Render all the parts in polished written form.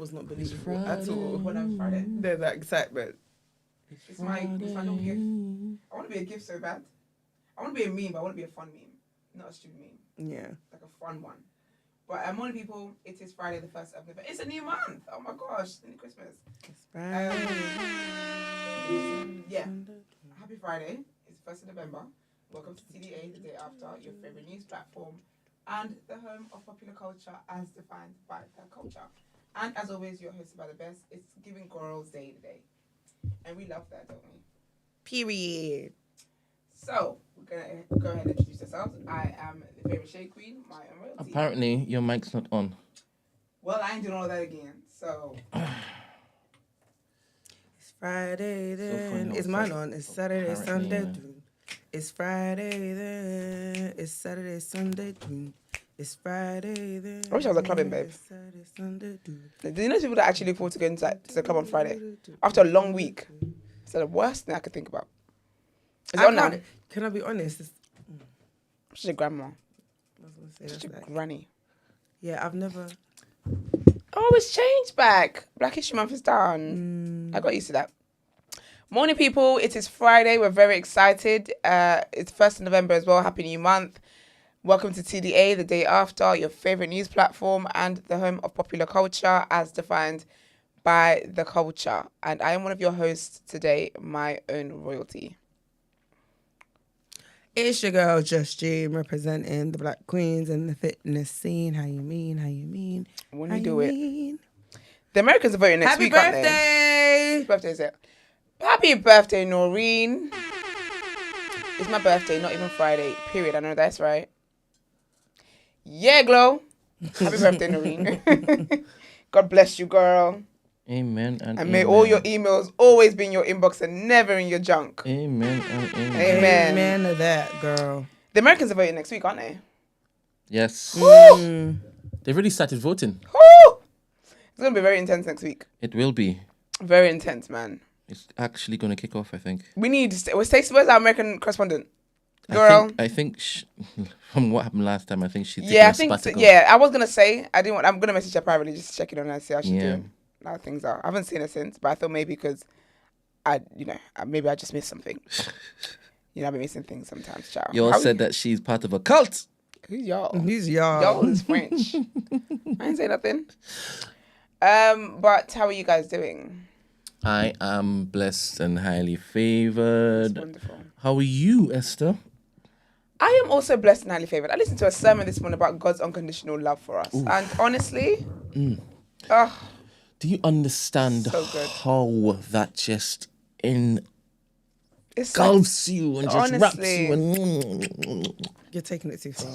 was not believable at all. When I'm Friday. There's that excitement. It's my new gift. I want to be a gift so bad. I want to be a meme, but I want to be a fun meme, not a stupid meme. Yeah. Like a fun one. But morning people, it is Friday the 1st of November. It's a new month. Oh my gosh, it's nearly Christmas. It's Friday. Yeah. Happy Friday. It's 1st of November. Welcome to TDA, the day after, your favorite news platform and the home of popular culture as defined by the culture. And as always, you're hosted by the best. It's Giving Girls Day today. And we love that, don't we? Period. So, we're going to go ahead and introduce ourselves. I am the favorite shade queen, my own royalty. Apparently, your mic's not on. Well, I ain't doing all that again, so... It's Friday then. So It's mine on. It's Saturday, Apparently, Sunday. yeah. It's Friday then. It's Saturday, Sunday. It's Friday then. I wish I was a clubbing babe. Saturday, Sunday. Do you know people that actually look forward to going to the club on Friday? After a long week. It's the worst thing I could think about. Is it on now? Can I be honest? She's a grandma. I was gonna say, She's a that's like, granny. yeah, I've never. Oh, it's changed back. Black History Month is done. I got used to that. Morning, people. It is Friday. We're very excited. It's 1st of November as well. Happy New Month. Welcome to TDA, the day after, your favorite news platform and the home of popular culture as defined by the culture. And I am one of your hosts today, my own royalty. It's your girl, Justine, representing the Black Queens and the fitness scene. How you mean? How you mean? When How you do you it. mean? The Americans are voting next Happy week, aren't they? birthday! Whose birthday is it? Happy birthday, Noreen. It's my birthday, not even Friday. Period. I know that's right. Yeah, Glow. Happy birthday, Noreen. God bless you, girl. Amen And may all your emails always be in your inbox and never in your junk. Amen and amen. Amen. Amen to that, girl. The Americans are voting next week, aren't they? Yes. Mm. They've already started voting. Woo! It's going to be very intense next week. It will be. Very intense, man. It's actually going to kick off, I think. We need... Stacey, where's our American correspondent? Girl. I think from what happened last time, I think she's Yeah, I think... I was going to say... I'm going to message her privately just to check in on her and see how she's doing. How things are. I haven't seen her since, but I thought maybe because maybe I just missed something. I've been missing things sometimes, child. Y'all said that she's part of a cult. Who's y'all? Who's y'all? Y'all is French. I ain't say nothing. But how are you guys doing? I am blessed and highly favored. That's wonderful. How are you, Esther? I am also blessed and highly favored. I listened to a sermon this morning about God's unconditional love for us. Oof. And honestly, do you understand so how that just engulfs you and just wraps you? And you're taking it too far.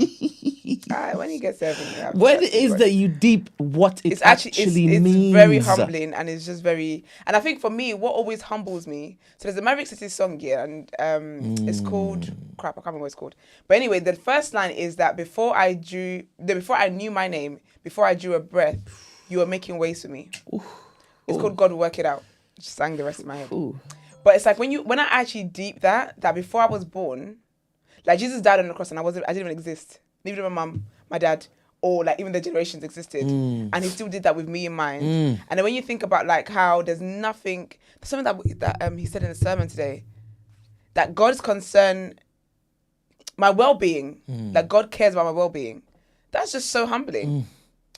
When you get serving, when it is that you deep what it actually means. It's very humbling, and it's just very. And I think for me, what always humbles me. So there's a Maverick City song here, and it's called crap. I can't remember what it's called. But anyway, the first line is that before I knew my name, before I drew a breath, you were making ways for me. It's called God Will Work It Out. Just sang the rest of my head. But it's like when I actually deep that before I was born, like Jesus died on the cross and I didn't even exist. Neither my mum, my dad, or like even the generations existed. And he still did that with me in mind. And then when you think about like how there's something that he said in the sermon today, that God's concern, my well-being, that God cares about my well-being. That's just so humbling.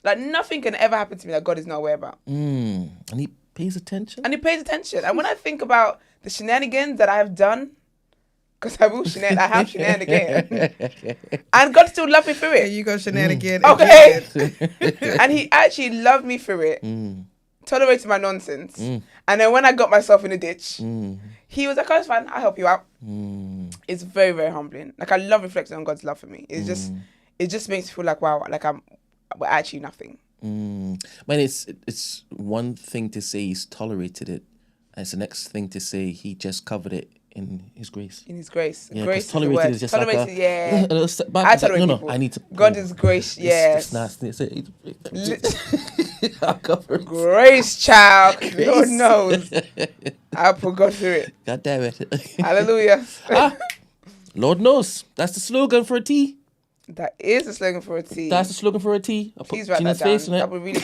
Like nothing can ever happen to me that God is not aware about. And he pays attention. And when I think about the shenanigans that I have done, because I have shenanigans, and God still loved me through it. Here you go, shenanigans. Okay. And he actually loved me through it, tolerated my nonsense. And then when I got myself in a ditch, he was like, oh, it's fine, I'll help you out. It's very, very humbling. Like I love reflecting on God's love for me. It just makes me feel like, wow, like we're actually nothing. But it's one thing to say he's tolerated it, and it's the next thing to say he just covered it in his grace. In his grace. Yeah, grace tolerated is just tolerated, like yeah. a little step back. I tolerate people. I need to. God is grace, yes. It's nasty. I'll cover it. Grace, child. Grace. Lord knows. I'll put God through it. God damn it. Hallelujah. Lord knows. That's the slogan for a tea. That is a slogan for a tea. That's the slogan for a tea. I put Please write Tina's that down. face on it. That would be really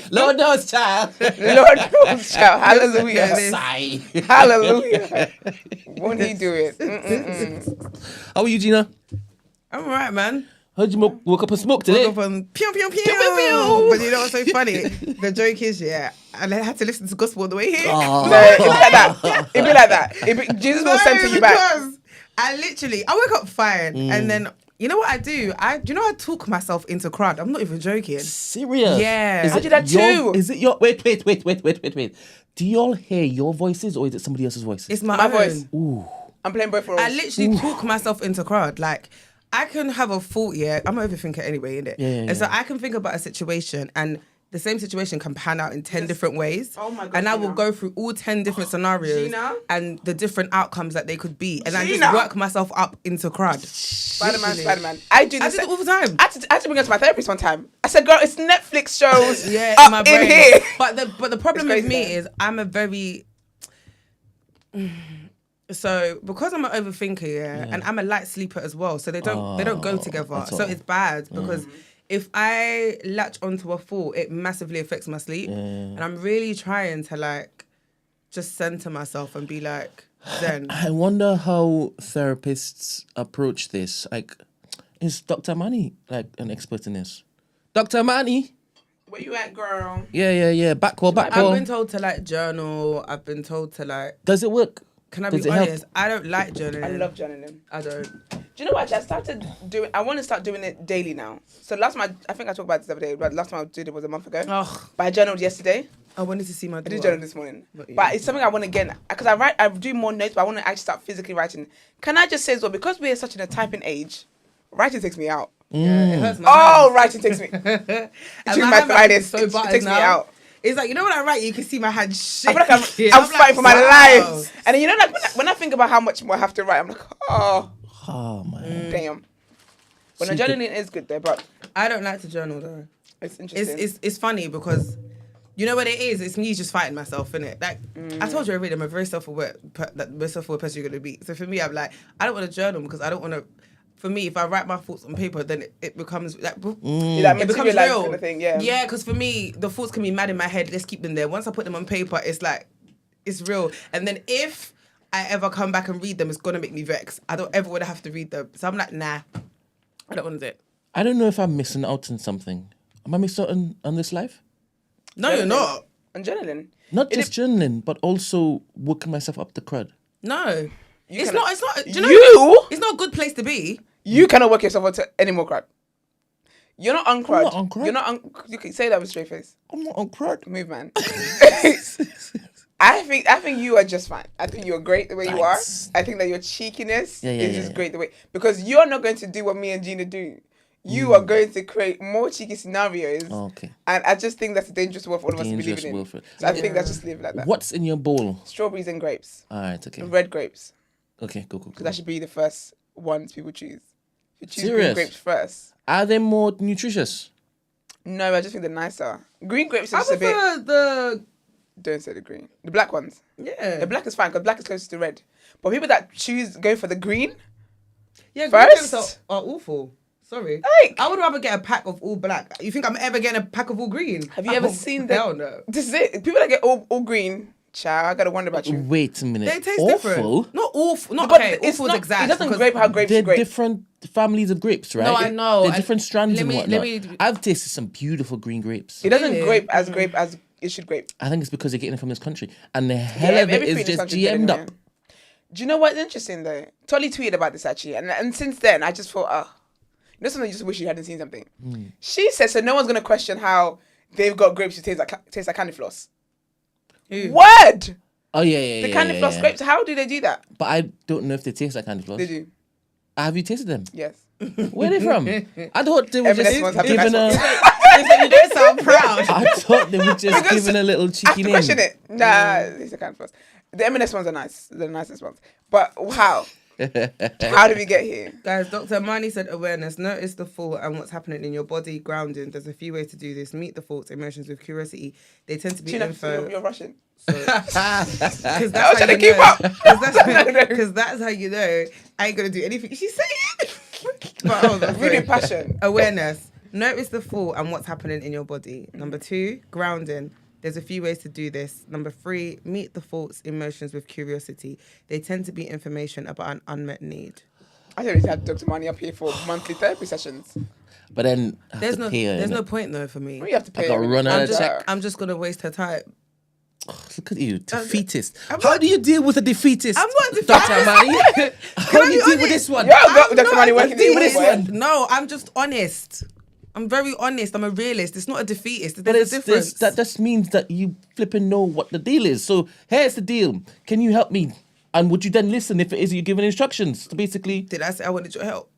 good. Lord knows, child. Lord knows, child. Hallelujah. Sigh. Hallelujah. Won't he do it? Mm-mm-mm. How are you, Gina? I'm alright, man. Heard you woke up and smoked today. Woke up and pew, pew, pew. Pew, pew, pew. But you know what's so funny? The joke is, and I had to listen to gospel on the way here. Oh. No, it'd be like that. It'd be like that. Jesus will center you back. Because I woke up fine, and then you know what I do? I talk myself into crowd. I'm not even joking. Serious? Yeah. I do that too. Is it your... Wait. Do y'all hear your voices or is it somebody else's voice? It's my own. voice. Ooh. I'm playing both roles. I literally talk myself into crowd. Like, I can have a thought, I'm an overthinker anyway, innit? Yeah. And so I can think about a situation and the same situation can pan out in 10 different ways. Oh my God, and I will Gina. go through all 10 different scenarios Gina? and the different outcomes that they could be. And I Gina? just work myself up into crowd. Spider-Man. I do this. I do it all the time. I had to bring it to my therapist one time. I said, girl, it's Netflix shows Yeah, up in my in brain. here. But the problem It's with me crazy, is I'm a very... So because I'm an overthinker, and I'm a light sleeper as well, so they don't go together. at So all. it's bad because if I latch onto a thought, it massively affects my sleep. And I'm really trying to like just center myself and be like zen. I wonder how therapists approach this. Like, is Dr. Mani like an expert in this? Dr. Mani? Where you at, girl? Yeah. Backward. I've been told to like journal. I've been told to like. Does it work? Can I Does be it help? honest? I don't like journaling. I love journaling. I don't. Do you know what? I want to start doing it daily now. So last time, I think I talked about this the other day, but last time I did it was a month ago. Oh, But I journaled yesterday. I wanted to see my I daughter. did journal this morning. But But it's something I want to get, because I do more notes, but I want to actually start physically writing. Can I just say as well, because we're such in a typing age, writing takes me out. Yeah, it hurts my Oh, hands. writing takes me. And It my took my hand arthritis. is It buttered takes me now. out. It's like, you know when I write, you can see my hand I shaking. feel like I'm fighting for my wow. life. And then, you know, like when I think about how much more I have to write, I'm like, oh, man. damn. When See, journaling is good though, but I don't like to journal though. it's interesting. It's funny because you know what it is? It's me just fighting myself, innit? Like, I told you already, I'm a very self-aware person you're going to be. So for me, I'm like, I don't want to journal because I don't want to... For me, if I write my thoughts on paper, then it becomes like it becomes real. Kind of thing, yeah. Yeah, because for me, the thoughts can be mad in my head. Let's keep them there. Once I put them on paper, it's like it's real. And then if I ever come back and read them, it's gonna make me vex. I don't ever want to have to read them. So I'm like, nah, I don't want to do it. I don't know if I'm missing out on something. Am I missing out on this life? No, you're not. And journaling. Not just journaling, but also working myself up the crud. No. It's cannot- not. It's not. Do you know? You? It's not a good place to be. You cannot work yourself up to any more crud. You're not on crud. not on crud. You're not on... You can say that with a straight face. I'm not on crud. Move, man. I think you are just fine. I think you're great the way you are. Thanks. I think that your cheekiness Yeah, is just yeah. great the way... Because you're not going to do what me and Gina do. You are going to create more cheeky scenarios. Oh, okay. And I just think that's a dangerous world for all of us to be Dangerous living in. world for- So I think let's just leave it like that. What's in your bowl? Strawberries and grapes. All right, okay. Red grapes. Okay, cool. Because that should be the first ones people choose. You choose Serious? green grapes first. Are they more nutritious? No, I just think they're nicer. Green grapes I is just a bit... prefer the Don't say the green. The black ones. yeah. The black is fine because black is closest to red. But people that go for the green, Yeah, First? green grapes are awful. Sorry. Like- I would rather get a pack of all black. You think I'm ever getting a pack of all green? have you ever Oh, seen the... Hell no. This is it. People that get all green, child, I gotta wonder about you. Wait a minute. They taste Awful? different. Not awful. Not But okay. it's Awful is not... exact. It doesn't because- grape how grapes They're grape. different families of grapes, right? No, I know. They're I- different strands let and me- whatnot. let me- I've tasted some beautiful green grapes. It doesn't Really? grape as it should grape. I think it's because they're getting it from this country. And the hell Yeah, of it every is food in this just country is GM'd getting up. there. Do you know what's interesting though? Tolly tweeted about this actually, and since then I just thought, you know something, you just wish you hadn't seen something. She said so no one's gonna question how they've got grapes that taste like candy floss. Who? Word! Oh, yeah. The candy floss grapes, how do they do that? But I don't know if they taste like candy floss. They do. Have you tasted them? Yes. Where are they from? I thought they were M&S just ones have giving nice a... ones. You don't sound proud. I thought they were just Because giving a little I have cheeky to name. question it. Nah, these are candy floss. The M&S ones are nice. They're the nicest ones. But how? How did we get here? Guys, Dr. Mani said awareness. Notice the thought and what's happening in your body. Grounding. There's a few ways to do this. Meet the thoughts, emotions with curiosity. They tend to be Tina, info. you're Russian. Because I was that's trying how to you keep know. up. Because that's how you know I ain't gonna do anything she's saying. But hold on, Really sorry. passion. Awareness. Notice the thought and what's happening in your body. Number 2, grounding. There's a few ways to do this. Number 3, meet the thoughts, emotions with curiosity. They tend to be information about an unmet need. I already had Dr. Money up here for monthly therapy sessions. But then I have There's to no pay her, there's innit? no point though for me. You have to pay. I gotta her, run innit? out of check. I'm just gonna waste her time. Look at you, defeatist. I'm How not- do you deal with a defeatist? I'm not defeatist. Dr. Amani? How do you deal with this one? Yeah, I've got I'm Dr. not Money a working deal with this defeatist. one. No, I'm just honest. I'm very honest. I'm a realist. It's not a defeatist. But There's a difference. that just means that you flipping know what the deal is. So here's the deal. Can you help me? And would you then listen if it is you're giving instructions? So basically, Did I say I wanted your help?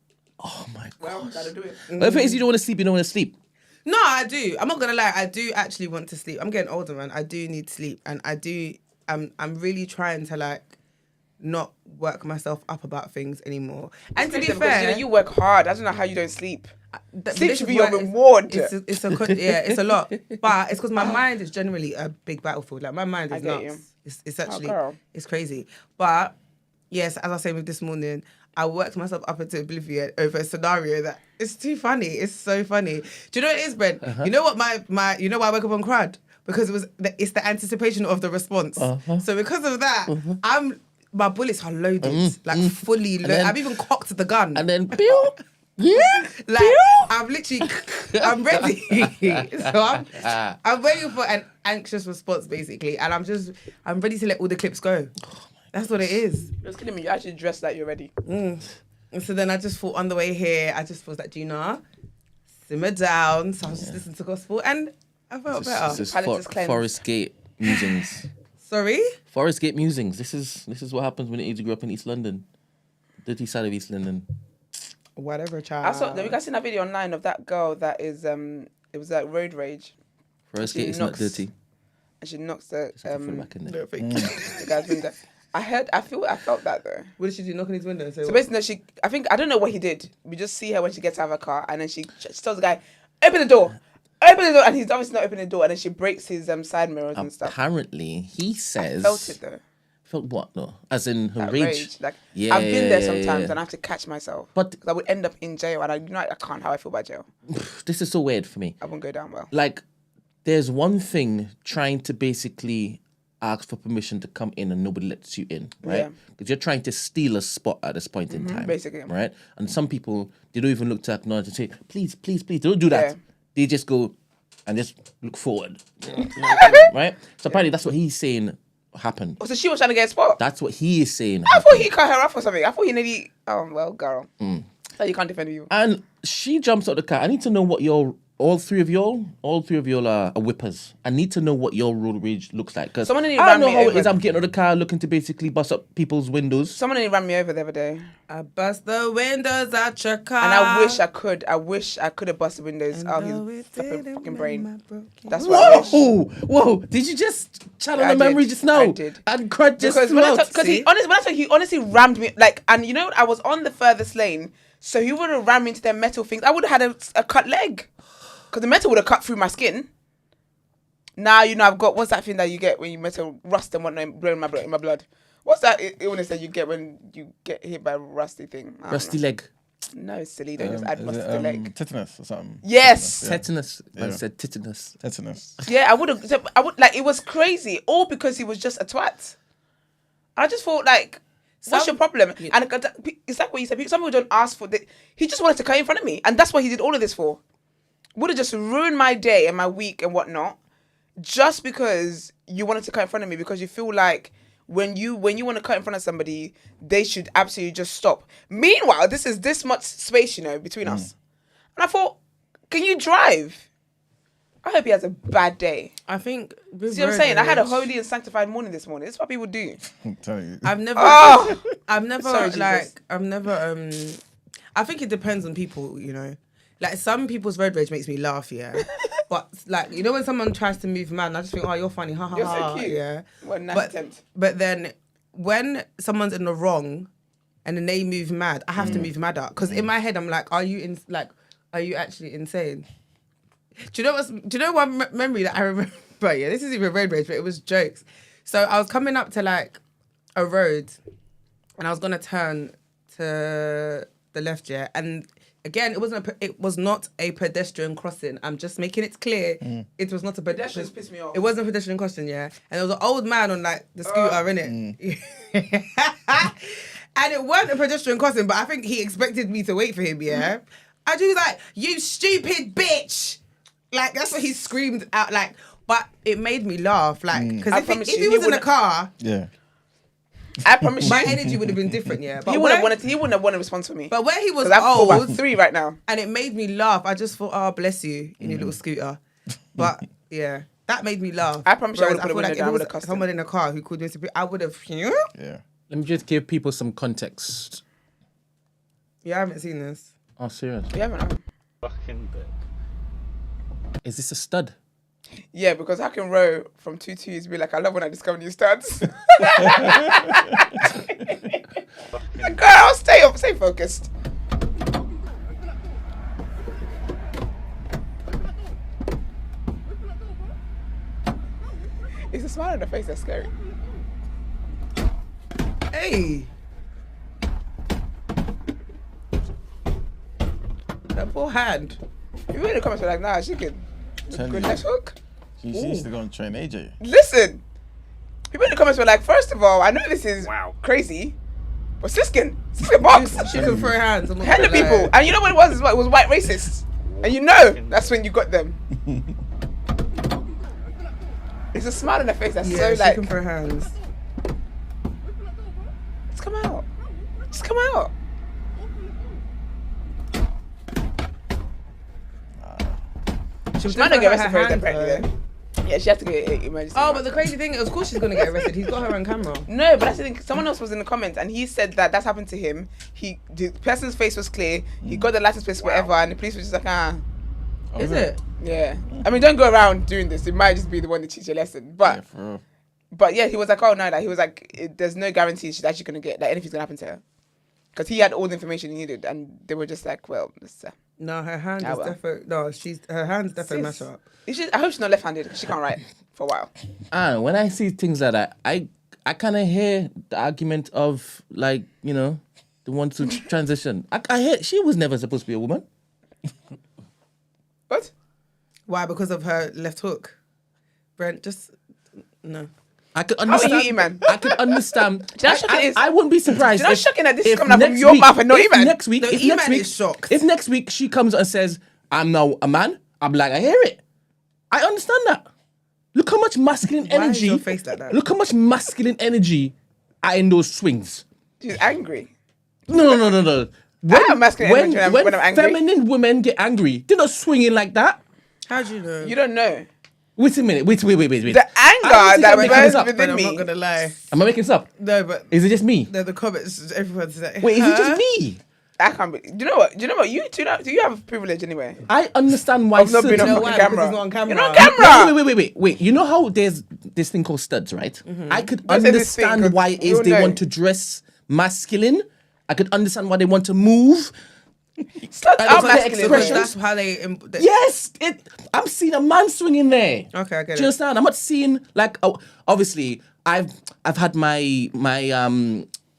oh my God. Well, gotta do it. But if it is you don't want to sleep, you don't want to sleep. No, I do. I'm not gonna lie. I do actually want to sleep. I'm getting older, man. I do need sleep, and I do. I'm really trying to like not work myself up about things anymore. And to be Because, fair, you work hard. I don't know how you don't sleep. Sleep Sleep should be your reward. It's a lot, but it's because my mind is generally a big battlefield. Like my mind is I get nuts. you. It's actually girl. it's crazy. But yes, as I was saying with this morning, I worked myself up into oblivion over a scenario that it's too funny. It's so funny. Do you know what it is, Brent? You know what my you know why I woke up on crud? Because it's the anticipation of the response. So because of that, my bullets are loaded, like fully loaded. then- I've even cocked the gun. And then, pew, yeah, Like I'm literally, I'm ready. So I'm waiting for an anxious response, basically, and I'm ready to let all the clips go. That's what it is. It's kidding me. You actually dressed like you're ready. And so then I just thought on the way here, I just was like, Gina, simmer down. So I was just listening to gospel, and I felt better. This is Palate is cleansed. Forest Gate musings. Sorry. Forest Gate musings. This is what happens when you grew up in East London, dirty side of East London. Whatever, child. I saw. Have you guys seen that video online of that girl that is it was like road rage, Forest She Gate is not knocks- dirty. and she knocks the Put it back in there. No, thank you. the guy's window. I felt that though. What did she do? Knock on his window and say, So what? basically, I don't know what he did. We just see her when she gets out of her car, and then she tells the guy, "Open the door, and he's obviously not opening the door, and then she breaks his side mirrors and stuff. Apparently, he says. Felt it though. Felt what though? As in her That rage. rage. Like Yeah, I've been there yeah, sometimes, yeah. and I have to catch myself. But- 'Cause I would end up in jail, and I can't. How I feel about jail, This is so weird for me. I won't go down well. Like, there's one thing trying to basically ask for permission to come in and nobody lets you in, right? Yeah. Because you're trying to steal a spot at this point in time. basically. Right? And some people, they don't even look to acknowledge and say, please, please, please. They don't do that. Yeah. They just go and just look forward. Right? So apparently that's what he's saying happened. Oh, so she was trying to get a spot. That's what he is saying. I thought he cut her off or something. I thought he nearly. Oh well, girl. Mm. So you can't defend you. And she jumps out the car. I need to know what all three of y'all are whippers. I need to know what your road rage looks like. Because I Someone nearly don't ran know me how it over. is. I'm getting out of the car looking to basically bust up people's windows. Someone nearly ran me over the other day, I bust the windows out your car. and I wish I could. I wish I could have busted windows out Though his it didn't fucking make brain. my broken That's what I wish. Whoa! Did you just channel I a memory did. just now? I did. And crud just Because when I flew out. because See? he honestly rammed me like, and you know I was on the furthest lane, so he would have rammed me into their metal things. I would have had a cut leg, because the metal would have cut through my skin. Now you know I've got, what's that thing that you get when you metal rust and whatnot blowing in my blood? What's that illness that you get when you get hit by a rusty thing? I don't Rusty know. leg. No, silly. Don't just add Is rust it, to the leg. tetanus or something? Yes. Yeah. Tetanus. Man Yeah. said tetanus. Tetanus. Yeah, I would have. I would like. It was crazy, all because he was just a twat. I just thought like, what's your problem? And it's like what you said. Some people don't ask for the. He just wanted to cut in front of me, and that's what he did all of this for. Would have just ruined my day and my week and whatnot, just because you wanted to cut in front of me, because you feel like when you want to cut in front of somebody, they should absolutely just stop. Meanwhile, this is this much space, between us. And I thought, can you drive? I hope he has a bad day. I think. with See what I'm road saying? I had a rage, holy and sanctified morning this morning. This is what people do. I'm telling you. I've never. Oh! I've never Sorry, Jesus. I've never. I think it depends on people. Like some people's road rage makes me laugh. Yeah. But like when someone tries to move mad, and I just think, oh, you're funny, ha ha You're so ha. cute. Yeah. What a nice But attempt. but then when someone's in the wrong, and then they move mad, I have to move madder because in my head I'm like, are you actually insane? Do you know one memory that I remember? Yeah, this is even road rage, but it was jokes. So I was coming up to like a road, and I was gonna turn to the left, yeah, and Again, it was not a pedestrian crossing. I'm just making it clear. It was not a pedestrian. Pedestrians piss me off. It wasn't a pedestrian crossing, yeah. And there was an old man on like the scooter, innit? And it wasn't a pedestrian crossing, but I think he expected me to wait for him, yeah. And he was like, "You stupid bitch!" Like that's what he screamed out, like. But it made me laugh, like, because if he was in a car, I promise my you, energy would have been different, yeah. But he wouldn't have wanted a response from me. But where he was I've got about old, 3 right now, and it made me laugh. I just thought, "Oh, bless you in your little scooter." But yeah, that made me laugh. I promise you, I would have put a feel window like down. if With it a was custom. someone in a car who called me stupid, I would have. Yeah. Let me just give people some context. Yeah, I haven't seen this. Oh, serious? You haven't. Fucking dick. Is this a stud? Yeah, because how can Ro from 2-2s be like, I love when I discover new studs. Girl, stay focused. It's a smile on the face that's scary. Hey, that poor hand. People in the comments were like, nah, she can. Good left hook. She used to go and train AJ. Listen, people in the comments were like, first of all, I know this is crazy, but Siskin box. She can throw hands. I'm not Hella gonna lie. people. And you know what it was as well? It was white racists. And you know that's when you got them. It's a smile on her face that's Yeah, so she like, can throw hands. just come out. Just come out. She might not get arrested for it apparently though. Yeah, she had to get emergency. Oh, but the crazy thing is, of course she's gonna get arrested. He's got her on camera. No, but that's the thing. Someone else was in the comments and he said that that's happened to him. The person's face was clear. He got the license plate, whatever, and the police was just like, Is it? yeah. I mean, don't go around doing this. It might just be the one that teach you a lesson. But, For real. but yeah, he was like, oh no, like he was like, there's no guarantee she's actually gonna get like anything's gonna happen to her, because he had all the information he needed, and they were just like, well, this, No, her hand Ah, is well. definitely. No, her hand's definitely Sis. mash up. I hope she's not left-handed because she can't write for a while. And when I see things like that, I kind of hear the argument of like, you know, the one to transition. I hear she was never supposed to be a woman. What? Why? Because of her left hook. Brent, just no. I could How are understand. you, man? I could understand. Do you know how shocking it is? I wouldn't be surprised. Do you know how if- shocking that this is if coming out from next your week- mouth and not if Iman? next week, No, if Iman next week, is shocked. if next week she comes and says, "I'm now a man," I'm like, I hear it. I understand that. Look how much masculine Why is energy. your face like that? Look how much masculine energy are in those swings. She's angry. No. I have masculine energy when I'm angry. Feminine women get angry, they're not swinging like that. How do you know? You don't know. Wait a minute. Wait. The I anger don't think that I'm making this burns up, but within I'm me. not gonna lie. Am I making this up? No, but Is it just me? the comments, everyone's like, Wait, is it just me? I can't be. Do you know what? You two, do you have privilege anyway? I understand why. Of not being on certain- No, fucking why? camera. Because it's not on camera. You're not on camera. Wait. You know how there's this thing called studs, right? I could Don't say this thing, understand 'cause why it we is all they know. want to dress masculine. I could understand why they want to move. Studs And are it's like masculine. expressions. though. That's how they. Yes, I'm seeing a man swinging there. Okay, I get Do you it. understand? I'm not seeing like obviously I've had my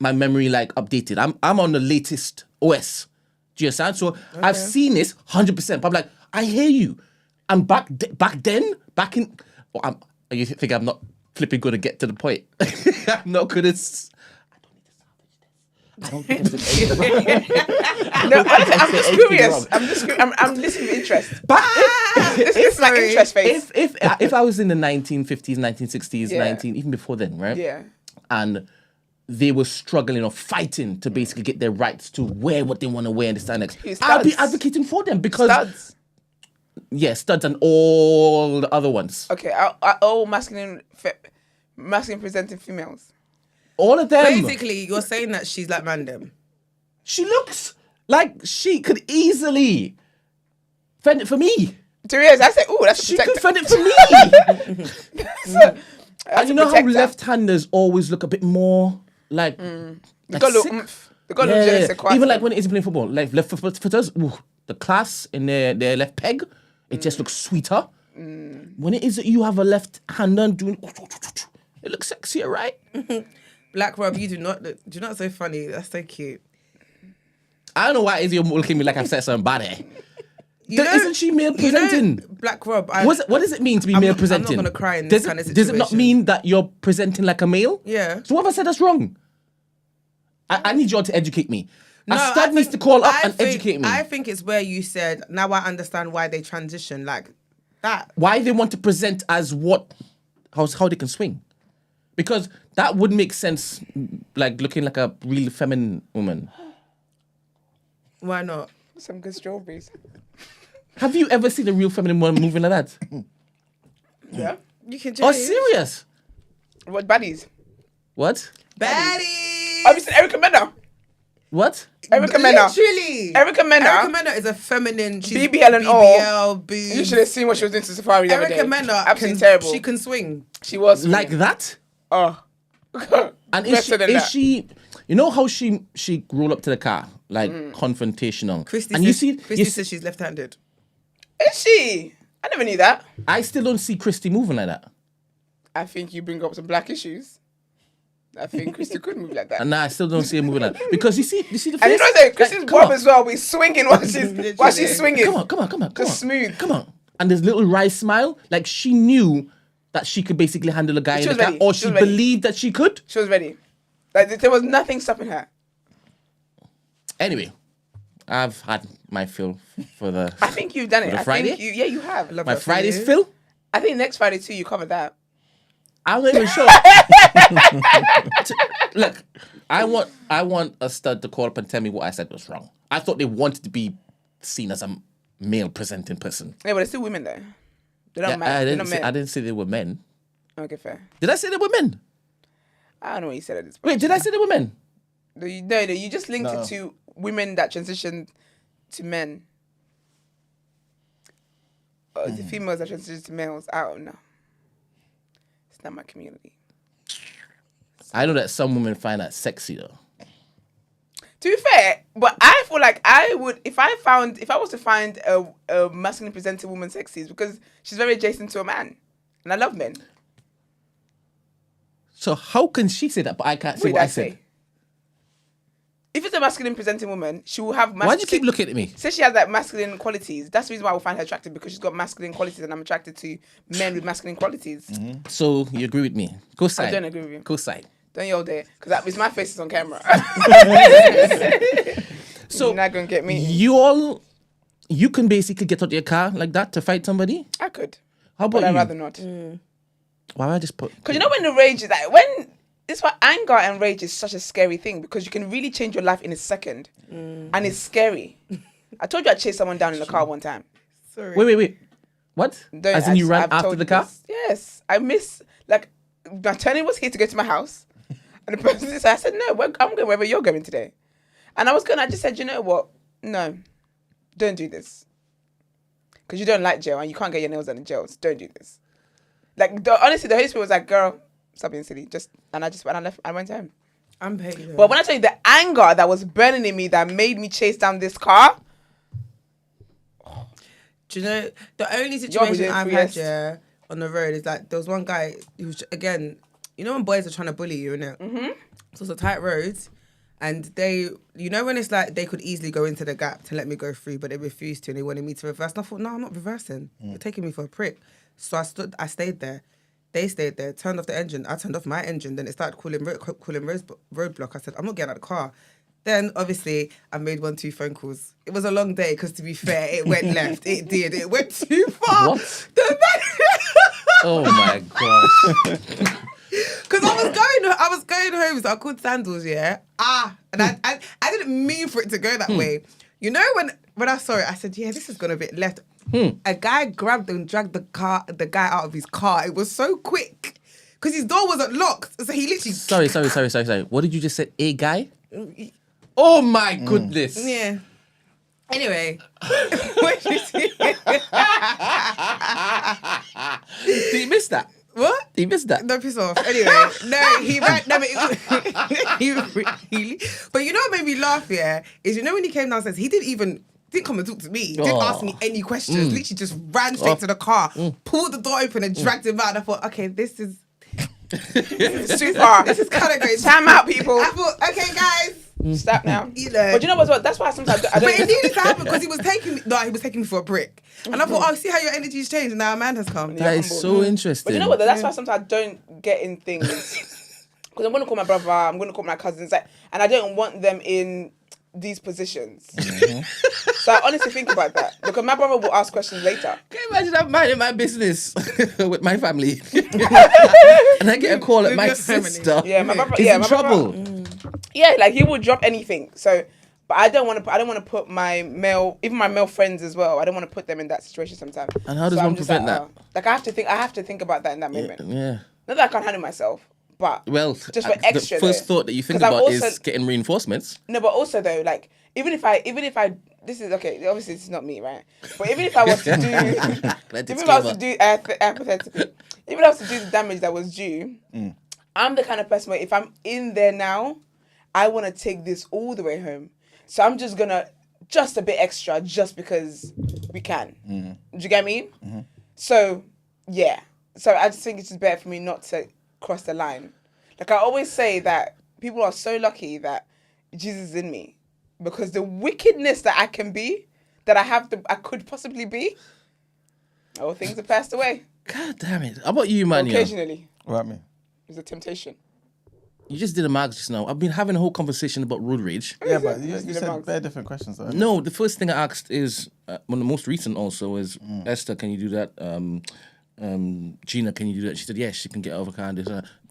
memory like updated. I'm on the latest OS. Do you understand? So I've seen this 100%. But I'm like, I hear you. And back then, you think I'm not flipping going to get to the point? I'm not going to. I don't think this is No, honestly, I'm just curious. I'm listening with interest. But This is my sorry. interest face. if I was in the 1950s, 1960s, Yeah. even before then, right? Yeah. And they were struggling or fighting to basically get their rights to wear what they want to wear and this and that. Studs. I'll be advocating for them because Studs. studs and all the other ones, Okay. Are all masculine presenting females? all of them. Basically, you're saying that she's like Mandem. She looks like she could easily fend it for me. Therese, I said, ooh, that's a She could protector. fend it for me. That's And you a know how protector. left-handers always look a bit more like, They like got a little sick. oomph. They got a little je ne sais quoi. Even like when it is playing football, like left footers, the class in their left peg, it just looks sweeter. When it is that you have a left hander doing, it looks sexier, right? Black Rob, you do not look so funny. That's so cute. I don't know why is you looking at me like I've said something bad here. You know- Isn't she male presenting? Black Rob. What does it mean to be male presenting? I'm not gonna cry in this kind of Does it not situation. mean that you're presenting like a male? Yeah. So what have I said that's wrong? I need you all to educate me. A I stud needs to think- call up I and think- educate me. I think it's where you said, now I understand why they transition like that. Why they want to present as how they can swing. Because that would make sense, like looking like a real feminine woman. Why not? Some good strawberries. Have you ever seen a real feminine woman moving like that? Yeah. You can Oh, change. serious? What baddies? What? Baddies. Have you seen Erica Mena? What? Erica Mena. Literally. Erica Mena. Erica Mena is a feminine. She's BBL and all. BBL, boobs. You should have seen what she was doing to Safari the other day. Erica Mena. Absolutely terrible. She can swing. She was Like that? Oh. And Better than that. she, you know how she roll up to the car, like confrontational. Christy and says, you see, Christy says she's left-handed. Is she? I never knew that. I still don't see Christy moving like that. I think you bring up some black issues. I think Christy could move like that. And I still don't see her moving like that. Because you see the face. And you know that Christy's Like, bob as well. We swinging while she's swinging. Come on. Just smooth. Come on. And this little wry smile, like she knew that she could basically handle a guy She in was the car, ready. or She she was ready. believed that she could. She was ready. Like there was nothing stopping her. Anyway, I've had my fill for the I think you've done it. the I Friday? think you have. Love my that for Friday's you. fill. I think next Friday too, you covered that. I'm not even sure. Look, I want a stud to call up and tell me what I said was wrong. I thought they wanted to be seen as a male presenting person. Yeah, but there's still women there. They don't Yeah, matter. They're not men. I didn't say they were men. Okay, fair. Did I say they were men? I don't know what you said at this point. Wait, did I say they were men? No, you just linked No. it to women that transitioned to men. Or the females that transitioned to males. I don't know. It's not my community. I know that some women find that sexy though. To be fair, but I feel like I would if I was to find a masculine presenting woman sexy, it's because she's very adjacent to a man, and I love men. So how can she say that, but I can't say What what did I I said? say? If it's a masculine presenting woman, she will have masculine. Why'd you keep looking at me? Say she has like masculine qualities. That's the reason why I will find her attractive, because she's got masculine qualities, and I'm attracted to men with masculine qualities. So you agree with me? Go side. I don't agree with you. Go side. Don't you all dare, because that means my face is on camera. So You're not gonna get me. you can basically get out of your car like that to fight somebody. I could, How about but I'd you? rather not. Why would I just put? Because you know when the rage is like it's why anger and rage is such a scary thing, because you can really change your life in a second, and it's scary. I told you I chased someone down in the car one time. Sorry. Wait. What? Don't- As in you ran I've after told the you car? this. Yes, I miss like my turning was here to go to my house, and the person said, "I said no, I'm going wherever you're going today," and I just said, you know what? No, don't do this, because you don't like jail and you can't get your nails done in jail. So don't do this. Like honestly, the Holy Spirit was like, "Girl, stop being silly." And I left. I went home. I'm paid. But when I tell you the anger that was burning in me that made me chase down this car, Do you know the only You're situation doing I've freest. had on the road is like there was one guy who's again, you know when boys are trying to bully you, innit? Mm-hmm. So it's a tight road, and they, you know when it's like they could easily go into the gap to let me go through, but they refused to, and they wanted me to reverse. And I thought, no, I'm not reversing. You're taking me for a prick. So I stayed there. They stayed there, turned off the engine. I turned off my engine. Then it started calling roadblock. I said, I'm not getting out of the car. Then, obviously, I made 1-2 phone calls. It was a long day because, to be fair, it went left. It did. It went too far. What? The Oh my gosh. Because I was going home, so I called Sandals, yeah. And I didn't mean for it to go that way. You know, when I saw it, I said, yeah, this has gone a bit left. A guy grabbed and dragged the guy out of his car. It was so quick. Because his door wasn't locked. So he literally... Sorry. What did you just say? A guy? Oh my goodness. Yeah. Anyway. What did you see? Did you miss that? What? Did you miss that? No, piss off. Anyway, no, he ran. No, but he really. But you know what made me laugh? Yeah, is you know when he came downstairs, he didn't come and talk to me. He didn't ask me any questions. Literally just ran straight to the car, pulled the door open, and dragged him out. And I thought, okay, this is it's too far. this is kind of great. Time out, people. I thought, okay, guys, Stop now. You know. But you know what? That's why sometimes I But don't. it needed to happen because he was taking me for a prick. And I thought, see how your energy's changed and now a man has come. That is so interesting. But you know what? That's why sometimes I don't get in things. Because I'm going to call my brother, I'm going to call my cousins, and I don't want them in these positions. So I honestly think about that. Because my brother will ask questions later. Can you imagine I'm minding my business with my family? And I get a call at my your family. sister. Yeah, my brother. Is Yeah, in my trouble. Brother, yeah, like he will drop anything. So, but I don't want to put my male friends as well. I don't want to put them in that situation sometimes. And how does So one I'm just prevent like, that? Like I have to think about that in that moment. Yeah. Not that I can't handle myself, but Well, just for extra. the first though. thought that you think 'Cause I've about also- is getting reinforcements. No, but also though, like even if I this is okay. Obviously, this is not me, right? But even if I was to do, even if I was to do hypothetically, even if I was to do the damage that was due, I'm the kind of person where if I'm in there now, I want to take this all the way home. So I'm just gonna just a bit extra, just because we can. Do you get me? So yeah. So I just think it's just better for me not to cross the line. Like I always say that people are so lucky that Jesus is in me. Because the wickedness that I can be, that I could possibly be, all things have passed away. God damn it. How about you, man? Occasionally. What about me? It's a temptation. You just did a mags just now. I've been having a whole conversation about road rage. Yeah, but you Just said amongst- very different questions, though. No, the first thing I asked is, one of the most recent also is, Esther, can you do that? Gina, can you do that? She said, yes, she can get over car. And this,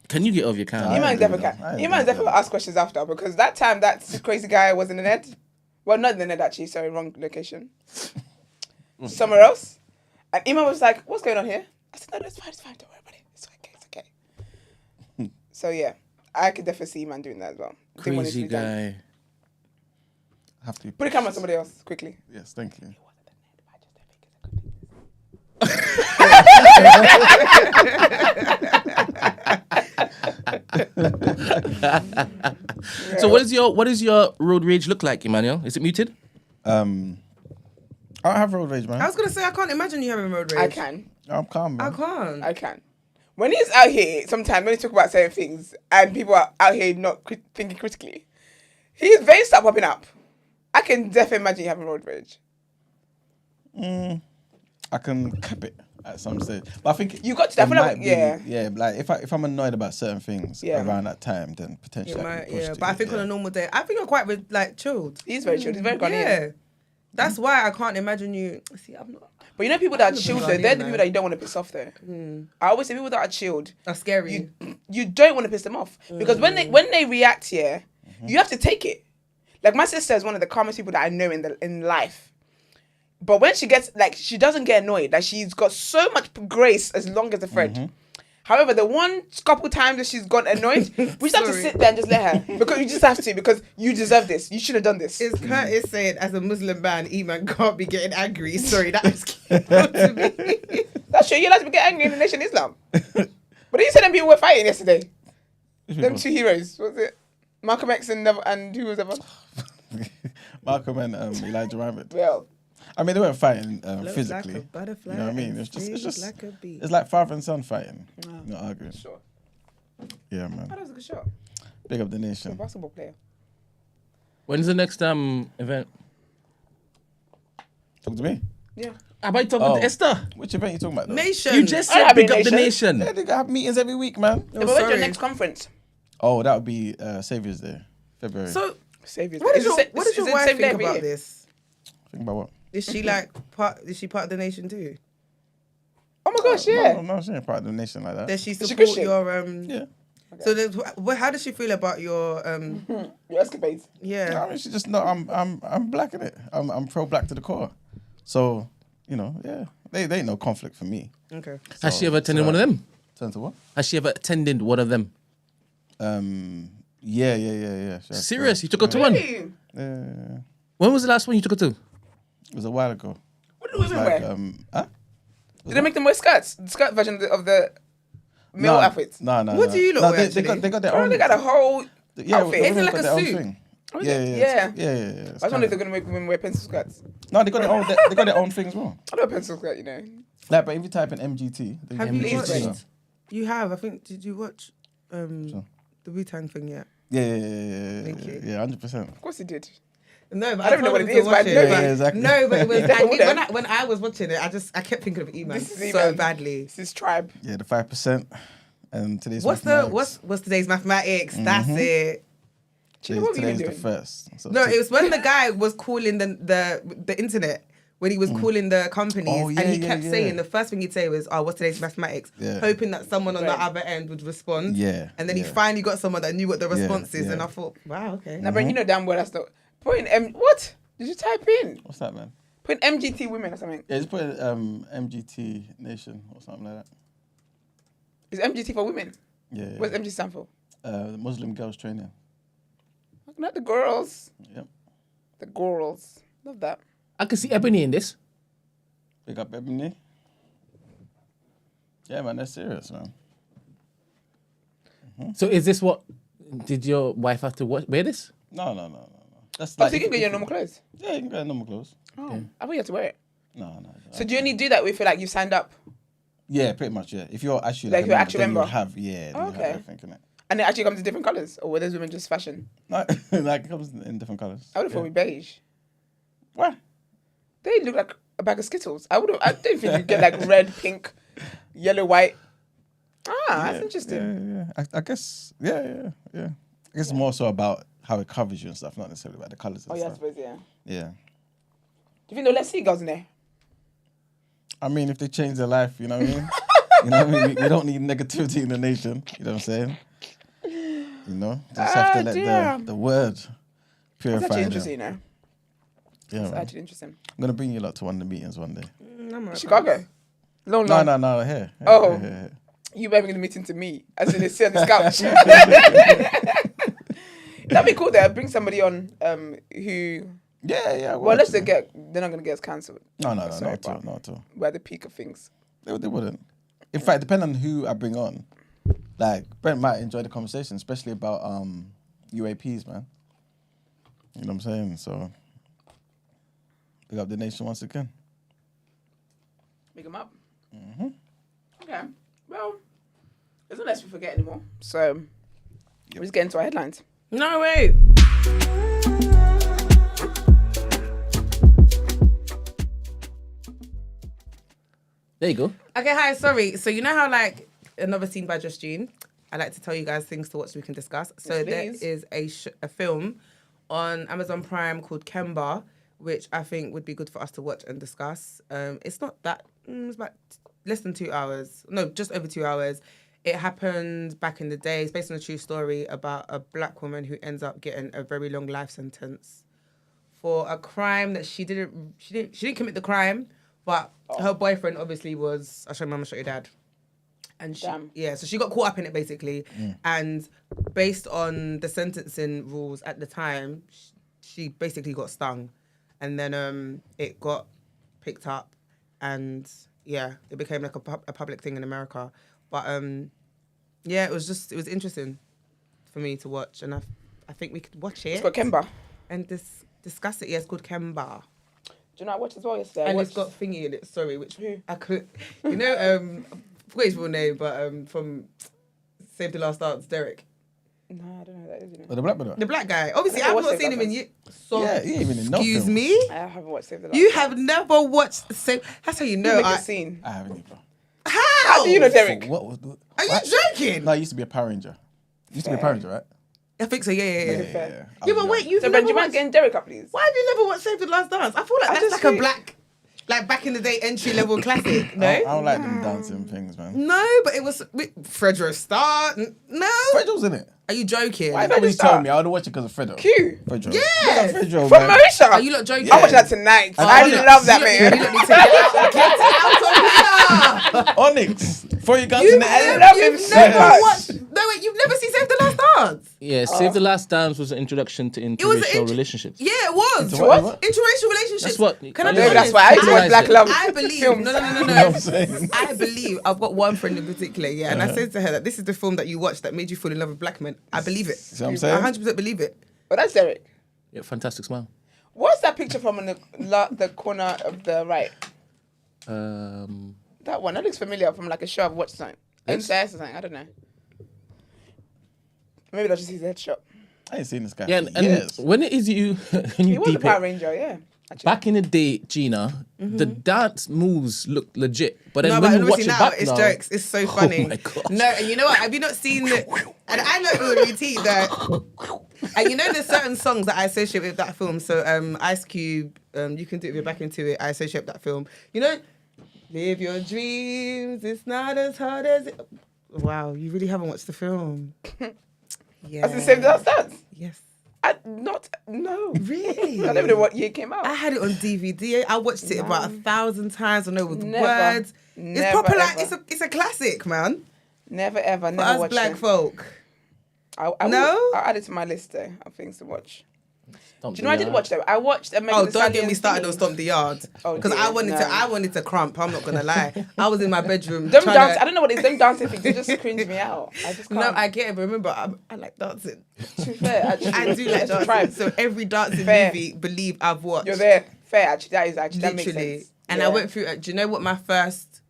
can you get over your car? You man agree with definitely that. I can. agree You man with definitely that. ask questions after, because that time that crazy guy was in the net. Well, not in the net actually. Sorry, wrong location. Somewhere else. And Iman was like, "What's going on here?" I said, "No, it's fine. Don't worry about it. It's okay. So yeah, I could definitely see Iman doing that as well. Didn't want it to Crazy be done. guy. Have to. Put a camera on somebody else quickly. Yes, thank you. So what is your road rage look like, Emmanuel? Is it muted? I don't have road rage, man. I was going to say, I can't imagine you having road rage. I can. I'm calm, man. I can't. I can. When he's out here, sometimes when he talk about certain things and people are out here not thinking critically, his veins start popping up. I can definitely imagine you having road rage. I can cap it at some stage, but I think You got to- I it feel like- might yeah. yeah. Like if I'm annoyed about certain things Yeah. around that time, then potentially It I might, can push yeah, to but I it, think on yeah. a normal day, I think you're quite like chilled. He's very chill. He's very Ghanaian. Yeah, that's why I can't imagine you. See, I'm not. But you know people that are Ghanaian, chilled though, they're the people man. that you don't want to piss off though. I always say people that are chilled, That's scary. you don't want to piss them off. Because when they react here, you have to take it. Like my sister is one of the calmest people that I know in life. But when she gets, like, she doesn't get annoyed. Like, she's got so much grace as long as a friend. However, the one couple times that she's got annoyed, we just have to Sorry. sit there and just let her. Because you just have to, because you deserve this. You should have done this. Is Curtis saying, as a Muslim man, Iman can't be getting angry? Sorry, that was cute to me. That's true. You're allowed to get angry in the Nation of Islam. But you said them people were fighting yesterday. Them two heroes. What was it? Malcolm X and who was the other? Malcolm and Elijah Muhammad. Well, I mean, they weren't fighting Looks physically. like a butterfly You know what I mean? and It's stings just like a bee. it's like father and son fighting, not arguing. sure. Yeah, Oh, man. that was a good shot. Big up the nation. Basketball player. When's the next event? Talk to me. Yeah. How about you talking to Esther? Which event you talking about? Though? Nation. You just I said have big a up the nation. nation. Yeah, they have meetings every week, man. Yeah, but when's your sorry. next conference? Oh, that would be Saviour's Day, February. So, Saviors. what Is does it your the wife same day think every about year? this? Think about what? Is she like part? Is she part of the nation too? Oh my gosh, yeah. No, she ain't part of the nation like that. Does she she support Christian? your Yeah. So how does she feel about your Your escapades. yeah? I mean, she just know I'm black in it. I'm pro black to the core. So you know, yeah, they ain't no conflict for me. Okay. Has she ever attended one of them? Turn to what? Has she ever attended one of them? Yeah. She has Serious? You took her to one? Hey, Yeah. When was the last one you took her to? It was a while ago. what do women Like wear? huh? Did they make them wear skirts? The skirt version of the male outfits? No. What do you lot no, wear, they actually? got their Oh, own. they got a whole yeah, outfit. the Is it women like got a their own suit? thing. Oh, is Yeah. it? Yeah. It's I was wondering if kinda- they're going to make women wear pencil skirts. No, they got their own. They got their own thing as well. I know a pencil skirt, you know. Like, but if you type in MGT, then Have you MGT. watched? Please. You have. I think. Did you watch Sure. the Wu-Tang thing yet? Thank you. Yeah, 100%. Of course he did. No, but I don't know told what him it is, to but I watch know it. it. Yeah, exactly. No, but it was Told him. when I was watching it, I kept thinking of E-Man This is so E-Man. badly. It's his tribe. Yeah, the 5%. And today's What's today's mathematics? That's it. Chino, what have you been Today's the doing? first. So No, it was when the guy was calling the internet. When he was calling the companies, Oh, yeah, and he yeah, kept yeah. saying the first thing he'd say was, "Oh, what's today's mathematics?" Yeah. Hoping that someone on the Right. other end would respond. Yeah, And then he yeah. finally got someone that knew what the response is, yeah. and I thought, "Wow, okay." Now, Brent, you know damn well that's not. Put in what? Did you type in? What's that, man? Put in MGT women or something. Yeah, just put MGT Nation or something like that. Is MGT for women? Yeah. What's MGT stand for? Muslim Girls Training. Not the girls. Yep. The girls. Love that. I can see Ebony in this. Big up Ebony. Yeah, man, that's serious, man. So is this what? Did your wife have to wear this? No. That's Oh, so you can get your normal clothes? Yeah, you can get normal clothes. Oh, I thought you had to wear it. No. So do you only do that if you like you signed up? Yeah, pretty much, yeah. If you're actually Like a you're member, actually then member? you'll have, then you Okay. have everything in it. And it actually comes in different colours? Or were those women just fashion? No, like, it comes in different colours. I would have thought it'd be beige. What? They look like a bag of Skittles. I don't think you'd get like red, pink, yellow, white. That's interesting. Yeah. I guess, yeah. I guess it's more so about how it covers you and stuff, not necessarily about the colours and Oh, yeah, I stuff. suppose, yeah. Yeah. Do you think they'll let seagulls in there? I mean, if they change their life, you know what I mean? You know what I mean? We don't need negativity in the nation. You know what I'm saying? You know? Just have to dear. let the word That's purify actually them. interesting, you know. Yeah, It's man. actually interesting. I'm going to bring you lot to one of the meetings one day. Chicago? Long. No, here. Oh. Here. You better bring the meeting to me, as in they sit on this couch. That'd be cool. There, bring somebody on who. Yeah. Well, unless they're not gonna get us cancelled. No, not Sorry, at all. but Not at all. We're at the peak of things. They wouldn't. In fact, depending on who I bring on, like, Brent might enjoy the conversation, especially about UAPs, man. You know what I'm saying? So, big up the nation once again. Make them up. Okay. Well, there's no less we forget anymore. So, we'll just get into our headlines. No way. There you go. Okay, hi. Sorry. So you know how like another scene by Just June. I like to tell you guys things to watch so we can discuss. So Yes, there please. is a film on Amazon Prime called Kemba, which I think would be good for us to watch and discuss. It's not that. It's about less than 2 hours. No, just over 2 hours. It happened back in the day. It's based on a true story about a black woman who ends up getting a very long life sentence for a crime that she didn't commit the crime, but her boyfriend obviously was. I'll show you mum, I'll show you dad. And so she got caught up in it basically. And based on the sentencing rules at the time, she basically got stung. And then it got picked up and it became like a public thing in America. But it was interesting for me to watch. And I think we could watch it. It's got Kemba. And discuss it. Yeah, it's called Kemba. Do you know I watched as well yesterday? And it's got Thingy in it, sorry, which I could, I forgot his real name, but from Save the Last Dance, Derek. No, I don't know who that is. You know. Oh, the black brother? The black guy. Obviously, I never I've not watched seen Save him the in Last years. So, Yeah, he ain't even in no excuse film. me? I haven't watched Save the Last. You have never watched Save... That's how you know. Make a scene. I haven't either. How? How do you know Derek? What was the... Are you joking? No, I used to be a Power Ranger. Be a Power Ranger, right? I think so, yeah. Fair. Yeah, but wait, you've So, never Ben, do you mind watched... getting Derek up, please? Why have you never watched Save the Last Dance? I feel like that's just like a feel- black... Like back in the day, entry-level classic, no? I don't like them dancing things, man. No, but it was... Fredro Starr? No? Fredro's in it. Are you joking? Why Nobody's Star? telling me. I would watch it because of Fredro. Q. Fredro. Yes. Fredro, From man. Marisha. Are you lot joking? I'm watching that tonight. I Onyx. love that You man. lot need to get out of here. Onyx. Before you got You've in the I air. love him You've so never much. watched... No, wait, you've never seen Save the Last Dance? Yeah, Save the Last Dance was an introduction to was an interracial relationships. Yeah, it was. Into what? Interracial relationships. That's what- Can I be No, Maybe honest? that's why I used to watch Black Love. I believe... films. No. You know what I'm saying? I believe... I've got one friend in particular, yeah, and I said to her that this is the film that you watched that made you fall in love with black men. I believe it. See what I'm saying? I 100% believe it. Oh, that's Derek. Yeah, fantastic smile. What's that picture from in the corner of the right? That one. That looks familiar from like a show I've watched something. This? NCIS or something. I don't know. Maybe that's just his headshot. I ain't seen this guy Yeah, for and years. when it is you, when He you was a deep Power it, Ranger, yeah. Actually. back in the day, Gina, the dance moves look legit. But then No, when but you watch honestly it now back it's now, jokes. It's so funny. Oh my gosh. No, and you know what? Have you not seen the? And I know it will repeat that. And you know, there's certain songs that I associate with that film. So, Ice Cube, you can do it if you're back into it. I associate with that film. You know, live your dreams. It's not as hard as it. Wow, you really haven't watched the film. Yeah. That's the same dance. Yes. No. Really? I don't even know what year it came out. I had it on DVD. I watched it about 1,000 times. I know with the Never. words. It's Never, proper like ever. it's a classic, man. Never ever, For never us watched black it. folk. I No? I'll add it to my list though of things to watch. Stomp Do you know I the did watch them? I watched Megan Oh, Thee don't get me Stallion's started thingy. on Stomp the Yard. Oh, Because dear, I wanted to cramp. I'm not gonna lie. I was in my bedroom. Them trying dance, to- I don't know what it is. Them dancing things, they just cringe me out. I just can't. No, I get it. But remember, I like dancing. To be fair, actually, I do like let's dancing. So every dancing Fair. movie, believe I've watched. You're there. Fair, actually. That is actually that Literally. makes sense. And Yeah. I went through. Do you know what my first?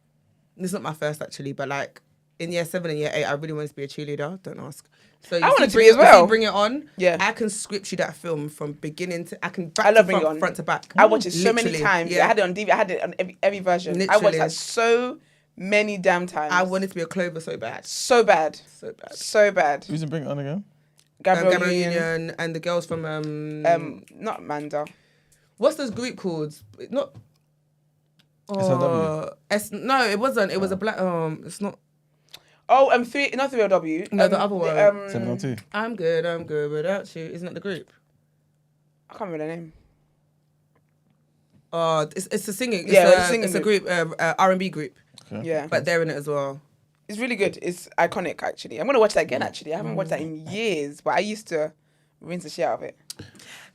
This is not my first actually, but like in year 7 and year 8, I really wanted to be a cheerleader. Don't ask. So you I wanted see to be as well. Bring It On. Yeah. I can script you that film from beginning to. I can back I love to Bring It front, On. front to back. I watched it so many Literally, times. Yeah. I had it on DVD. I had it on every version. I watched Literally. that so many damn times. I wanted to be a Clover so bad. so bad. So bad. So bad. Who's in Bring It On again? Gabrielle Gabrielle Union. Union and the girls from Not Amanda. what's this group called? Not. SLW. No, it wasn't. It was a black. It's not. Oh, not 3LW. No, the other one. 702. I'm good without you. Isn't that the group? I can't remember the name. It's a singing. It's Yeah, a, it's a singing it's a group, R&B group, Okay. Yeah. but they're in it as well. It's really good. It's iconic, actually. I'm going to watch that again, actually. I haven't watched that in years, but I used to rinse the shit out of it.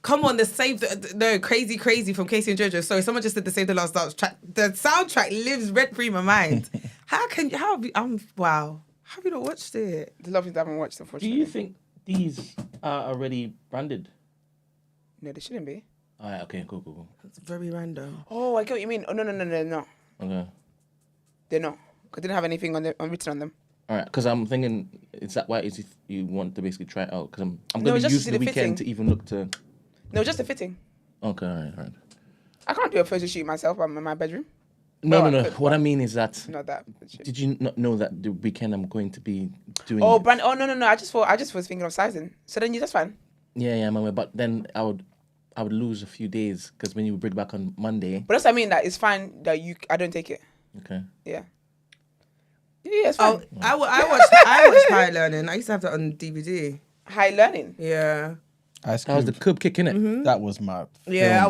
Come on, Crazy from Casey and JoJo. Sorry, someone just said the Save the Last Dance track. The soundtrack lives rent free in my mind. Wow. How have you not watched it? The love things I haven't watched, Do unfortunately. you think these are already branded? No, they shouldn't be. All right, okay, cool. It's very random. Oh, I get what you mean. Oh, no. Okay. They're not. Because they didn't have anything written on them. All right, because I'm thinking, is that why is if you want to basically try it out? Because I'm No, going to just use to the see the weekend fitting. to even look to... No, just a fitting. Okay, all right. I can't do a photo shoot myself in my bedroom. No. I could, What I mean is that... Not that. Shit. Did you not know that the weekend I'm going to be doing... Oh, brand. Oh, no. I just was thinking of sizing. So then that's fine. Yeah, but then I would lose a few days because when you bring back on Monday... But that's what I mean. That it's fine that I don't take it. Okay. Yeah. Yeah, it's fine. I watched High Learning. I used to have that on DVD. High learning. Yeah. Ice That was the Cube. Cub kick, innit? That was my. Yeah, film, I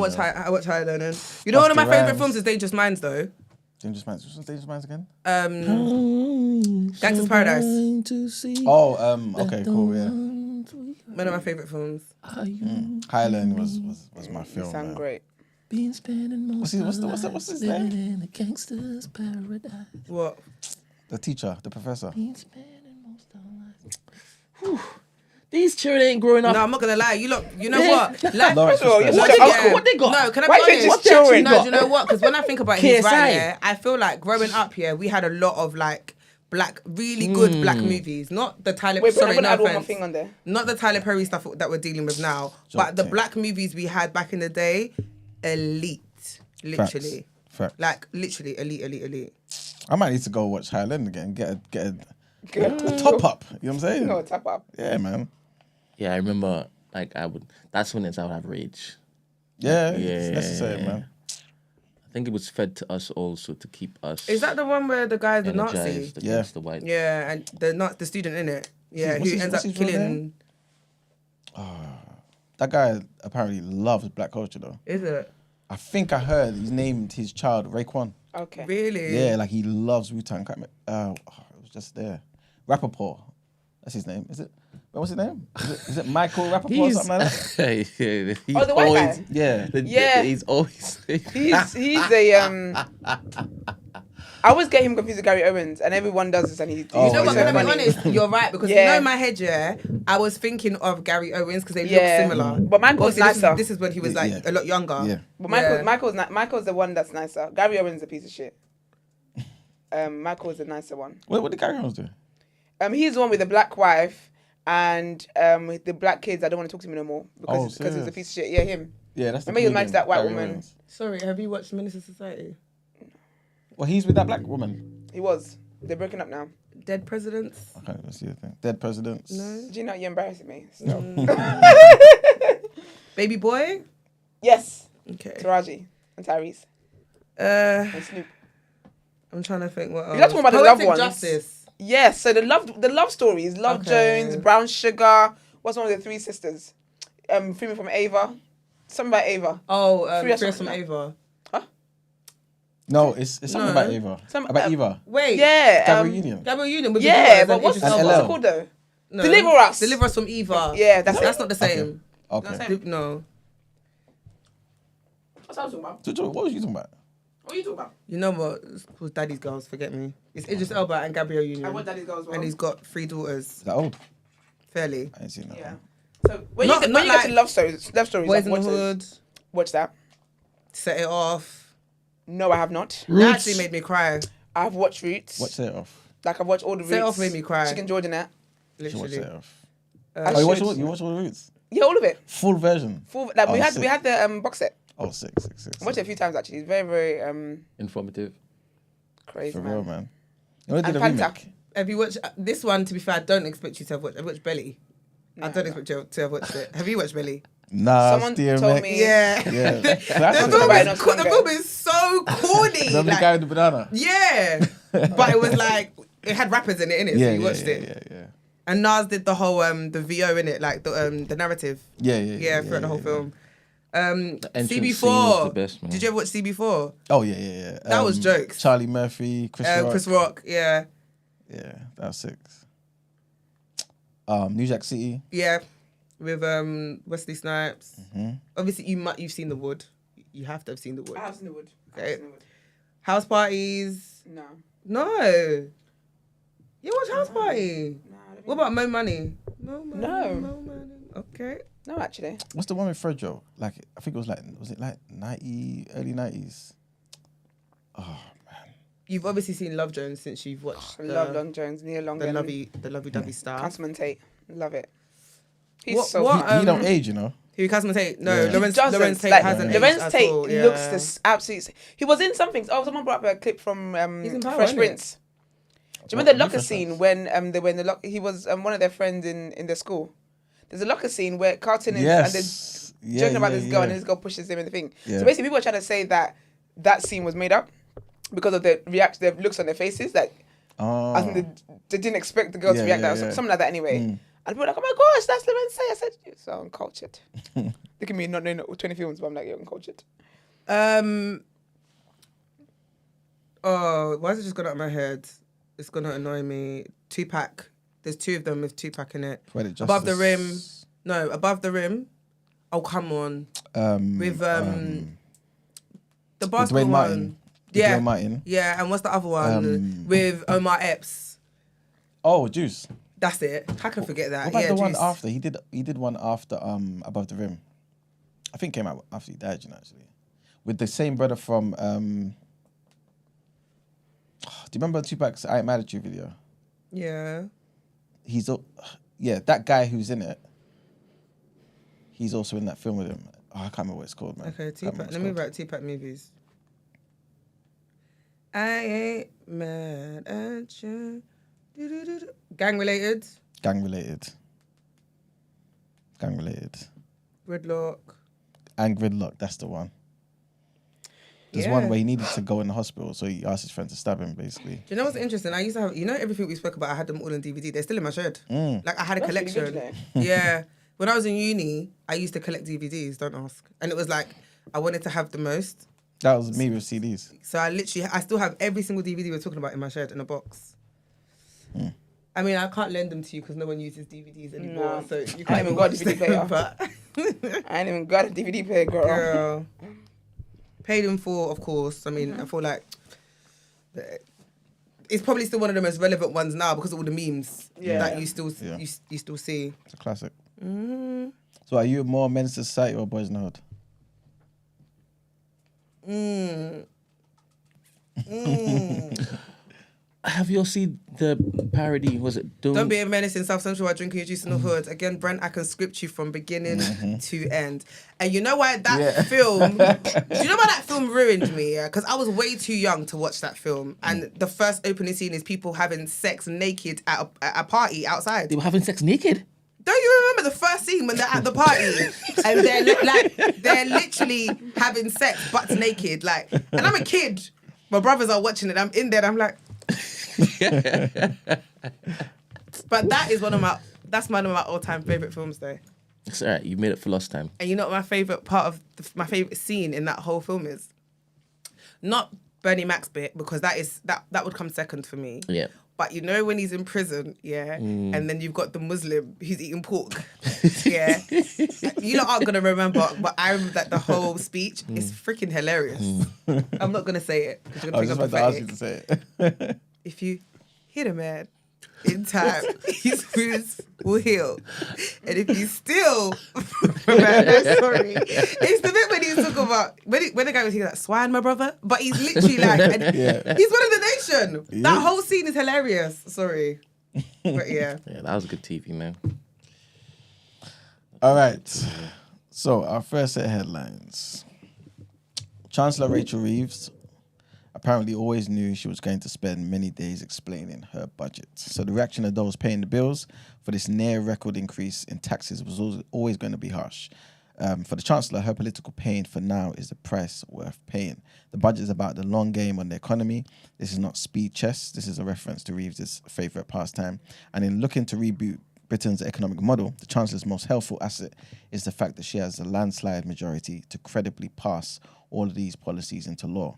watched High Learning. You know, one of my Busta favorite Rhymes. films is Dangerous Minds, though. Dangerous Minds. What's Dangerous Minds again? Gangster's Paradise. Okay, cool, yeah. One of my favorite films. Highland was my film. Sound man. great. What's his name? In a gangster's paradise. What? The teacher, the professor. These children ain't growing up. No, I'm not gonna lie. You know what? Life, Lawrence First of all, Fishburne. you're What such they a got? uncle. What they got? No, can I Why be you think honest? just children? No, do you know what? Because when I think about his KSI. right here, I feel like growing up here, we had a lot of like really good black movies. Not the Tyler. Wait, but I'm sorry, gonna no add one more offense. thing on there. Not the Tyler Perry stuff that we're dealing with now, but the Joking. black movies we had back in the day, elite, literally, Facts. like literally elite. I might need to go watch Highland again. Get a top up. You know what I'm saying? No, tap up. Yeah, man. Yeah, I remember. Like that's when I would have rage. Yeah, it's necessary, man. I think it was fed to us also to keep us. Is that the one where the guy's the Nazi? energized against the white. Yeah, and the student in it. Yeah, What's who his- ends what's up his real killing. That guy apparently loves black culture, though. Is it I think I heard he's named his child Raekwon. Okay. really? Yeah, like he loves Wu-Tang. It was just there. Rappaport. That's his name. Is it? What's his name? Is it Michael Rappaport or something like that? He's Oh, the white guy? Yeah. Yeah. He's always. He's a I always get him confused with Gary Owens, and everyone does this, and he's Oh, You know what? yeah. Can I be honest? You're right because Yeah. you know in my head, yeah, I was thinking of Gary Owens because they Yeah. look similar. But Michael's Obviously, nicer. This is when he was like Yeah. a lot younger. Yeah. But Yeah. Michael's the one that's nicer. Gary Owens is a piece of shit. Michael's the nicer one. What did Gary Owens do? He's the one with the black wife, and the black kids, I don't want to talk to him no more because he's a serious? piece of shit. Yeah, him. Yeah, that's the Remember he was married to that white Gary woman. Wayans. Sorry, have you watched Minister Society? Well, he's with that black woman. He was. They're breaking up now. Dead Presidents? I can't even see the thing. Dead presidents. No. Do you know you're embarrassing me? Stop. Baby Boy? Yes. Okay. Taraji and Tyrese Uh, and Snoop. I'm trying to think what else. You're talking about the loved Poetic ones. Justice. Yes. So the love stories. Love Okay. Jones, Brown Sugar. What's one of the three sisters? Free Me from Ava. Something about Ava. Oh, Free Us Free Us from- from Ava. No, it's something No. about Ava. About Eva. Wait. Yeah. Gabrielle Union. Gabrielle Union with the Yeah, daughters but and what's Idris And Elba. it LL. called though? No. Deliver Us. Deliver Us from Eva. Yeah, that's That's it. not the same. Okay. No. What's I was talking about? So, what was you talking about? What are you talking about? You know what? It's called Daddy's Girls, forget me. It's Idris Elba and Gabrielle Union. I want Daddy's Girl as well. And he's got 3 daughters, Is that old? fairly. I ain't seen that. Yeah. one. So when Not- you not get to like love stories, Boys in the watch those. Hood, Watch that. Set It Off. No, I have not. That actually made me cry. I've watched Roots. Watch Set It Off. Like I've watched all the Roots. Set It Off made me cry. Chicken George and that. You should watch Set Literally. It Off. I Oh, you should. watch all the roots? Yeah, all of it. Full version. Full, like we Oh, had sick. the box set. Oh, sick. I watched it a few times actually. It's very, very Informative. crazy, For man. real, man. You only did And a Fanta. remake. Have you watched this one? To be fair, I don't expect you to have watched. I've watched Belly. I don't No. expect you to have watched it. Have you watched Belly? Nah, Someone DMX. told me- Yeah. Yeah. The Classic. film, Right, is, not the Congo. film is so corny. Remember the like- guy with the banana? yeah, but it was like it had rappers in it, innit? Yeah, so you yeah, watched yeah, it. yeah. And Nas did the whole the VO in it, like the narrative. Yeah, throughout the whole film. entrance scene is CB4. the best, man. Did you ever watch CB4? Oh, yeah. That was jokes. Charlie Murphy, Chris Rock. Chris Rock, yeah. Yeah, that was sick. New Jack City. Yeah, with Wesley Snipes. Mm-hmm. Obviously, you've seen The Wood. You have to have seen The Wood. I have seen the wood. Okay. House Parties. No. No. You watch House Party. No, I don't What about Mo Money? Mo Money. No. Mo Money. Okay. No, actually. What's the one with Fredro? Like, I think it was it like early 90s? Oh, man. You've obviously seen Love Jones since you've watched I love Long Jones, Neil Long. the lovey-dovey style. Councilman Tate. Love it. He's What- so what, He don't age, you know? Who, Councilman Tate? No, Yeah. Lawrence Tate like, hasn't Lawrence aged at Tate all, looks yeah. this absolute. He was in something. Oh, someone brought up a clip from He's in Power, Fresh isn't Prince. Do you remember the locker Fresh scene Prince? when they were in the lock? He was one of their friends in their school. There's a locker scene where Carlton is and Yes. they're joking about this girl and this girl pushes him in the thing. Yeah. So basically, people are trying to say that scene was made up because of the looks on their faces. Like, I think they didn't expect the girl to Yeah, react yeah, that, yeah. something like that anyway. Mm. And people were like, oh my gosh, that's Lawrence Tate. I said, you're so uncultured. Look at me not knowing 20 films, but I'm like, you're uncultured. Oh, why is it just gone out of my head? It's gonna annoy me. Tupac. There's 2 of them with Tupac in it. Poetic Above the Rim. Justice. No, Above the Rim. Oh, come on. With the basketball Dwayne Martin. one. Yeah. Dwayne Martin. Yeah, and what's the other one? With Omar Epps. Oh, Juice. That's it. How can I forget that? What about yeah, the one Juice. after? He did one after Above the Rim. I think it came out after he died, you know, actually. With the same brother from do you remember Tupac's I Ain't Mad at You video? Yeah. That guy who's in it. He's also in that film with him. Oh, I can't remember what it's called, man. Okay, Can't remember Tupac. what it's Let me called. write Tupac movies. I ain't mad at you. Do-do-do-do. Gang related. Gang related. Gridlock. And Gridlock, that's the one. There's Yeah. one where he needed to go in the hospital, so he asked his friend to stab him, basically. Do you know what's interesting? I used to have, everything we spoke about, I had them all on DVD. They're still in my shed. Like, I had a That's really collection. good, Yeah. When I was in uni, I used to collect DVDs, don't ask. And it was like, I wanted to have the most. That was me with CDs. So I still have every single DVD we're talking about in my shed in a box. I mean, I can't lend them to you because no one uses DVDs anymore. No. So you I can't even even got watch a DVD player. them. But I ain't even got a DVD player, girl. girl, paid in full, of course. I mean, I feel like it's probably still one of the most relevant ones now because of all the memes that you still you still see. It's a classic. So are you more Men's Society or Boys in the Hood? Have you all seen the parody? Was it Don't be a menace in South Central while drinking your juice in the hood. Again, Brent, I can script you from beginning to end. And you know why that film... Do you know why that film ruined me? Yeah, because I was way too young to watch that film. And the first opening scene is people having sex naked at a party outside. They were having sex naked? Don't you remember the first scene when they're at the party and they're literally having sex butts naked? Like, and I'm a kid. My brothers are watching it. I'm in there. And I'm like... But that is one of my all-time favourite films, though. It's alright, you made it for last time. And you know what my favourite part of my favourite scene in that whole film is? Not Bernie Mac's bit, because that would come second for me. Yeah. But you know when he's in prison, yeah, and then you've got the Muslim who's eating pork, yeah. You lot aren't gonna remember, but I remember that the whole speech is freaking hilarious. I'm not gonna say it because you're gonna think I'm pathetic. To say it. If you hit a man in time, his wounds will heal. And if you still man, I'm sorry. It's the bit when he's talking about when the guy was here like, swine, my brother. But he's literally like he's one of the nation. Yeah. That whole scene is hilarious. Sorry. But yeah. Yeah, that was good TV, man. All right. So our first set of headlines. Chancellor Rachel Reeves apparently always knew she was going to spend many days explaining her budget. So the reaction of those paying the bills for this near record increase in taxes was always going to be harsh. For the Chancellor, her political pain for now is the price worth paying. The budget is about the long game on the economy. This is not speed chess. This is a reference to Reeves' favourite pastime. And in looking to reboot Britain's economic model, the Chancellor's most helpful asset is the fact that she has a landslide majority to credibly pass all of these policies into law.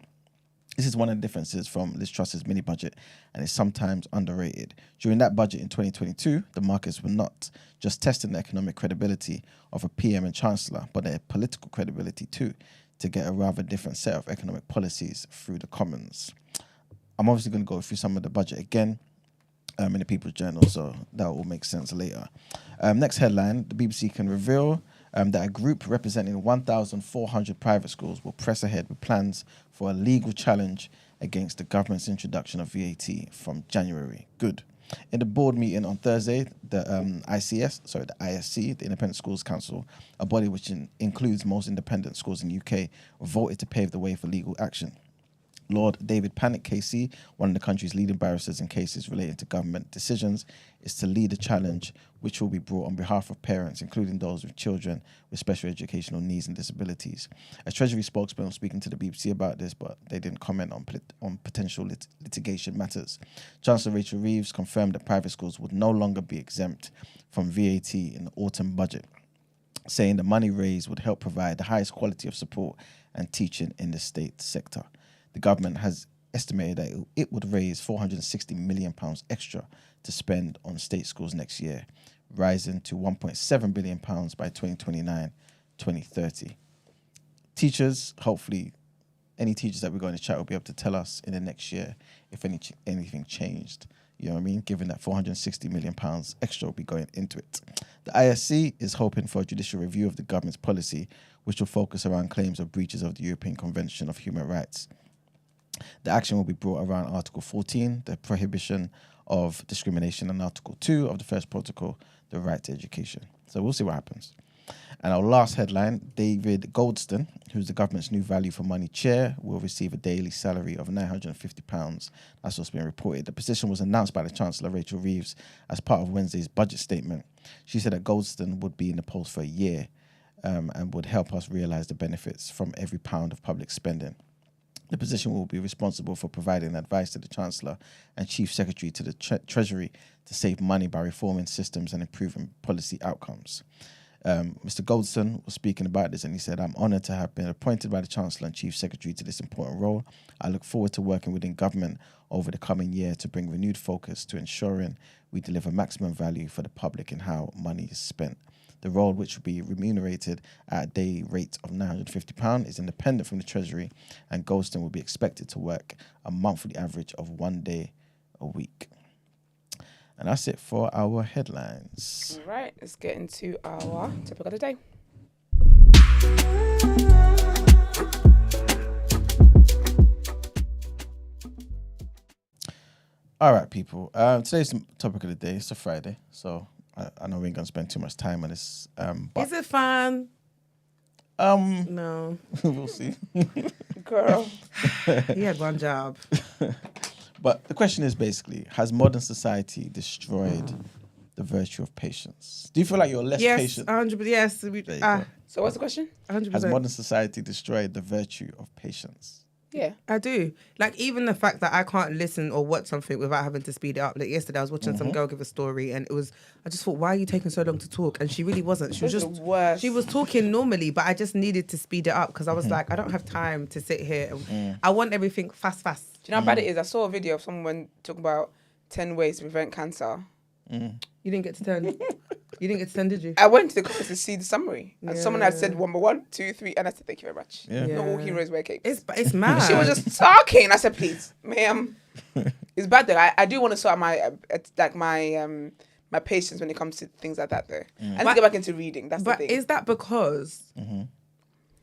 This is one of the differences from Liz Truss's mini budget and is sometimes underrated. During that budget in 2022, the markets were not just testing the economic credibility of a PM and Chancellor, but their political credibility too, to get a rather different set of economic policies through the Commons. I'm obviously going to go through some of the budget again in the People's Journal, so that will make sense later. Next headline, the BBC can reveal that a group representing 1,400 private schools will press ahead with plans for a legal challenge against the government's introduction of VAT from January. Good. In the board meeting on Thursday, the ISC, the Independent Schools Council, a body which includes most independent schools in the UK, voted to pave the way for legal action. Lord David Pannick KC, one of the country's leading barristers in cases relating to government decisions, is to lead a challenge which will be brought on behalf of parents, including those with children with special educational needs and disabilities. A Treasury spokesman was speaking to the BBC about this, but they didn't comment on potential litigation matters. Chancellor Rachel Reeves confirmed that private schools would no longer be exempt from VAT in the autumn budget, saying the money raised would help provide the highest quality of support and teaching in the state sector. The government has estimated that it would raise £460 million extra to spend on state schools next year, rising to £1.7 billion by 2029-2030. Teachers, hopefully, any teachers that we got in the chat will be able to tell us in the next year if anything changed. You know what I mean? Given that £460 million extra will be going into it. The ISC is hoping for a judicial review of the government's policy, which will focus around claims of breaches of the European Convention of Human Rights. The action will be brought around Article 14, the prohibition of discrimination, and Article 2 of the first protocol, the right to education. So we'll see what happens. And our last headline, David Goldston, who's the government's new value for money chair, will receive a daily salary of £950. That's what's been reported. The position was announced by the Chancellor, Rachel Reeves, as part of Wednesday's budget statement. She said that Goldston would be in the post for a year and would help us realise the benefits from every pound of public spending. The position will be responsible for providing advice to the Chancellor and Chief Secretary to the Treasury to save money by reforming systems and improving policy outcomes. Mr. Goldston was speaking about this and he said, "I'm honoured to have been appointed by the Chancellor and Chief Secretary to this important role. I look forward to working within government over the coming year to bring renewed focus to ensuring we deliver maximum value for the public in how money is spent. The role, which will be remunerated at a day rate of £950, is independent from the Treasury, and Goldston will be expected to work a monthly average of 1 day a week." And that's it for our headlines. All right, let's get into our topic of the day. All right, people. Today's the topic of the day. It's a Friday, so I know we ain't gonna spend too much time on this. But Is it fun? No. we'll see. Girl. He had one job. But the question is basically: has modern society destroyed the virtue of patience? Do you feel like you're less Yes, patient? 100%. Yes. There you go. So what's the question? 100%. Has modern society destroyed the virtue of patience? Yeah. I do. Like, even the fact that I can't listen or watch something without having to speed it up. Like, yesterday I was watching some girl give a story and I just thought, why are you taking so long to talk? And she really wasn't. She was Those are just, the worst. she was talking normally, but I just needed to speed it up because I was like, I don't have time to sit here. I want everything fast. Do you know how bad it is? I saw a video of someone talking about 10 ways to prevent cancer. You didn't get to 10. You didn't get to 10, did you? I went to the comments to see the summary, and someone had said number 1, 2, 3, and I said, thank you very much. Yeah. Not all heroes wear capes. It's mad. She was just talking. I said, please, ma'am. It's bad though. I do want to sort out my patience when it comes to things like that though. I need to get back into reading. That's the But thing. is that because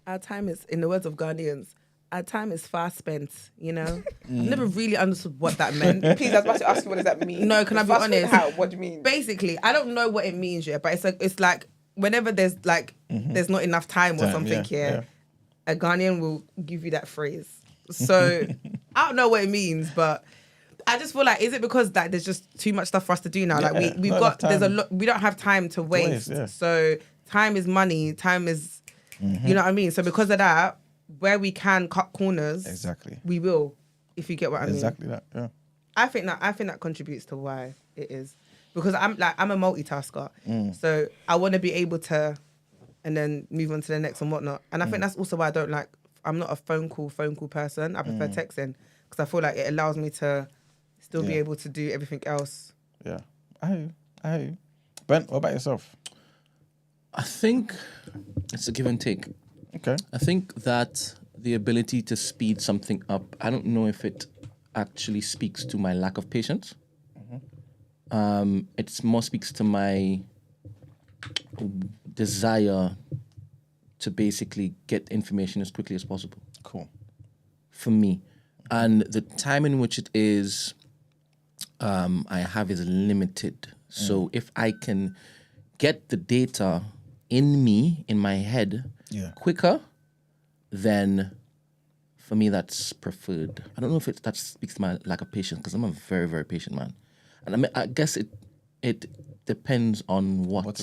our time is, in the words of Ghanaians, our time is fast spent, you know? I've never really understood what that meant. Please, I was about to ask you, what does that mean? No, can I be Fast food, honest? How? What do you mean? Basically, I don't know what it means yet, but it's like whenever there's like there's not enough time or something here, a Ghanaian will give you that phrase. So I don't know what it means, but I just feel like, is it because like there's just too much stuff for us to do now? Yeah, Like we've not got enough there's a time. lot, we don't have time to waste. yeah. So time is money. Time is you know what I mean. So because of that, where we can cut corners, Exactly. we will. If you get what I mean. Exactly that. Yeah. I think that contributes to why it is, because I'm a multitasker, so I want to be able to, and then move on to the next and whatnot. And I think that's also why I'm not a phone call person. I prefer texting because I feel like it allows me to still be Yeah. able to do everything else. Yeah. I hear you. Brent, what about yourself? I think it's a give and take. Okay. I think that the ability to speed something up, I don't know if it actually speaks to my lack of patience. It more speaks to my desire to basically get information as quickly as possible Cool. for me. And the time in which it is I have is limited. So if I can get the data in my head quicker, then for me that's preferred. I don't know if that speaks to my lack of patience, because I'm a very, very patient man. And I mean, I guess it depends on what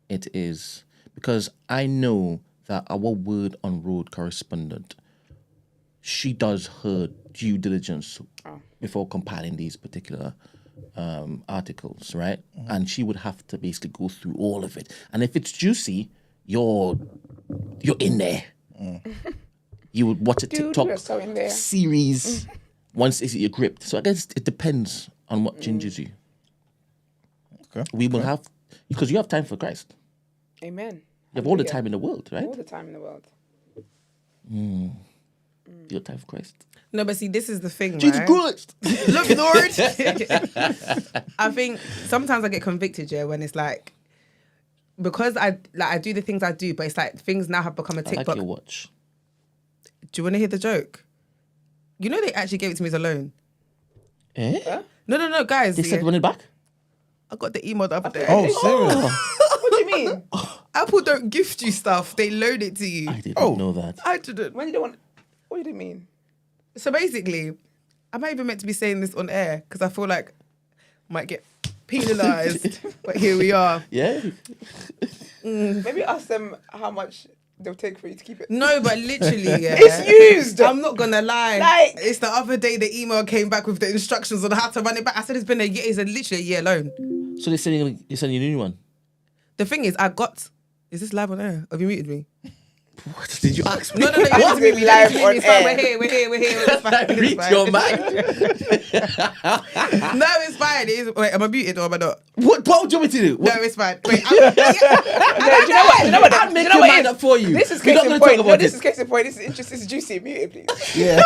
it is. Because I know that our word on road correspondent, she does her due diligence before compiling these particular articles, right? And she would have to basically go through all of it. And if it's juicy, you're in there. You would watch a TikTok you're so in there. series once you're gripped. So I guess it depends on what gingers you. Okay. We will have, because you have time for Christ. Amen. You have all the time in the world, right? All the time in the world. You have time for Christ. No, but see, this is the thing, Jesus right? Christ! Look, Lord. I think sometimes I get convicted, when it's like, because I do the things I do, but it's like things now have become a I TikTok. like your watch. Do you want to hear the joke? You know they actually gave it to me as a loan. Eh? Huh? No, guys. They said run it back? I got the email the other day. Oh, serious? What do you mean? Apple don't gift you stuff; they loan it to you. I did not know that. I didn't. When you don't want... What do you mean? So basically, I'm not even meant to be saying this on air because I feel like I might get penalised. But here we are. Yeah? Maybe ask them how much they'll take for you to keep it. No, but literally, It's used. I'm not gonna lie. Like- It's the other day the email came back with the instructions on how to run it back. I said it's been a year. It's literally a year loan. So they're sending you a new one? The thing is, is this live on air? Have you muted me? What did you ask me? No, you What? muted me. Live You on muted me. It's fine. air. We're here. It's fine. It's Read fine. your mind. No, it's fine. Wait, am I muted or am I not? What would you want me to do? No, it's fine. Wait, No, do you know what? Do you know what? I'll make Do you know your what mind it up for you. This is We're case not in going to point. talk No, about this this. is case in point. This is interesting. This is juicy. Mute it, please. Yeah.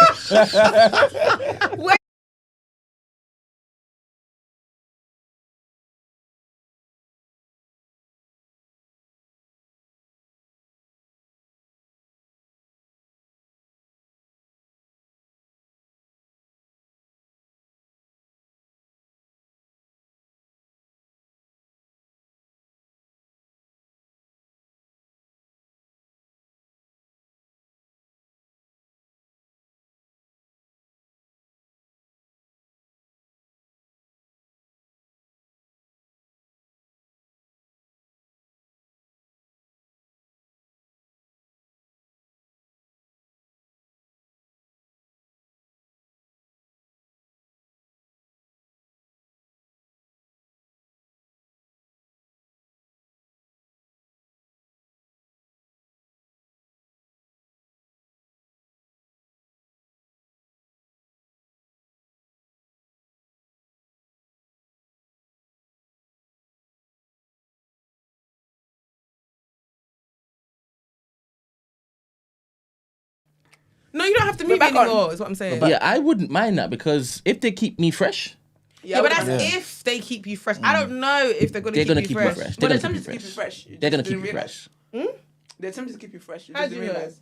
No, you don't have to mute me back on. anymore. Is what I'm saying. Yeah, I wouldn't mind that because if they keep me fresh, Yeah, but that's if they keep you fresh. I don't know if they're they're gonna gonna keep you fresh. They're But gonna they're keep you attempting to keep you fresh. fresh. They're gonna keep you fresh. They're attempting to keep you fresh. You How just do didn't you know? realize.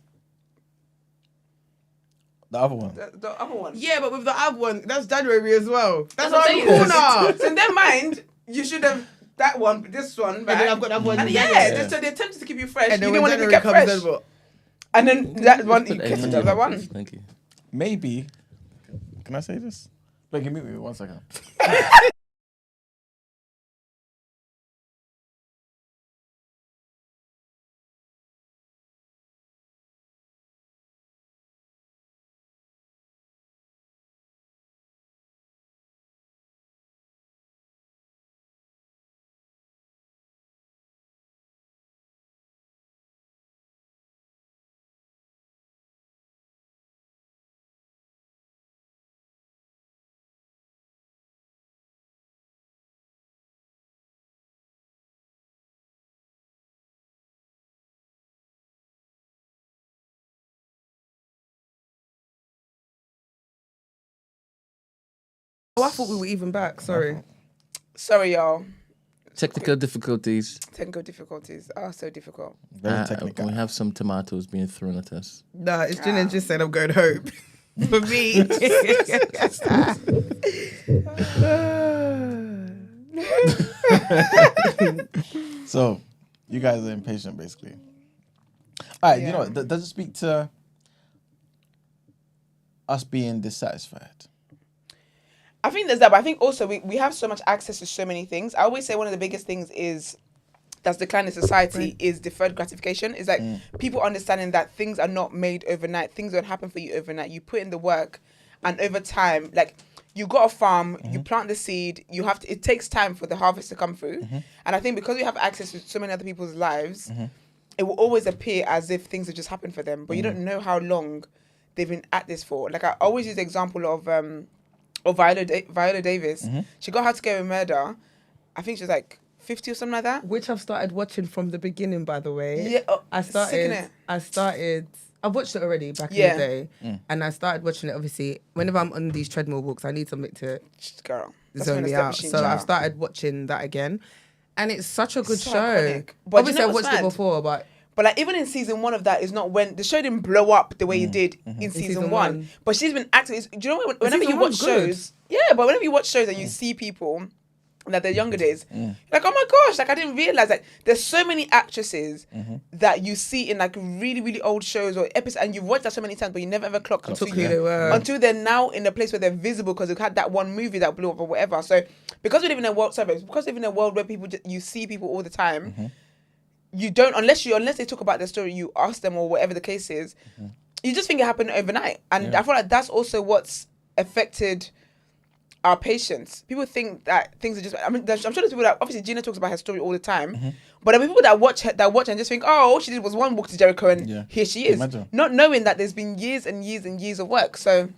The other one. The other one. Yeah, but with the other one, that's January as well. That's what around I'm the saying. corner. So in their mind, you should have that one, this one, And then I've got that one. And in yeah, January. so they attempted to keep you fresh. And You then didn't when want to be January kept comes, fresh. then what? And then that one, you Put kept that the in. other one. Thank you. Maybe. Can I say this? Wait, can you mute me 1 second? Oh, I thought we were even back. Sorry. Sorry, y'all. Technical difficulties. Technical difficulties are so difficult. Very technical. We have some tomatoes being thrown at us. Nah, it's Jen and just said I'm going home. For me. So, you guys are impatient, basically. All right, you Yeah. know what? Does it speak to us being dissatisfied? I think there's that, but I think also we have so much access to so many things. I always say one of the biggest things is that's declining society is deferred gratification. It's like people understanding that things are not made overnight. Things don't happen for you overnight. You put in the work, and over time, like you got a farm, you plant the seed. You have to. It takes time for the harvest to come through, and I think because we have access to so many other people's lives, it will always appear as if things have just happened for them, but you don't know how long they've been at this for. Like I always use the example of Viola Davis. She got How to Get Away with Murder. I think she was like 50 or something like that. Which I've started watching from the beginning, by the way. Yeah, I've watched it already back in the day. And I started watching it, obviously. Whenever I'm on these treadmill walks, I need something to Girl, that's zone when the me step out. machine So jump. I've started watching that again. And it's such a good so show. iconic. But Obviously, you know I've what's watched it mad? before, but But like even in season 1 of that is not when the show didn't blow up the way it did in season season 1. one. But she's been acting. Do you know whenever season you watch one's good. shows? Yeah, but whenever you watch shows and you see people like their younger days, like oh my gosh, like I didn't realize like there's so many actresses that you see in like really really old shows or episodes, and you've watched that so many times, but you never ever clocked Took who they were. until they're now in a place where they're visible because they've had that one movie that blew up or whatever. So because we live in a world, because we live in a world where people you see people all the time. You don't unless they talk about their story, you ask them or whatever the case is. You just think it happened overnight, and I feel like that's also what's affected our patience. People think that things are just. I mean, I'm sure there's people that obviously Gina talks about her story all the time, but there are people that watch and just think, oh, all she did was one walk to Jericho, and here she is, Imagine. not knowing that there's been years and years and years of work. So,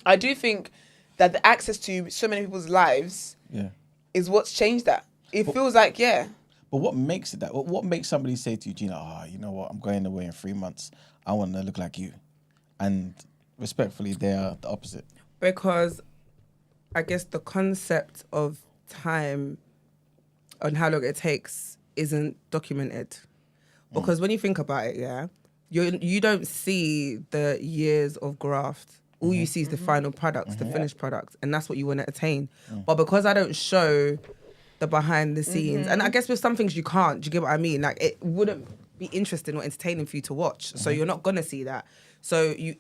I do think that the access to so many people's lives is what's changed that. It feels like But what makes it that? What makes somebody say to you, Gina, you know what? I'm going away in 3 months. I want to look like you. And respectfully, they are the opposite. because I guess the concept of time on how long it takes isn't documented. Because when you think about it, you don't see the years of graft. All you see is the final products, the finished products, and that's what you want to attain. But because I don't show the behind the scenes, and I guess with some things you can't, do you get what I mean? Like it wouldn't be interesting or entertaining for you to watch, so you're not gonna see that. So you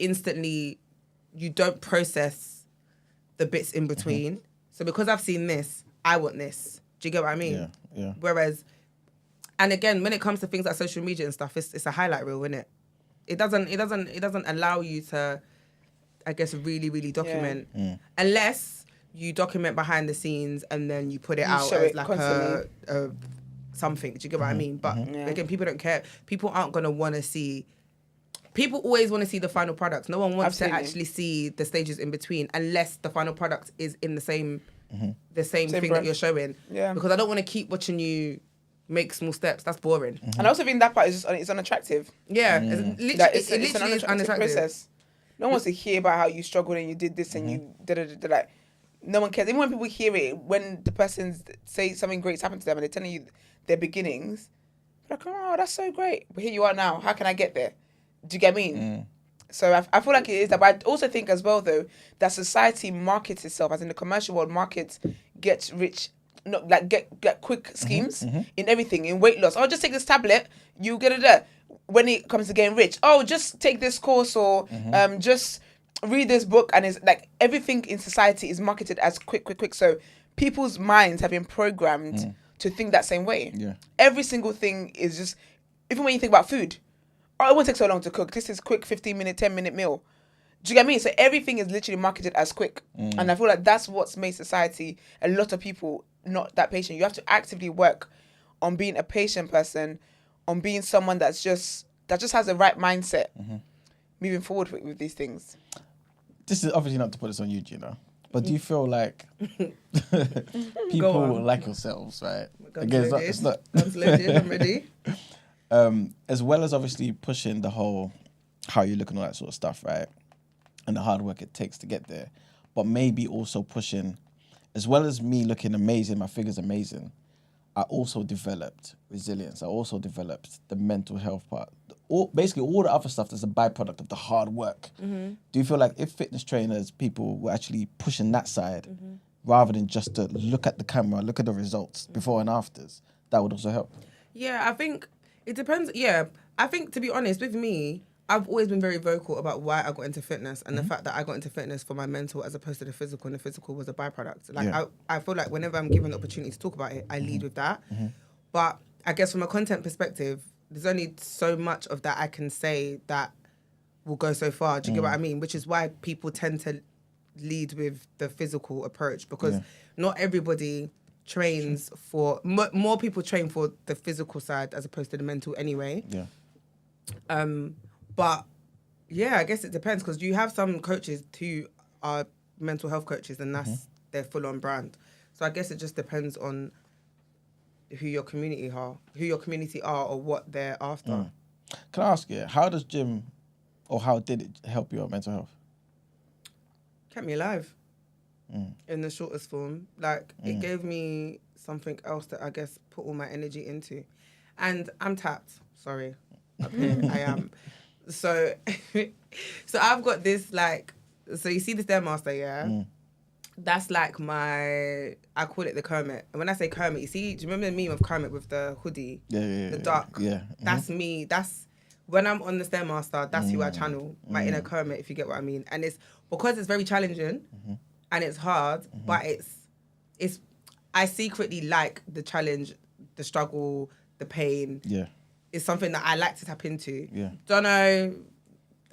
don't process the bits in between. So because I've seen this, I want this. Do you get what I mean? Yeah. Whereas, and again, when it comes to things like social media and stuff, it's a highlight reel, isn't it? It doesn't allow you to, I guess, really, really document, unless you document behind the scenes and then you put it out show as it like constantly. a something. Do you get what I mean? But again, people don't care. People aren't gonna want to see. People always want to see the final product. No one wants Absolutely. to actually see the stages in between, unless the final product is in the same thing breath. that you're showing. Yeah. Because I don't want to keep watching you make small steps. That's boring. And I also think that part is just it's unattractive. Yeah, it's literally, That it's it an literally is unattractive unattractive. process. No one wants to hear about how you struggled and you did this and you did like. No one cares. Even when people hear it, when the person's say something great's happened to them and they're telling you their beginnings, they're like, oh, that's so great. But here you are now. How can I get there? Do you get what I mean? So I feel like it is that. But I also think as well, though, that society markets itself, as in the commercial world, markets get rich, not like get quick schemes in everything, in weight loss. Oh, just take this tablet, you get it there. When it comes to getting rich, oh, just take this course or just read this book, and it's like everything in society is marketed as quick. So people's minds have been programmed to think that same way. Yeah. Every single thing is just, even when you think about food, oh, it won't take so long to cook. This is quick 15-minute, 10-minute meal. Do you get me? So everything is literally marketed as quick. And I feel like that's what's made society, a lot of people, not that patient. You have to actively work on being a patient person, on being someone that just has the right mindset moving forward with these things. This is obviously not to put this on you, Gina, but do you feel like Go people on. like yourselves, right? Guns Again, loaded. it's not Guns loaded. I'm ready. as well as obviously pushing the whole how you look and all that sort of stuff, right? And the hard work it takes to get there, but maybe also pushing, as well as me looking amazing, my figure's amazing, I also developed resilience. I also developed the mental health part. Basically, all the other stuff that's a byproduct of the hard work. Do you feel like if fitness trainers, people were actually pushing that side, rather than just to look at the camera, look at the results before and afters, that would also help? Yeah, I think it depends. Yeah, I think, to be honest, with me, I've always been very vocal about why I got into fitness and the fact that I got into fitness for my mental as opposed to the physical, and the physical was a byproduct. Like, I feel like whenever I'm given the opportunity to talk about it, I lead with that. But I guess from a content perspective, there's only so much of that I can say that will go so far. Do you get what I mean? Which is why people tend to lead with the physical approach, because not everybody trains for... More people train for the physical side as opposed to the mental anyway. Yeah. But yeah, I guess it depends, because you have some coaches who are mental health coaches and that's their full-on brand. So I guess it just depends on who your community are or what they're after. Can I ask you, how does gym, or how did it help your mental health? Kept me alive in the shortest form. Like, it gave me something else that I guess put all my energy into. And I'm tapped. Sorry. Up here, I am. So I've got this, like, so you see this Stairmaster, yeah? That's like I call it the Kermit. And when I say Kermit, do you remember the meme of Kermit with the hoodie? The duck? Yeah. That's me. That's, when I'm on the Stairmaster, that's who I channel, my inner Kermit, if you get what I mean. And it's, because it's very challenging and it's hard, but it's, I secretly like the challenge, the struggle, the pain. Yeah. It's something that I like to tap into. Yeah. Don't know.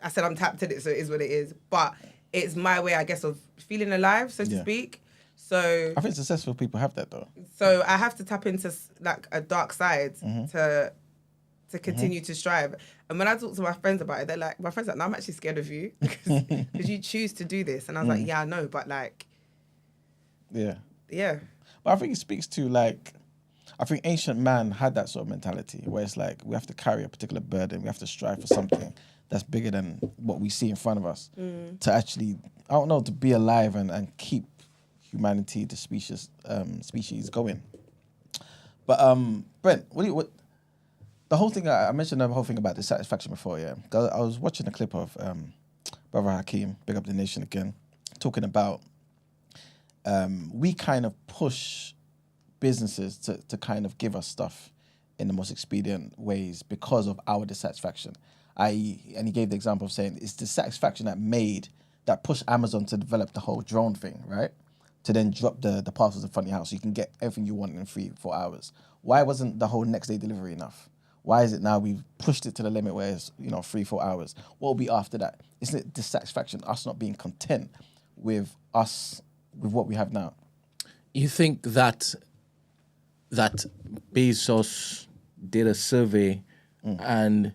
I said I'm tapped in it, so it is what it is. But it's my way, I guess, of feeling alive, so to speak. So I think successful people have that, though. So I have to tap into like a dark side to continue to strive. And when I talk to my friends about it, they're like, my friends are like, no, I'm actually scared of you because you choose to do this. And I was like, yeah, I know, but like, Yeah. yeah. But I think it speaks to, like, I think ancient man had that sort of mentality where it's like we have to carry a particular burden, we have to strive for something that's bigger than what we see in front of us to actually, I don't know, to be alive and keep humanity, the species going. But Brent, what the whole thing, I mentioned the whole thing about dissatisfaction before, yeah. I was watching a clip of Brother Hakeem, big up the nation again, talking about we kind of push businesses to kind of give us stuff in the most expedient ways because of our dissatisfaction. And he gave the example of saying it's dissatisfaction that pushed Amazon to develop the whole drone thing, right? To then drop the parcels in front of your house so you can get everything you want in 3-4 hours. Why wasn't the whole next day delivery enough? Why is it now we've pushed it to the limit where it's 3-4 hours? What will be after that? Isn't it dissatisfaction, us not being content with what we have now? You think that Bezos did a survey and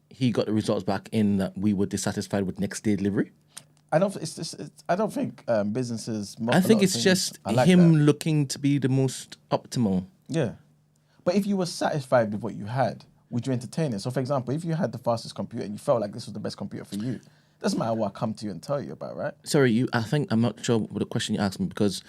he got the results back in that we were dissatisfied with next day delivery? I don't think businesses. I think it's just him looking to be the most optimal. Yeah, but if you were satisfied with what you had, would you entertain it? So, for example, if you had the fastest computer and you felt like this was the best computer for you, Doesn't matter what I come to you and tell you about, right? Sorry, I think I'm not sure what the question you asked me because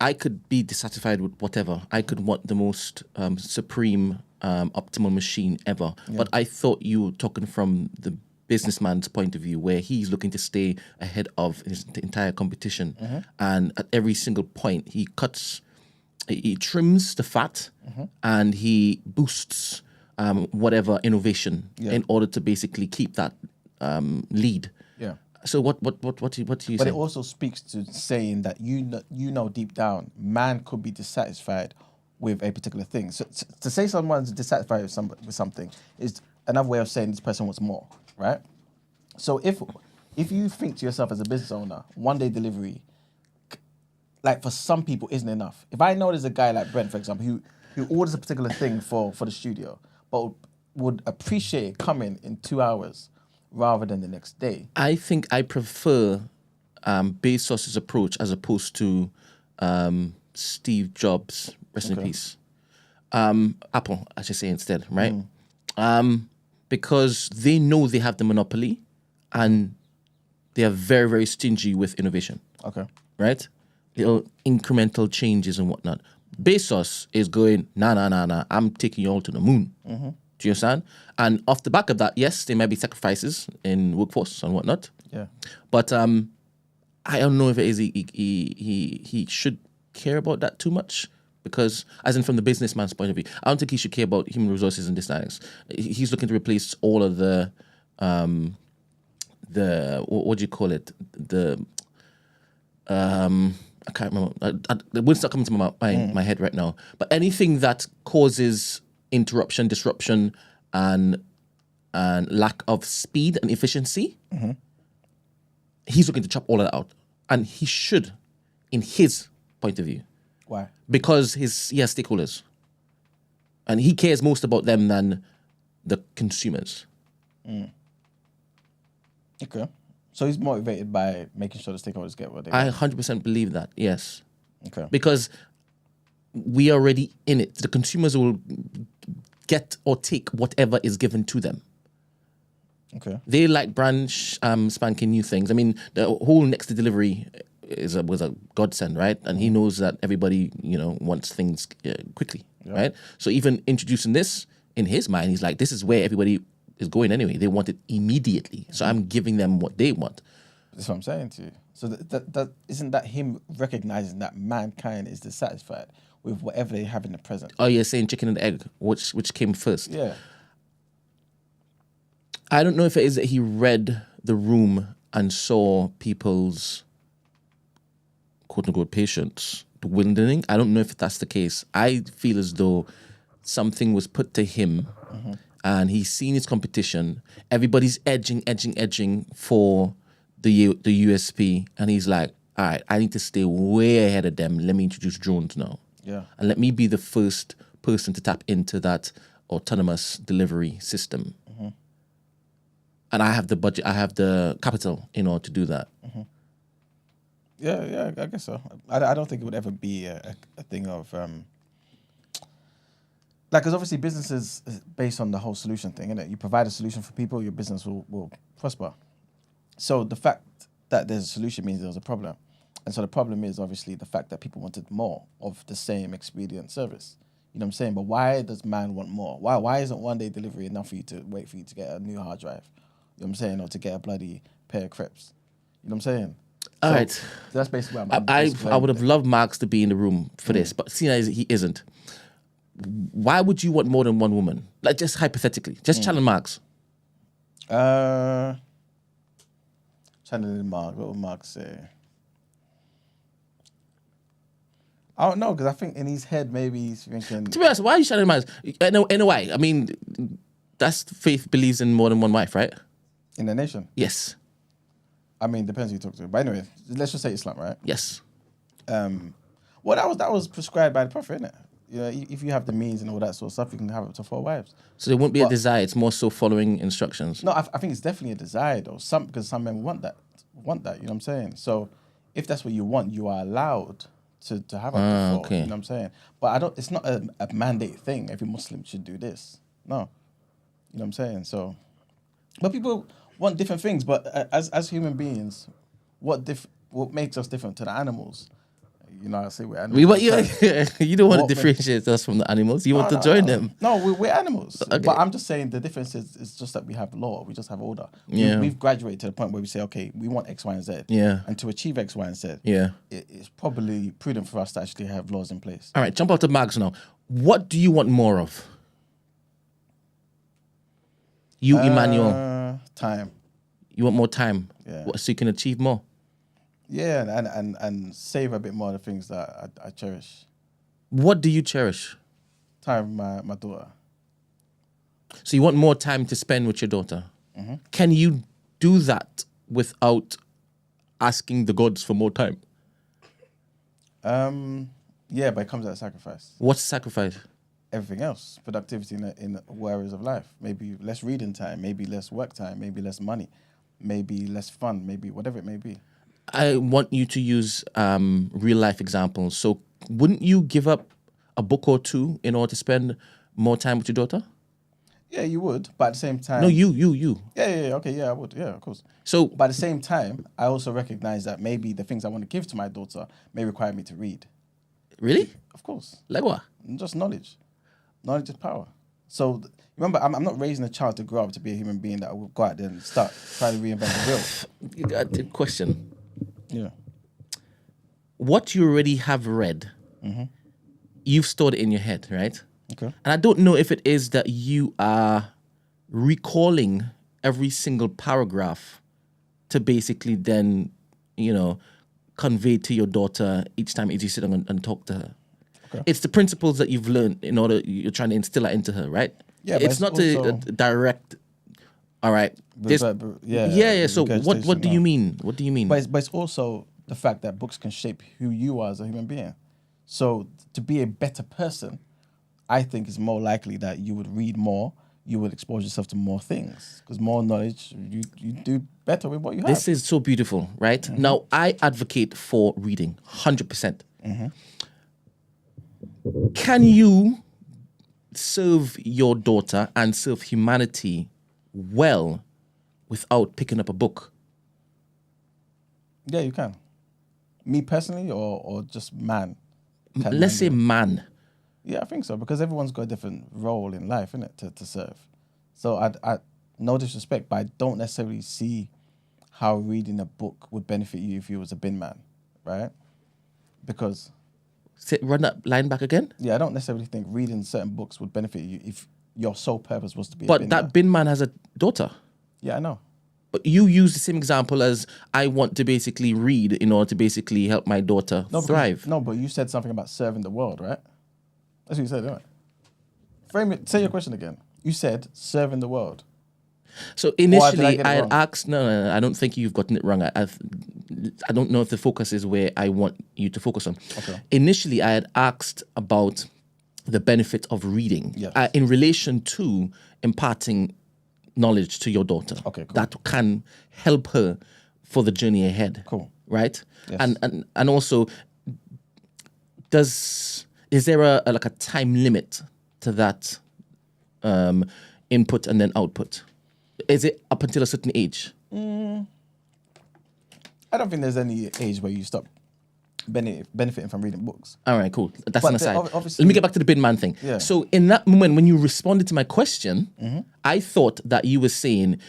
I could be dissatisfied with whatever. I could want the most supreme, optimal machine ever. But I thought you were talking from the businessman's point of view, where he's looking to stay ahead of his entire competition, and at every single point he trims the fat, and he boosts whatever innovation in order to basically keep that lead. Yeah. So what do you But say? it also speaks to saying that you know deep down, man could be dissatisfied with a particular thing. So to say someone's dissatisfied with something is another way of saying this person wants more, right? So if you think to yourself as a business owner, 1-day delivery, like for some people isn't enough. If I know there's a guy like Brent, for example, who orders a particular thing for the studio, but would appreciate it coming in 2 hours rather than the next day. I think I prefer Bezos's approach as opposed to Steve Jobs, rest in peace. Apple, I should say instead, right? Because they know they have the monopoly and they are very, very stingy with innovation. Okay. Right? Little incremental changes and whatnot. Bezos is going, nah, I'm taking you all to the moon. Do you understand? And off the back of that, yes, there might be sacrifices in workforce and whatnot. Yeah. But I don't know if it is he should care about that too much. Because, as in from the businessman's point of view, I don't think he should care about human resources and this things. He's looking to replace all of the what do you call it? I can't remember. The words not coming to my head right now. But anything that causes interruption, disruption, and lack of speed and efficiency, he's looking to chop all of that out, and he should, in his point of view. Why? Because he has stakeholders, and he cares most about them than the consumers. Okay. So he's motivated by making sure the stakeholders get what they want. I 100% believe that, yes. Okay. Because we are already in it. The consumers will get or take whatever is given to them. Okay. They like brand spanking new things. I mean, the whole next to delivery was a godsend, right? And he knows that everybody, wants things quickly, right? So even introducing this, in his mind, he's like, this is where everybody is going anyway. They want it immediately. So I'm giving them what they want. That's what I'm saying to you. So that isn't that him recognizing that mankind is dissatisfied with whatever they have in the present? Oh, you're saying chicken and egg, which came first? Yeah. I don't know if it is that he read the room and saw people's quote-unquote patience dwindling. I don't know if that's the case. I feel as though something was put to him and he's seen his competition. Everybody's edging for the USP, and he's like, all right, I need to stay way ahead of them. Let me introduce drones now. Yeah. And let me be the first person to tap into that autonomous delivery system. And I have the budget, I have the capital in order to do that. Yeah, I guess so. I don't think it would ever be a thing of... because obviously business is based on the whole solution thing, innit? You provide a solution for people, your business will prosper. So the fact that there's a solution means there's a problem. And so the problem is obviously the fact that people wanted more of the same expedient service. You know what I'm saying? But why does man want more? Why isn't 1-day delivery enough for you to wait for you to get a new hard drive? You know what I'm saying? Or to get a bloody pair of crepes. You know what I'm saying? All right. So that's basically what I would have loved Marks to be in the room for this, but seeing as he isn't, why would you want more than one woman? Like, just hypothetically. Just challenge Marks. Challenging Mark. What would Mark say? I don't know, because I think in his head, maybe he's thinking... To be honest, why are you challenging Marks? In a way, I mean, that's faith believes in more than one wife, right? In the nation? Yes. I mean, depends who you talk to. But anyway, let's just say Islam, right? Yes. Well, that was prescribed by the Prophet, innit? You know, if you have the means and all that sort of stuff, you can have up to 4 wives. So there won't be a desire. It's more so following instructions. No, I think it's definitely a desire, though. Because some men want that. You know what I'm saying? So if that's what you want, you are allowed to have up to 4. Okay. You know what I'm saying? But it's not a mandate thing. Every Muslim should do this. No. You know what I'm saying? So, but people want different things, but as human beings, what makes us different to the animals? You know, I say we're animals. You don't want to differentiate us from the animals. You want to join them. No, we're animals. Okay. But I'm just saying the difference is just that we have law. We just have order. Yeah. We've graduated to the point where we say, okay, we want X, Y, and Z. Yeah. And to achieve X, Y, and Z, it's probably prudent for us to actually have laws in place. All right, jump out to Mags now. What do you want more of? You, Emmanuel. Time. You want more time? Yeah. So you can achieve more? Yeah, and save a bit more of the things that I cherish. What do you cherish? Time with my daughter. So you want more time to spend with your daughter. Mm-hmm. Can you do that without asking the gods for more time? Yeah, but it comes at a sacrifice. What's the sacrifice? Everything else, productivity in all areas of life. Maybe less reading time, maybe less work time, maybe less money, maybe less fun, maybe whatever it may be. I want you to use real life examples. So wouldn't you give up a book or two in order to spend more time with your daughter? Yeah, you would, but at the same time... No, you. Yeah, okay, yeah, I would, yeah, of course. So, but at the same time, I also recognize that maybe the things I want to give to my daughter may require me to read. Really? Of course. Like what? Just knowledge. Knowledge is power. So remember, I'm not raising a child to grow up to be a human being that will go out there and start trying to reinvent the wheel. You got a question. Yeah. What you already have read, you've stored it in your head, right? Okay. And I don't know if it is that you are recalling every single paragraph to basically then, convey to your daughter each time you sit down and talk to her. Okay. It's the principles that you've learned you're trying to instill that into her, right? Yeah, it's not a direct. All right. Yeah. So what do you mean? What do you mean? But it's also the fact that books can shape who you are as a human being. So to be a better person, I think it's more likely that you would read more, you would expose yourself to more things, because more knowledge, you do better with what you have. This is so beautiful, right? Mm-hmm. Now, I advocate for reading, 100%. Mm-hmm. Can you serve your daughter and serve humanity well without picking up a book? Yeah, you can. Me personally, or just man? Let's say man. Yeah, I think so, because everyone's got a different role in life, innit, to serve. So I no disrespect, but I don't necessarily see how reading a book would benefit you if you was a bin man, right? Because... Run that line back again? Yeah, I don't necessarily think reading certain books would benefit you if your sole purpose was to be a bin man. But that bin man has a daughter. Yeah, I know. But you use the same example as I want to basically read in order to basically help my daughter thrive. But you said something about serving the world, right? That's what you said, right? Frame it. Say your question again. You said serving the world. So initially, I had asked. No, I don't think you've gotten it wrong. I don't know if the focus is where I want you to focus on. Okay. Initially, I had asked about the benefit of reading in relation to imparting knowledge to your daughter. Okay, cool. That can help her for the journey ahead. Cool. Right? Yes. And also, is there a time limit to that input and then output? Is it up until a certain age? I don't think there's any age where you stop benefiting from reading books. All right, cool. That's an aside. Obviously, let me get back to the bin man thing. Yeah. So in that moment when you responded to my question, I thought that you were saying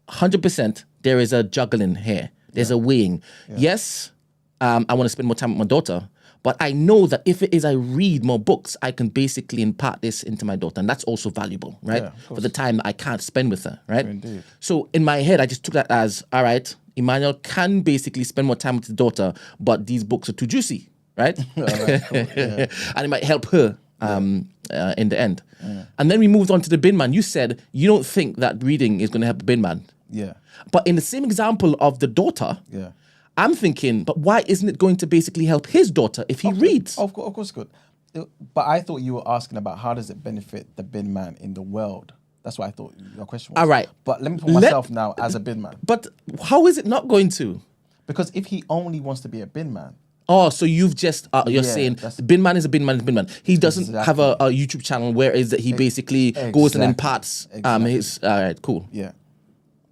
100% there is a juggling here. There's a weighing. Yeah. Yes, I want to spend more time with my daughter, but I know that if it is I read more books, I can basically impart this into my daughter. And that's also valuable, right? Yeah, for the time that I can't spend with her, right? Indeed. So in my head, I just took that as, all right, Emmanuel can basically spend more time with his daughter, but these books are too juicy, right? All right, cool. Yeah. And it might help her in the end. Yeah. And then we moved on to the bin man. You said you don't think that reading is going to help the bin man. Yeah. But in the same example of the daughter, I'm thinking, but why isn't it going to basically help his daughter if he reads? Of course it could. But I thought you were asking about how does it benefit the bin man in the world. That's what I thought your question was. All right. But let me put myself now as a bin man. But how is it not going to? Because if he only wants to be a bin man. Oh, so you've just, you're saying the bin man is a bin man is a bin man. He doesn't have a YouTube channel where is that he basically goes and imparts his, all right, cool. Yeah.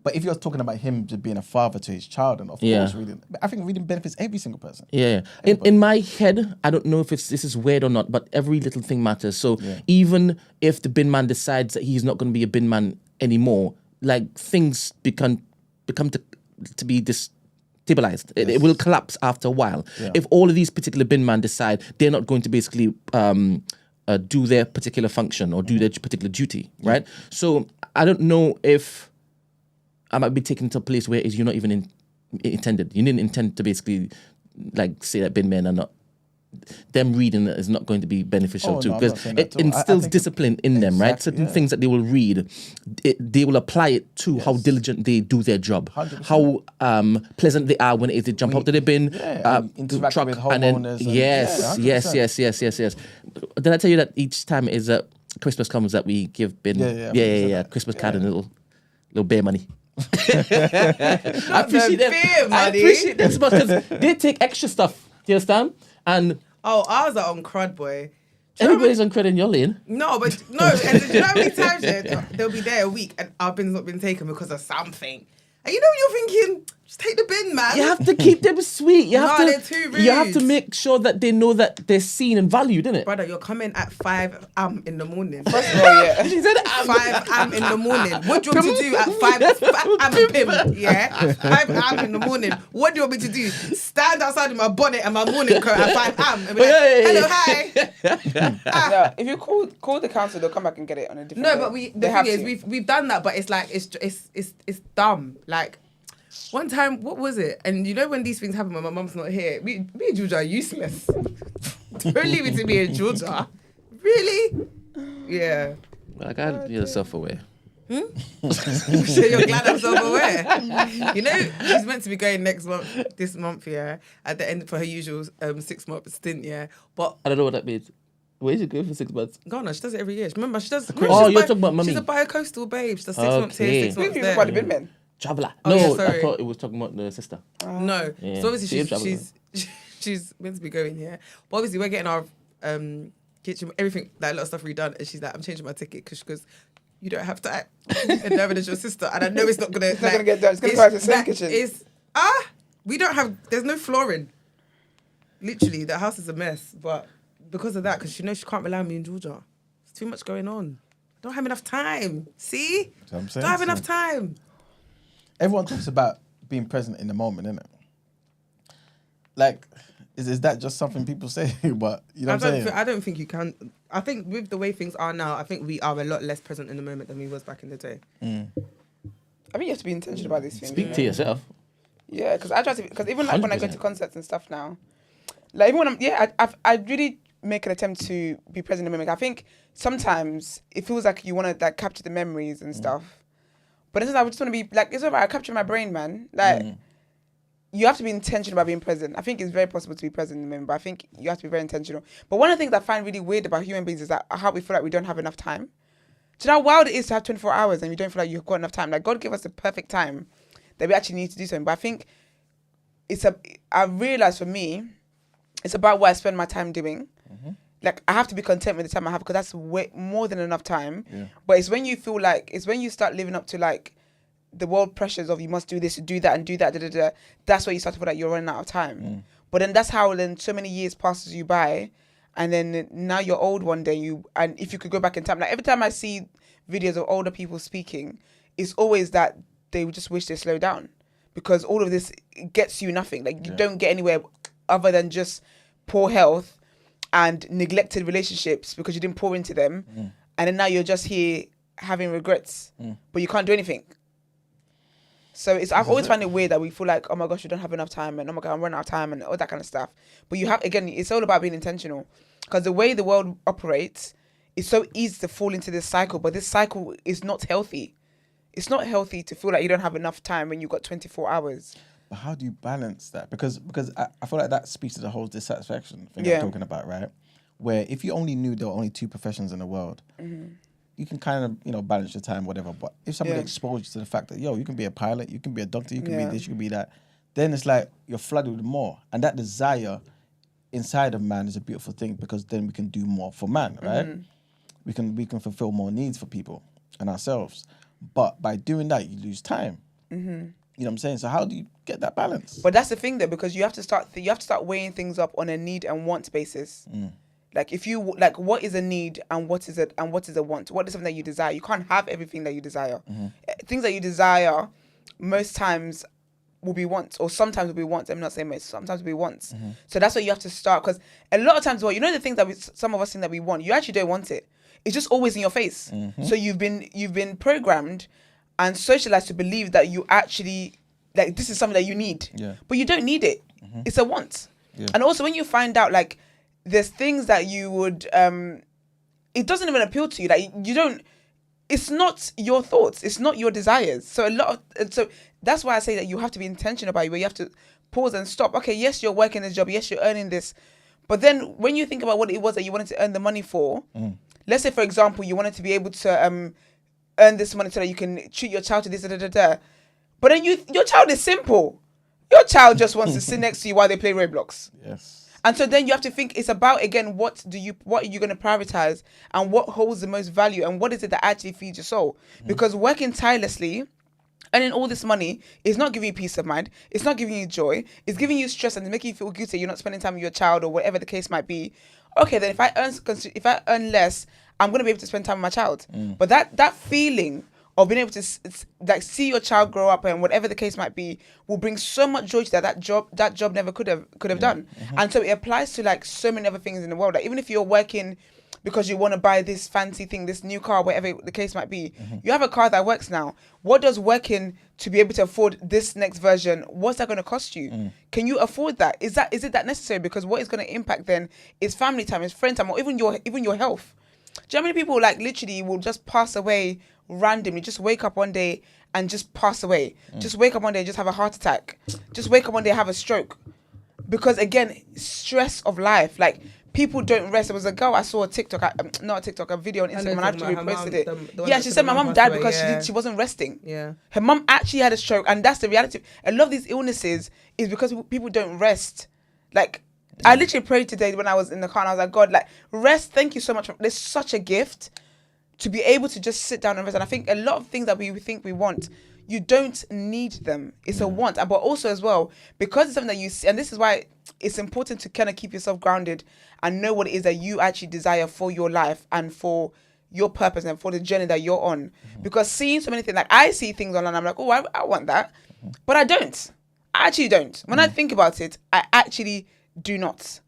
But if you're talking about him just being a father to his child, and of course, reading, I think reading benefits every single person. Yeah. In my head, I don't know if this is weird or not, but every little thing matters. So even if the bin man decides that he's not going to be a bin man anymore, like things become to be destabilized. It will collapse after a while. Yeah. If all of these particular bin man decide they're not going to basically do their particular function or do their particular duty, right? So I don't know if I might be taken to a place where you're not even intended. You didn't intend to basically like say that bin men are not. Them reading it is not going to be beneficial too, because it instills discipline in them, right? Certain things that they will read, they will apply it to how diligent they do their job, 100%. How pleasant they are when they jump out of the bin, interact with homeowners. Yes. Did I tell you that each time is Christmas comes that we give bin? Christmas card and little bear money. I appreciate them. I appreciate them so much because they take extra stuff. Do you understand? And ours are on crud, boy. Everybody's on crud in your lane. No, and do you know how many times they'll be there a week and our bin's not been taken because of something? And you know you're thinking, just take the bin, man. You have to keep them sweet. They're too rude. You have to make sure that they know that they're seen and valued, innit? Brother, you're coming at 5 am in the morning. First of all, yeah. She said 5 am in the morning. What do you want me to do at 5 am a pim? Yeah? 5 am in the morning. What do you want me to do? Stand outside with my bonnet and my morning coat at 5 am and be like, hello, hi. No, if you call the council, they'll come back and get it on a different day. No, but the thing is, we've done that, but it's like, it's dumb. Like, one time, what was it? And you know when these things happen when my mum's not here, me and Georgia are useless. Don't leave it to me and Georgia. This Yeah. Like, you're self-aware. So you're glad I'm self-aware? You know, she's meant to be going this month, yeah, at the end for her usual 6-month stint, yeah. But I don't know what that means. Where is she going for 6 months? Ghana, she does it every year. Remember, she does... Oh, you're talking about mummy. She's a bi-coastal babe. She does 6 months here, 6 months there. About the bin men? Traveller. Oh, yeah, no, sorry. I thought it was talking about the sister. No. Yeah. So obviously She's she's meant to be going here. But obviously we're getting our kitchen, everything, like a lot of stuff redone. And she's like, I'm changing my ticket because you don't have time. And Nevin is your sister. And I know it's not going to... It's not going to get done. It's going to go to the same kitchen. We don't have... There's no flooring. Literally, the house is a mess. But because of that, because she knows she can't rely on me in Georgia. There's too much going on. Don't have enough time. See? Don't have enough time. Everyone talks about being present in the moment, innit? Like, is that just something people say? But you know what I'm saying? I don't think you can. I think with the way things are now, I think we are a lot less present in the moment than we was back in the day. I think you have to be intentional about these things. Speak to yourself. Yeah, because I try to. Because even like when I go to concerts and stuff now, like even when I really make an attempt to be present in the moment. I think sometimes it feels like you want to like capture the memories and stuff. But it's I just want to be like, it's all right, I capture my brain, man. Like, you have to be intentional about being present. I think it's very possible to be present in the moment, but I think you have to be very intentional. But one of the things I find really weird about human beings is that how we feel like we don't have enough time. Do you know how wild it is to have 24 hours and you don't feel like you've got enough time? Like, God gave us the perfect time that we actually need to do something. But I think I realized for me, it's about what I spend my time doing. Like, I have to be content with the time I have because that's way more than enough time. Yeah. But it's when you feel like, it's when you start living up to like the world pressures of you must do this, do that, and do that, that's where you start to feel like you're running out of time. But then that's how then so many years passes you by, and then now you're old one day, and if you could go back in time, like every time I see videos of older people speaking, it's always that they just wish they slow down because all of this gets you nothing. Like you don't get anywhere other than just poor health and neglected relationships because you didn't pour into them. And then now you're just here having regrets, but you can't do anything. So I've always found it weird that we feel like, oh my gosh, we don't have enough time and oh my God, I'm running out of time and all that kind of stuff. But you have, again, it's all about being intentional because the way the world operates, it's so easy to fall into this cycle, but this cycle is not healthy. It's not healthy to feel like you don't have enough time when you've got 24 hours. But how do you balance that? Because I feel like that speaks to the whole dissatisfaction thing I'm talking about, right? Where if you only knew there were only 2 professions in the world, you can kind of, balance your time, whatever. But if somebody exposed you to the fact that, you can be a pilot, you can be a doctor, you can be this, you can be that, then it's like you're flooded with more. And that desire inside of man is a beautiful thing because then we can do more for man, right? We can fulfill more needs for people and ourselves. But by doing that, you lose time. Mm-hmm. You know what I'm saying? So how do you get that balance? But that's the thing, though, because you have to start weighing things up on a need and want basis. Like if you like, what is a need and what is a want? What is something that you desire? You can't have everything that you desire. Things that you desire, most times will be wants, or sometimes will be wants. I'm not saying most. Sometimes will be wants. So that's where you have to start, because a lot of times, well, you know, the things that some of us think that we want, you actually don't want it. It's just always in your face. So you've been programmed and socialized to believe that you actually, like, this is something that you need. But you don't need it. It's a want. And also when you find out, like, there's things that you would it doesn't even appeal to you, like you don't, it's not your thoughts, it's not your desires. So so that's why I say that you have to be intentional about it, where you have to pause and stop. Okay, yes, you're working this job, yes, you're earning this, but then when you think about what it was that you wanted to earn the money for, let's say, for example, you wanted to be able to earn this money so that you can treat your child to this, but then your child is simple. Your child just wants to sit next to you while they play Roblox. And so then you have to think, it's about, again, what are you going to prioritize, and what holds the most value, and what is it that actually feeds your soul? Because working tirelessly, earning all this money is not giving you peace of mind. It's not giving you joy. It's giving you stress and it's making you feel guilty. You're not spending time with your child or whatever the case might be. Okay, then if I earn less, I'm going to be able to spend time with my child. But that feeling of being able to like see your child grow up and whatever the case might be will bring so much joy to that job never could have done. And so it applies to like so many other things in the world. Like even if you're working because you want to buy this fancy thing, this new car, whatever the case might be, you have a car that works now. What does working to be able to afford this next version, what's that going to cost you? Can you afford that? Is it that necessary? Because what is going to impact then is family time, is friend time, or even your health. Do you know how many people like literally will just pass away randomly, just wake up one day and just pass away, just wake up one day and just have a heart attack, just wake up one day and have a stroke? Because again, stress of life, like people don't rest. There was a girl I saw a video on Instagram, and I actually reposted it. Yeah, she said my mum died because she wasn't resting. Yeah, her mum actually had a stroke, and that's the reality. A lot of these illnesses is because people don't rest. Like I literally prayed today when I was in the car, and I was like, God, like rest. Thank you so much. There's such a gift to be able to just sit down and rest. And I think a lot of things that we think we want, you don't need them. It's a want. But also as well, because it's something that you see, and this is why it's important to kind of keep yourself grounded and know what it is that you actually desire for your life and for your purpose and for the journey that you're on. Because seeing so many things, like I see things online, I'm like, oh, I want that. But I don't. I actually don't. When I think about it, I actually do not.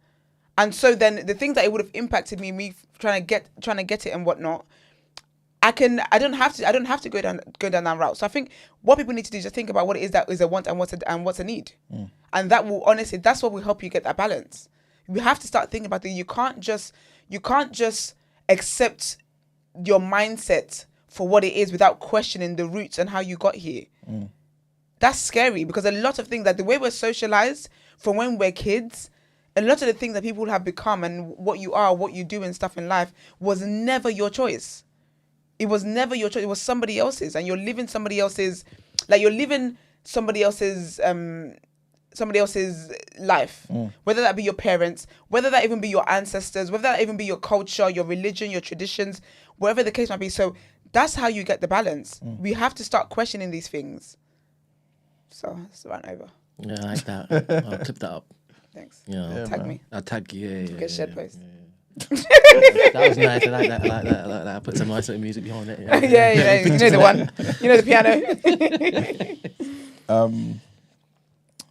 And so then the things that it would have impacted me trying to get it and whatnot, I don't have to go down that route. So I think what people need to do is just think about what it is that is a want and what's a need. And that will honestly, that's what will help you get that balance. You have to start thinking about it. You can't just accept your mindset for what it is without questioning the roots and how you got here. That's scary, because a lot of things, that the way we're socialized from when we're kids, a lot of the things that people have become and what you are, what you do and stuff in life was never your choice. It was never your choice. It was somebody else's, and you're living somebody else's life. Whether that be your parents, whether that even be your ancestors, whether that even be your culture, your religion, your traditions, wherever the case might be. So that's how you get the balance. We have to start questioning these things. So it's run over. Yeah, I like that. I'll clip that up. Thanks. Yeah, Tag me. I'll tag you. Yeah. Get shared post. That was nice. I like that. I put some nice little music behind it. Yeah. You know the one. You know the piano.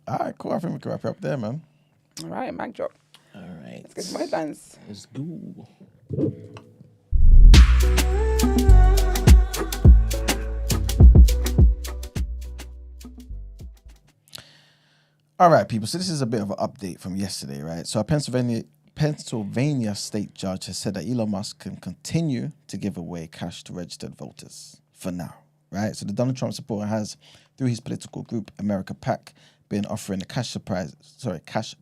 All right, cool. I think we can wrap it up there, man. All right, mic drop. All right. Let's get some headlines. Let's go. All right, people. So this is a bit of an update from yesterday, right? So a Pennsylvania state judge has said that Elon Musk can continue to give away cash to registered voters for now, right? So the Donald Trump supporter has, through his political group America PAC, been offering cash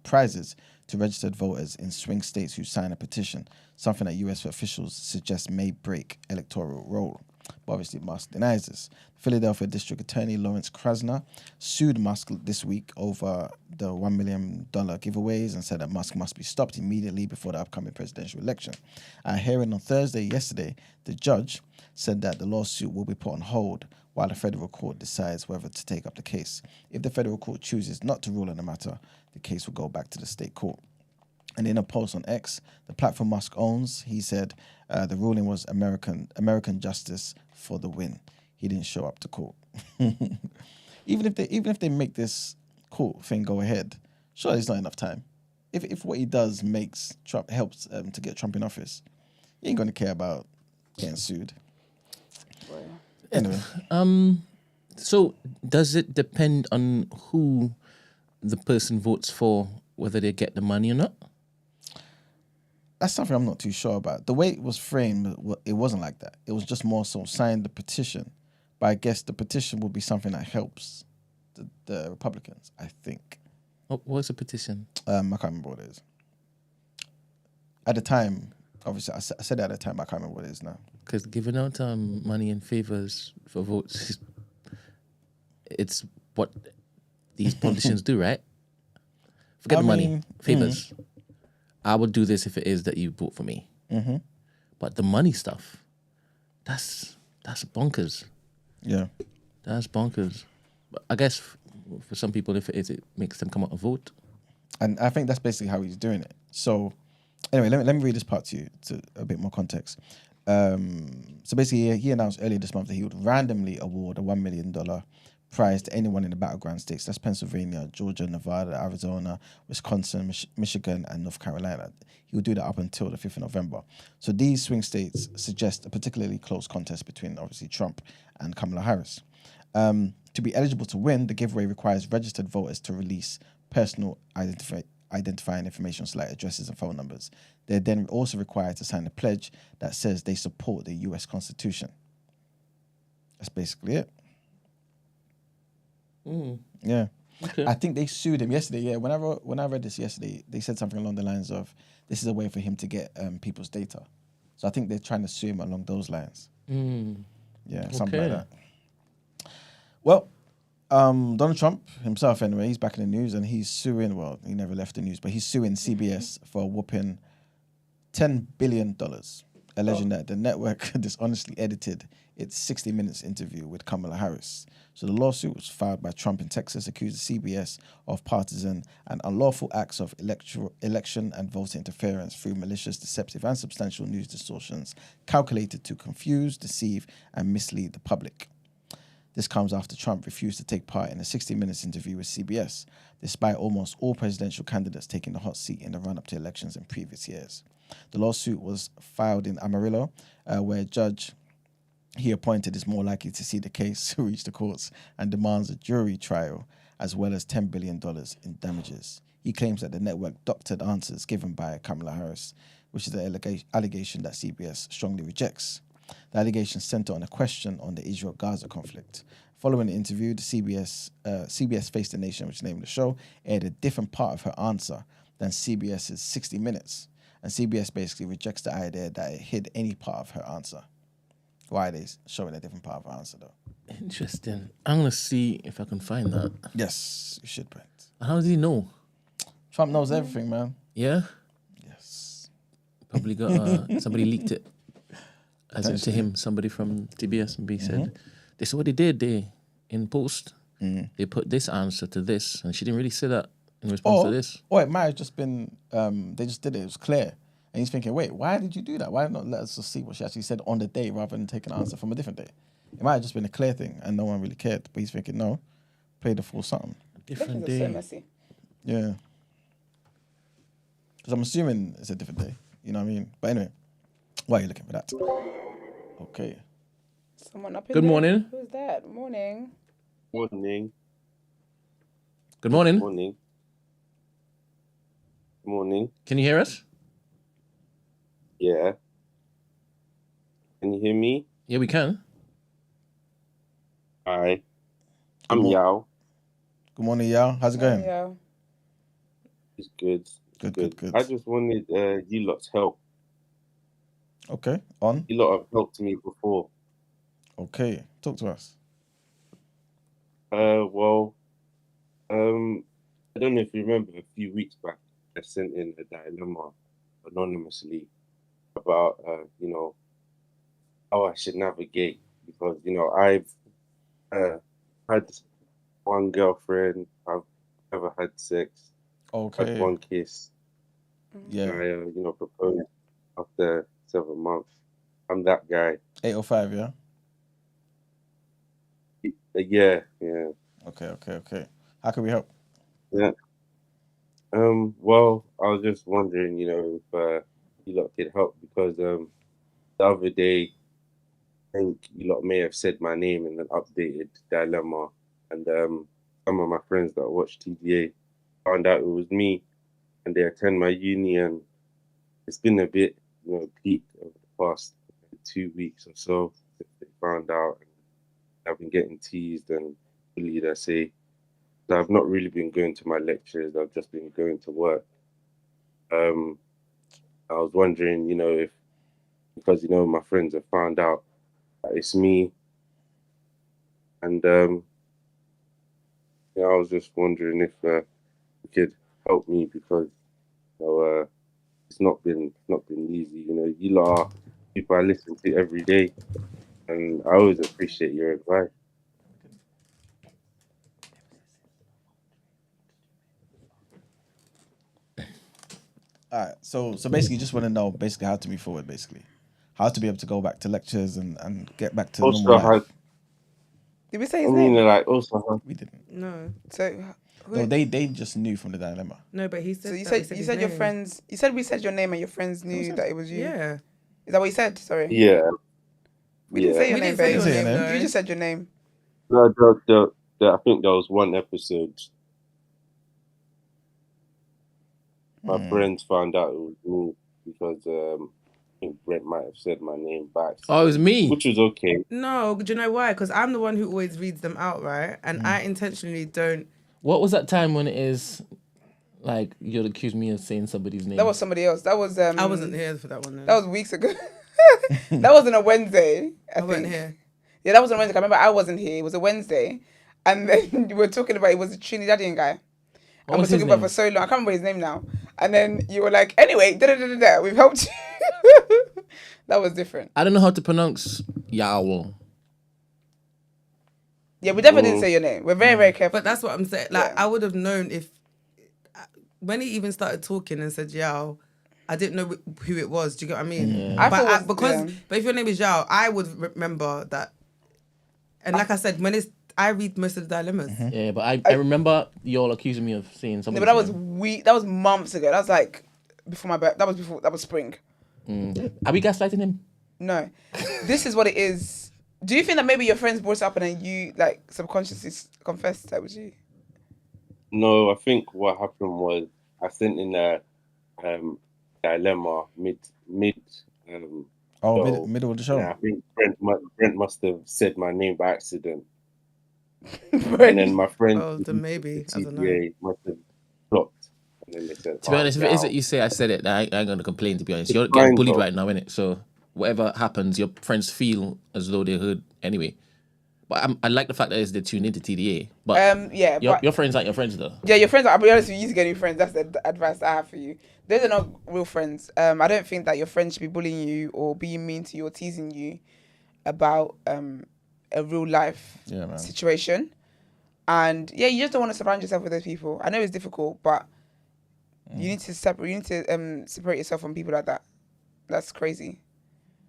prizes to registered voters in swing states who sign a petition, something that U.S. officials suggest may break electoral roll. But obviously Musk denies this. Philadelphia District Attorney Lawrence Krasner sued Musk this week over the $1 million giveaways and said that Musk must be stopped immediately before the upcoming presidential election. At a hearing on Thursday, yesterday, the judge said that the lawsuit will be put on hold while the federal court decides whether to take up the case. If the federal court chooses not to rule on the matter, the case will go back to the state court. And in a post on X, the platform Musk owns, he said the ruling was American justice for the win. He didn't show up to court. Even if they make this court thing go ahead, surely it's not enough time. If what he does helps to get Trump in office, he ain't gonna care about getting sued. Anyway, So does it depend on who the person votes for, whether they get the money or not? that's something I'm not too sure about. The way it was framed, it wasn't like that. It was just more so sign the petition. But I guess the petition will be something that helps the Republicans, I think. What's a petition? I can't remember what it is. At the time, obviously, I said it at the time, but I can't remember what it is now. Because giving out money and favors for votes, it's what these politicians do, right? Forget the money, favors. I would do this if it is that you vote for me. Mm-hmm. But the money stuff, that's bonkers. Yeah. That's bonkers. But I guess for some people, if it is, it makes them come out and vote. And I think that's basically how he's doing it. So anyway, let me read this part to you to a bit more context. So basically, he announced earlier this month that he would randomly award a $1 million prize to anyone in the battleground states. That's Pennsylvania, Georgia, Nevada, Arizona, Wisconsin, Michigan, and North Carolina. He will do that up until the 5th of November. So these swing states suggest a particularly close contest between, obviously, Trump and Kamala Harris. To be eligible to win, the giveaway requires registered voters to release personal identifying information, like addresses and phone numbers. They're then also required to sign a pledge that says they support the U.S. Constitution. That's basically it. Yeah. Okay. I think they sued him yesterday. Yeah, when I read this yesterday, they said something along the lines of, this is a way for him to get people's data. So I think they're trying to sue him along those lines. Yeah, something like that. Well, Donald Trump himself, anyway, he's back in the news and he's suing, well, he never left the news, but he's suing CBS for a whopping $10 billion, alleging that the network dishonestly edited its 60 Minutes interview with Kamala Harris. So the lawsuit was filed by Trump in Texas, accused CBS of partisan and unlawful acts of election and voter interference through malicious, deceptive, and substantial news distortions calculated to confuse, deceive, and mislead the public. This comes after Trump refused to take part in a 60 Minutes interview with CBS, despite almost all presidential candidates taking the hot seat in the run-up to elections in previous years. The lawsuit was filed in Amarillo, where a judge he appointed is more likely to see the case reach the courts and demands a jury trial, as well as $10 billion in damages. He claims that the network doctored answers given by Kamala Harris, which is an allegation that CBS strongly rejects. The allegation centered on a question on the Israel-Gaza conflict. Following the interview, the CBS Face the Nation, which is the name of the show, aired a different part of her answer than CBS's 60 Minutes. And CBS basically rejects the idea that it hid any part of her answer. Why are they showing a different part of her answer, though? Interesting. I'm going to see if I can find that. Yes, you should, Brent. How does he know? Trump knows everything, man. Yeah? Yes. Probably got somebody leaked it. As in to him, somebody from TBS and B said, this is what they did. They, in post, they put this answer to this, and she didn't really say that in response to this. Or it might have just been, they just did it. It was clear. And he's thinking, wait, why did you do that? Why not let us just see what she actually said on the day rather than take an answer from a different day? It might have just been a clear thing and no one really cared. But he's thinking, no, play the full something. Different Day. day. So messy. Yeah. Because I'm assuming it's a different day. You know what I mean? But anyway, why are you looking for that? Okay. Someone up in Good there. morning. Who's that? Morning. Morning. Good morning. Morning. Morning. Can you hear us? Yeah. Can you hear me? Yeah, we can. Hi. I'm morning. Yao. Good morning, y'all. How's it going? Yeah. It's good. Good. I just wanted you lot's help. Okay. On. You lot have helped me before. Okay. Talk to us. Well, I don't know if you remember a few weeks back, I sent in a dilemma anonymously about, how I should navigate because I've had one girlfriend. I've never had sex. Had Okay. one kiss. Yeah. And I proposed after 7 months. I'm that guy. 805. Yeah. Yeah. Okay. How can we help? Yeah. Well, I was just wondering, if you lot could help because the other day, I think you lot may have said my name in an updated dilemma, and some of my friends that watch TDA found out it was me, and they attend my uni, and it's been a bit, peak over the past 2 weeks or so since they found out, and I've been getting teased and bullied. I say, so I've not really been going to my lectures. I've just been going to work. Um, I was wondering, if because my friends have found out that it's me, and I was just wondering if you could help me because it's not been easy. You lot are people I listen to every day, and I always appreciate your advice. All right. So basically, you just want to know basically how to move forward. Basically, how to be able to go back to lectures and get back to normal Also, life. Did we say I his mean, name? like also, We didn't. No, So, No, they just knew from the dilemma. no, but he said. so you that said we you his said your name. friends. You said we said your name and your friends knew that it was you. Yeah, Is that what you said? Sorry. yeah, We didn't say your we name, didn't say babe. your Didn't say your name name. though. You just said your name. No, I think there was one episode. My friends found out it was me because I think Brent might have said my name by Oh, it was accident, me. which was okay. No, do you know why? Because I'm the one who always reads them out, right? And I intentionally don't. What was that time when it is like you'll accuse me of saying somebody's name? That was somebody else. That was I wasn't here for that one. Then. That was weeks ago. That was on a Wednesday. I I wasn't think. here. Yeah, that was on a Wednesday. I remember I wasn't here. It was a Wednesday, and then we were talking about it was a Trinidadian guy. What And we're was his talking about name? for so long. I can't remember his name now. And then you were like, anyway, we've helped you. That was different. I don't know how to pronounce Yawl. Yeah, we definitely didn't say your name. We're very, very careful. But that's what I'm saying. Like, Yeah. I would have known if when he even started talking and said Yao, I didn't know who it was. Do you get what I mean? I But thought it was- because yeah. but if your name is Yao, I would remember that. And like I said, I read most of the dilemmas. Yeah, but I remember y'all accusing me of saying No, something. but that was that was months ago. That was like before my birthday. That was spring. Are we gaslighting him? No. This is what it is. Do you think that maybe your friends brought it up and then you like subconsciously confessed that was you? No, I think what happened was I sent in a dilemma mid Oh, show. middle of the show. And I think Brent must have said my name by accident. Brent. And then my friend Oh, then maybe. I don't know. TTA must have blocked. And then they said, To be honest, if it is that you say I said it, I ain't gonna complain. To be honest, you're getting bullied right now, innit? So whatever happens, your friends feel as though they heard anyway. But I like the fact that they tune into TDA. But yeah, your friends aren't your friends though. Yeah, your friends. I'll be honest with you. You need to get new friends. That's the advice I have for you. Those are not real friends. I don't think that your friends should be bullying you or being mean to you or teasing you about a real life situation. And yeah, you just don't want to surround yourself with those people. I know it's difficult, but you need to separate. You need to separate yourself from people like that. That's crazy.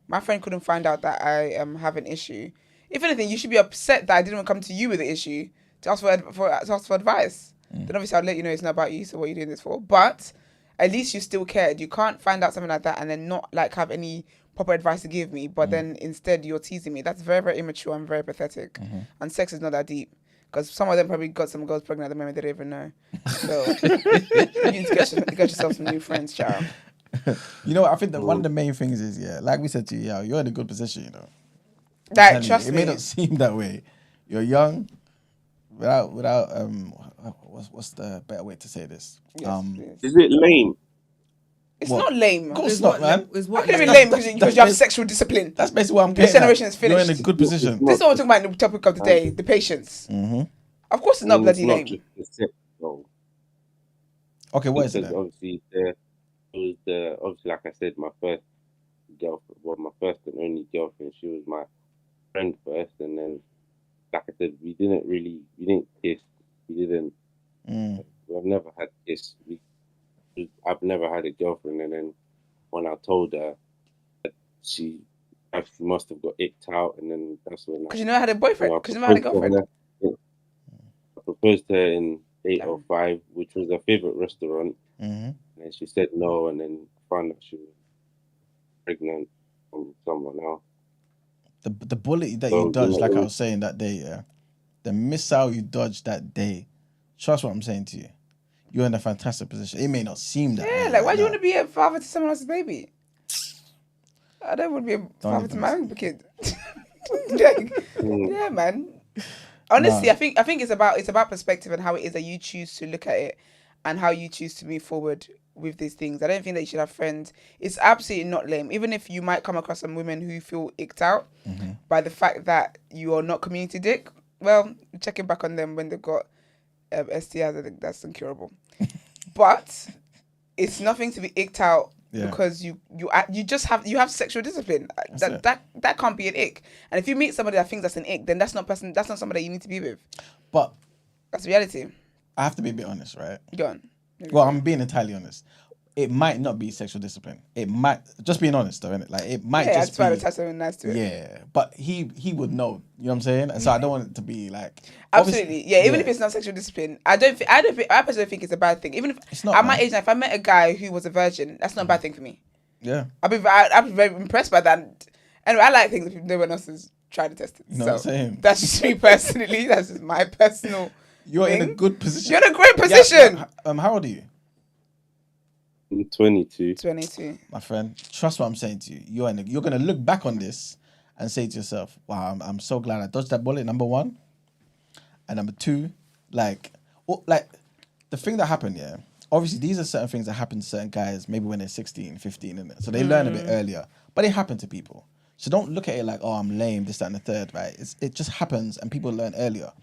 My friend couldn't find out that I have an issue. If anything, you should be upset that I didn't come to you with the issue to ask for advice. Then obviously I'll let you know it's not about you. So what are you doing this for? But at least you still cared. You can't find out something like that and then not like have any proper advice to give me. But then instead you're teasing me. That's very, very immature and very pathetic. And sex is not that deep. Because some of them probably got some girls pregnant at the moment they don't even know. So you need to get yourself some new friends, child. You know, I think that one of the main things is, like we said to you, you're in a good position, you know. Like, trust it me. may not seem that way. You're young, without what's the better way to say this? Yes, please. is it lame? It's what? not lame. Of course it's not, man. Is How what can it be like- lame because you have sexual discipline? That's basically what I'm This getting generation at. is You're in a finished. good position. This is what we're talking about in the topic of the day, the patience. Of course it's not bloody It's not lame. just the sex, though. Okay, what is it Because then? obviously, it was obviously, like I said, my first girlfriend, well, my first and only girlfriend. She was my friend first, and then, like I said, we didn't kiss. We didn't. I've never had kiss. I've never had a girlfriend, and then when I told her, she actually must have got icked out, and then that's when. Because you never had a boyfriend. Because you never had a girlfriend. I proposed to her in 805, which was her favorite restaurant, and then she said no, and then found out she was pregnant from someone else. The bullet that you dodged, like I was saying that day, yeah, the missile you dodged that day. Trust what I'm saying to you. You're in a fantastic position. It may not seem that. Yeah, like why do you want to be a father to someone else's baby? I don't want to be a father to my own kid. Yeah, man. Honestly, I think it's about perspective and how it is that you choose to look at it and how you choose to move forward with these things. I don't think that you should have friends. It's absolutely not lame. Even if you might come across some women who feel icked out by the fact that you are not community dick, well, checking back on them when they've got STIs, I think that's incurable. But it's nothing to be icked out because you have sexual discipline. That can't be an ick. And if you meet somebody that thinks that's an ick, then that's not somebody that you need to be with. But that's reality. I have to be a bit honest, right? Go on. Well, I'm being entirely honest. It might not be sexual discipline. It might just being honest, though, innit? Like it might just be. Yeah, I try to something nice to it. Yeah, but he would know. You know what I'm saying? And so I don't want it to be like. Absolutely, yeah. Even if it's not sexual discipline, I personally think it's a bad thing. Even if it's not, at my age, if I met a guy who was a virgin, that's not a bad thing for me. Yeah, I'd be very impressed by that. Anyway, I like things if no one else has tried to test it. You know what I'm saying? That's just me personally. That's just my personal. You're thing. In a good position. You're in a great position. Yeah, how old are you? I'm 22. 22. My friend, trust what I'm saying to you. You're gonna look back on this and say to yourself, "Wow, I'm so glad I dodged that bullet." Number one, and number two, the thing that happened. Yeah, obviously these are certain things that happen to certain guys. Maybe when they're 16, 15, innit? So they learn a bit earlier, but it happened to people. So don't look at it like, "Oh, I'm lame," this, that, and the third. Right? It just happens, and people learn earlier.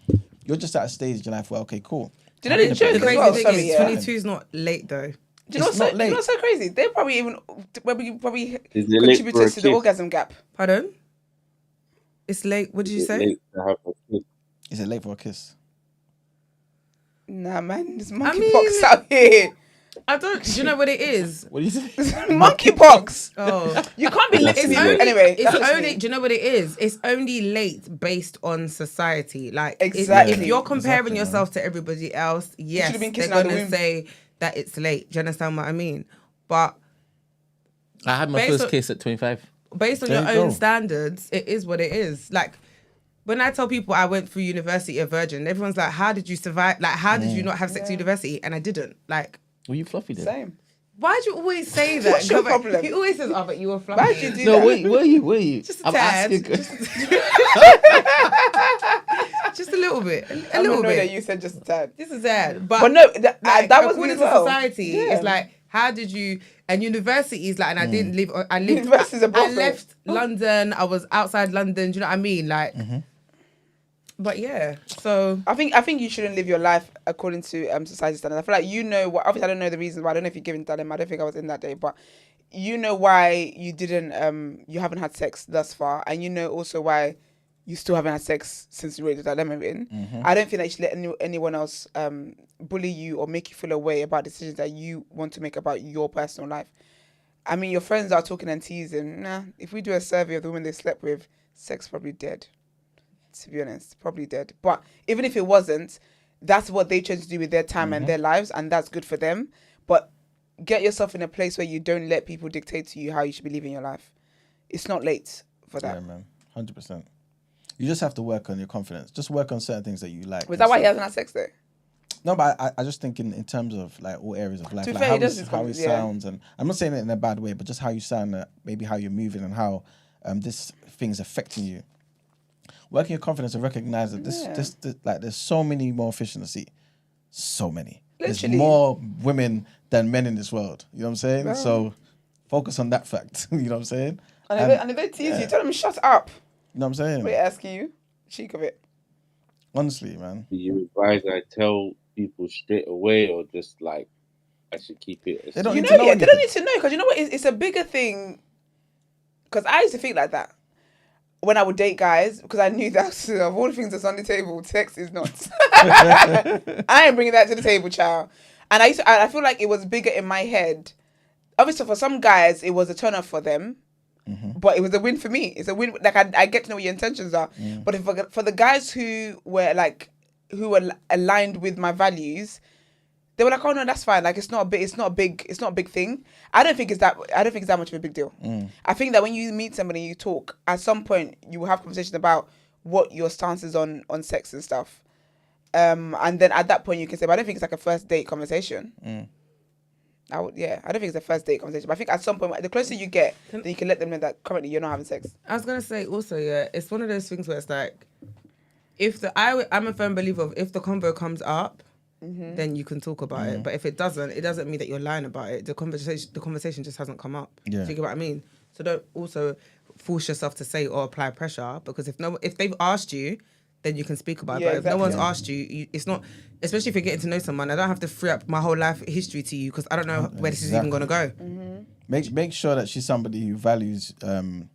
You're just at a stage in your life where, okay, cool. Do you know the crazy well? thing Sorry, is 22 is not late though. Do you know what's so crazy? They probably contributed to the orgasm gap. Pardon? It's late. What did you say? Late to have a kiss. Is it late for a kiss? Nah, man, there's monkeypox out here. I don't. Do you know what it is? What do you say? Monkeypox. Oh, you can't be listening. Anyway, It's only. Do you know what it is? It's only late based on society. Like exactly. If you're comparing yourself to everybody else, yes, they're gonna say that it's late. Do you understand what I mean? But I had my first kiss at 25. Based on your own standards, it is what it is. Like when I tell people I went through university a virgin, everyone's like, "How did you survive? Like, how did you not have sex at university?" And I didn't. Like, were you fluffy then? Same. Why do you always say that? What's your problem? He always says, "Oh, but you were fluffy." Why did you do No, that? were you? Just a I'm tad. asking. Just a little bit. A I little don't know bit. that you said just a tad. This is sad. But no, that was according me as to well. society, Yeah. it's like, how did you? And university is like, and I didn't live. I lived. University's a I brothel. left London. I was outside London. Do you know what I mean? Like, but yeah. So I think you shouldn't live your life according to society standards. I feel like you know what. Obviously, I don't know the reasons why. I don't know if you're giving dilemma. I don't think I was in that day, but you know why you didn't. You haven't had sex thus far, and you know also why you still haven't had sex since you raised the dilemma in. I don't think that you should let anyone else bully you or make you feel a way about decisions that you want to make about your personal life. I mean, your friends are talking and teasing. Nah, if we do a survey of the women they slept with, sex probably dead. To be honest, probably dead. But even if it wasn't, that's what they chose to do with their time and their lives, and that's good for them. But get yourself in a place where you don't let people dictate to you how you should be living your life. It's not late for that. Yeah, man, 100%. You just have to work on your confidence. Just work on certain things that you like. Was that why he hasn't had sex though? No, but I just think in terms of like all areas of life, To be like fair, how he sounds, and I'm not saying it in a bad way, but just how you sound, maybe how you're moving and how this thing's affecting you. Working your confidence and recognize that this like there's so many more fish in the sea, so many. Literally. There's more women than men in this world. You know what I'm saying? Yeah. So focus on that fact. You know what I'm saying? And if they tease you, tell them shut up. You know what I'm saying? Wait, asking you, cheek of it. Honestly, man. Do you advise I tell people straight away, or just like I should keep it? They don't You need know, to know they don't anything. need to know because you know what? It's a bigger thing because I used to think like that when I would date guys, because I knew that of all the things that's on the table, sex is not. I ain't bringing that to the table, child. And I feel like it was bigger in my head. Obviously, for some guys, it was a turn off for them, but it was a win for me. It's a win. Like I get to know what your intentions are. But for the guys who were aligned with my values, they were like, "Oh no, that's fine. Like it's not a big thing." I don't think it's that much of a big deal. I think that when you meet somebody, you talk. At some point, you will have conversations about what your stance is on sex and stuff. And then at that point, you can say, "But I don't think it's like a first date conversation." I don't think it's a first date conversation. But I think at some point, the closer you get, then you can let them know that currently you're not having sex. I was gonna say also, yeah, it's one of those things where it's like, I'm a firm believer of if the convo comes up, then you can talk about it. But if it doesn't mean that you're lying about it. The conversation just hasn't come up. Yeah. Do you get what I mean? So don't also force yourself to say or apply pressure, because if they've asked you, then you can speak about it. But if no one's asked you, it's not, especially if you're getting to know someone, I don't have to free up my whole life history to you because I don't know where this is even going to go. Make sure that she's somebody who values certain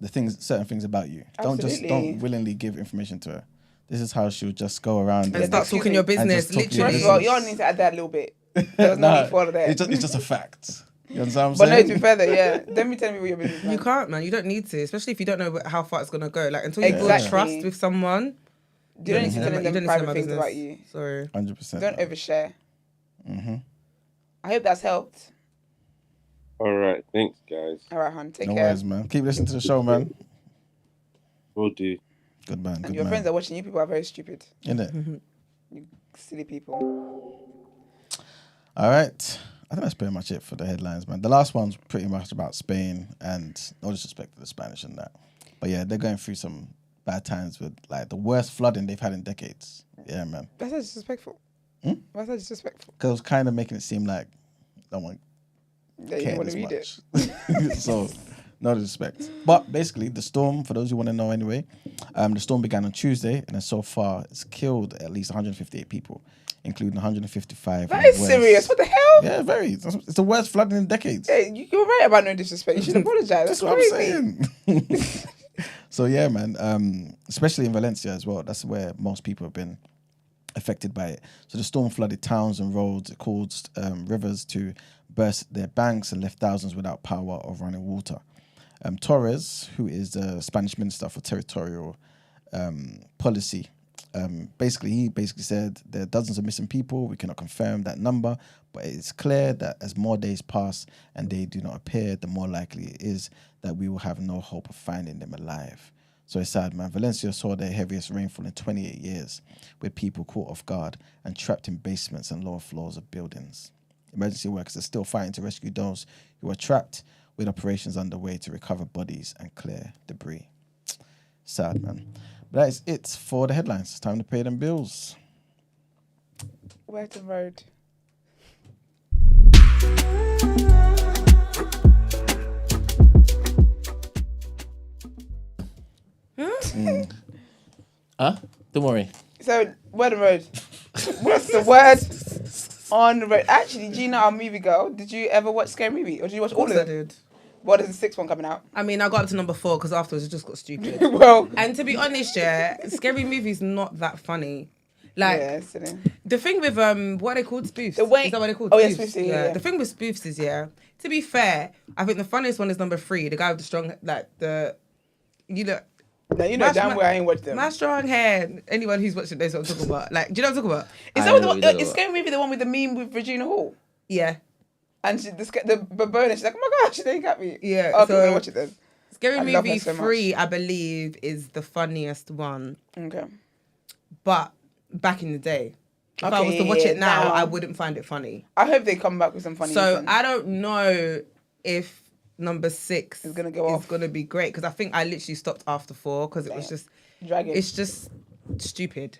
things about you. Absolutely. Don't willingly give information to her. This is how she'll just go around And start talking your business, literally. First of all, you all need to add that a little bit. There's no need for all of that. It's just a fact. You understand what I'm But no, saying? to be further, yeah. Let me tell me what your business is. You can't, man. You don't need to, especially if you don't know how far it's going to go. Like, until you build trust with someone, you don't need to tell them private things about you. Sorry. 100%. Don't overshare. I hope that's helped. All right, thanks, guys. All right, hon. Take No care. worries, man. Keep listening to the show, man. Will do. Good man. And your friends are watching you. People are very stupid. Innit? You silly people. All right. I think that's pretty much it for the headlines, man. The last one's pretty much about Spain, and no disrespect to the Spanish and that. But yeah, they're going through some bad times with like the worst flooding they've had in decades. Yeah, man. That's not disrespectful. Why is that disrespectful? Because it was kind of making it seem like no one You cared want as to read much. So, no disrespect. But basically, the storm, for those who want to know anyway, the storm began on Tuesday, and so far it's killed at least 158 people, including 155. That is serious. What the hell? Yeah, very. It's the worst flooding in decades. Hey, you're right about no disrespect. You should apologize. That's what crazy. I'm saying. So yeah, man. Especially in Valencia as well. That's where most people have been affected by it. So the storm flooded towns and roads. It caused rivers to burst their banks and left thousands without power or running water. Torres, who is the Spanish Minister for Territorial Policy, he basically said there are dozens of missing people. We cannot confirm that number, but it's clear that as more days pass and they do not appear, the more likely it is that we will have no hope of finding them alive. So it's sad, man. Valencia saw their heaviest rainfall in 28 years, with people caught off guard and trapped in basements and lower floors of buildings. Emergency workers are still fighting to rescue those who are trapped, with operations underway to recover bodies and clear debris. Sad, man. But that is it for the headlines. It's time to pay them bills. Where the road? Don't worry. So, where the road? What's the word on the road? Actually, Gina, our movie girl, did you ever watch Scary Movie? Or did you watch all of I them? did. What is the sixth one coming out? I mean, I got up to number 4 because afterwards it just got stupid. Well, And to be honest, yeah, Scary Movie's not that funny. Like, yeah, silly. the thing with, what are they called? Spoofs? The way- Is that what they're called? Oh, yeah, spoofs, yeah. The thing with spoofs is, yeah, to be fair, I think the funniest one is number 3, the guy with the strong, like, Now, you know My- damn well I ain't watched them. my strong hair. Anyone who's watching knows what I'm talking about. Like, do you know what I'm talking about? Is I that know the what one, you're talking is Scary Movie the one with the meme with Regina Hall? Yeah. And the babona, she's like, oh my gosh, she didn't got me. Yeah, Okay, so- we're gonna watch it then. Scary I love her Movie so much. 3, I believe, is the funniest one. Okay. But back in the day, if I was to Okay, watch it now, now. I wouldn't find it funny. I hope they come back with some funny So things. I don't know if number 6 It's gonna go off. going to be great, because I think I literally stopped after 4 because it was just, Dragon. it's just stupid.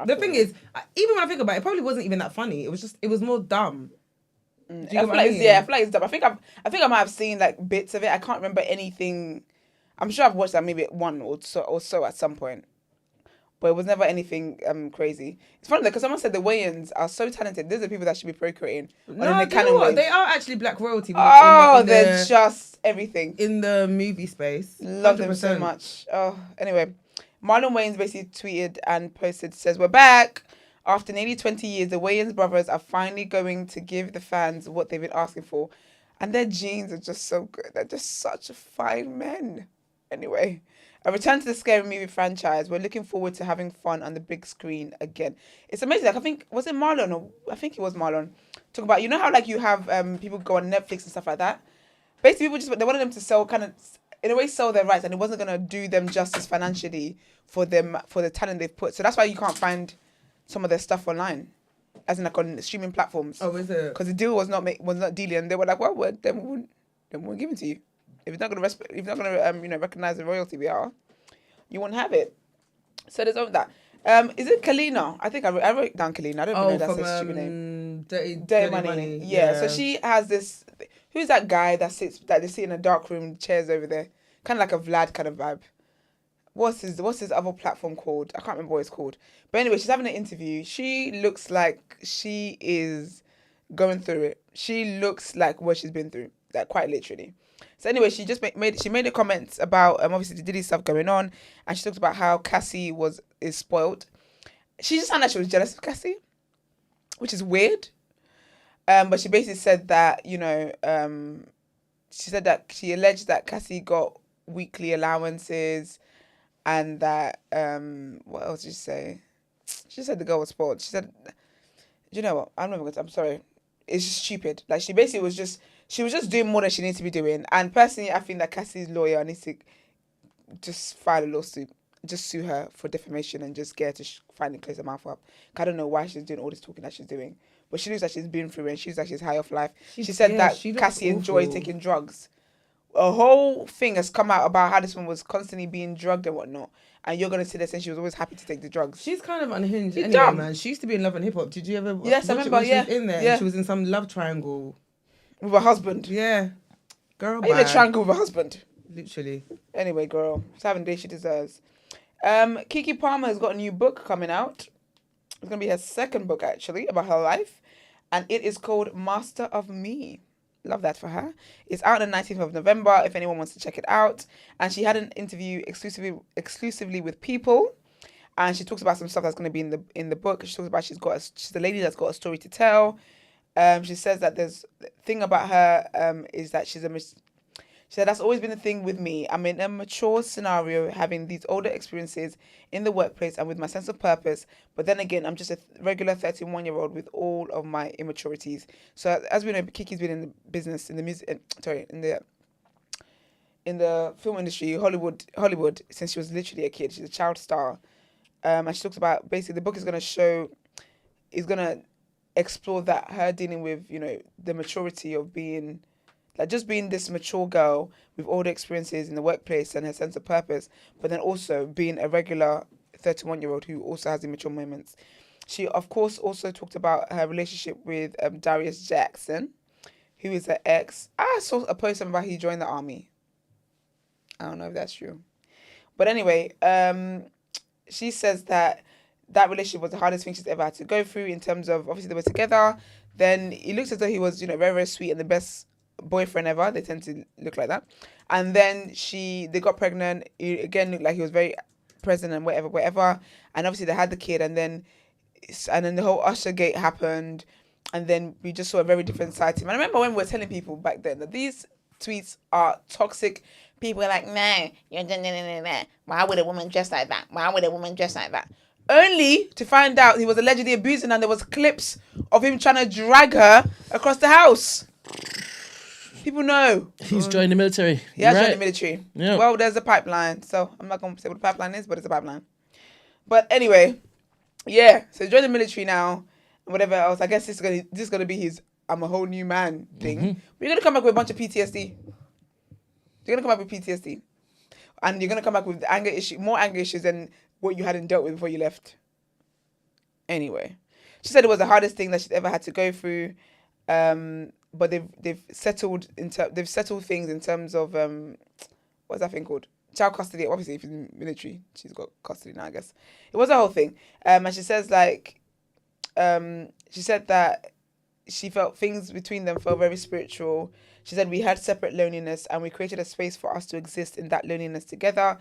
The thing is, even when I think about it, it probably wasn't even that funny. It was more dumb. Do you I get feel what like I mean? I feel like it's dumb. I think I might have seen like bits of it. I can't remember anything. I'm sure I've watched that maybe one or so at some point. but it was never anything crazy. It's funny though, because someone said the Wayans are so talented. These are people that should be procreating. No, do you know what? They are actually black royalty. They're just everything. In the movie space. Love 100%. them so much. Oh, anyway. Marlon Wayans basically tweeted and posted, says, "We're back. After nearly 20 years, the Wayans brothers are finally going to give the fans what they've been asking for. And their genes are just so good. They're just such fine men." Anyway, a return to the scary movie franchise. We're looking forward to having fun on the big screen again. It's amazing. Like, I think, was it Marlon? Or I think it was Marlon. Talk about, you know how like you have people go on Netflix and stuff like that? Basically, they wanted them to sell in a way, sell their rights, and it wasn't going to do them justice financially for the talent they've put. So that's why you can't find some of their stuff online, as in like on streaming platforms. Oh, is it? Because the deal was not dealing, and they were like, "Well, then we won't give it to you. If it's not going to recognize the royalty we are, you won't have it." So there's all that. Is it Kaleena? I think I wrote down Kaleena. I don't even know that's her stupid name. Dirty Money. Yeah. So she has this. Who's that guy that they sit in a dark room, chairs over there, kind of like a Vlad kind of vibe. What's his other platform called? I can't remember what it's called. But anyway, she's having an interview. She looks like she is going through it. She looks like what she's been through, like quite literally. So anyway, she just made a comment about obviously the Diddy stuff going on, and she talked about how Cassie is spoiled. She just sounded like she was jealous of Cassie, which is weird. But she basically said that, she alleged that Cassie got weekly allowances, and that what else did she say? She said the girl was spoiled. She said, you know what? I'm sorry. It's just stupid. Like, she basically was just doing more than she needs to be doing. And personally, I think that Cassie's lawyer needs to just file a lawsuit, just sue her for defamation and just get her to finally close her mouth up. I don't know why she's doing all this talking that she's doing. But she looks like she's been through it, and she looks like she's high off life. She said that Cassie enjoyed taking drugs. A whole thing has come out about how this one was constantly being drugged and whatnot. And you're going to sit there saying she was always happy to take the drugs. She's kind of unhinged anyway, man. She used to be in Love and Hip Hop. Did you ever Yes, I remember, she was in there? Yeah. She was in some love triangle. With her husband. Yeah. Girl, in a triangle with her husband. Literally. Anyway, girl. She's having the day she deserves. Keke Palmer has got a new book coming out. It's going to be her second book, actually, about her life. And it is called Master of Me. Love that for her. It's out on the 19th of November, if anyone wants to check it out. And she had an interview exclusively with People. And she talks about some stuff that's going to be in the book. She talks about she's a lady that's got a story to tell. She says that the thing about her is that she said, that's always been the thing with me. I'm in a mature scenario, having these older experiences in the workplace and with my sense of purpose. But then again, I'm just a regular 31-year-old with all of my immaturities. So as we know, Keke's been in the business, in the film industry, Hollywood, since she was literally a kid. She's a child star. And she talks about, basically, the book is going to explore that, her dealing with, the maturity of being... like just being this mature girl with all the experiences in the workplace and her sense of purpose, but then also being a regular 31-year-old who also has immature moments. She, of course, also talked about her relationship with Darius Jackson, who is her ex. I saw a post about he joined the army. I don't know if that's true. But anyway, she says that relationship was the hardest thing she's ever had to go through in terms of, obviously, they were together. Then it looks as though he was, very, very sweet and the best boyfriend ever. They tend to look like that. And then they got pregnant. He again looked like he was very present and whatever. And obviously they had the kid, and then the whole Usher gate happened, and then we just saw a very different side to him. And I remember when we were telling people back then that these tweets are toxic. People are like, no, why would a woman dress like that? Why would a woman dress like that? Only to find out he was allegedly abusing, and there was clips of him trying to drag her across the house. People know. He's joined the military. He has joined the military. Yeah. Well, there's a pipeline. So I'm not going to say what the pipeline is, but it's a pipeline. But anyway, yeah. So he's joined the military now. And whatever else. I guess this is gonna be his I'm a whole new man thing. Mm-hmm. But you're going to come back with a bunch of PTSD. You're going to come back with PTSD. And you're going to come back with more anger issues than what you hadn't dealt with before you left. Anyway. She said it was the hardest thing that she'd ever had to go through. But they've settled things in terms of what's that thing called? child custody. Obviously, if she's in military, she's got custody now, I guess. It was a whole thing. And she says like, she said that she felt things between them felt very spiritual. She said we had separate loneliness and we created a space for us to exist in that loneliness together.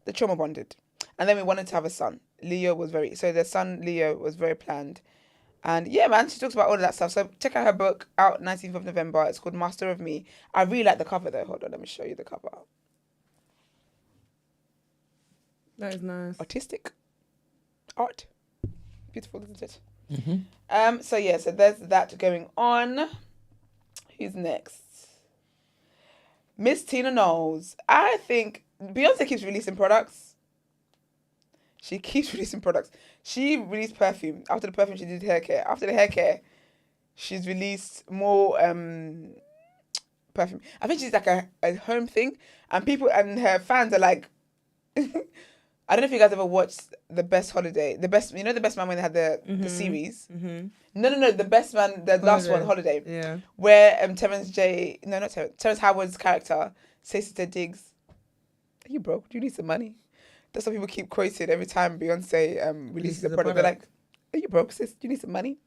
The trauma bonded. And then we wanted to have a son. The son Leo was very planned. And yeah, man, she talks about all of that stuff. So check out her book, out 19th of November. It's called Master of Me. I really like the cover though. Hold on, let me show you the cover. That is nice. Artistic. Art. Beautiful, isn't it? Mm-hmm. So there's that going on. Who's next? Miss Tina Knowles. I think Beyonce keeps releasing products. She keeps releasing products. She released perfume. After the perfume, she did hair care. After the hair care, she's released more perfume. I think she's like a home thing. And people and her fans are like... I don't know if you guys ever watched The Best Holiday. The Best Man when they had the series? Mm-hmm. No, The Best Man, the last one, Holiday. Yeah. Where Terrence Howard's character says to Diggs, "Are you broke? Do you need some money?" That's what people keep quoting every time Beyonce releases a product. They're like, "Are you broke, sis? Do you need some money?"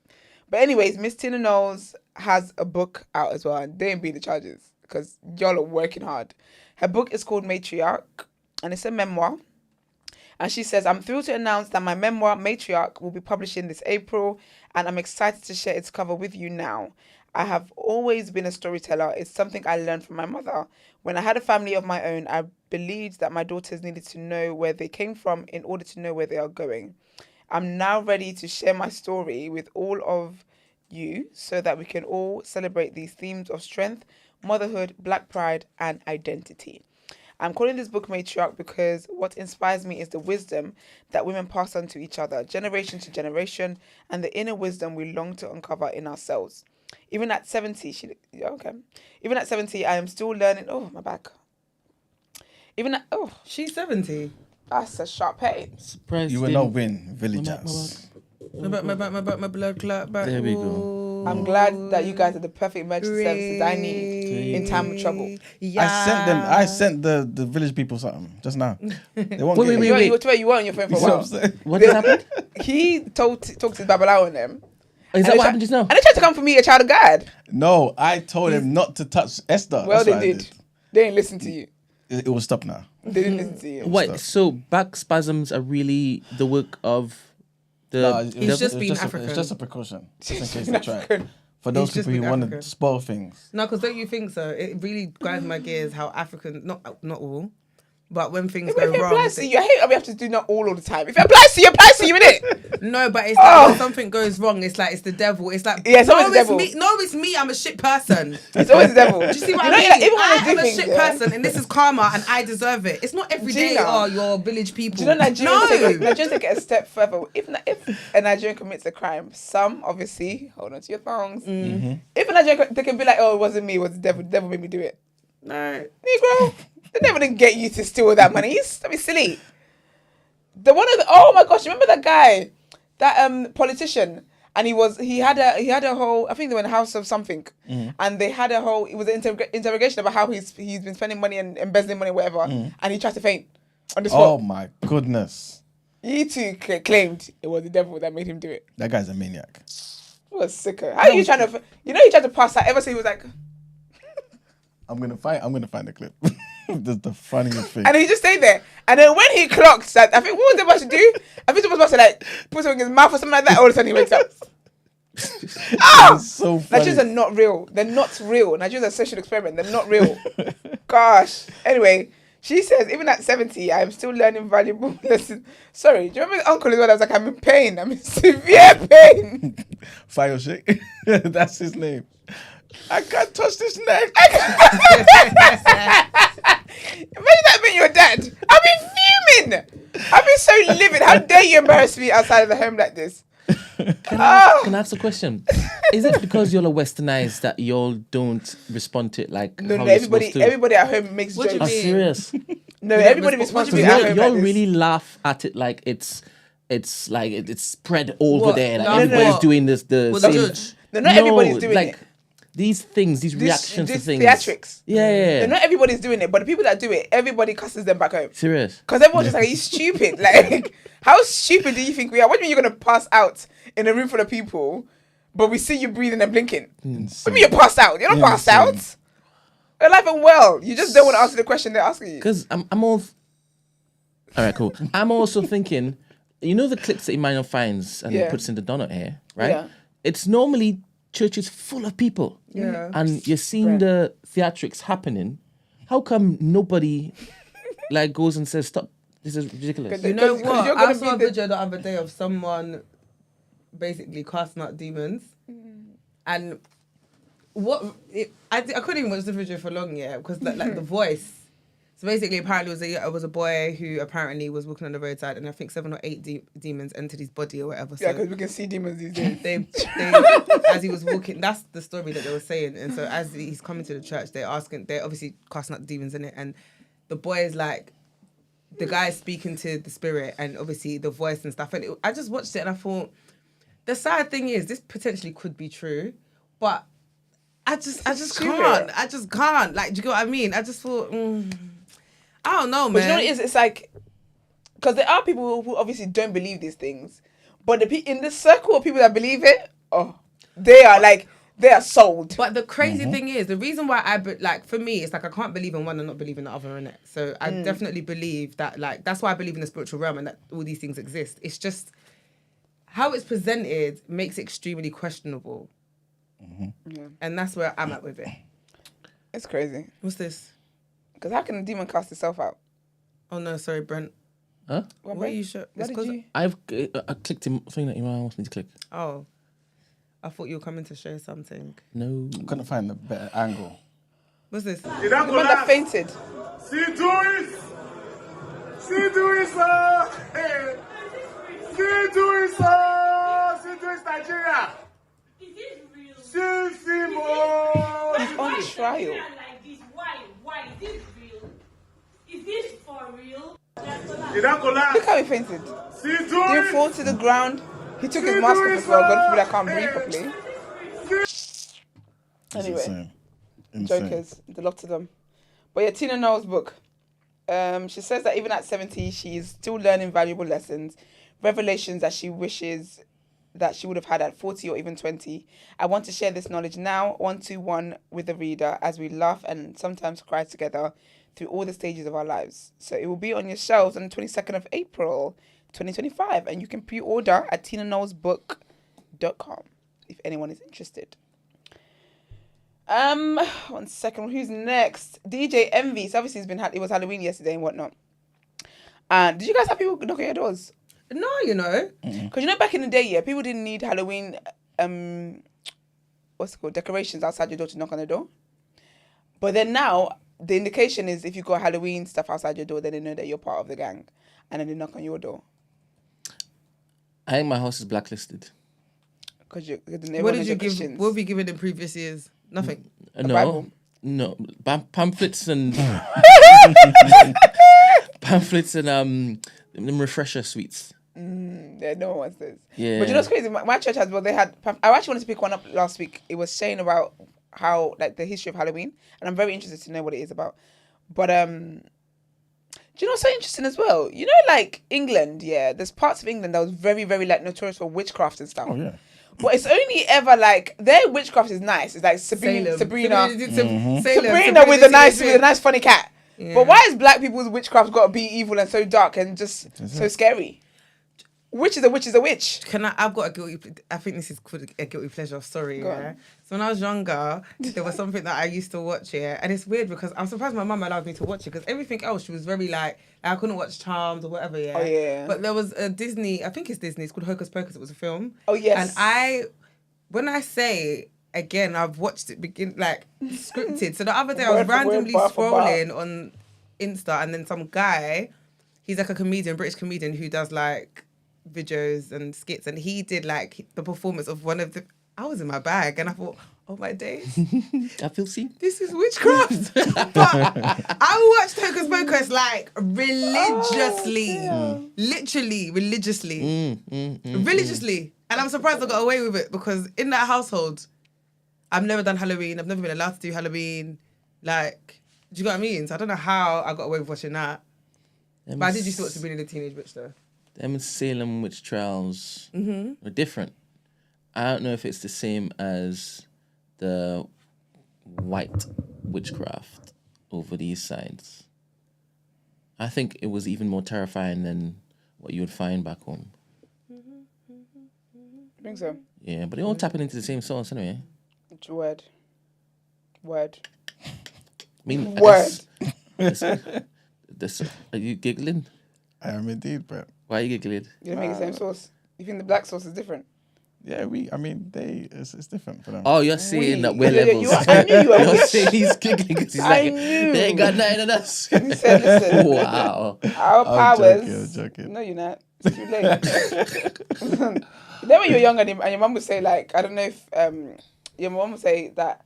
But anyways, Miss Tina Knowles has a book out as well, and they ain't being the charges because y'all are working hard. Her book is called MATRIACH, and it's a memoir. And she says, I'm thrilled to announce that my memoir, MATRIACH, will be publishing this April, and I'm excited to share its cover with you now. I have always been a storyteller. It's something I learned from my mother. When I had a family of my own, I believed that my daughters needed to know where they came from in order to know where they are going. I'm now ready to share my story with all of you so that we can all celebrate these themes of strength, motherhood, Black pride, and identity. I'm calling this book Matriarch because what inspires me is the wisdom that women pass on to each other, generation to generation, and the inner wisdom we long to uncover in ourselves. Even at 70, Even at 70, I am still learning. Oh, my back. She's 70. That's a sharp pain. Surprised You will not win, villagers. My blood clot back. There we go. I'm glad that you guys are the perfect emergency services I need in time of trouble. Yeah. I sent the village people something just now. They won't Wait, get wait, it. wait. You were on your phone for a You know while. what I'm saying? What happened? He talked to Babalawo on them. Is that what happened just now? And they tried to come for me, a child of God. No, I told him not to touch Esther. Well, That's they what I did. They didn't listen to you. It will stop now. They didn't listen to you. Wait, so back spasms are really the work of the... No, He's just being African. It's just a precaution. Just in case He's they try. African. For those He's just people who being want African. to spoil things. No, because don't you think so? It really grinds my gears how African, not all, but when things If go it wrong. applies to you, I hate how we have to do not all the time. If it applies to you, it applies to you, innit? No, but it's like when something goes wrong, it's like it's the devil. It's like Yeah, it's always the devil. Me. No, it's me. I'm a shit person. It's always the devil. Do you see what You I know, mean? like, even when I they do am a things, shit yeah. person, and this is karma, and I deserve it. It's not every day. Gina. Oh, you're village people. Do you know Nigerians No. take it a step further? If a Nigerian commits a crime, some obviously hold on to your thongs. Mm-hmm. If a Nigerian, they can be like, "Oh, it wasn't me. It was the devil. The devil made me do it." No. Negro, the devil didn't get you to steal that money. Don't be silly. Oh my gosh, remember that guy, that politician, and he had a whole. I think they were in a house of something, and they had a whole. It was an interrogation about how he's been spending money and embezzling money, whatever, and he tried to faint on the spot. Oh my goodness. He too claimed it was the devil that made him do it. That guy's a maniac. It was sicker. How are you trying to? You know, he tried to pass that ever since he was like, I'm gonna find the clip. That's the funniest thing. and he just stayed there. And then when he clocked that, I think what was they supposed to do? I think he was supposed to like put something in his mouth or something like that. All of a sudden he wakes up. That's so funny. Nigerians are not real. They're not real. Nigerians are a social experiment. They're not real. Gosh. Anyway, she says, even at 70, I'm still learning valuable lessons. Sorry, do you remember his uncle as well? I was like, I'm in pain. I'm in severe pain. Fire shake. That's his name. I can't touch this neck. Imagine that being your dad. I've been fuming. I've been so livid. How dare you embarrass me outside of the home like this? Can I ask a question? Is it because you're westernized that y'all don't respond to it like No, how you're everybody supposed to? everybody at home makes What do you jokes. I'm mean? serious. No, Yeah, everybody but responds what to do me you at mean? home Y'all like this. really laugh at it like it's spread over What? there. Like No, everybody's what? doing this. The Well, the same. judge. No, not everybody's doing like, it. these things, these reactions to This things. theatrics. Yeah. And not everybody's doing it, but the people that do it, everybody cusses them back home. Serious. Because everyone's just like, are you stupid? Like, how stupid do you think we are? What do you mean you're going to pass out in a room full of people, but we see you breathing and blinking? What do you mean you're passed out? You're not passed out. You're alive and well. You just don't want to answer the question they're asking you. Because I'm all... All right, cool. I'm also thinking, you know the clips that Emmanuel finds and Yeah. puts in the donut here, right? Yeah. It's normally churches full of people. Yeah. And you're seeing the theatrics happening. How come nobody like goes and says, stop, this is ridiculous? You know 'Cause what? you're gonna I saw a be the- video the other day of someone basically casting out demons. And I couldn't even watch the video for long, because like the voice. So basically, apparently, it was a boy who apparently was walking on the roadside, and I think 7 or 8 demons entered his body or whatever. So Yeah, because we can see demons these days. they as he was walking, that's the story that they were saying. And so as he's coming to the church, they're obviously casting out the demons in it, and the boy is like, the guy is speaking to the spirit, and obviously the voice and stuff. And I just watched it, and I thought, the sad thing is, this potentially could be true, but I just can't. I just can't. Like, do you get what I mean? I just thought, I don't know, man. But you know what it is? It's like, because there are people who obviously don't believe these things, but in the circle of people that believe it, they are sold. But the crazy thing is, the reason why for me, it's like I can't believe in one and not believe in the other, innit? So I definitely believe that, like, that's why I believe in the spiritual realm and that all these things exist. It's just how it's presented makes it extremely questionable. And that's where I'm at with it. It's crazy. What's this? Because how can a demon cast itself out? Oh no, sorry, Brent. Huh? What are you sure? What did you? I clicked him thing that Emmanuel wants me to click. Oh, I thought you were coming to share something. No. Couldn't find a better angle. What's this? The man that fainted. See doings, sir. Hey. See doings, sir. See doings, Nigeria. Is it real? See more. He's on trial. Like this. Why? Is this real? Is this for real? Did that collapse? Look how he fainted. See Didn't doings. fall to the ground. He took his mask off as well. God forbid I can't breathe properly. Anyway, Insane. jokers, the lot of them. But yeah, Tina Knowles' book. She says that even at 70, she is still learning valuable lessons, revelations that she wishes that she would have had at 40 or even 20. I want to share this knowledge now, 1-to-1, with the reader as we laugh and sometimes cry together through all the stages of our lives. So it will be on your shelves on the 22nd of April, 2025, and you can pre-order at tinaknowlesbook.com if anyone is interested. 1 second, who's next? DJ Envy. So obviously it was Halloween yesterday and whatnot. And did you guys have people knock on your doors? No, you know. Because you know, back in the day, people didn't need Halloween, what's it called, decorations outside your door to knock on the door. But then now, the indication is if you got Halloween stuff outside your door, then they know that you're part of the gang, and then they knock on your door. I think my house is blacklisted. Because What did you give? What have you given in previous years? Nothing. No, Bible? no, pamphlets and pamphlets and them refresher sweets. Yeah, no one wants this. Yeah. But you know what's crazy? My church has, well, they had, I actually wanted to pick one up last week. It was saying about how, like, the history of Halloween, and I'm very interested to know what it is about. But, do you know what's so interesting as well? You know, like, England, there's parts of England that was very, very, like, notorious for witchcraft and stuff. Oh, yeah. But it's only ever, like, their witchcraft is nice. It's like Sabrina with a nice funny cat. Yeah. But why is black people's witchcraft got to be evil and so dark and just so scary? Witch is a witch is a witch. I've got a guilty. I think this is called a guilty pleasure. Sorry. Go on. So when I was younger, there was something that I used to watch here, and it's weird because I'm surprised my mum allowed me to watch it because everything else she was very like I couldn't watch Charmed or whatever. Oh, yeah. But there was a Disney. I think it's Disney. It's called Hocus Pocus. It was a film. Oh, yes. And when I say again, I've watched it scripted. So the other day I was Word for word, randomly bar for bar. scrolling on Insta, and then some guy, he's like a comedian, British comedian who does like videos and skits, and he did like the performance of one of the. I was in my bag, and I thought, oh my days, I feel seen. this is witchcraft. But I watched Hocus Pocus like religiously, literally religiously, religiously, and I'm surprised I got away with it because in that household, I've never done Halloween. I've never been allowed to do Halloween. Like, do you know what I mean? So I don't know how I got away with watching that. But I did used to watch Sabrina the Teenage Witch though. Them Salem witch trials are different. I don't know if it's the same as the white witchcraft over these sides. I think it was even more terrifying than what you would find back home. I think so. Yeah, but they're all tapping into the same source anyway. Word. I mean, Word. Are you giggling? I am indeed, but Why are you giggling? You don't make the same sauce. You think the black sauce is different? yeah, it's different for them. Oh, you're saying that we're You- levels. I knew you were You're witch. saying he's giggling because he's I like, knew. they ain't got nothing on us. You said, listen, Wow. our powers. I'm joking. No, you're not. It's too late. Then when you were younger and your mum would say, like, I don't know if your mum would say that.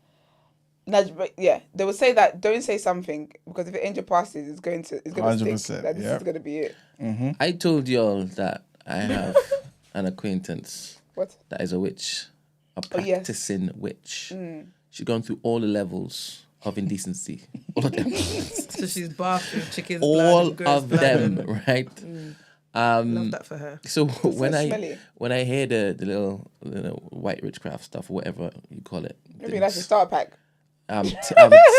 Yeah, they would say that don't say something because if the angel passes, it's going to stick. 100%, That this yeah. is going to be it. I told y'all that I have an acquaintance What? that is a witch, a Oh, yes. practicing witch. She's gone through all the levels of indecency. All of them. So she's bathed with chicken's blood. all and goat's of blood them, and- right? Love that for her. So when smelly. I hear the little white witchcraft stuff, whatever you call it, Maybe that's a starter pack. I'm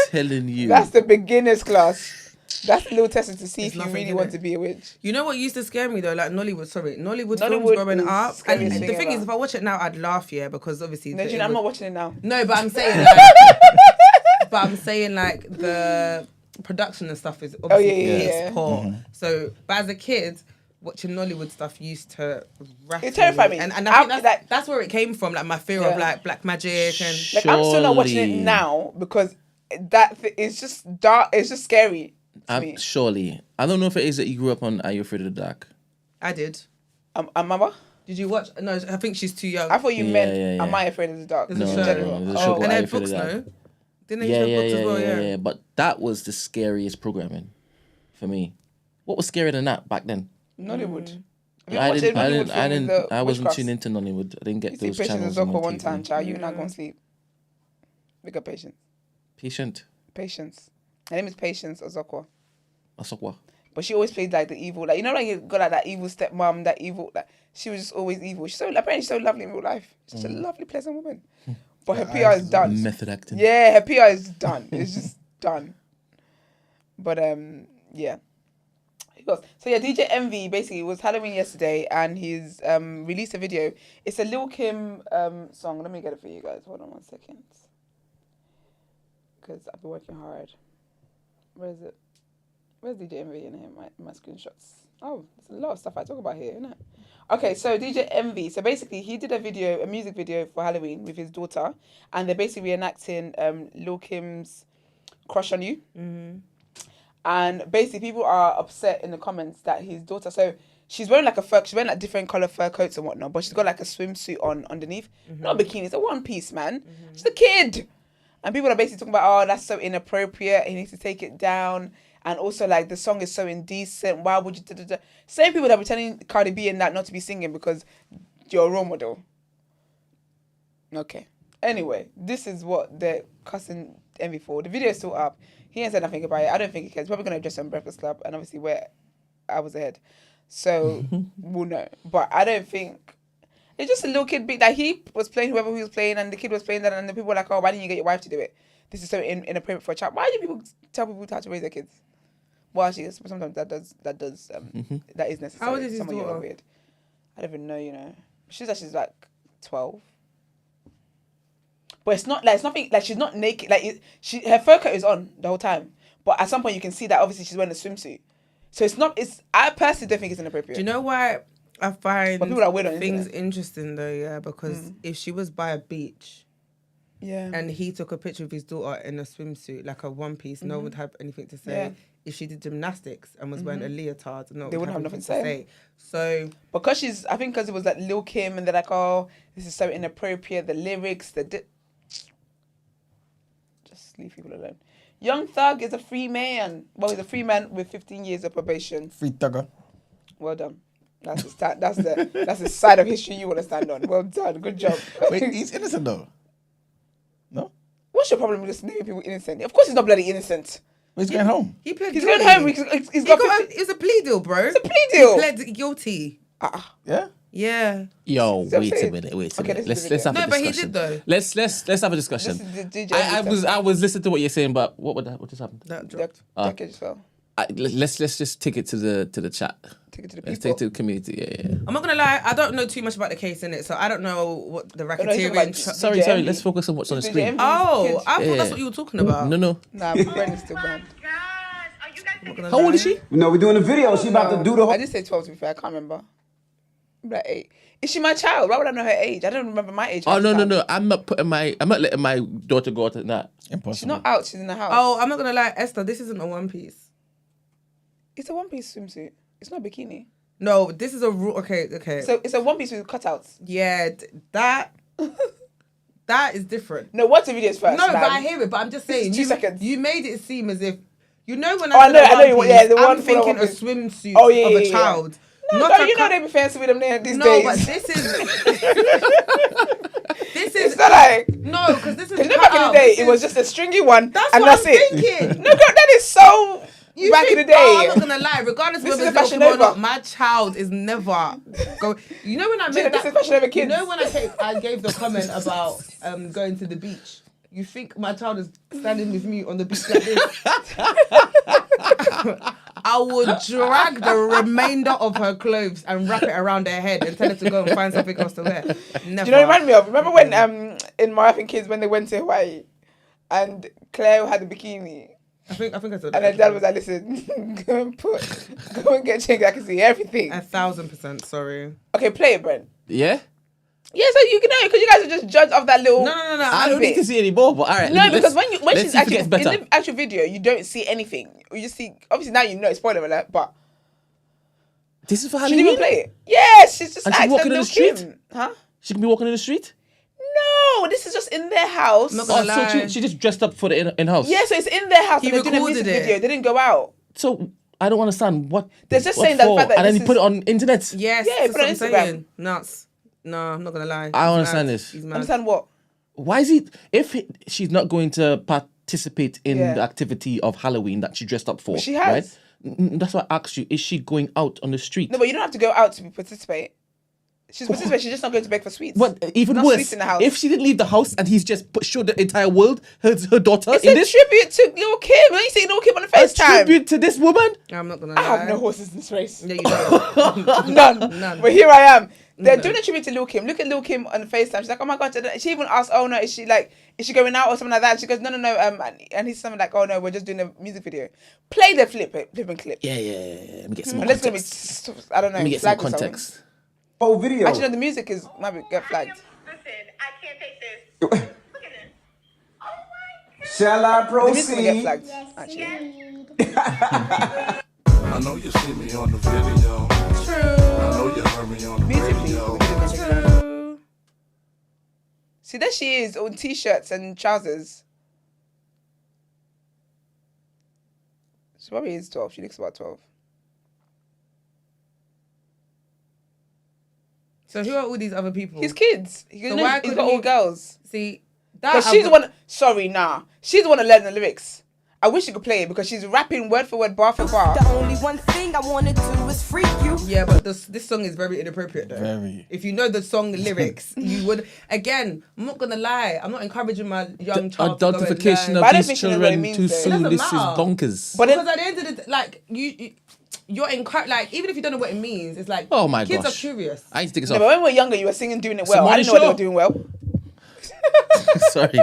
telling you, That's the beginner's class. That's a little testing to see There's if you nothing really in want it. to be a witch. You know what used to scare me though? Like Nollywood films Nollywood growing is up. And scariest the thing thing is, ever. if I watch it now, I'd laugh, yeah, because obviously... No, I'm not watching it now. No, but I'm saying like... but I'm saying like the production and stuff is obviously yeah. poor. So, but as a kid... Watching Nollywood stuff used to rattle It terrified me. and I think like- that's where it came from, like my fear of like black magic and Like I'm still not watching Surely. it now because it's just dark. It's just scary to me. surely. I don't know if it is that you grew up on Are You Afraid of the Dark? I did. Mama, Did you watch? No, I think she's too young. I thought you meant yeah. Am I Afraid of the Dark? There's a in show. general. there's a show Oh, called and Are they You had Afraid of books, the Dark? no? Didn't they have books as well? Yeah. But that was the scariest programming for me. What was scarier than that back then? Nollywood. I wasn't tuned into Nollywood. I didn't get You see those Patience channels on Zoko one TV. time, child. You not gonna sleep. Big up Patience. Patient. Patience. Her name is Patience Ozokwa. Asokwa. But she always played like the evil, like you know, like you got like that evil stepmom, that evil. Like she was just always evil. She's apparently she's so lovely in real life. She's a lovely, pleasant woman. But her PR is done. Method acting. Yeah, her PR is done. It's just done. But yeah. Who else? So yeah, DJ Envy basically it was Halloween yesterday, and he's released a video. It's a Lil Kim song. Let me get it for you guys. Hold on 1 second. Because I've been working hard. Where is it? Where's DJ Envy in here? My screenshots. Oh, there's a lot of stuff I talk about here, isn't it? Okay, so DJ Envy. So basically, he did a music video for Halloween with his daughter, and they're basically reenacting Lil Kim's "Crush on You." Mm-hmm. And basically, people are upset in the comments that his daughter. So she's wearing like she's wearing like different color fur coats and whatnot, but she's got like a swimsuit on underneath, not a bikini. It's a one piece, man. She's a kid, and people are basically talking about, oh, that's so inappropriate. He needs to take it down. And also, like, the song is so indecent. Why would you... Same people that were telling Cardi B and that not to be singing because you're a role model. Okay. Anyway, this is what they're cussing Envy for. The video is still up. He ain't said nothing about it. I don't think he cares. He's probably going to address it on Breakfast Club. And obviously, we're hours ahead. So, we'll know. But I don't think... It's just a little kid beat. Like, he was playing whoever he was playing, and the kid was playing that, and the people were like, oh, why didn't you get your wife to do it? This is so inappropriate for a child. Why do people tell people how to raise their kids? Well, actually, sometimes that is necessary. How old is his Some of you are daughter? weird. I don't even know, you know. She's like 12. But it's not like it's nothing like she's not naked. Like her fur coat is on the whole time. But at some point you can see that obviously she's wearing a swimsuit. So it's not. I personally don't think it's inappropriate. Do you know why I find But people are weird on the things internet. interesting though? Yeah, because if she was by a beach Yeah. and he took a picture of his daughter in a swimsuit, like a one piece, no one would have anything to say. Yeah. If she did gymnastics and was wearing a leotard, no one They would wouldn't have have anything to say. So because I think because it was like Lil Kim and they're like, oh, this is so inappropriate. The lyrics, just leave people alone. Young Thug is a free man. Well, he's a free man with 15 years of probation. Free thugger. Well done. That's the side of history you want to stand on. Well done. Good job. Wait, he's innocent though. No? What's your problem with just naming people innocent? Of course he's not bloody innocent. He's going home. He pled He's guilty. going home. He's got. It's a plea deal, bro. It's a plea deal. He pled guilty. Yeah. Yeah. Yo, what I'm wait a saying? minute. Okay, Let's this is the have a No, but he discussion. did though. Let's have a discussion. This is the DJ. I was listening to what you're saying, but what just happened? That dropped. Jacket just fell. Let's just take it to the chat. Take it to the Let's people. take it to the community. Yeah. I'm not gonna lie, I don't know too much about the case in it, so I don't know what the no, he's talking about racketeering. Sorry. DJ. Let's focus on what's on the DJ. screen. Oh, I thought Yeah. that's what you were talking about. No. Nah, Brent is still banned. How old is she? No, we're doing a video. She about to do the I whole. did say 12 to be fair. I can't remember. I'm like 8. Is she my child? Why would I know her age? I don't remember my age. Oh half the time. no. I'm not letting my daughter go out at that. Impossible. She's not out. She's in the house. Oh, I'm not gonna lie, Esther, this isn't a one piece. It's a one-piece swimsuit. It's not a bikini. No, this is a okay. So it's a one-piece with cutouts. Yeah, that is different. No, watch the videos first. No, man. but I hear it. But I'm just saying, 2 seconds. You made it seem as if when Oh, I I said know, a I know you- one yeah, piece, the one I'm for thinking the a one piece. swimsuit Oh, yeah, of yeah, a yeah. child. No, Not but a you know cut- they be fancy with them there these No, days. but this is this is It's not like. no, because this is Because back in the cut day, out. it was just a stringy one, That's and what that's I'm it. thinking. No, girl, that is so. You back in think- the day. Oh, I'm not gonna lie. Regardless of This whether is a it's Fashion Liverpool or Nova. not, my child is never go. You know when I Gina, made this that. is Fashion Nova You Kids. know when I gave the comment about going to the beach. You think my child is standing with me on the beach like this? I would drag the remainder of her clothes and wrap it around her head and tell her to go and find something else to wear. Never. Do you know what it reminded me of? Remember when in My African Kids when they went to Hawaii and Claire had the bikini I think I saw that. and her dad was like, "Listen, go and get changed. I can see everything." 1,000% sorry. Okay, play it, Brent. Yeah. Yeah, so you can know because you guys are just judge of that little. No. I don't need to see any more, but all right. No, because when let's she's see if it actually gets in better. the actual video, you don't see anything. You just see obviously now you know spoiler alert, but This is for she didn't even Halloween. play it. Yes, she's just And she's acting walking in Lil the street? Kim. Huh? She can be walking in the street. No, this is just in their house. I'm not Oh, gonna so lie. she just dressed up for the in-house. Yeah, so it's in their house. He and they're doing a recorded music it. video. They didn't go out. So I don't understand what. They're just what saying that the for? fact that and then this you put is- it on internet. Yes, Yeah, that's put it on what I'm Instagram. saying. Nuts. No, I'm not gonna lie. I don't He's understand mad. this. He's mad. Understand what? Why is he? If she's not going to participate in Yeah. the activity of Halloween that she dressed up for, But she has. Right? That's why I asked you. Is she going out on the street? No, but you don't have to go out to participate. She's participating. She's just not going to beg for sweets. But even Not worse, sweets in the house. if she didn't leave the house and he's just showed the entire world her daughter It's in a this tribute to Lil Kim. When you see Lil Kim on the a FaceTime. tribute to this woman. I'm not gonna I lie. have no horses in this race. Yeah, you don't. None. But here I am. They're doing a tribute to Lil Kim. Look at Lil Kim on the FaceTime. She's like, oh my God. She even asked, oh no, is she going out or something like that? She goes, no. And he's something like, oh no, we're just doing a music video. Play the flipping clip. Yeah. Let me get some more And let's gonna be, context. I don't know, Let me get some flagged or something. context. Whole video. Actually, no, the music might get flagged. Listen, I can't take this. Look at this. Oh my God. Shall I The music will get proceed? flagged. Actually. I know you see me on the video. I know you heard me on the Music, radio. please. See, there she is on t-shirts and trousers. She probably is 12. She looks about 12. So who are all these other people? His kids. So He's why got couldn't all he- girls. See, that Because she's the one. Sorry, nah. She's the one that learned the lyrics. I wish you could play it because she's rapping word for word, bar for bar. The only one thing I wanna do is freak you. Yeah, but this song is very inappropriate though. Very. If you know the song lyrics, you would. Again, I'm not gonna lie. I'm not encouraging my young child to go and Adultification learn. But I of don't these think she knows what it children means, too though. It soon. doesn't This is matter. bonkers. But then, Because at the end of the like you're encouraged. Like even if you don't know what it means, it's like Oh my kids gosh. are curious. I need to take this no, off. but when we were younger, you were singing doing it well. I Somebody didn't know what they show. were doing well. Sorry.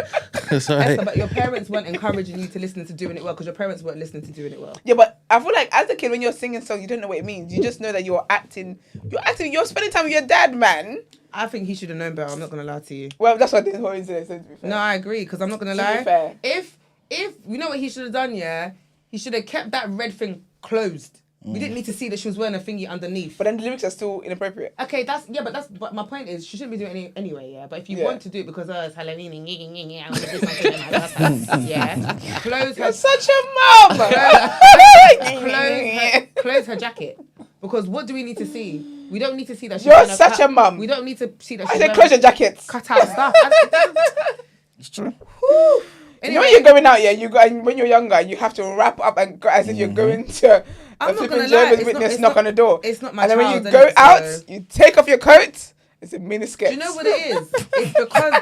Sorry. Esther, but your parents weren't encouraging you to listen to doing it well because your parents weren't listening to doing it well. Yeah, but I feel like as a kid, when you're singing songs, you don't know what it means. You just know that you're acting. You're spending time with your dad, man. I think he should have known better. I'm not gonna lie to you. Well, that's what this whole incident said, to be fair. No, I agree because I'm not gonna To be lie. fair. If you know what he should have done, yeah, he should have kept that red thing closed. We didn't need to see that she was wearing a thingy underneath. But then the lyrics are still inappropriate. Okay, but my point is she shouldn't be doing it anyway, yeah. But if you Yeah. want to do it because it's Halloween and I want to do something like that, yeah, close You're her, such a mom. close her jacket. Because what do we need to see? We don't need to see that she's You're wearing such a mum. We don't need to see that I she's said wearing close your jackets. cut out stuff. It's true. You know when you're going out, yeah, you go, and when you're younger, you have to wrap up and go as if you're going to I'm a not flipping gonna lie, Jehovah's it's Witness not- knock on the door. it's not my And then when child, you go innit, out, so- you take off your coat. It's a mini skirt. Do you know what it is? It's because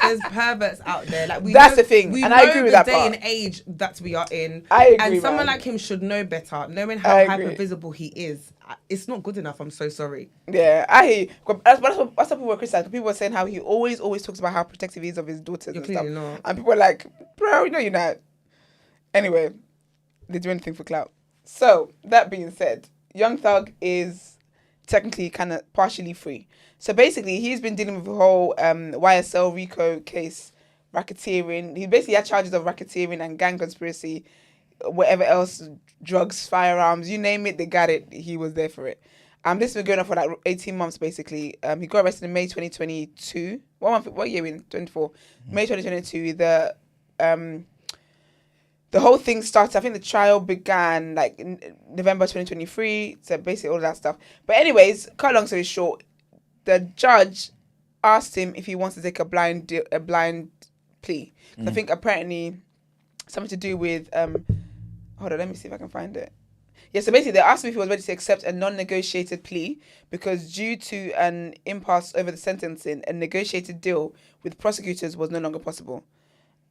there's perverts out there. Like That's the thing, We and know I agree with the that day part. and age that we are in. I agree, And someone man. like him should know better. Knowing how I agree. hyper visible he is, it's not good enough. I'm so sorry. Yeah, I hear you. That's what people were criticizing. People were saying how he always talks about how protective he is of his daughters You're and stuff. clearly not. And people are like, bro, you know you're not. Anyway, they do anything for clout. So, that being said, Young Thug is technically kind of partially free. So basically, he's been dealing with the whole YSL RICO case, racketeering. He basically had charges of racketeering and gang conspiracy, whatever else, drugs, firearms, you name it, they got it. He was there for it. This has been going on for like 18 months, basically. He got arrested in May 2022. What year in? 24. May 2022. The whole thing started, I think the trial began like in November 2023. So basically all of that stuff. But anyways, cut a long story short, the judge asked him if he wants to take a blind plea. I think apparently something to do with hold on, let me see if I can find it. Yeah, so basically they asked him if he was ready to accept a non-negotiated plea because due to an impasse over the sentencing, a negotiated deal with prosecutors was no longer possible.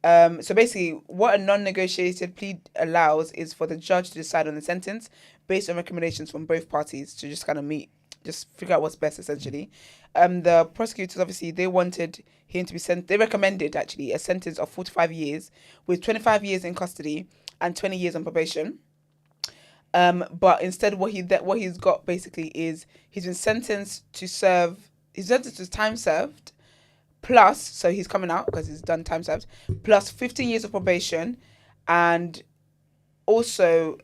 So basically, what a non-negotiated plea allows is for the judge to decide on the sentence based on recommendations from both parties to just kind of meet, just figure out what's best, essentially. The prosecutors, obviously, they wanted him to be sent. They recommended, actually, a sentence of 45 years with 25 years in custody and 20 years on probation. But instead, what he's got, basically, is he's been sentenced to time served, plus, so he's coming out because he's done time served, plus 15 years of probation, and also,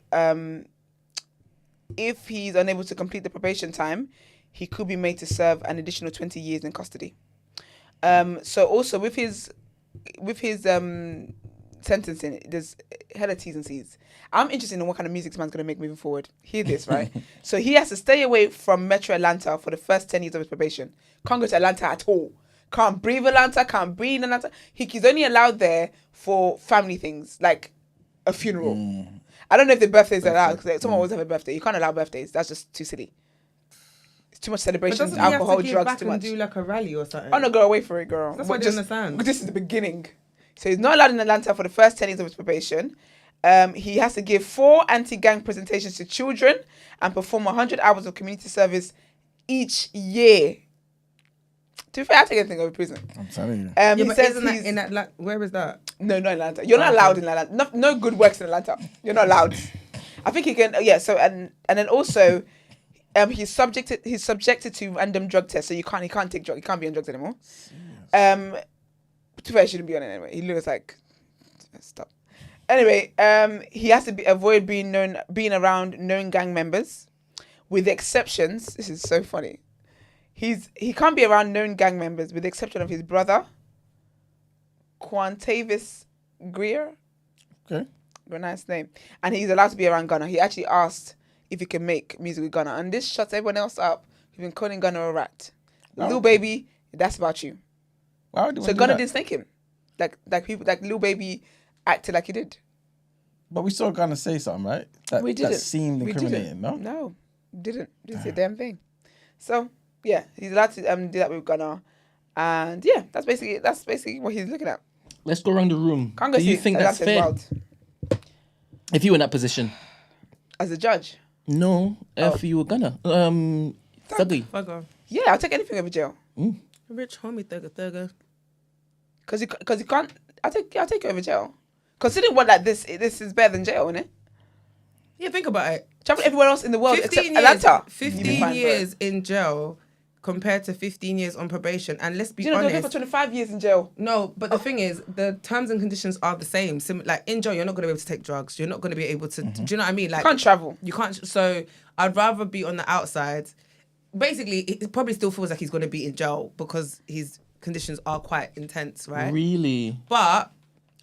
if he's unable to complete the probation time, he could be made to serve an additional 20 years in custody. So also with his sentencing, there's hella T's and C's. I'm interested in what kind of music this man's going to make moving forward. Hear this, right? So he has to stay away from Metro Atlanta for the first 10 years of his probation. Can't go to Atlanta at all. Can't breathe Atlanta, can't breathe Atlanta. He's only allowed there for family things, like a funeral. I don't know if the birthdays are allowed, because someone always have a birthday. You can't allow birthdays. That's just too silly. It's too much But celebrations, doesn't alcohol, he have to give drugs, back too and much. do like a rally or something? Oh no, girl, wait for it, girl. That's what I don't understand. This is the beginning. So he's not allowed in Atlanta for the first 10 years of his probation. He has to give 4 anti-gang presentations to children and perform 100 hours of community service each year. To be fair, I'll take anything over prison. I'm telling you. He but says isn't that he's... in Atlanta? Where is that? No, not Atlanta. You're not allowed in Atlanta. No good works in Atlanta. You're not allowed. I think he can. Yeah. So and then also, he's subjected to random drug tests. So he can't take drugs. He can't be on drugs anymore. To be fair, he shouldn't be on it anyway. He looks like stop. Anyway, he has to avoid being around known gang members, with the exceptions. This is so funny. He can't be around known gang members with the exception of his brother, Quantavis Greer. Okay. A nice name. And he's allowed to be around Gunna. He actually asked if he can make music with Gunna. And this shuts everyone else up. He's been calling Gunna a rat. Lil Baby, that's about you. Why would So Gunna didn't snake him. Like people, like Lil Baby acted like he did. But we saw Gunna say something, right? We didn't. That seemed incriminating, no? No, didn't say a damn thing. So yeah, he's allowed to do that with Gunna, and yeah, that's basically what he's looking at. Let's go around the room. Can't go Do you see think that's Atlanta's fair? wild. If you were in that position? As a judge? No, if you were gonna. Thuggy. Fuck off. Yeah, I'll take anything over jail. Rich homie thugger. Because you can't. I'll take it over jail. Considering what like this is better than jail, isn't it? Yeah, think about it. Travel everywhere else in the world 15 except Atlanta. 15 years in jail compared to 15 years on probation. And let's be They're honest. there for 25 years in jail. No, but the thing is, the terms and conditions are the same. Like in jail, you're not going to be able to take drugs. You're not going to be able to. Do you know what I mean? Like You can't travel. You can't. So I'd rather be on the outside. Basically, it probably still feels like he's going to be in jail because his conditions are quite intense, right? Really? But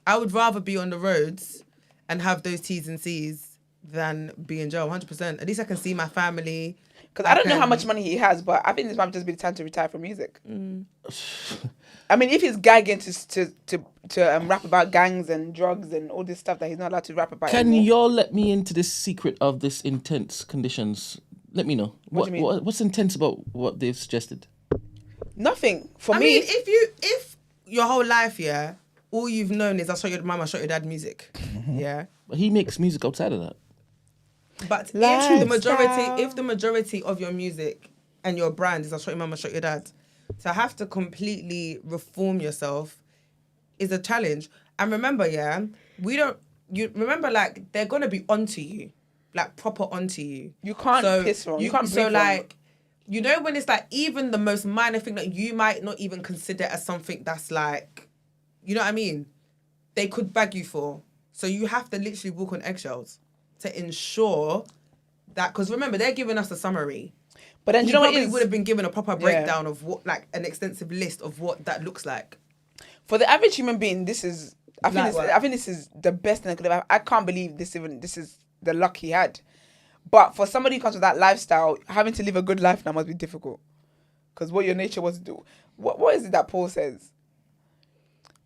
I would rather be on the roads and have those T's and C's than be in jail. 100%. At least I can see my family. Because I don't know how much money he has, but I think this might just be the time to retire from music. I mean, if he's gagging to rap about gangs and drugs and all this stuff that he's not allowed to rap about Can anymore. y'all let me into this secret of this intense conditions? Let me know. What do you mean? What's intense about what they've suggested? Nothing. For I me, mean, if your whole life, yeah, all you've known is I shot your mum, I shot your dad music, yeah. But he makes music outside of that. But if the majority of your music and your brand is I shot your mum, I shot your dad, to have to completely reform yourself is a challenge. And remember, yeah, you remember, like, they're gonna be onto you, like proper onto you. You can't piss wrong. You can't breathe wrong. Like, you know, when it's like even the most minor thing that you might not even consider as something that's like, you know what I mean? They could bag you for. So you have to literally walk on eggshells to ensure that, because remember, they're giving us a summary. But then you you know what probably it is? would have been given a proper breakdown of what, like, an extensive list of what that looks like. For the average human being, this is. I think this is the best thing I could have. I can't believe this is the luck he had. But for somebody who comes with that lifestyle, having to live a good life now must be difficult. Because what your nature wants to do. What is it that Paul says?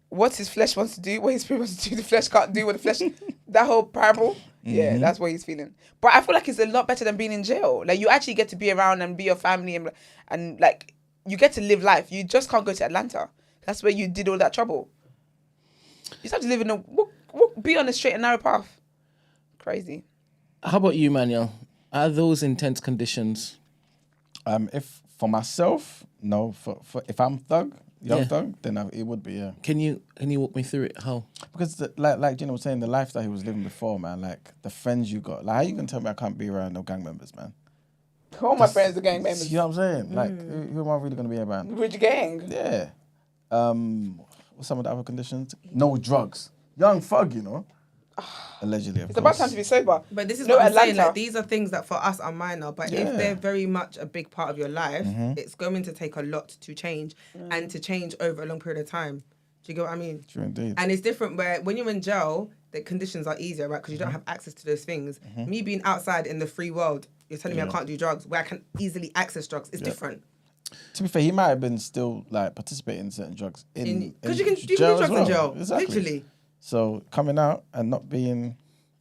What his flesh wants to do, what his spirit wants to do, the flesh can't do what the flesh... That whole parable, yeah, that's what he's feeling. But I feel like it's a lot better than being in jail. Like, you actually get to be around and be your family and like, you get to live life. You just can't go to Atlanta. That's where you did all that trouble. You just have to live in be on a straight and narrow path. Crazy. How about you, Manuel? Are those intense conditions? If for myself, no. For if I'm young thug, then it would be, yeah. Can you walk me through it? How? Because like Gina was saying, the life that he was living before, man, like the friends you got. Like, how you gonna tell me I can't be around no gang members, man? All my friends are gang members. You know what I'm saying? Like, who am I really gonna be around? Which gang? Yeah. What's some of the other conditions? No drugs. Young thug, you know. Allegedly, of It's course. about time to be sober. But this is No, what I'm saying. Atlanta. Like, these are things that for us are minor, but if they're very much a big part of your life, it's going to take a lot to change and to change over a long period of time. Do you get what I mean? True indeed. And it's different where when you're in jail, the conditions are easier, right? Because you don't have access to those things. Me being outside in the free world, you're telling me I can't do drugs, where I can easily access drugs. It's different. To be fair, he might have been still like participating in certain drugs Because you can do jail drugs as well. in jail, Exactly. literally. So coming out and not being...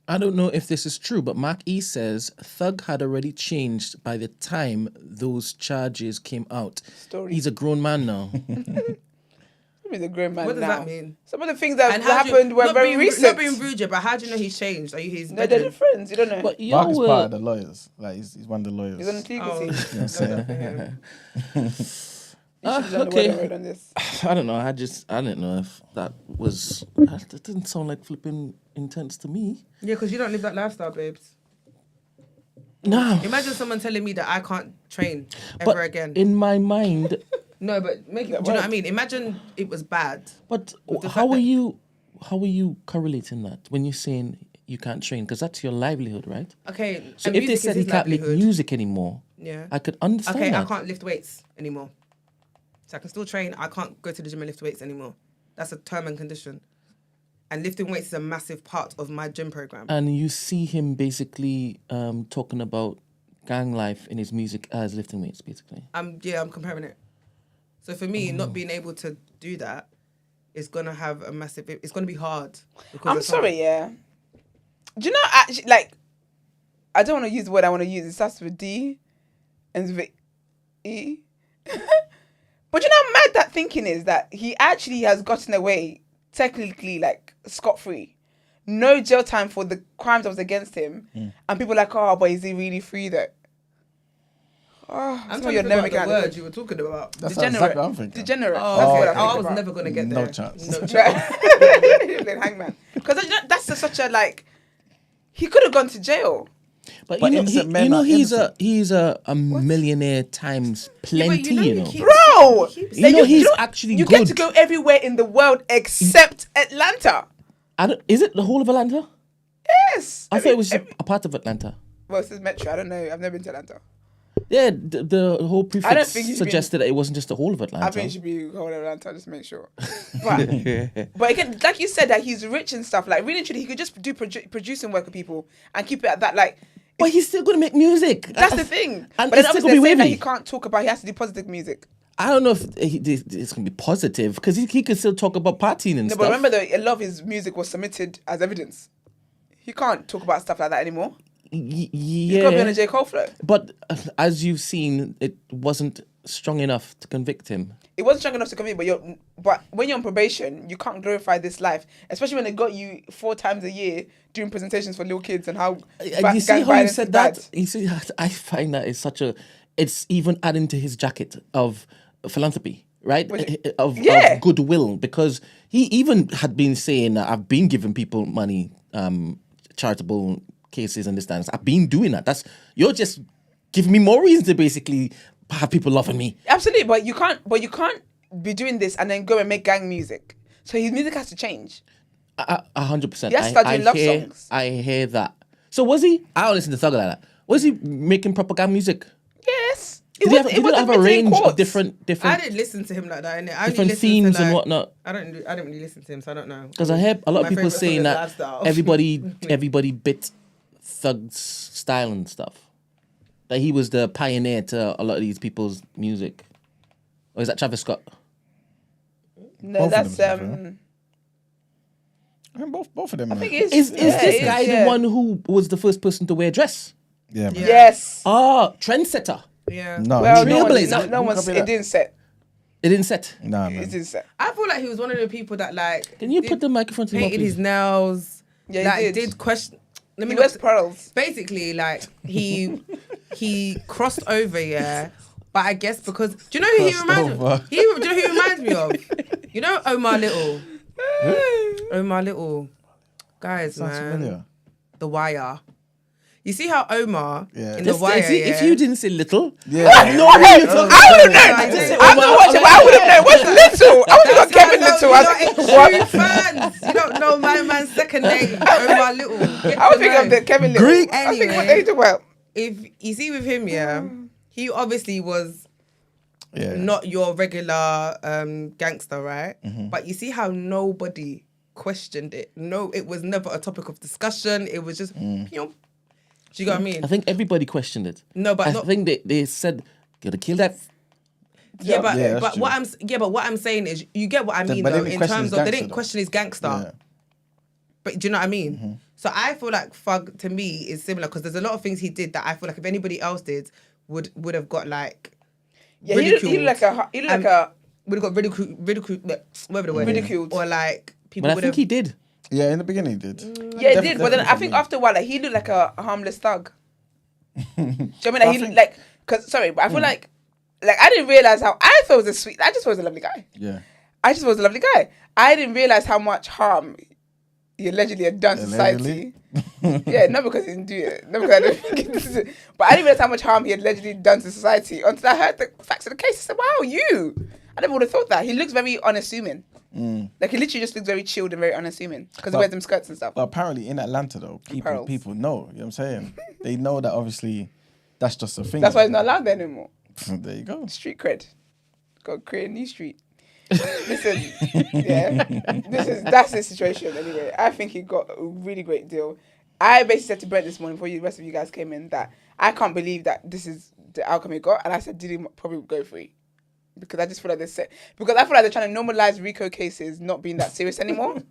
I don't know if this is true, but Mark E says Thug had already changed by the time those charges came out. He's a grown man now. He's a grown man. What does now. that mean? Some of the things that And how do you- happened were not very being, recent. Not being rude, but how do you know he's changed? Are you his No, bedroom? they're friends. You don't know. But Mark is y'all part of were... the lawyers. Like, he's one of the lawyers. He's on the legal team. You know what I'm saying? You should have done the word on road on this. I don't know. I didn't know if that was... That didn't sound like flipping intense to me. Yeah, because you don't live that lifestyle, babes. No. Imagine someone telling me that I can't train ever But again. in my mind... No, but do you know what I mean? Imagine it was bad. But the how fact are that- you correlating that when you're saying you can't train? Because that's your livelihood, right? Okay, So and if they music said is he his can't make livelihood. music anymore, Yeah. I could understand Okay, that. I can't lift weights anymore. So I can still train. I can't go to the gym and lift weights anymore. That's a term and condition. And lifting weights is a massive part of my gym program. And you see him basically talking about gang life in his music as lifting weights, basically. I'm comparing it. So for me, not being able to do that is gonna have a massive. It's gonna be hard. I'm sorry, yeah. Do you know, actually, like, I don't want to use the word I want to use. It starts with D, ends with E. But you know how mad that thinking is, that he actually has gotten away, technically, like, scot-free. No jail time for the crimes that was against him. And people are like, oh, but is he really free though? Oh, I'm trying to figure out the word you were talking about. That's Degenerate. exactly what I'm thinking. Degenerate. Oh, That's okay. what I'm I thinking was about. never gonna get No there. chance. No chance. Right. Playing hangman. Because that's such a, like, he could have gone to jail. But But you know, innocent men are he's innocent. a millionaire times plenty, you you know know. he keeps- Bro! You know he's actually You good. get to go everywhere in the world except Atlanta. Is it the whole of Atlanta? Yes. I thought it was a part of Atlanta. Well, it says Metro. I don't know. I've never been to Atlanta. Yeah, the whole I don't prefix think he's suggested that it wasn't just the whole of Atlanta. I think it should be whole of Atlanta, just make sure. But again, like you said, that he's rich and stuff. Like really, and truly, he could just do producing work with people and keep it at that. Like, But he's still going to make music. that's the thing. And But it's then still obviously gonna be they're saying that wavy. he can't talk about. He has to do positive music. I don't know if it's going to be positive because he could still talk about partying and No, stuff. but remember that a lot of his music was submitted as evidence. He can't talk about stuff like that anymore. He's got to be on a J. Cole flow. But as you've seen, it wasn't strong enough to convict him. It wasn't strong enough to convict, but when you're on probation, you can't glorify this life, especially when they got you 4 times a year doing presentations for little kids and how You see how you said that? You see, I find that it's even adding to his jacket of philanthropy, right? Of goodwill, because he even had been saying, I've been giving people money, charitable cases and this and that. I've been doing that. You're just giving me more reason to basically have people loving me. Absolutely, but you can't be doing this and then go and make gang music. So his music has to change. 100%. He has to start doing love songs. I hear that. So was he? I don't listen to Thug like that. Was he making propaganda music? Yes. Did he have a range of different? I didn't listen to him like that. Innit? I different only themes to, and whatnot. I don't really listen to him, so I don't know. Because I heard a lot My of people favourite song saying is that Lifestyle. everybody bit Thug's style and stuff. That he was the pioneer to a lot of these people's music. Or is that Travis Scott? No, Both of that's them, I mean, both of them. I think man. it's Is this guy the one who was the first person to wear a dress? Yeah, man. Yes. Ah, trendsetter. Yeah. No, Well, he- no one's. It didn't set. It didn't set. Nah, It man. didn't set. I feel like he was one of the people that like. Can you put the microphone to him, painted his please? nails? Yeah, he like, did. question. Let me He wears not- pearls. Basically, like he crossed over, yeah. But I guess because do you know who he Crossed reminds me? over. Do you know who he reminds me of? You know Omar Little. Omar Little, guys, Sounds man. familiar. The Wire. You see how Omar Yeah. in The Wire, See, if you didn't say little, Yeah. no way you're talking I would've about known. it. I'm not watching, but I would have known. What's Little? I would have got Kevin Little. I was like, True what? fans. You don't know my man's second name, Omar Little. Get I was to thinking know. of the Kevin Little. Greek. I was thinking, what Anyway. are you talking about? If you see with him, yeah, he obviously was Yeah. not your regular gangster, right? Mm-hmm. But you see how nobody questioned it. No, it was never a topic of discussion. It was just, you know, do you get what I mean? I think everybody questioned it. No, but I not- think they said, gotta kill that. Yeah, but Yeah, that's but true. what I'm saying is, you get what I mean But they though. didn't In question terms his of they gangster, didn't though. question his gangster. Yeah. But do you know what I mean? So I feel like Thug to me is similar because there's a lot of things he did that I feel like if anybody else did would have got like Yeah, he looked like a. would have got ridiculed, whatever the word is. Ridiculed. Or like people But I would think have. he did. Yeah, in the beginning he did. Yeah, it did. But then I think after a while, like he looked like a harmless thug. Do you know what I mean? Like, he think- like, cause sorry, but I feel like I didn't realize how I thought he was a sweet. I just thought he was a lovely guy. Yeah. I just thought he was a lovely guy. I didn't realize how much harm he allegedly had done to Allegedly? society. Yeah, not because he didn't do it. Not because I don't think it. But I didn't realize how much harm he had allegedly done to society until I heard the facts of the case. I said, "Wow, you." I never would have thought that. He looks very unassuming. Like he literally just looks very chilled and very unassuming because he wears them skirts and stuff. But apparently in Atlanta though, Pearls. people know. You know what I'm saying? They know that obviously that's just a thing. That's why he's not allowed there anymore. There you go. Street cred. Got to create a new street. Listen, yeah, that's the situation anyway. I think he got a really great deal. I basically said to Brent this morning before the rest of you guys came in that I can't believe that this is the outcome he got, and I said, did he probably go free? Because I just feel like because I feel like they're trying to normalize Rico cases not being that serious anymore.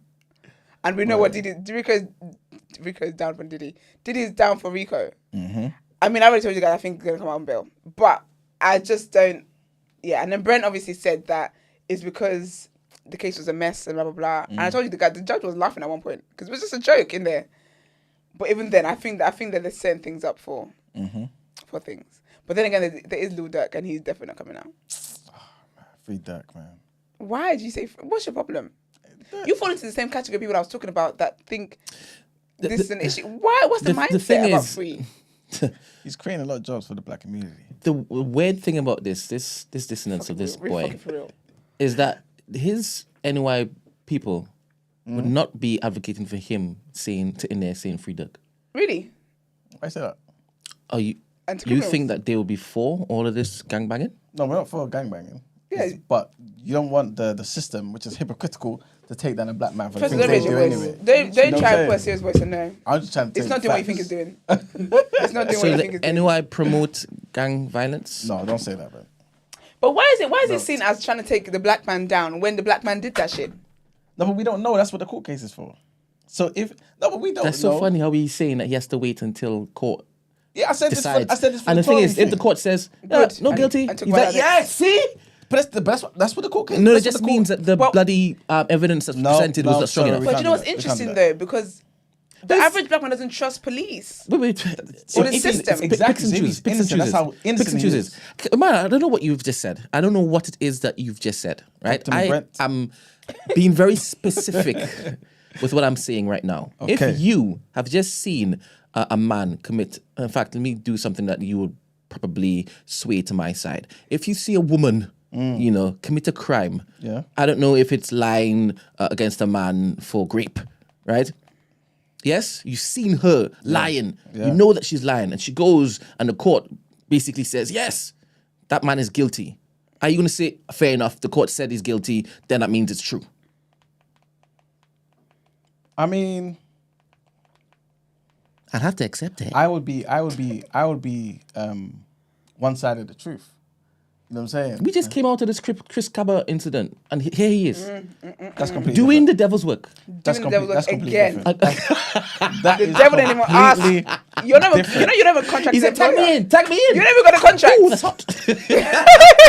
And we know what Rico's down for Diddy. Diddy's down for Rico. Mm-hmm. I mean, I already told you guys I think he's gonna come out on bail, but I just don't. Yeah, and then Brent obviously said that it's because the case was a mess and blah blah blah. And I told you the judge was laughing at one point because it was just a joke in there. But even then, I think that they're setting things up for things. But then again, there is Lil Durk, and he's definitely not coming out. Free Dirk, man. Why did you say? What's your problem? You fall into the same category of people I was talking about that think this is an issue. Why? What's the mindset thing about is- free? He's creating a lot of jobs for the black community. The weird thing about this dissonance of this Really boy fucking for real. is that his NY people would not be advocating for him saying free Dirk. Really? Why say that? Are you? And to You criminals. think that they will be for all of this gangbanging? No, we're not for gangbanging. Yeah. But you don't want the system, which is hypocritical, to take down a black man for the First, things don't they raise do your voice. anyway. Don't know try what and I'm put a saying? serious voice in there. I'm just trying to It's take not doing what you think facts. it's doing. It's not doing what So you the think it's doing. NY promote gang violence? No, don't say that, man. But why is it seen as trying to take the black man down when the black man did that shit? No, but we don't know. That's what the court case is for. So but we don't That's know. so funny how he's saying that he has to wait until court Yeah, I said decides. this. I said this. For And the thing Tory is, if the thing. court says Good. no And- guilty, and took he's one like, out of it. yeah, see. But that's what the court case. No, it that's what just the court- means that the Well- bloody evidence that's No, presented was no, not strong sorry, enough. we But can't you know do what's that. We can't interesting do though? Because the average black man doesn't trust police. Wait. Or the system. Picks Exactly, and Ziggy's chooses. Picks and innocent. That's chooses. how Picks innocent and he chooses. Man, I don't know what you've just said. I don't know what it is that you've just said. Right? to me, Brent. am being very specific with what I'm saying right now. Okay. If you have just seen a man commit, in fact, let me do something that you would probably sway to my side. If you see a woman, commit a crime, Yeah. I don't know if it's lying against a man for rape, right? Yes, you've seen her lying. Yeah. You know that she's lying, and she goes, and the court basically says, yes, that man is guilty. Are you going to say, fair enough, the court said he's guilty, then that means it's true? I mean, I'd have to accept it. I would be one side of the truth. You know what I'm saying? We just came out of this Chris Cabba incident, and here he is, That's completely doing different. the devil's work. That's Doing the devil's that's work completely again. different. That The is devil didn't even ask. completely You know different. you never contract. He said, tag me in. You never got a contract. Ooh, that's hot.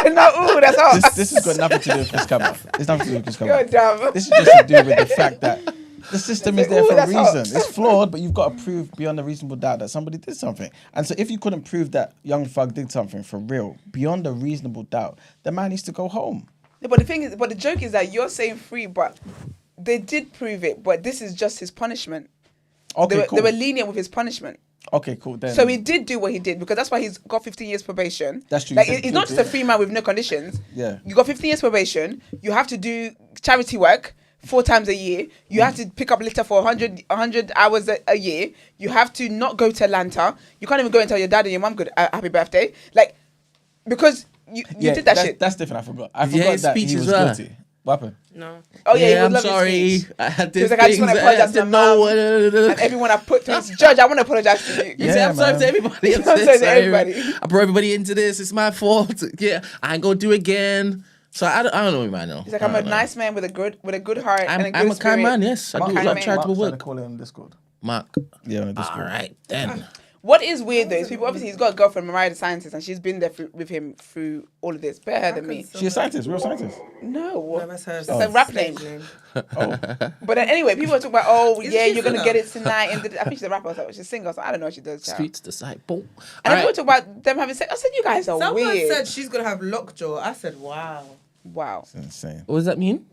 No, that's hot. This has got nothing to do with Chris Cabba. It's nothing to do with Chris God Cabba. damn. This is just to do with the fact that the system is there Ooh, for a that's hot. reason. It's flawed, but you've got to prove beyond a reasonable doubt that somebody did something. And so if you couldn't prove that Young Thug did something for real, beyond a reasonable doubt, the man needs to go home. Yeah, but the joke is that you're saying free, but they did prove it. But this is just his punishment. Okay, cool. They were lenient with his punishment. Okay, cool. Then So he did do what he did because that's why he's got 15 years probation. That's true. Like You said he's not just a guilty. free man with no conditions. Yeah. You got 15 years probation. You have to do charity work 4 times a year. You have to pick up litter for 100 hours a year. You have to not go to Atlanta. You can't even go and tell your dad and your mum good happy birthday. Like because you did that shit. That's different. I forgot. I Yeah, forgot his that he speech was as well. guilty. What happened? No. Oh yeah, he I'm would love his sorry. speech. I had He this was like, I just want to apologize to my mum and mom. everyone I put to his judge. I want to apologize to you. He said, I'm sorry man. to everybody. I'm sorry to everybody. I brought everybody into this. It's my fault. Yeah, I ain't gonna do it again. So I don't know, man. No. He's like, I'm a nice man with a good heart and a good I'm a spirit. kind man. Yes, I do a kind lot of man. charitable Mark's trying to work. call it on Discord. Mark. Yeah, on Discord. All right then. What is weird though is people obviously he's got a girlfriend, Mariah the scientist, and she's been there with him through all of this. Better than me. She's a scientist, real scientist. No, No, that's her. that's a rap name. But then anyway, people are talking about, oh Is yeah, she a you're gonna singer? get it tonight. And I think she's a rapper, or something. She's a singer, so I don't know what she does. child. Streets disciple. And then people talk about them having sex. I said, you guys are Someone weird. said she's gonna have lockjaw. I said, wow. Wow, It's insane. What does that mean?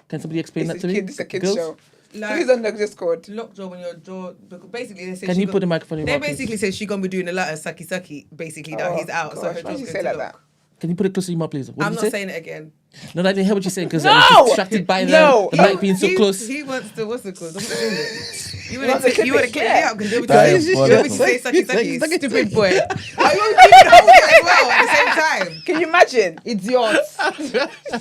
Can somebody explain that to me? this is a kid's Girls? show. Like- Please on the Discord. Lockjaw when your jaw. Basically, they say Can she you go- put the microphone in They your mouth, basically said she's gonna be doing a lot of sucky sucky. Basically, that he's out. So her Gosh, why jaw's did you going say to like lock. that? Can you put it closer to your mouth, please? What I'm did not you say? saying it again. No, I didn't hear what you're saying because No! I was distracted by No! the mic being so He- close. He wants to. What's it called? I'm not doing it. You wants want to to clip you want it, to clip yeah. me out? Can do it That because is you want me to wonderful. say sucky sucky. Sucky. Stupid boy. Are you doing the whole thing as well at the same time? Can you imagine? Idiots.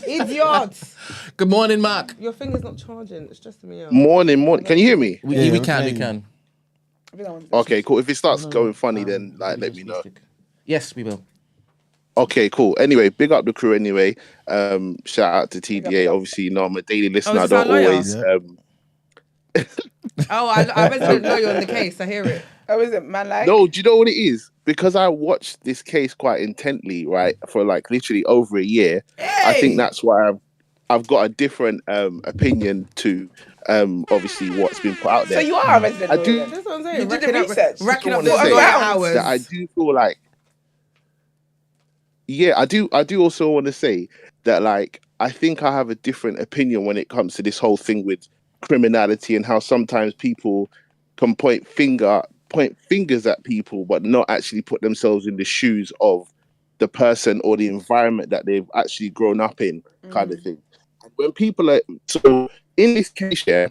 Idiots. Good morning, Mark. Your finger's not charging. It's stressing me out. Morning. Can you hear me? We Yeah, we we can. can. Okay, cool. If it starts going funny, then let me know. Yes, we will. Okay, cool. Anyway, big up the crew. Anyway, shout out to TDA. Obviously, you know I'm a daily listener. I is this our don't lawyer? always. Oh, I resident lawyer on the case. I hear it. How is it, man? Like No, do you know what it is? Because I watched this case quite intently, right, for like literally over a year. I think that's why I've got a different opinion to obviously what's been put out there. So you are a resident I lawyer do- then? That's what I'm saying. You did the research. Racking up I the wanna say lawyer rounds hours. that I do feel like, yeah, I do also want to say that, like, I think I have a different opinion when it comes to this whole thing with criminality and how sometimes people can point fingers at people, but not actually put themselves in the shoes of the person or the environment that they've actually grown up in, kind of thing. And when people are so in this case, yeah,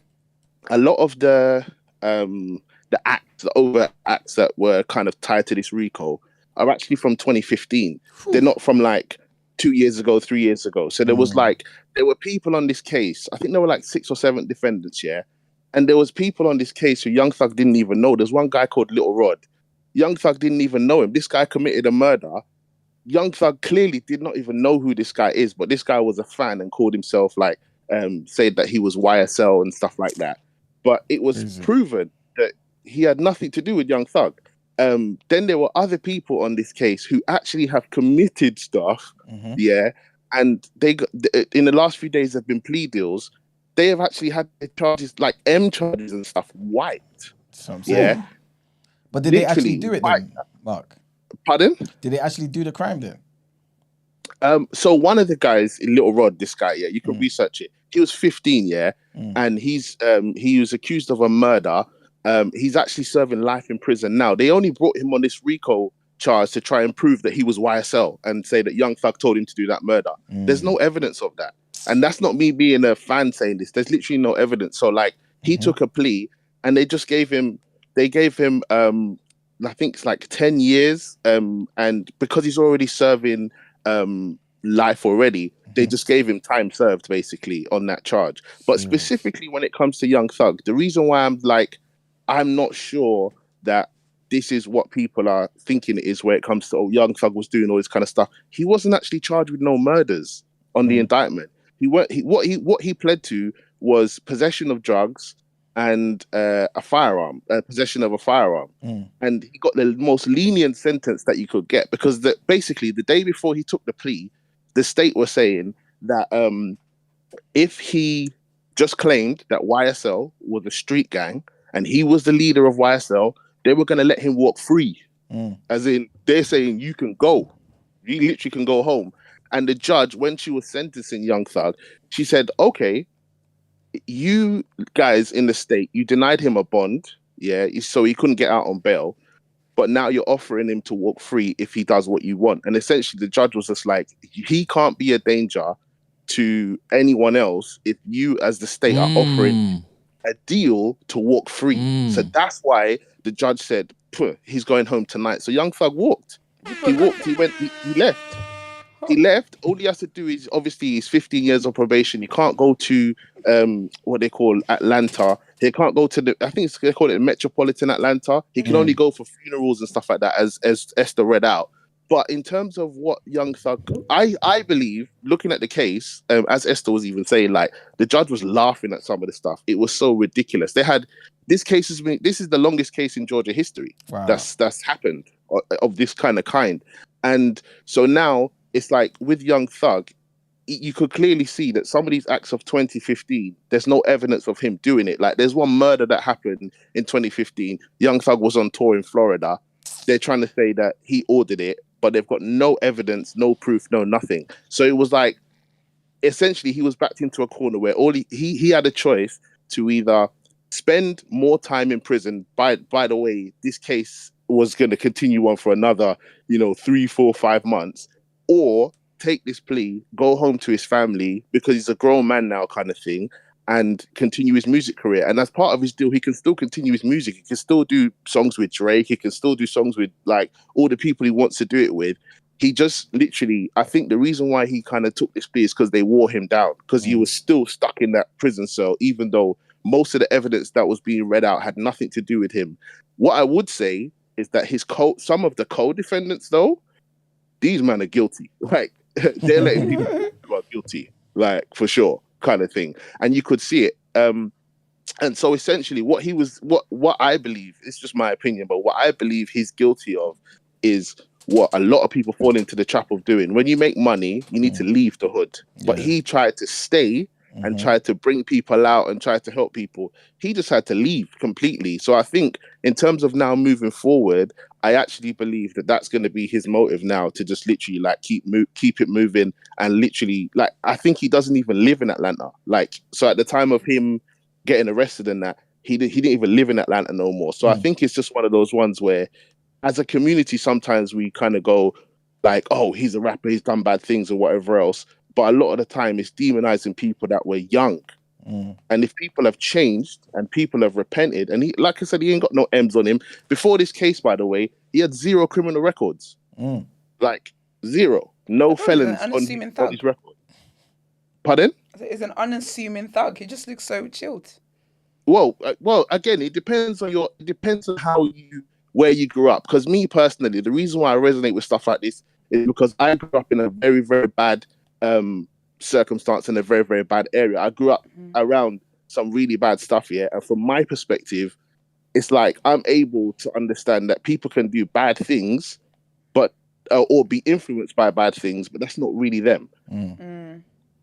a lot of the acts, the overt acts that were kind of tied to this RICO, are actually from 2015. They're not from like 2 years ago, 3 years ago. So there was like, there were people on this case. I think there were like 6 or 7 defendants, yeah. And there was people on this case who Young Thug didn't even know. There's one guy called Little Rod. Young Thug didn't even know him. This guy committed a murder. Young Thug clearly did not even know who this guy is, but this guy was a fan and called himself like, said that he was YSL and stuff like that. But it was proven that he had nothing to do with Young Thug. Then there were other people on this case who actually have committed stuff, yeah, and they got, in the last few days have been plea deals. They have actually had their charges, like M charges and stuff, wiped. Yeah, but did they actually do it then, Mark? Pardon? Did they actually do the crime then? So one of the guys, Little Rod, this guy, yeah, you can research it. He was 15, yeah, and he was accused of a murder. He's actually serving life in prison now. They only brought him on this RICO charge to try and prove that he was YSL and say that Young Thug told him to do that murder. There's no evidence of that. And that's not me being a fan saying this. There's literally no evidence. So like he took a plea and they just gave him, I think it's like 10 years. And because he's already serving life already, they just gave him time served basically on that charge. But specifically when it comes to Young Thug, the reason why I'm not sure that this is what people are thinking it is where it comes to, Young Thug was doing all this kind of stuff. He wasn't actually charged with no murders on the indictment. What he pled to was possession of drugs and a firearm, possession of a firearm. And he got the most lenient sentence that you could get because basically the day before he took the plea, the state was saying that if he just claimed that YSL was a street gang and he was the leader of YSL, they were going to let him walk free. As in, they're saying, you can go. You literally can go home. And the judge, when she was sentencing Young Thug, she said, okay, you guys in the state, you denied him a bond, yeah, so he couldn't get out on bail. But now you're offering him to walk free if he does what you want. And essentially, the judge was just like, he can't be a danger to anyone else if you, as the state, are offering a deal to walk free. So that's why the judge said, he's going home tonight. So Young Thug walked. He left. He left. All he has to do is, obviously, he's 15 years of probation. He can't go to what they call Atlanta. He can't go to I think they call it Metropolitan Atlanta. He can only go for funerals and stuff like that, as Esther read out. But in terms of what Young Thug, I believe, looking at the case, as Esther was even saying, like, the judge was laughing at some of the stuff. It was so ridiculous. They had, this is the longest case in Georgia history that's happened of this kind. And so now, it's like with Young Thug, you could clearly see that some of these acts of 2015, there's no evidence of him doing it. Like there's one murder that happened in 2015. Young Thug was on tour in Florida. They're trying to say that he ordered it, but they've got no evidence, no proof, no nothing. So it was like, essentially he was backed into a corner where he had a choice to either spend more time in prison. By the way, this case was going to continue on for another, 3, 4, 5 months, or take this plea, go home to his family because he's a grown man now kind of thing, and continue his music career. And as part of his deal, he can still continue his music. He can still do songs with Drake. He can still do songs with like all the people he wants to do it with. He just literally, I think the reason why he kind of took this plea is because they wore him down, because he was still stuck in that prison cell, even though most of the evidence that was being read out had nothing to do with him. What I would say is that some of the co-defendants though, these men are guilty. Like they're letting people who are guilty, like for sure, kind of thing. And you could see it. And so essentially what I believe, it's just my opinion, but what I believe he's guilty of is what a lot of people fall into the trap of doing. When you make money, you need to leave the hood. But he tried to stay and tried to bring people out and tried to help people. He just had to leave completely. So I think in terms of now moving forward, I actually believe that that's going to be his motive now, to just literally like keep it moving, and literally like, I think he doesn't even live in Atlanta. Like, so at the time of him getting arrested and that, he didn't even live in Atlanta no more. So I think it's just one of those ones where as a community, sometimes we kind of go like, oh, he's a rapper, he's done bad things or whatever else. But a lot of the time it's demonizing people that were young. And if people have changed and people have repented, and he, like I said, he ain't got no M's on him. Before this case, by the way, he had 0 criminal records. Like zero. No I thought he was an felons unassuming on thug. his record. Pardon? He's an unassuming thug. He just looks so chilled. Well, again, it depends on where you grew up. Because me personally, the reason why I resonate with stuff like this is because I grew up in a very, very bad circumstance in a very, very bad area. I grew up around some really bad stuff, yeah. And from my perspective, it's like I'm able to understand that people can do bad things, but or be influenced by bad things, but that's not really them.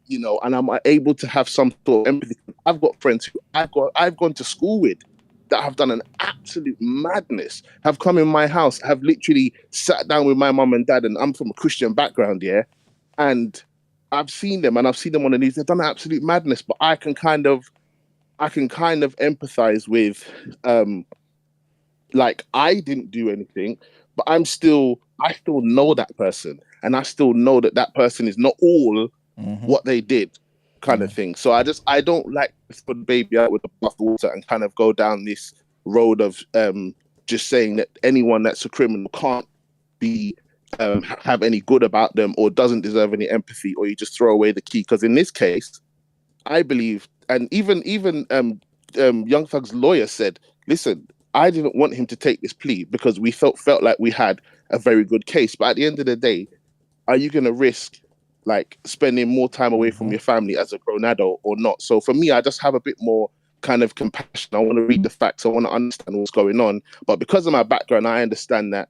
You know, and I'm able to have some sort of empathy. I've got friends who I've gone to school with that have done an absolute madness, have come in my house, have literally sat down with my mum and dad, and I'm from a Christian background, yeah, and I've seen them on the news. They've done an absolute madness, but I can kind of empathize with, like, I didn't do anything, but I still know that person, and I still know that person is not all what they did, kind of thing. So I don't like to put the baby out with the bathwater and kind of go down this road of just saying that anyone that's a criminal can't be have any good about them or doesn't deserve any empathy, or you just throw away the key. Because in this case, I believe, and even Young Thug's lawyer said, listen, I didn't want him to take this plea because we felt like we had a very good case. But at the end of the day, are you going to risk like spending more time away from your family as a grown adult or not? So for me, I just have a bit more kind of compassion. I want to read the facts. I want to understand what's going on. But because of my background, I understand that,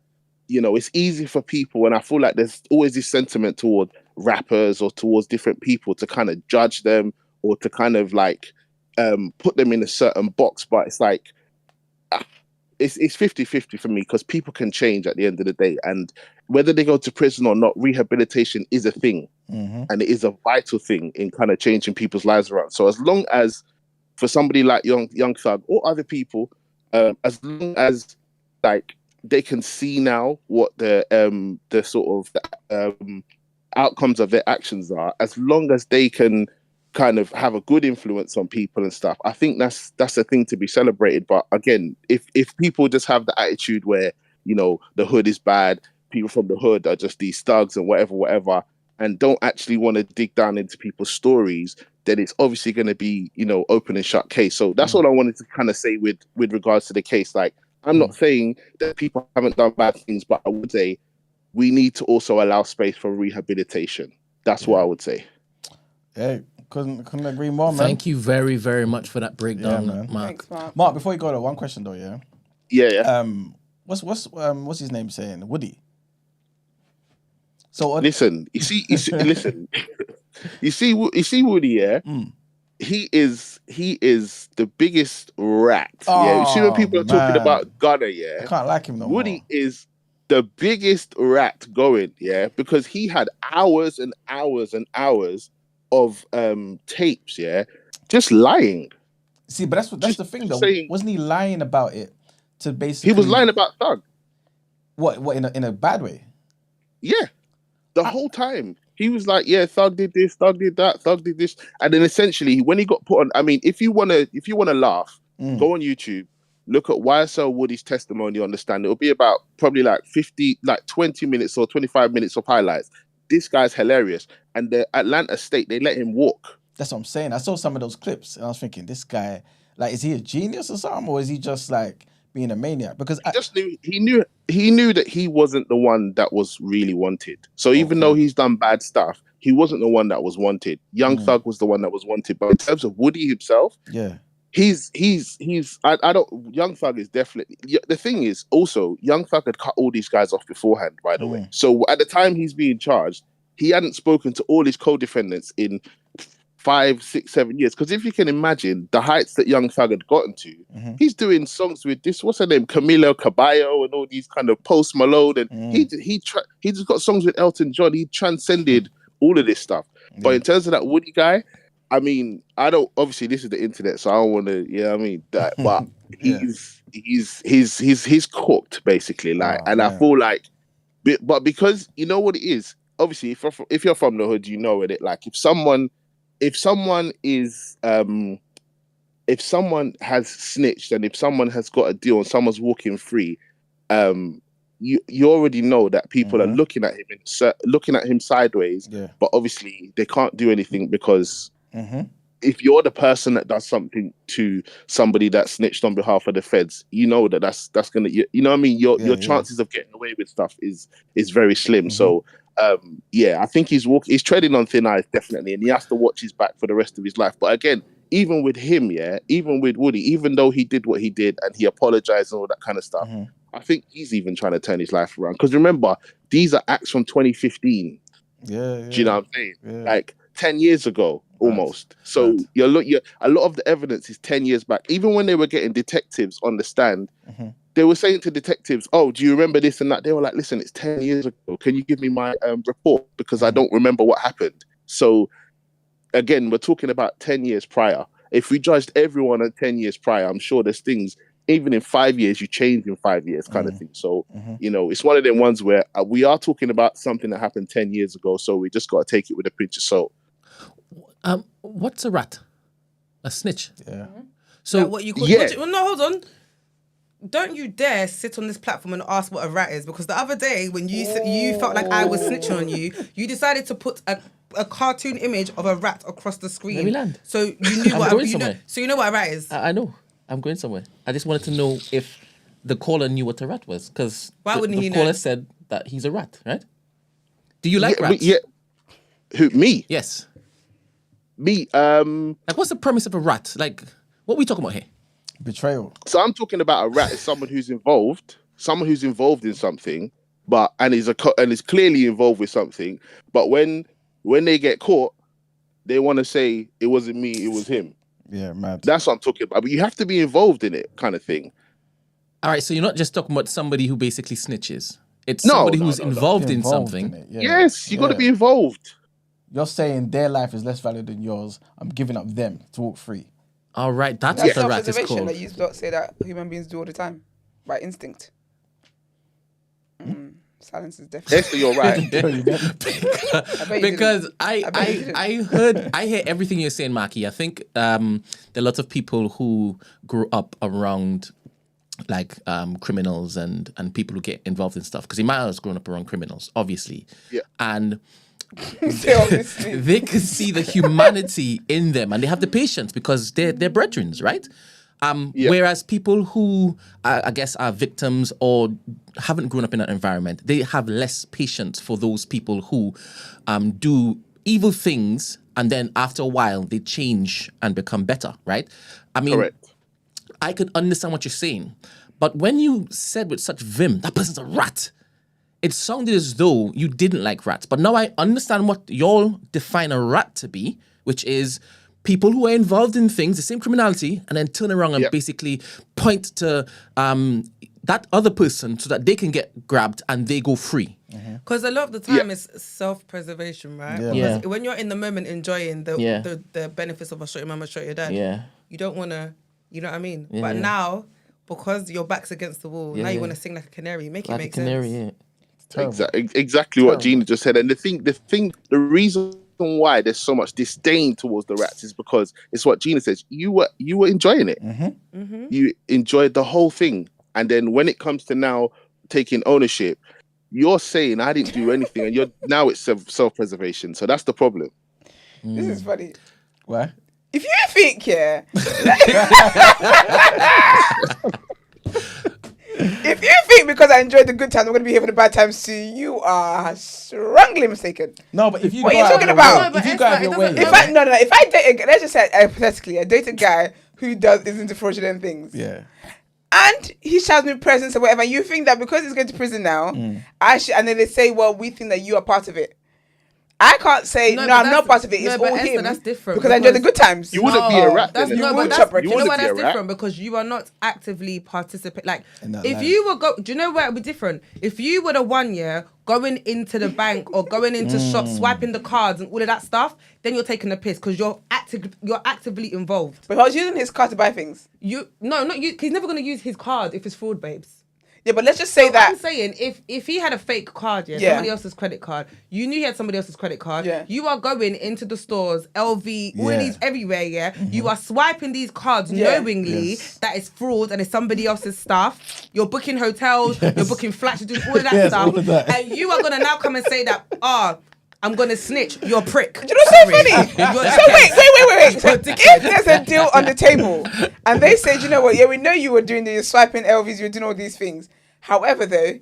you know, it's easy for people. And I feel like there's always this sentiment toward rappers or towards different people to kind of judge them or to kind of like put them in a certain box. But it's like, it's 50-50 for me, because people can change at the end of the day. And whether they go to prison or not, rehabilitation is a thing. And it is a vital thing in kind of changing people's lives around. So as long as, for somebody like Young Thug or other people, as long as like they can see now what the sort of outcomes of their actions are, as long as they can kind of have a good influence on people and stuff, I think that's a thing to be celebrated. But again, if people just have the attitude where, you know, the hood is bad, people from the hood are just these thugs and whatever, and don't actually want to dig down into people's stories, then it's obviously going to be, you know, open and shut case. So that's all I wanted to kind of say with regards to the case. Like, I'm not saying that people haven't done bad things, but I would say we need to also allow space for rehabilitation. That's what I would say. Hey, couldn't agree more, man. Thank you very, very much for that breakdown, man. Mark. Thanks, Mark, before you go to one question though, yeah. Yeah. What's his name saying? Woody. So listen, you see, you see Woody, yeah. He is the biggest rat. Yeah, you see when people are talking about Gunna, yeah. I can't like him no Woody more. is the biggest rat going, yeah, because he had hours and hours and hours of tapes, yeah, just lying. See, but that's the thing though. Wasn't he lying about it to basically? He was lying about Thug. What in a bad way? Yeah. The whole time he was like, "Yeah, Thug did this, Thug did that, Thug did this," and then essentially, when he got put on, I mean, if you wanna laugh, go on YouTube, look at YSL Woody's testimony on the stand. It'll be about probably like 20 minutes or 25 minutes of highlights. This guy's hilarious, and the Atlanta State, they let him walk. That's what I'm saying. I saw some of those clips, and I was thinking, this guy, like, is he a genius or something, or is he just like being a maniac? Because he knew that he wasn't the one that was really wanted. So even though he's done bad stuff, he wasn't the one that was wanted. Young Thug was the one that was wanted. But in terms of Woody himself, he's I don't. Young Thug is definitely. The thing is also, Young Thug had cut all these guys off beforehand, by the way. So at the time he's being charged, he hadn't spoken to all his co-defendants in 5, 6, 7 years. Because if you can imagine the heights that Young Thug had gotten to, he's doing songs with this, what's her name, Camila Cabello, and all these kind of Post Malone, and he just got songs with Elton John. He transcended all of this stuff. But in terms of that Woody guy, I mean, I don't, obviously this is the internet, so I don't want to, I mean, that, but he's cooked basically, like, I feel like, but because you know what it is, obviously if you're from the hood, you know it, like, if someone has snitched and if someone has got a deal and someone's walking free, you already know that people are looking at him sideways. Yeah. But obviously they can't do anything because if you're the person that does something to somebody that snitched on behalf of the feds, you know that's gonna, you know what I mean. Your chances of getting away with stuff is very slim. So I think he's treading on thin ice, definitely, and he has to watch his back for the rest of his life. But again, even with him, even with Woody, even though he did what he did and he apologized and all that kind of stuff, I think he's even trying to turn his life around. Because remember, these are acts from 2015. Do you know what I'm saying? Yeah. Like 10 years ago, almost. So a lot of the evidence is 10 years back. Even when they were getting detectives on the stand, they were saying to detectives, "Oh, do you remember this and that?" They were like, "Listen, it's 10 years ago. Can you give me my report? Because I don't remember what happened." So again, we're talking about 10 years prior. If we judged everyone at 10 years prior, I'm sure there's things, even in 5 years, you change in 5 years kind of thing. So, it's one of them ones where we are talking about something that happened 10 years ago. So we just got to take it with a pinch of salt. What's a rat? A snitch? Yeah. So like what you call no, hold on. Don't you dare sit on this platform and ask what a rat is, because the other day when you felt like I was snitching on you, you decided to put a cartoon image of a rat across the screen. Let me land. So you knew what you know what a rat is. I know. I'm going somewhere. I just wanted to know if the caller knew what a rat was, because the caller said that he's a rat, right? Do you like rats? Who, me? Yes. Me. Like, what's the premise of a rat? Like, what are we talking about here? Betrayal. So I'm talking about a rat as someone who's involved in something, and is clearly involved with something. But when they get caught, they want to say it wasn't me, it was him. Yeah, mad. That's what I'm talking about. But you have to be involved in it, kind of thing. All right, so you're not just talking about somebody who basically snitches. It's somebody who's involved in something. In it, Yes, you got to be involved. You're saying their life is less valid than yours. I'm giving up them to walk free. All right, that's what the rat is called. That you say that human beings do all the time by instinct. Silence is definitely. Esther, you're right. Because I hear everything you're saying, Maki. I think there are lots of people who grew up around like criminals and people who get involved in stuff. Because Imaya has grown up around criminals, obviously. Yeah. And they can see the humanity in them, and they have the patience because they're brethren, right? Whereas people who I guess are victims or haven't grown up in that environment, they have less patience for those people who do evil things, and then after a while they change and become better, right? I mean, correct. I could understand what you're saying, but when you said with such vim, that person's a rat, it sounded as though you didn't like rats. But now I understand what y'all define a rat to be, which is people who are involved in things, the same criminality, and then turn around and basically point to that other person so that they can get grabbed and they go free. Because a lot of the time it's self-preservation, right? Yeah. When you're in the moment enjoying the benefits of a shot your mama, shot your dad, you don't want to, you know what I mean? Yeah. But now, because your back's against the wall, now you want to sing like a canary, make it make sense. Exactly what Gina just said. And the reason why there's so much disdain towards the rats is because it's what Gina says. You were enjoying it. You enjoyed the whole thing. And then when it comes to now taking ownership, you're saying I didn't do anything, and now it's self-preservation. So that's the problem. This is funny. Why? If you think, if you think because I enjoyed the good times, I'm going to be here for the bad times too, you are strongly mistaken. No, but if you what are you talking about? If you go out of your way. If I date, let's just say hypothetically, I date a guy who is into fraudulent things. Yeah. And he shouts me presents or whatever. You think that because he's going to prison now, and then they say, well, we think that you are part of it. I can't say, I'm not part of it. It's all him. That's different. Because I enjoy the good times. You wouldn't be a rat. You know why that's different? Because you are not actively participating. Like, if you were do you know where it would be different? If you were the 1 year going into the bank or going into shops, swiping the cards and all of that stuff, then you're taking the piss because you're actively involved. But I was using his card to buy things. Not you. He's never going to use his card if it's fraud, babes. Yeah, but let's just say that. I'm saying if he had a fake card, Yeah. somebody else's credit card, you knew he had somebody else's credit card. Yeah. You are going into the stores, LV, all of Yeah. these everywhere. Yeah. You are swiping these cards Yeah. knowingly Yes. that it's fraud and it's somebody else's stuff. You're booking hotels. You're booking flats. You're doing all of that Yes, stuff. all of that. And you are gonna now come and say that I'm gonna snitch. You're a prick. Do you know what's so funny? You're a So dickhead. wait. So if there's a deal on the table and they say, you know what? Yeah, we know you were doing the swiping LVs, you were doing all these things. However, though,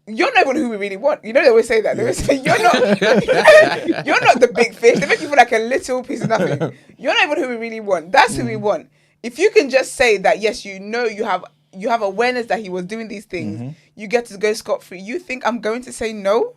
you're not even who we really want. You know they always say that. They always say you're not the big fish. They make you feel like a little piece of nothing. You're not even who we really want. That's who we want. If you can just say that, yes, you know you have awareness that he was doing these things, you get to go scot-free. You think I'm going to say no?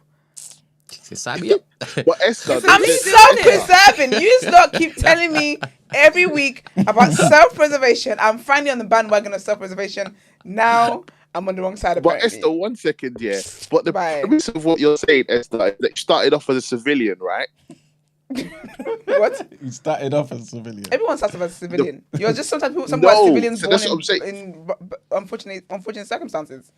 But Esther, I'm self-preserving. You lot keep telling me every week about self-preservation. I'm finally on the bandwagon of self-preservation. Now I'm on the wrong side of it. But Esther, 1 second, yeah. But the premise of what you're saying, Esther, is that you started off as a civilian, right? What? You started off as a civilian. Everyone starts off as a civilian. You're just sometimes people are civilians so born that's what I'm saying. in unfortunate circumstances.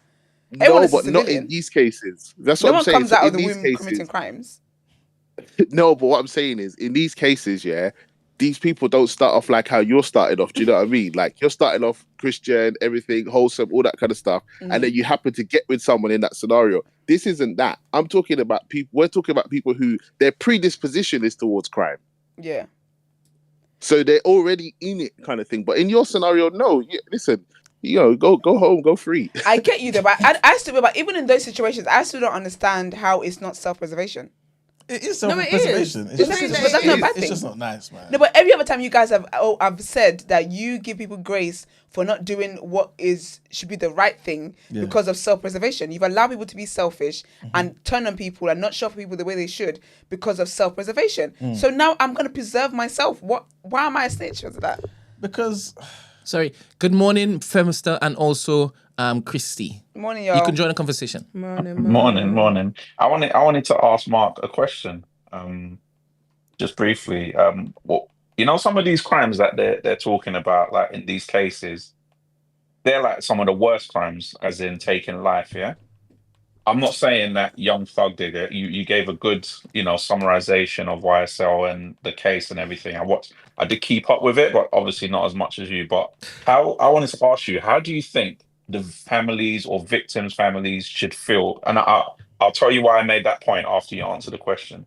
No, Everyone is a but not civilian. in these cases. That's No what I'm one saying. comes So out in of the these womb cases, committing crimes. no, but what I'm saying is, in these cases, yeah, these people don't start off like how you're started off. Do you know what I mean? Like you're starting off Christian, everything, wholesome, all that kind of stuff, and then you happen to get with someone in that scenario. This isn't that. I'm talking about people. We're talking about people who their predisposition is towards crime. Yeah. So they're already in it, kind of thing. But in your scenario, no. Listen, go home, go free. I get you there, but I still, but even in those situations, I still don't understand how it's not self-preservation. It is No, it self-preservation. is. It's But just, that's not a bad it's thing. just not nice, man. No, but every other time you guys have said that you give people grace for not doing what should be the right thing because of self-preservation. You've allowed people to be selfish and turn on people and not show up for people the way they should because of self-preservation. So now I'm going to preserve myself. Why am I a snitch for that? Because Sorry. Good morning, Femister, and also Christy. Morning, y'all. You can join the conversation. Morning. I wanted to ask Mark a question. Just briefly. Some of these crimes that they're talking about, like in these cases, they're like some of the worst crimes, as in taking life. Yeah. I'm not saying that Young Thug did it. You gave a good, summarization of YSL and the case and everything. I did keep up with it, but obviously not as much as you. But I wanted to ask you, how do you think the families or victims' families should feel? And I'll tell you why I made that point after you answer the question.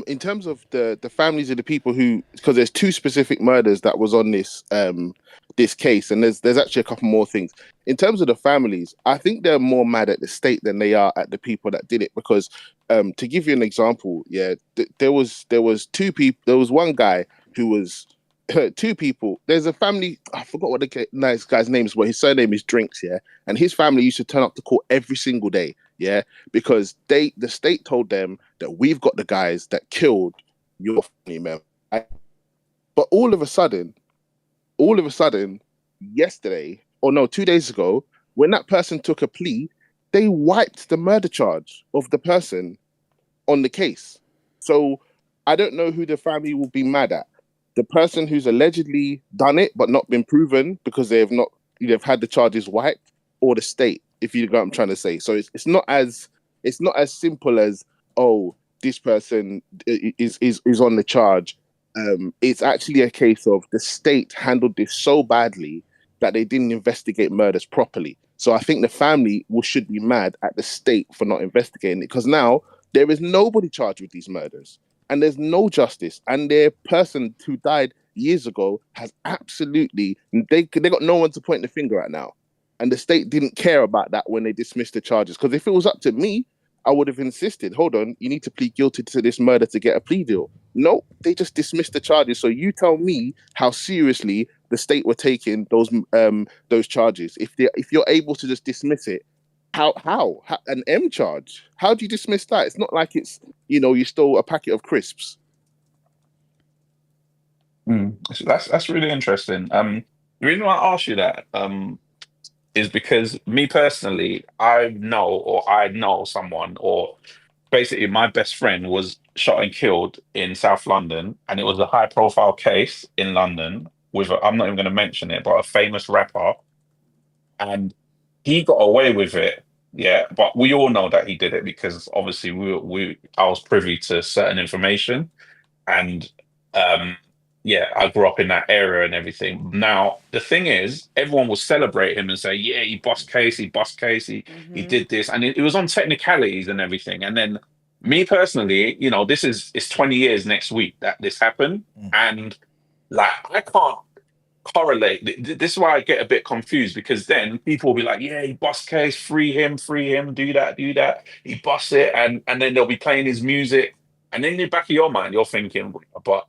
In terms of the families of the people who, because there's two specific murders that was on this this case, and there's actually a couple more things. In terms of the families, I think they're more mad at the state than they are at the people that did it. Because to give you an example, there was two people. There was one guy who was two people. There's a family. I forgot what the nice guy's name is, but his surname is Drinks. Yeah, and his family used to turn up to court every single day. Yeah, because the state told them that we've got the guys that killed your family member. But all of a sudden, yesterday, or no, 2 days ago, when that person took a plea, they wiped the murder charge of the person on the case. So I don't know who the family will be mad at. The person who's allegedly done it but not been proven because they've had the charges wiped, or the state, if you know what I'm trying to say. So it's not as simple as, oh, this person is on the charge. It's actually a case of the state handled this so badly that they didn't investigate murders properly. So I think the family should be mad at the state for not investigating it, because now there is nobody charged with these murders and there's no justice. And their person who died years ago has absolutely, they got no one to point the finger at now. And the state didn't care about that when they dismissed the charges. Because if it was up to me, I would have insisted, hold on, you need to plead guilty to this murder to get a plea deal. No, they just dismissed the charges. So you tell me how seriously the state were taking those charges. If you're able to just dismiss it, how an M charge? How do you dismiss that? It's not like it's, you stole a packet of crisps. That's really interesting. The reason why I asked you that is because me personally, I know someone, or basically my best friend was shot and killed in South London, and it was a high-profile case in London with I'm not even going to mention it, but a famous rapper. And he got away with it. Yeah, but we all know that he did it because obviously I was privy to certain information, and yeah, I grew up in that area and everything. Now the thing is, everyone will celebrate him and say, "Yeah, he bust case, he did this," and it was on technicalities and everything. And then me personally, this is it's 20 years next week that this happened, and like I can't correlate. This is why I get a bit confused because then people will be like, "Yeah, he bust case, free him, do that, He busts it," and then they'll be playing his music, and in the back of your mind, you're thinking, "But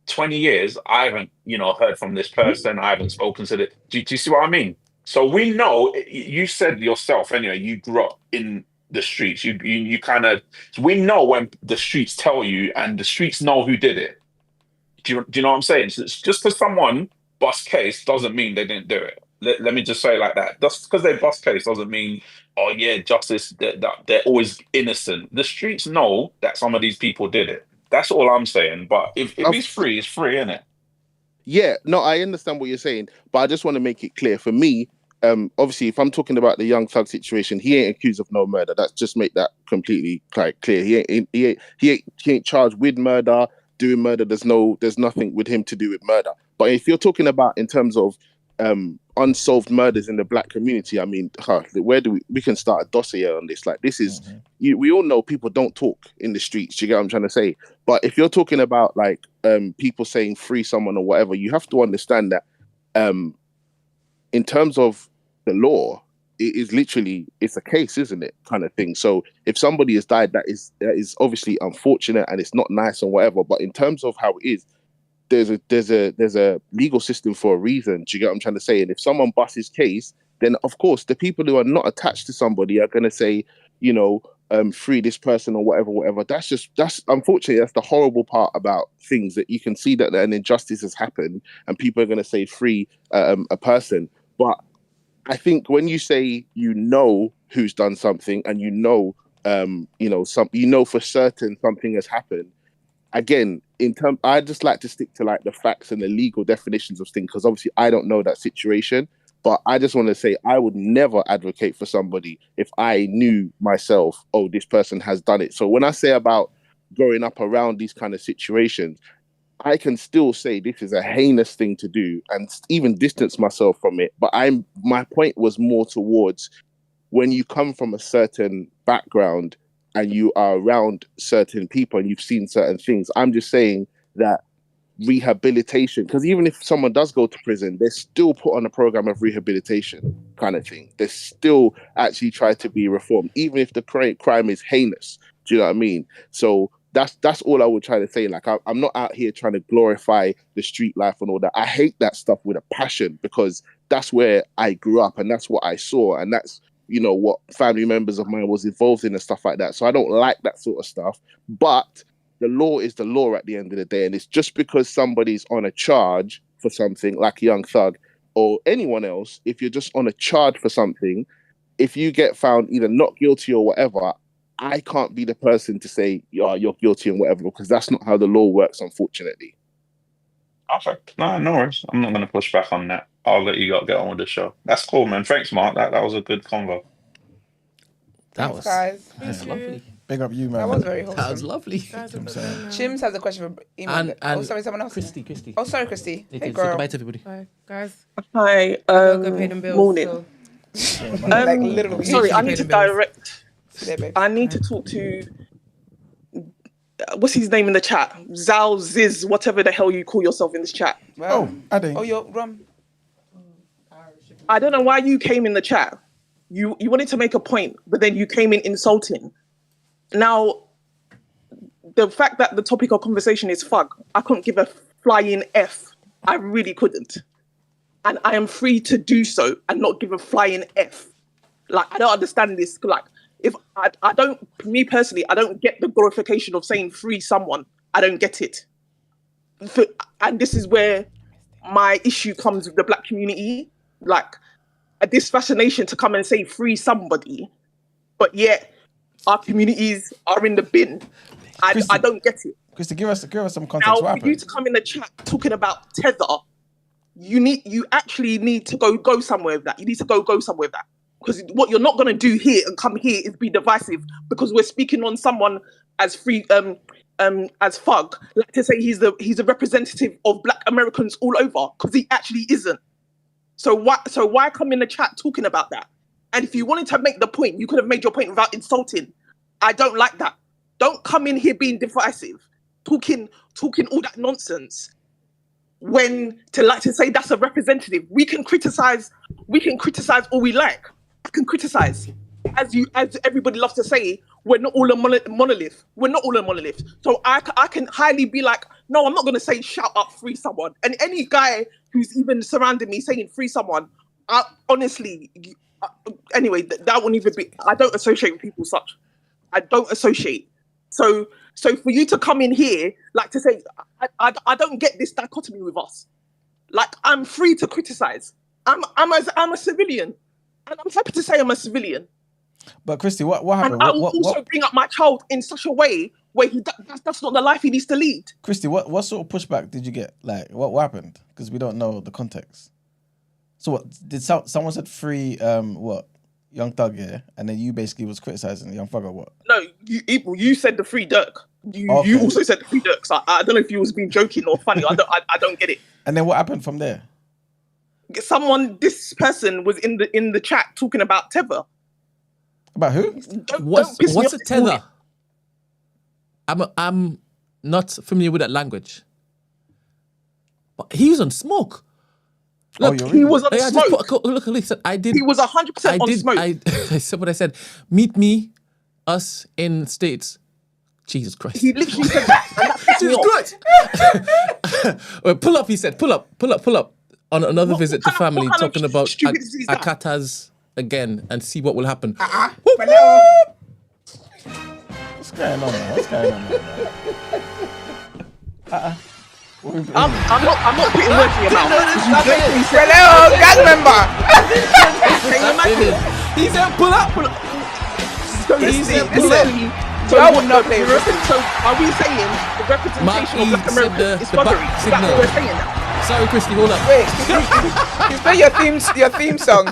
20 years, I haven't, heard from this person. I haven't spoken to the." Do you see what I mean? So we know. You said yourself anyway. You grew up in the streets. You kind of. We know when the streets tell you, and the streets know who did it. Do you know what I'm saying? So it's just because someone bust case doesn't mean they didn't do it. Let me just say it like that. Just because they bust case doesn't mean, oh yeah, justice, they're always innocent. The streets know that some of these people did it. That's all I'm saying. But if he's free, it's free, isn't it? Yeah, no, I understand what you're saying, but I just want to make it clear. For me, obviously, if I'm talking about the Young Thug situation, he ain't accused of no murder. That's just make that completely clear. He ain't charged with murder, doing murder. There's nothing with him to do with murder. But if you're talking about in terms of unsolved murders in the Black community, I mean, where do we can start a dossier on this? Like, this is we all know people don't talk in the streets. Do you get what I'm trying to say? But if you're talking about like people saying free someone or whatever, you have to understand that in terms of the law, it is literally, it's a case, isn't it, kind of thing. So if somebody has died, that is obviously unfortunate and it's not nice and whatever. But in terms of how it is, there's a legal system for a reason. Do you get what I'm trying to say? And if someone busts his case, then of course the people who are not attached to somebody are going to say, free this person or whatever. That's unfortunately, that's the horrible part about things, that you can see that an injustice has happened and people are going to say free a person. But I think when you say who's done something and for certain something has happened, again, I just like to stick to like the facts and the legal definitions of things, because obviously I don't know that situation. But I just want to say I would never advocate for somebody if I knew myself, oh, this person has done it. So when I say about growing up around these kind of situations, I can still say this is a heinous thing to do and even distance myself from it. But my point was more towards when you come from a certain background and you are around certain people and you've seen certain things. I'm just saying that rehabilitation, because even if someone does go to prison, they're still put on a program of rehabilitation kind of thing. They still actually try to be reformed, even if the crime is heinous. Do you know what I mean? So that's all I would try to say. Like, I'm not out here trying to glorify the street life and all that. I hate that stuff with a passion, because that's where I grew up and that's what I saw, and that's what family members of mine was involved in and stuff like that. So I don't like that sort of stuff. But the law is the law at the end of the day. And it's just because somebody's on a charge for something, like Young Thug or anyone else, if you're just on a charge for something, if you get found either not guilty or whatever, I can't be the person to say, you're guilty and whatever, because that's not how the law works, unfortunately. Okay. No worries. I'm not going to push back on that. I'll let you get on with the show. That's cool, man. Thanks, Mark. That was a good convo. Thanks, guys. That's lovely. Big up you, man. That was very wholesome. That was lovely. Chims has a question for email. Sorry, someone else. Christy. Oh, sorry, Christy. Hey, girl. goodbye to everybody. Bye, guys. Hi. Go pay them bills, Morning. so. Like, literally. Sorry, I need to direct. There, babe. I need to talk to. What's his name in the chat? Zal, Ziz, whatever the hell you call yourself in this chat. Well, Ade. Oh, you're rum. I don't know why you came in the chat. You wanted to make a point, but then you came in insulting. Now, the fact that the topic of conversation is fuck, I couldn't give a flying F. I really couldn't. And I am free to do so and not give a flying F. Like, I don't understand this. Like, if I don't, me personally, I don't get the glorification of saying free someone. I don't get it. And this is where my issue comes with the Black community. Like, this fascination to come and say free somebody, but yet our communities are in the bin. I don't get it. Christy, give us some context. Now, What for happened? you to come in the chat talking about tether, you actually need to go somewhere with that. You need to go somewhere with that. Because what you're not gonna do here and come here is be divisive because we're speaking on someone as free as Fug, like to say he's a representative of Black Americans all over, because he actually isn't. So why come in the chat talking about that? And if you wanted to make the point, you could have made your point without insulting. I don't like that. Don't come in here being divisive, talking all that nonsense. When to say that's a representative, we can criticize all we like. I can criticize, as everybody loves to say, we're not all a monolith. We're not all a monolith. So I can highly be like, no, I'm not going to say shout up, free someone. And any guy who's even surrounding me saying free someone, honestly, anyway, that wouldn't even be, I don't associate with people such. I don't associate. So for you to come in here, like to say, I don't get this dichotomy with us. Like, I'm free to criticize. I'm a civilian. And I'm happy to say I'm a civilian. But Christy, what happened? And I will also bring up my child in such a way where that's not the life he needs to lead. Christy, what sort of pushback did you get? Like, what happened? Because we don't know the context. So what did someone said free Young Thug, yeah, and then you basically was criticizing Young Thug or what? No, you said the free Dirk. You also said the free Dirk. So I don't know if you was being joking or funny. I don't get it. And then what happened from there? This person was in the chat talking about tether. About who? What's a tether? I'm not familiar with that language. But he was on smoke. Look, he was on smoke. Look, he said, I did. He was 100% on smoke. I said what I said. Meet me, us in States. Jesus Christ. He literally said that. Jesus Christ. Well, pull up, he said. Pull up. On another visit to family, talking about Akatas again and see what will happen. What's going on, man? I'm not putting words in your mouth. Hello, gang member. He said, pull up. He said, pull up. So I would not play. So are we saying the representation of Black America is buggery? Is that what we're saying now? Sorry, Christy, hold up. Wait, you play your theme song.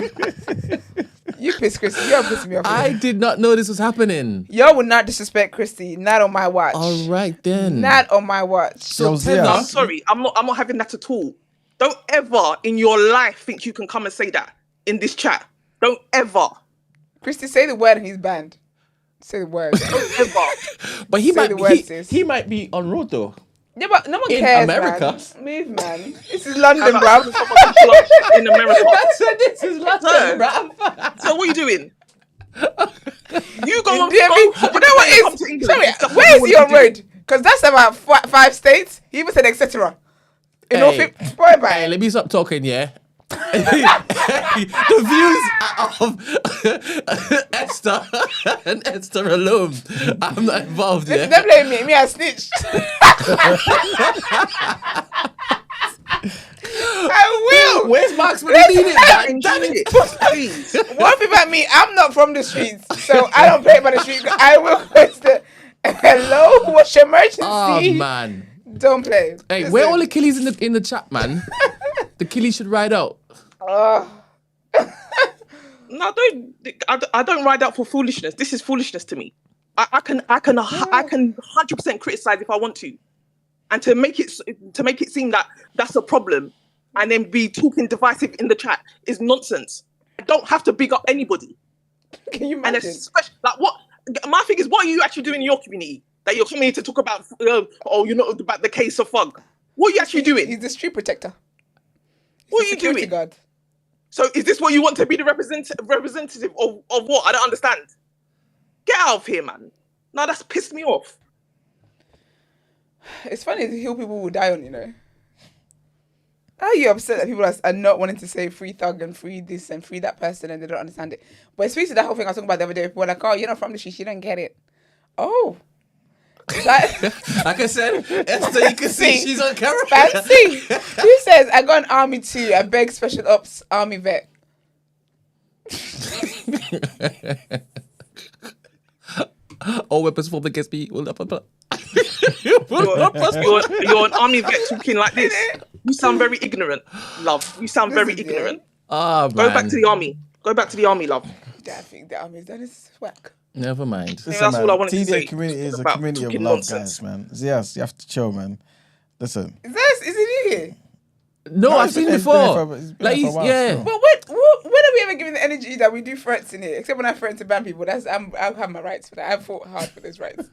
You pissed Christy. You're pissing me off. I did not know this was happening. Y'all would not disrespect Christy. Not on my watch. All right then. Not on my watch. So I'm sorry. I'm not having that at all. Don't ever in your life think you can come and say that in this chat. Don't ever. Christy, say the word and he's banned. Say the word. Don't ever. But he might be on road though. Yeah, but no one in cares, America. Man. Move, man. This is London, bruv. In America. That's what this is London, bruv. So what are you doing? You go on. You know what is? Sorry, where is he on road? Because that's about 5 states. He even said etc. Hey, let me stop talking, yeah. The views of Esther and Esther alone. I'm not involved. Yeah? Don't blame me. Me, I snitched. I will. Where's Max when you need it? Damn it. One thing about me, I'm not from the streets, so I don't play by the streets. I will question. Hello, what's your emergency? Oh man, don't play. Hey, listen. Where all the killies in the chat, man? The killies should ride out. No, I don't ride out for foolishness. This is foolishness to me. I can 100% criticize if I want to, and to make it seem that that's a problem, and then be talking divisive in the chat is nonsense. I don't have to big up anybody. Can you imagine? And especially like what my thing is, what are you actually doing in your community that you're coming here to talk about? You know about the case of Fug. What are you actually doing? He's the street protector. What are you doing? Guard. So is this what you want to be the representative of what? I don't understand. Get out of here, man. No, that's pissed me off. It's funny to hear people will die on, you know. How are you upset that people are not wanting to say free Thug and free this and free that person and they don't understand it? But it speaks to that whole thing I was talking about the other day. People were like, oh, you're not from the streets, you don't get it. Oh. Like I said, Esther, you can see she's on camera. Fancy. Who says, I got an army too, I beg special ops army vet. All weapons formed against me will not. You're an army vet talking like this. You sound very ignorant, love. You sound very ignorant. Oh, Go back to the army. Go back to the army, love. Yeah, I think the army's done is whack. Never mind. Maybe that's all I wanted to say. TDA community is a About community of talking love, nonsense. guys, man. Yes, you have to chill, man. Listen. Is it you here? No, I've seen him before. He's been Like, here for a while yeah. still. But when are we ever given the energy that we do threats in here? Except when I threaten to ban people. I'll have my rights for that. I've fought hard for those rights.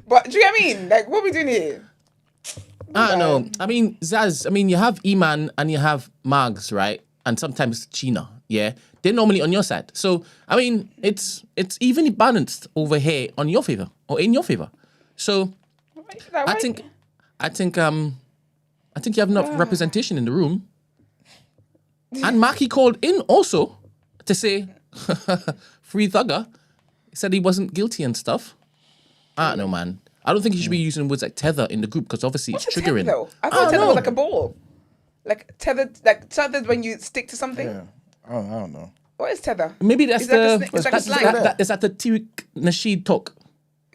But do you know what I mean? Like, what are we doing here? I don't know. I mean, Zaz, you have Iman and you have Mags, right? And sometimes China, yeah? They're normally on your side. So, it's evenly balanced over here on your favor or in your favor. So, I think you have enough representation in the room. And Maki called in also to say, free Thugger. He said he wasn't guilty and stuff. I don't know, man. I don't think you should be using words like tether in the group because obviously it's triggering. Tether, though? I thought tether was like a ball. Like tethered when you stick to something. Yeah. I don't know. What is tether? Maybe that's It's like a slang. Is that the Tariq Nasheed talk?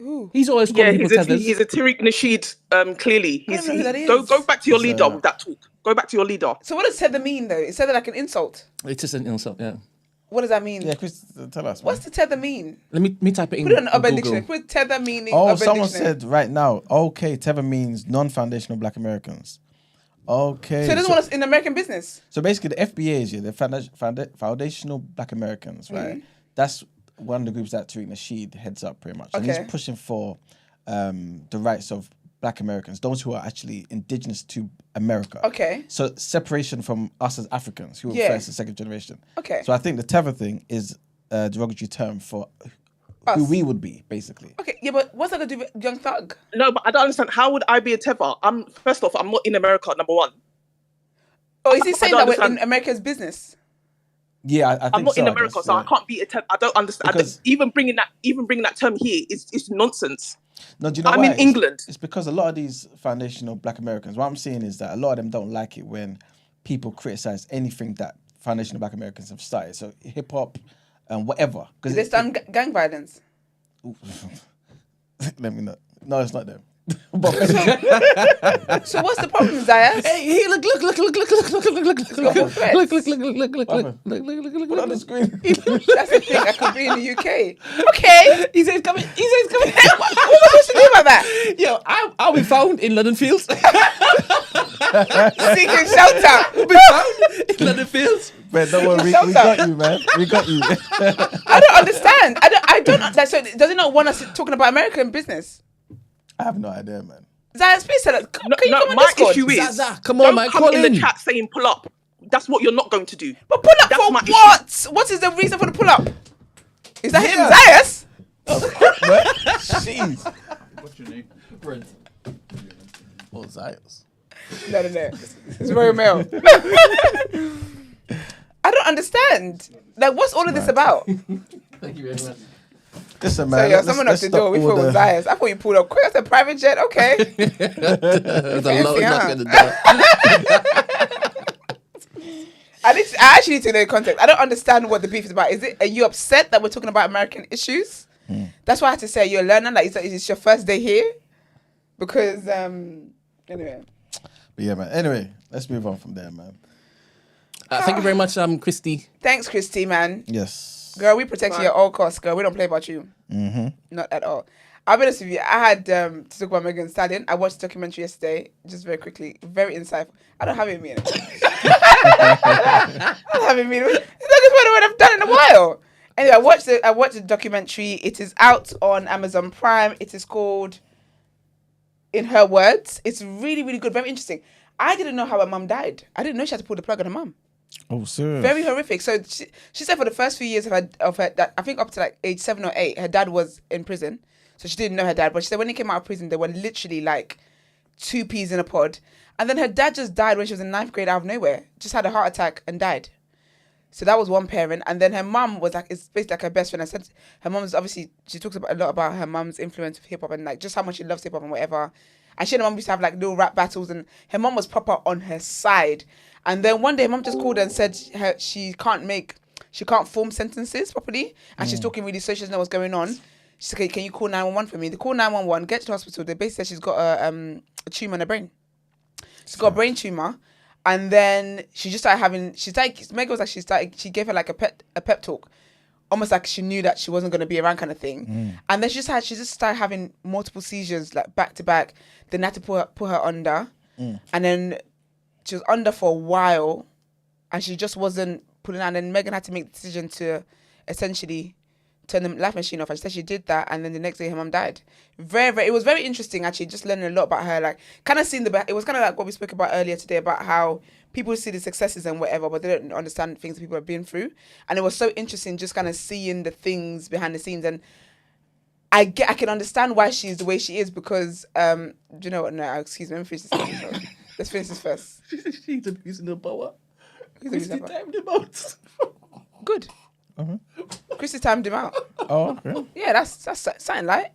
Ooh. He's always calling people tethers. He's a Tariq Nasheed. Clearly, I don't know who that is. Go back to your leader with that talk. Go back to your leader. So what does tether mean though? Is tether like an insult? It's just an insult, yeah. What does that mean? Yeah, Chris, tell us. What's the tether mean? Let me type it in. Put it on Urban Google. Dictionary. Put tether meaning. Oh, Urban someone Dictionary. said right now, okay, tether means non-foundational Black Americans. Okay. So it doesn't want us in American business. So basically, the FBAs, yeah, the foundational Black Americans, right? That's one of the groups that Tariq Nasheed heads up, pretty much. And Okay. he's pushing for the rights of Black Americans, those who are actually indigenous to America. Okay. So separation from us as Africans, who are Yeah. first and second generation. Okay. So I think the tether thing is a derogatory term for Us. who we would be, basically. Okay, yeah, but what's that going to do with Young Thug? No, but I don't understand. How would I be a tether? First off, I'm not in America. Number one. Oh, is he saying don't that we're in understand. America's business? Yeah, I think I'm not so, in I America, guess, so yeah. I can't be a tether. I don't understand. Because- Even bringing that term here is nonsense. No, do you know I'm why? in England. It's because a lot of these foundational Black Americans, what I'm seeing is that a lot of them don't like it when people criticize anything that foundational Black Americans have started. So hip hop and whatever. Is they stand gang violence? Let me know. No, it's not them. So what's the problem, Zayas? Hey, look. Put on the screen. That's the thing. I could be in the UK. Okay. He says coming. What am I supposed to do about that? Yo, I'll be found in London Fields. Seeking shelter. I'll be found in London Fields. Man, don't worry, we got you, man. We got you. I don't understand. I don't. Like, so does it not want us talking about American business? I have no idea, man. Zayas, please tell us. Can you come on my Discord? issue is Zaza, come on, don't man, come call in in. the chat saying pull up. That's what you're not going to do. But pull up That's for my issue. what? What is the reason for the pull up? Is that him, Zayas? Jeez. What's your name? Brent. Oh, Zios. No. It's Royal Mail. I don't understand. Like, what's all of this about? Thank you very much. Listen, So, man. yo, someone at the door. We thought it was Zayas. I thought you pulled up quick. That's a private jet. Okay. There's a lot Fancy, knock huh? at the door. I actually need to know the context. I don't understand what the beef is about. Are you upset that we're talking about American issues? That's why I had to say you're a learner. Like, is this your first day here? Because anyway. But yeah, man. Anyway, let's move on from there, man. Thank you very much, Christy. Thanks, Christy, man. Yes. Girl, we protect you at all costs, girl. We don't play about you. Mm-hmm. Not at all. I'll be honest with you. I had to talk about Megan Stallion. I watched the documentary yesterday, just very quickly. Very insightful. I don't have it in me. I don't have it in me. It's not just what I've done in a while. Anyway, I watched the documentary. It is out on Amazon Prime. It is called In Her Words. It's really, really good. Very interesting. I didn't know how her mum died. I didn't know she had to pull the plug on her mum. Oh, serious? Very horrific. So she said for the first few years of her I think up to like age 7 or 8, her dad was in prison. So she didn't know her dad. But she said when he came out of prison, they were literally like 2 peas in a pod. And then her dad just died when she was in 9th grade out of nowhere. Just had a heart attack and died. So that was one parent. And then her mum was like, it's basically like her best friend. I said her mum's obviously, she talks about a lot about her mum's influence with hip hop and like just how much she loves hip hop and whatever. And she and her mum used to have like little rap battles and her mum was proper on her side. And then one day her mum just called her and said she can't form sentences properly. And she's talking really slow, she doesn't know what's going on. She said, can you call 911 for me? They call 911, get to the hospital. They basically said she's got a tumour in her brain. She's got a brain tumour. And then she just started having, Meg was like, she gave her like a pep talk. Almost like she knew that she wasn't going to be around kind of thing. And then she just started having multiple seizures like back to back. Then they had to put her under. And then she was under for a while and she just wasn't pulling out. And then Megan had to make the decision to essentially turn the life machine off. And she said she did that. And then the next day her mum died. It was very interesting actually, just learning a lot about her. Like kind of seeing it was kind of like what we spoke about earlier today about how people see the successes and whatever, but they don't understand things that people have been through. And it was so interesting just kind of seeing the things behind the scenes. And I can understand why she's the way she is because, do you know what? No, excuse me. Let me finish this. Let's finish this first. She's abusing the power. Christy timed him out. Good. Christy timed him out. Oh, okay. Yeah, that's something like.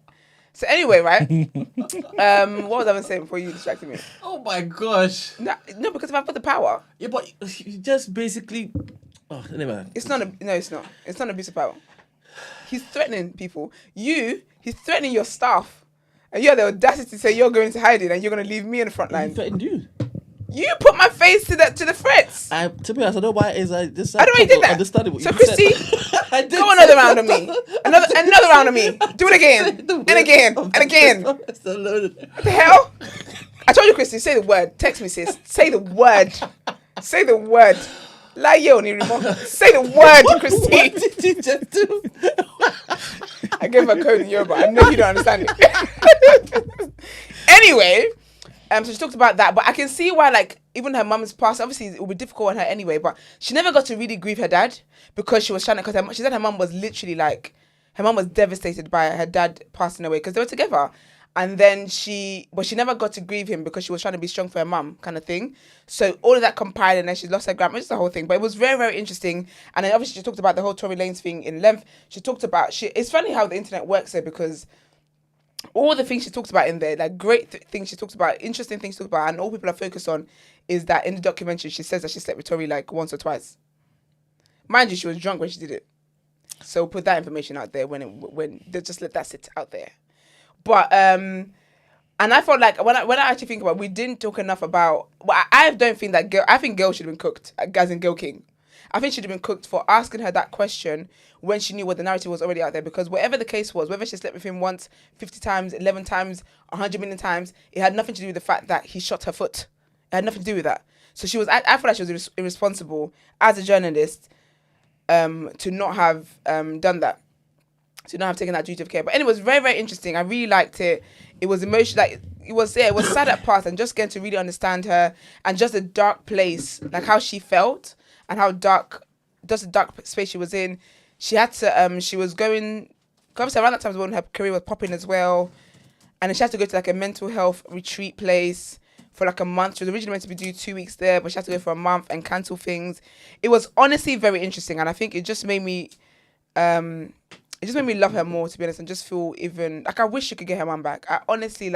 So anyway, right? What was I going to say before you distracted me? Oh my gosh. No, because if I put the power. Yeah, but you just basically. Oh, never. It's not. It's not. It's not abuse of power. He's threatening people. He's threatening your staff, and you have the audacity to say you're going to hide it and you're going to leave me in the front line. He threatened you. You put my face to the threats. To be honest, I don't know why is I just. I don't know why you did that. Understandable. So Christy, go another round of me. Another round of me. Do it again. And again. And again. What the hell? I told you, Christy, say the word. Text me, sis. Say the word. Say the word. Lie yo, say the word, Christy. What did you just do? I gave her code in Yoruba. I know you don't understand it. Anyway. So she talked about that, but I can see why, like, even her mum's past, obviously it would be difficult on her anyway, but she never got to really grieve her dad because she was trying to, because she said her mum was literally like, her mum was devastated by her dad passing away because they were together. And then she never got to grieve him because she was trying to be strong for her mum kind of thing. So all of that compiled and then she lost her grandma, just the whole thing. But it was very, very interesting. And then obviously she talked about the whole Tory Lanez thing in length. She talked about, it's funny how the internet works there because all the things she talks about in there, like great things she talks about, interesting things she talks about, and all people are focused on is that in the documentary she says that she slept with Tory like once or twice. Mind you, she was drunk when she did it. So put that information out there when they just let that sit out there. But and I felt like when I actually think about it, we didn't talk enough about. Well, I don't think that girl. I think girl should have been cooked, as in Girl King. I think she'd have been cooked for asking her that question when she knew what the narrative was already out there. Because whatever the case was, whether she slept with him once, 50 times, 11 times, 100 million times, it had nothing to do with the fact that he shot her foot. It had nothing to do with that. So she was. I feel like she was irresponsible as a journalist to not have done that. To not have taken that duty of care. But anyway, it was very, very interesting. I really liked it. It was emotional. Like it was sad at parts and just getting to really understand her and just a dark place, like how she felt and how dark, just a dark space she was in. She had to, she was going, obviously around that time when her career was popping as well. And then she had to go to like a mental health retreat place for like a month. She was originally meant to be doing 2 weeks there, but she had to go for a month and cancel things. It was honestly very interesting. And I think it just made me, love her more, to be honest, and just feel even, like I wish she could get her mum back. I honestly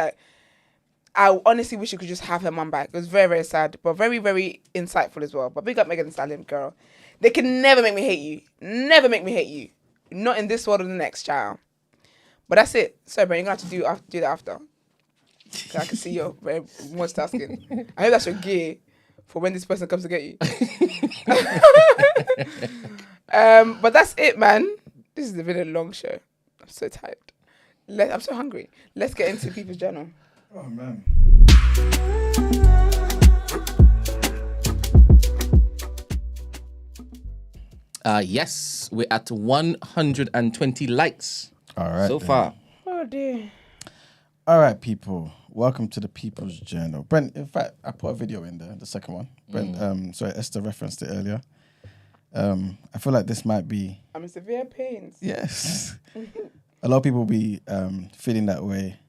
wish she could just have her mum back. It was very, very sad, but very, very insightful as well. But big up Megan Thee Stallion, girl. They can never make me hate you. Never make me hate you. Not in this world or the next, child. But that's it. Sorry, Brent, you're going to have to do that after. So I can see you're very multitasking. I hope that's your gear for when this person comes to get you. But that's it, man. This has been a long show. I'm so tired. I'm so hungry. Let's get into People's Journal. Oh, man. Yes, we're at 120 likes. All right. So far. Oh, dear. All right, people. Welcome to the People's Journal. Brent, in fact, I put a video in there, the second one. Brent, sorry, Esther referenced it earlier. I feel like this might be... I'm in severe pains. Yes. A lot of people will be feeling that way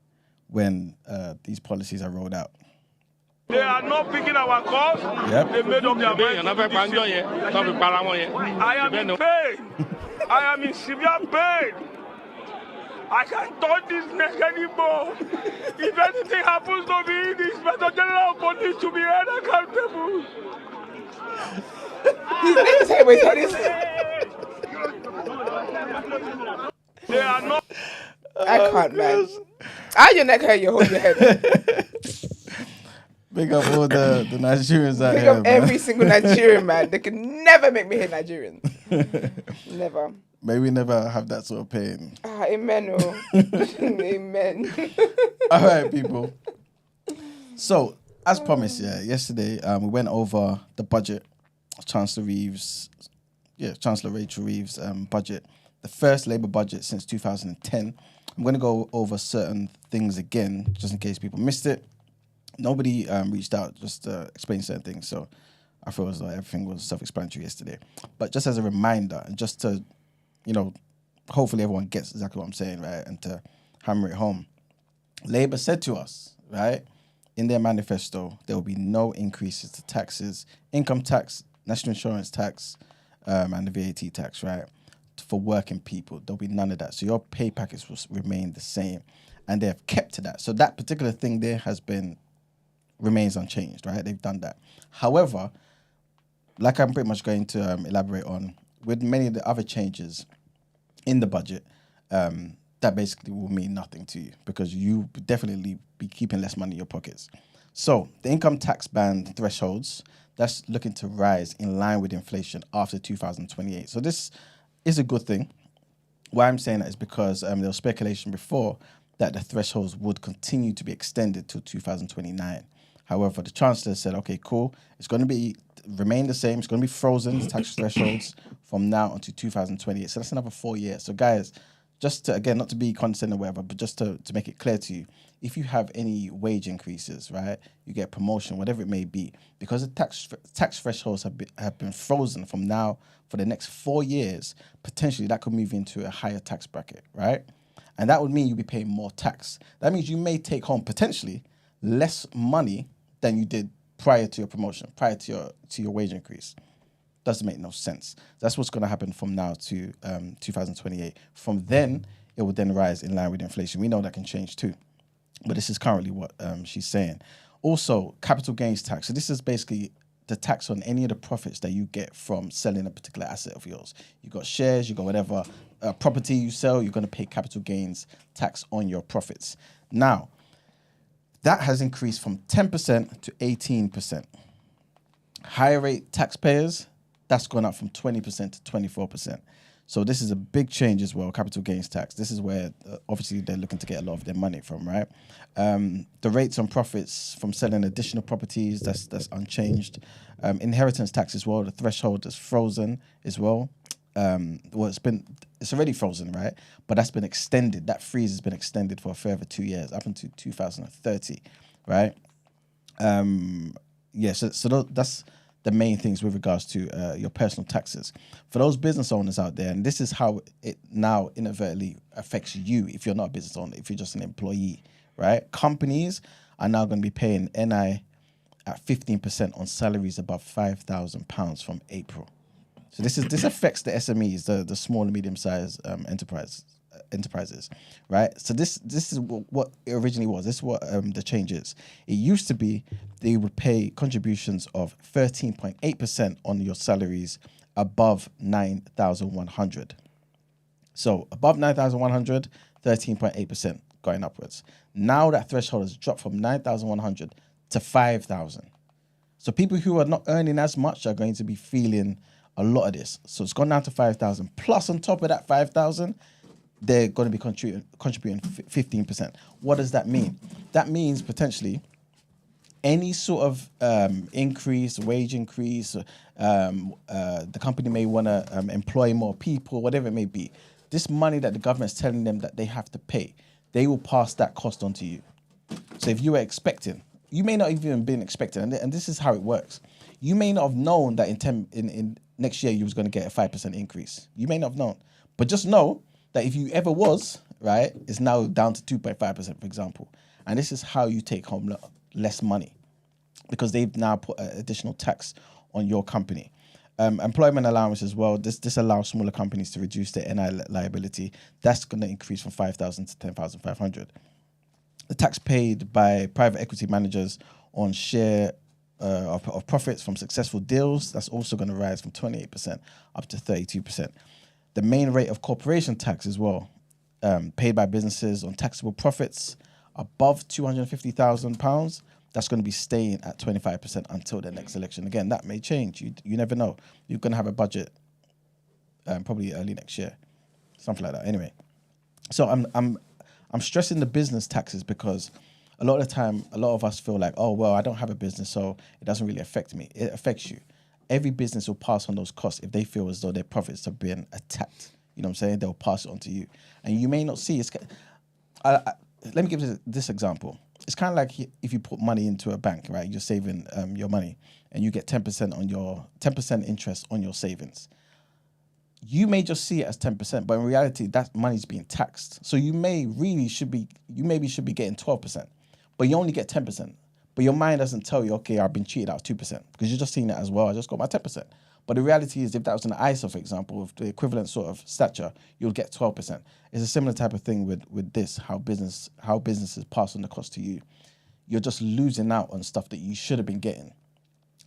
when these policies are rolled out. They are not picking our calls. Yep. They made up their mind. I am in pain. I am in severe pain. I can't touch this neck anymore. If anything happens to me, the Inspector General of Police to be held accountable. They are not. I can't, man. How your neck hurt? You hold your head. Big up all the Nigerians out Pick here, up man. every single Nigerian, man. They can never make me hate Nigerians. Never. May we never have that sort of pain. Amen. Oh. Amen. All right, people. So, as promised, yesterday we went over the budget, Chancellor Rachel Reeves' budget, the first Labour budget since 2010. I'm going to go over certain things again, just in case people missed it. Nobody reached out just to explain certain things, so I feel as though everything was self-explanatory yesterday. But just as a reminder, and just to, hopefully everyone gets exactly what I'm saying, right, and to hammer it home. Labour said to us, right, in their manifesto, there will be no increases to taxes, income tax, national insurance tax, and the VAT tax, right, for working people. There'll be none of that. So your pay package will remain the same, and they have kept to that. So that particular thing there remains unchanged, right? They've done that. However, like I'm pretty much going to elaborate on, with many of the other changes in the budget, that basically will mean nothing to you because you would definitely be keeping less money in your pockets. So the income tax band thresholds, that's looking to rise in line with inflation after 2028. So this is a good thing. Why I'm saying that is because there was speculation before that the thresholds would continue to be extended till 2029. However, the Chancellor said, okay, cool, it's going to remain the same. It's going to be frozen, the tax thresholds, from now until 2028. So that's another 4 years. So guys, just to, again, not to be condescending or whatever, but just to make it clear to you, if you have any wage increases, right, you get promotion, whatever it may be, because the tax thresholds have been frozen from now for the next 4 years, potentially that could move into a higher tax bracket, right? And that would mean you'll be paying more tax. That means you may take home potentially less money than you did prior to your promotion, prior to your wage increase. Doesn't make no sense. That's what's going to happen from now to 2028. From then, it will then rise in line with inflation. We know that can change too, but this is currently what she's saying. Also, capital gains tax. So this is basically the tax on any of the profits that you get from selling a particular asset of yours. You got shares, you got whatever property you sell, you're going to pay capital gains tax on your profits. Now, that has increased from 10% to 18%. Higher rate taxpayers, that's gone up from 20% to 24%. So this is a big change as well, capital gains tax. This is where, obviously, they're looking to get a lot of their money from, right? The rates on profits from selling additional properties, that's unchanged. Inheritance tax as well, the threshold is frozen as well. It's already frozen, right? But that's been extended. That freeze has been extended for a further 2 years, up until 2030, right? So that's the main things with regards to your personal taxes. For those business owners out there, and this is how it now inadvertently affects you if you're not a business owner, if you're just an employee, right? Companies are now going to be paying NI at 15% on salaries above £5,000 from April. So this affects the SMEs, the small and medium-sized enterprises, right? So this is what it originally was. This is what the change is. It used to be they would pay contributions of 13.8% on your salaries above 9,100. So above 9,100, 13.8% going upwards. Now that threshold has dropped from 9,100 to 5,000. So people who are not earning as much are going to be feeling a lot of this. So it's gone down to 5,000. Plus on top of that 5,000, they're going to be contributing 15%. What does that mean? That means potentially any sort of wage increase, the company may want to employ more people, whatever it may be. This money that the government's telling them that they have to pay, they will pass that cost on to you. So if you were expecting, you may not even been expecting, and this is how it works. You may not have known that in next year you was going to get a 5% increase. You may not have known, but just know that if you ever was, right, it's now down to 2.5%, for example. And this is how you take home less money because they've now put additional tax on your company. Employment allowance as well. This allows smaller companies to reduce their NI liability. That's going to increase from 5,000 to 10,500. The tax paid by private equity managers on share of profits from successful deals, that's also going to rise from 28% up to 32%. The main rate of corporation tax as well, paid by businesses on taxable profits above £250,000, that's going to be staying at 25% until the next election. Again, that may change. You never know. You're going to have a budget probably early next year, something like that. Anyway, so I'm stressing the business taxes because a lot of the time, a lot of us feel like, oh, well, I don't have a business, so it doesn't really affect me. It affects you. Every business will pass on those costs if they feel as though their profits have been attacked. You know what I'm saying? They'll pass it on to you. And you may not see. Let me give this example. It's kind of like if you put money into a bank, right? You're saving your money and you get 10% interest on your savings. You may just see it as 10%, but in reality, that money's being taxed. So you maybe should be getting 12%. But you only get 10%. But your mind doesn't tell you, okay, I've been cheated out of 2%. Because you're just seeing it as, well, I just got my 10%. But the reality is, if that was an ISA, for example, with the equivalent sort of stature, you'll get 12%. It's a similar type of thing with this, how businesses pass on the cost to you. You're just losing out on stuff that you should have been getting.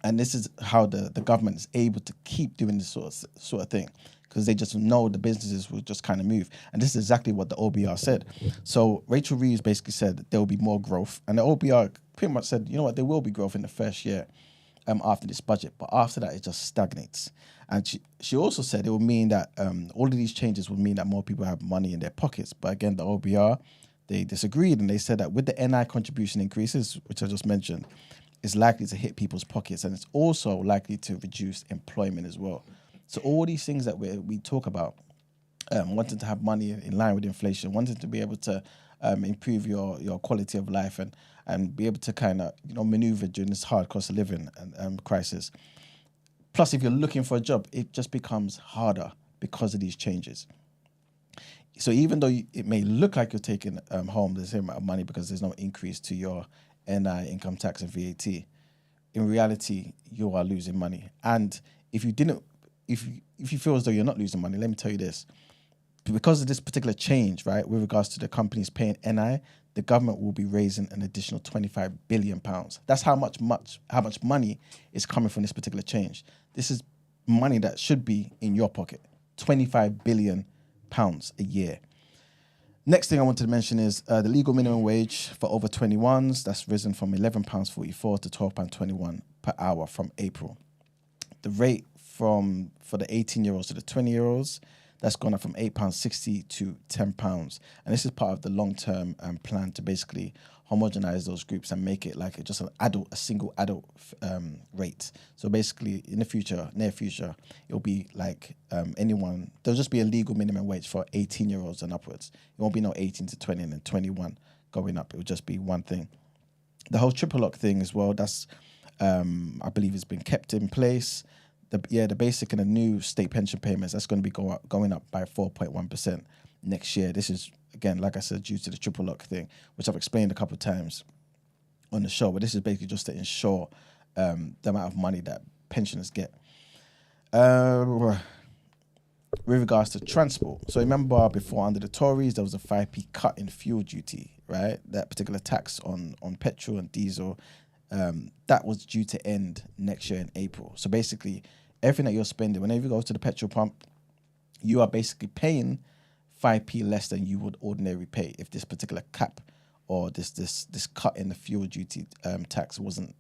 And this is how the government is able to keep doing this sort of thing. Because they just know the businesses will just kind of move. And this is exactly what the OBR said. So Rachel Reeves basically said there will be more growth. And the OBR pretty much said, you know what, there will be growth in the first year after this budget. But after that, it just stagnates. And she also said it will mean that all of these changes will mean that more people have money in their pockets. But again, the OBR, they disagreed. And they said that with the NI contribution increases, which I just mentioned, it's likely to hit people's pockets. And it's also likely to reduce employment as well. So all these things that we talk about, wanting to have money in line with inflation, wanting to be able to improve your quality of life and be able to kind of maneuver during this hard cost of living and crisis. Plus, if you're looking for a job, it just becomes harder because of these changes. So even though it may look like you're taking home the same amount of money because there's no increase to your NI, income tax and VAT, in reality, you are losing money. And if you feel as though you're not losing money, let me tell you this. Because of this particular change, right, with regards to the companies paying NI, the government will be raising an additional £25 billion. That's how much money is coming from this particular change. This is money that should be in your pocket. £25 billion a year. Next thing I wanted to mention is the legal minimum wage for over 21s. That's risen from £11.44 to £12.21 per hour from April. The rate for the 18-year-olds to the 20-year-olds, that's gone up from £8.60 to £10. And this is part of the long-term plan to basically homogenize those groups and make it like just a single adult rate. So basically, in the near future, it'll be like there'll just be a legal minimum wage for 18-year-olds and upwards. It won't be no 18 to 20 and then 21 going up. It'll just be one thing. The whole triple lock thing as well, that's, I believe, has been kept in place. The basic and the new state pension payments, that's going to be going up by 4.1% next year. This is, again, like I said, due to the triple lock thing, which I've explained a couple of times on the show. But this is basically just to ensure the amount of money that pensioners get. With regards to transport, so remember before under the Tories, there was a 5p cut in fuel duty, right? That particular tax on petrol and diesel, that was due to end next year in April. So basically, everything that you're spending, whenever you go to the petrol pump, you are basically paying 5p less than you would ordinarily pay if this particular cap or this cut in the fuel duty tax wasn't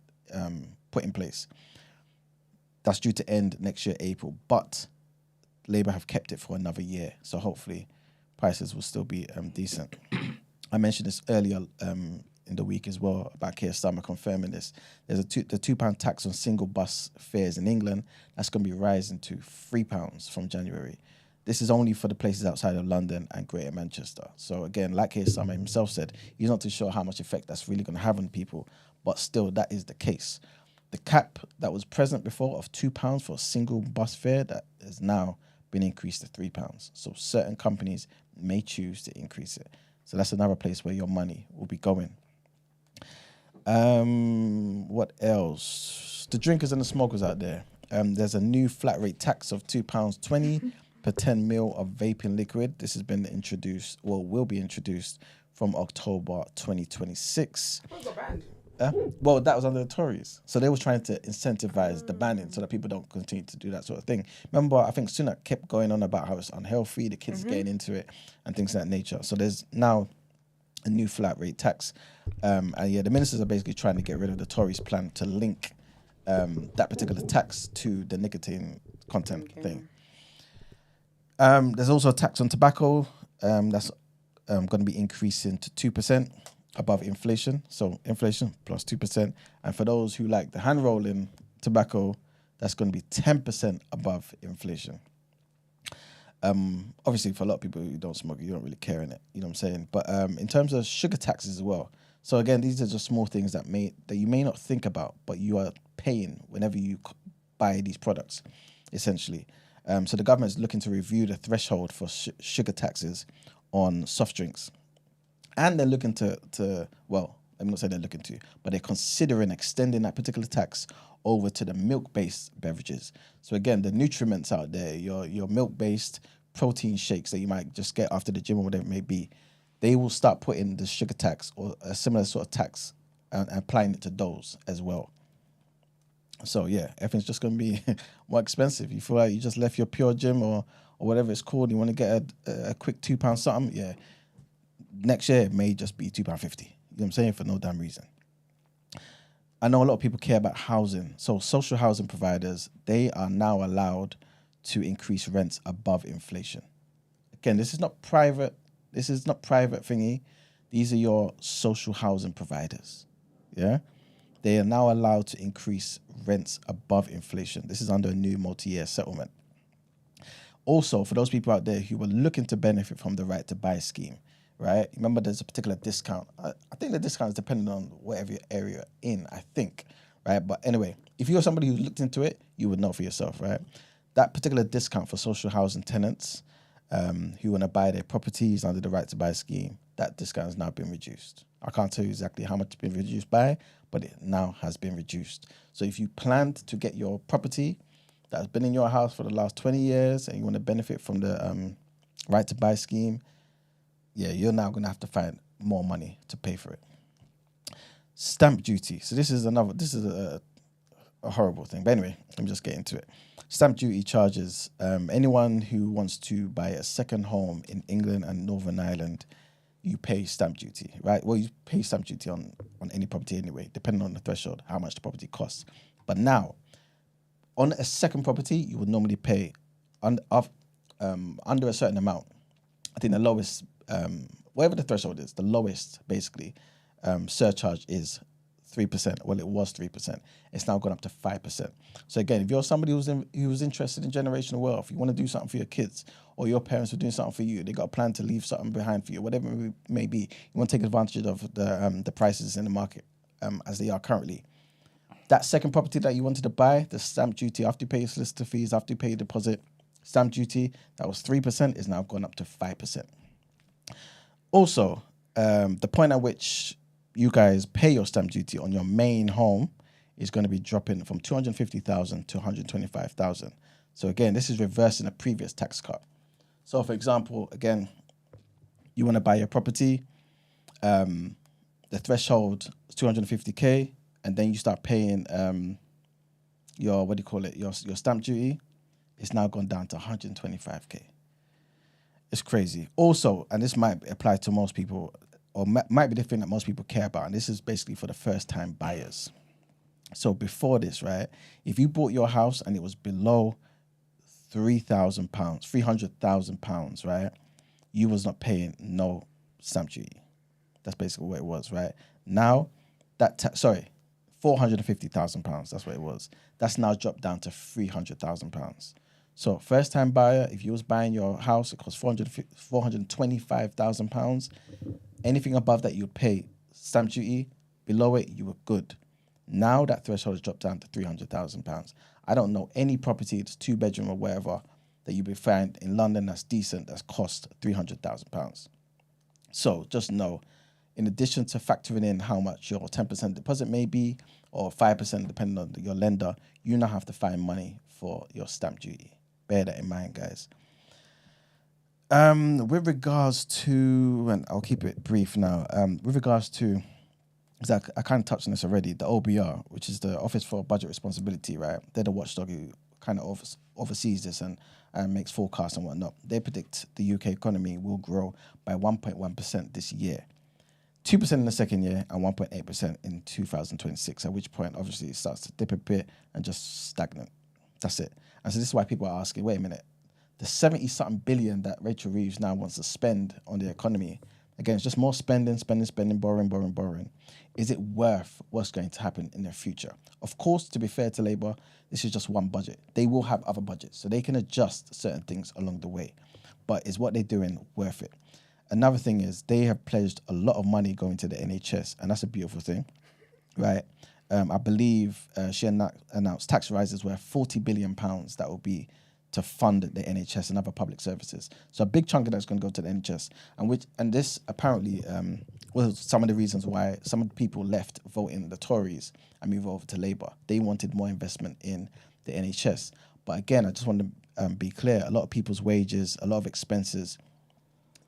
put in place. That's due to end next year, April. But Labour have kept it for another year. So hopefully prices will still be decent. I mentioned this earlier in the week as well about Keir Starmer confirming this. There's the £2 tax on single bus fares in England. That's going to be rising to £3 from January. This is only for the places outside of London and Greater Manchester. So again, like Keir Starmer himself said, he's not too sure how much effect that's really going to have on people, but still that is the case. The cap that was present before of £2 for a single bus fare, that has now been increased to £3. So certain companies may choose to increase it. So that's another place where your money will be going. What else? The drinkers and the smokers out there. There's a new flat rate tax of £2.20 per 10 ml of vaping liquid. This has been introduced, will be introduced from October 2026. Well, that was under the Tories. So they were trying to incentivize the banning so that people don't continue to do that sort of thing. Remember, I think Sunak kept going on about how it's unhealthy, the kids getting into it and things of that nature. So there's now a new flat rate tax. And yeah, the ministers are basically trying to get rid of the Tories' plan to link that particular tax to the nicotine content thing. There's also a tax on tobacco that's going to be increasing to 2% above inflation. So inflation plus 2%. And for those who like the hand rolling tobacco, that's going to be 10% above inflation. Obviously, for a lot of people who don't smoke, you don't really care in it. You know what I'm saying? But in terms of sugar taxes as well. So again, these are just small things that you may not think about, but you are paying whenever you buy these products, essentially. So the government is looking to review the threshold for sugar taxes on soft drinks. And they're looking to well, I'm not saying they're looking to, but they're considering extending that particular tax over to the milk-based beverages. So again, the nutriments out there, your milk-based protein shakes that you might just get after the gym or whatever it may be, they will start putting the sugar tax or a similar sort of tax and applying it to those as well. So yeah, everything's just going to be more expensive. You feel like you just left your Pure Gym or whatever it's called, you want to get a quick £2 something, yeah, next year it may just be £2.50. You know what I'm saying? For no damn reason. I know a lot of people care about housing. So social housing providers, they are now allowed to increase rents above inflation. Again, this is not private thingy. These are your social housing providers. Yeah? They are now allowed to increase rents above inflation. This is under a new multi-year settlement. Also, for those people out there who were looking to benefit from the right to buy scheme, right? Remember, there's a particular discount. I think the discount is dependent on whatever area you're in, I think, right? But anyway, if you're somebody who looked into it, you would know for yourself, right? That particular discount for social housing tenants who want to buy their properties under the right to buy scheme, that discount has now been reduced. I can't tell you exactly how much it's been reduced by, but it now has been reduced. So if you planned to get your property that has been in your house for the last 20 years and you want to benefit from the right to buy scheme, yeah, you're now going to have to find more money to pay for it. Stamp duty. So this is a horrible thing. But anyway, let me just get into it. Stamp duty charges anyone who wants to buy a second home in England and Northern Ireland, you pay stamp duty, right? Well, you pay stamp duty on any property anyway, depending on the threshold, how much the property costs. But now, on a second property, you would normally pay under a certain amount. I think the lowest, whatever the threshold is, the lowest, basically, surcharge is 3%. Well, it was 3%. It's now gone up to 5%. So again, if you're somebody who's interested in generational wealth, you want to do something for your kids, or your parents are doing something for you, they got a plan to leave something behind for you, whatever it may be, you want to take advantage of the prices in the market as they are currently. That second property that you wanted to buy, the stamp duty, after you pay your solicitor fees, after you pay your deposit, stamp duty, that was 3%, is now gone up to 5%. Also, the point at which you guys pay your stamp duty on your main home is going to be dropping from 250,000 to 125,000. So again, this is reversing a previous tax cut. So for example, again, you want to buy your property, the threshold is 250K, and then you start paying your stamp duty. It's now gone down to 125K. It's crazy. Also, and this might apply to most people, or might be the thing that most people care about, and this is basically for the first-time buyers. So before this, right, if you bought your house and it was below £300,000, right, you was not paying no stamp duty. That's basically what it was, right? Now, £450,000, that's what it was. That's now dropped down to £300,000. So first-time buyer, if you was buying your house, it cost £425,000. Anything above that, you pay stamp duty. Below it, you were good. Now that threshold has dropped down to £300,000. I don't know any property that's 2-bedroom or whatever that you will find in London that's decent, that's cost £300,000. So just know, in addition to factoring in how much your 10% deposit may be, or 5% depending on your lender, you now have to find money for your stamp duty. Bear that in mind, guys. With regards to, and I'll keep it brief now, with regards to, because I kind of touched on this already, the OBR, which is the Office for Budget Responsibility, right? They're the watchdog who kind of oversees this and makes forecasts and whatnot. They predict the UK economy will grow by 1.1% this year. 2% in the second year and 1.8% in 2026, at which point, obviously, it starts to dip a bit and just stagnant. That's it. And so this is why people are asking, wait a minute, the 70-something billion that Rachel Reeves now wants to spend on the economy, again, it's just more spending, borrowing. Is it worth what's going to happen in the future? Of course, to be fair to Labour, this is just one budget. They will have other budgets, so they can adjust certain things along the way. But is what they're doing worth it? Another thing is they have pledged a lot of money going to the NHS, and that's a beautiful thing, right? I believe she announced tax rises worth £40 billion that will be to fund the NHS and other public services. So a big chunk of that's going to go to the NHS, and this apparently was some of the reasons why some of the people left voting the Tories and move over to Labour. They wanted more investment in the NHS. But again, I just want to be clear, a lot of people's wages, a lot of expenses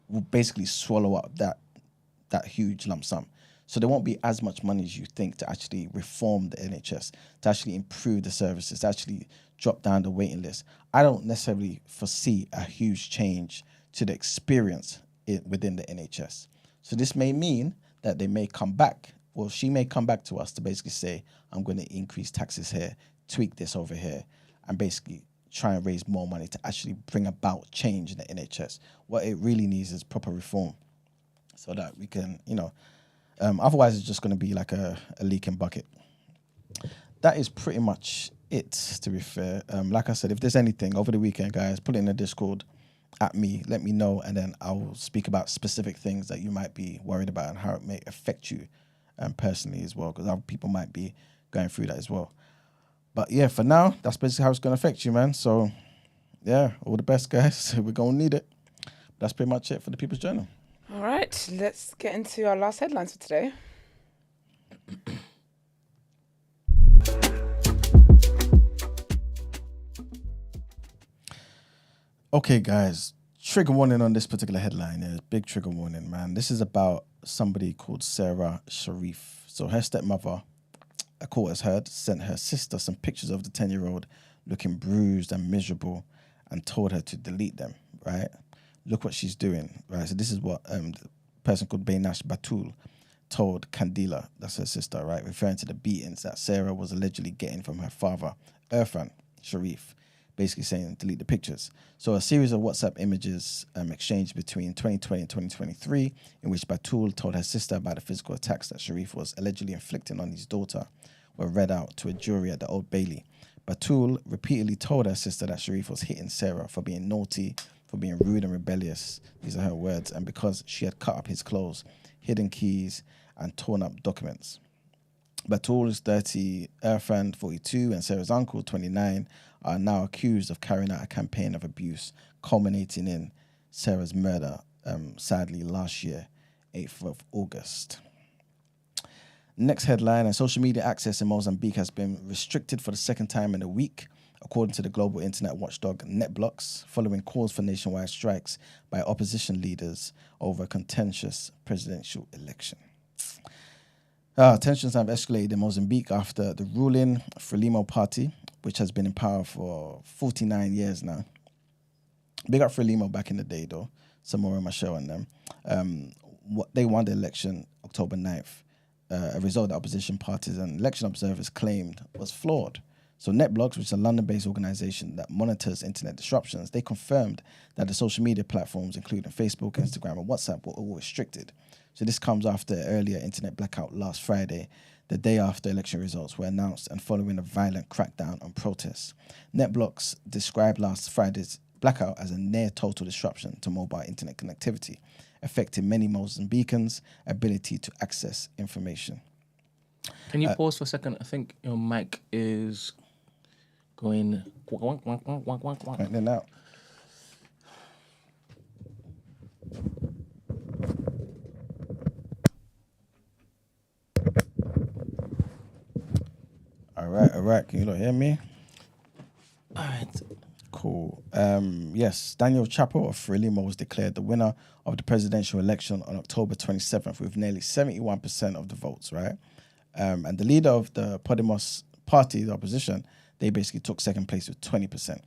will basically swallow up that huge lump sum. So there won't be as much money as you think to actually reform the NHS, to actually improve the services, to actually drop down the waiting list. I don't necessarily foresee a huge change to the experience within the NHS. So this may mean that they may come back, or she may come back to us to basically say, I'm going to increase taxes here, tweak this over here, and basically try and raise more money to actually bring about change in the NHS. What it really needs is proper reform so that we can, otherwise it's just going to be like a leaking bucket. That is pretty much it, to be fair. Like I said, if there's anything over the weekend, guys, put it in the Discord at me, let me know, and then I'll speak about specific things that you might be worried about and how it may affect you personally as well, because other people might be going through that as well. But yeah, for now, that's basically how it's going to affect you, man. So yeah, all the best, guys. We're going to need it. That's pretty much it for the People's Journal. All right, let's get into our last headlines for today. Okay, guys, trigger warning on this particular headline. Yeah, big trigger warning, man. This is about somebody called Sara Sharif. So her stepmother, a court has heard, sent her sister some pictures of the 10-year-old looking bruised and miserable and told her to delete them, right? Look what she's doing, right? So this is what the person called Baynash Batul told Kandila, that's her sister, right? Referring to the beatings that Sarah was allegedly getting from her father, Irfan Sharif, basically saying delete the pictures. So a series of WhatsApp images exchanged between 2020 and 2023 in which Batul told her sister about the physical attacks that Sharif was allegedly inflicting on his daughter were read out to a jury at the Old Bailey. Batul repeatedly told her sister that Sharif was hitting Sarah for being naughty, for being rude and rebellious, these are her words, and because she had cut up his clothes, hidden keys, and torn up documents. Batul is 30, Irfan 42, and Sarah's uncle 29 are now accused of carrying out a campaign of abuse, culminating in Sarah's murder, sadly, last year, 8th of August. Next headline, and social media access in Mozambique has been restricted for the second time in a week, according to the global internet watchdog NetBlocks, following calls for nationwide strikes by opposition leaders over a contentious presidential election. Tensions have escalated in Mozambique after the ruling Frelimo party, which has been in power for 49 years now. Big up Frelimo back in the day, though. Samora Machel and them. They won the election October 9th, a result that opposition parties and election observers claimed was flawed. So NetBlocks, which is a London-based organisation that monitors internet disruptions, they confirmed that the social media platforms, including Facebook, Instagram, and WhatsApp, were all restricted. So this comes after an earlier internet blackout last Friday, the day after election results were announced and following a violent crackdown on protests. NetBlocks described last Friday's blackout as a near-total disruption to mobile internet connectivity, affecting many Mozambicans' ability to access information. Can you pause for a second? I think your mic is going... Right there now. All right. Can you not hear me? All right. Cool. Yes, Daniel Chapo of Frelimo was declared the winner of the presidential election on October 27th with nearly 71% of the votes, right? And the leader of the Podemos party, the opposition, they basically took second place with 20%.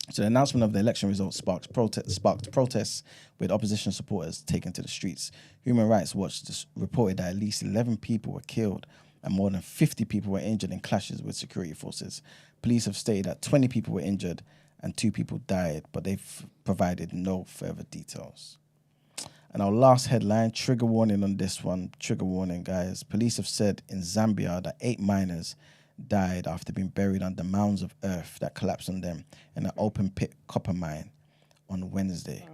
So the announcement of the election results sparked protests with opposition supporters taken to the streets. Human Rights Watch reported that at least 11 people were killed and more than 50 people were injured in clashes with security forces. Police have stated that 20 people were injured and 2 people died, but they've provided no further details. And our last headline, trigger warning on this one. Trigger warning, guys. Police have said in Zambia that 8 miners died after being buried under mounds of earth that collapsed on them in an open pit copper mine on Wednesday.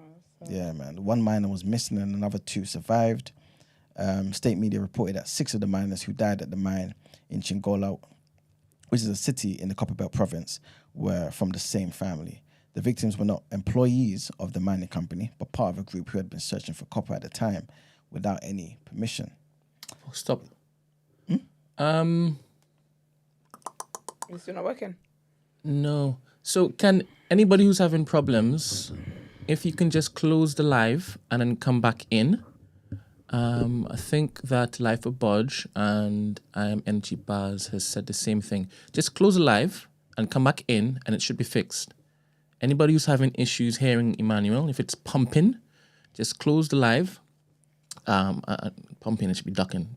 Yeah, man. 1 miner was missing and another 2 survived. State media reported that 6 of the miners who died at the mine in Chingola, which is a city in the Copperbelt province, were from the same family. The victims were not employees of the mining company, but part of a group who had been searching for copper at the time without any permission. Stop. It's still not working. No. So can anybody who's having problems, if you can just close the live and then come back in. I think that Life of Bodge and Energy Bars has said the same thing. Just close the live and come back in and it should be fixed. Anybody who's having issues hearing Emmanuel, if it's pumping, just close the live. Pumping, it should be ducking.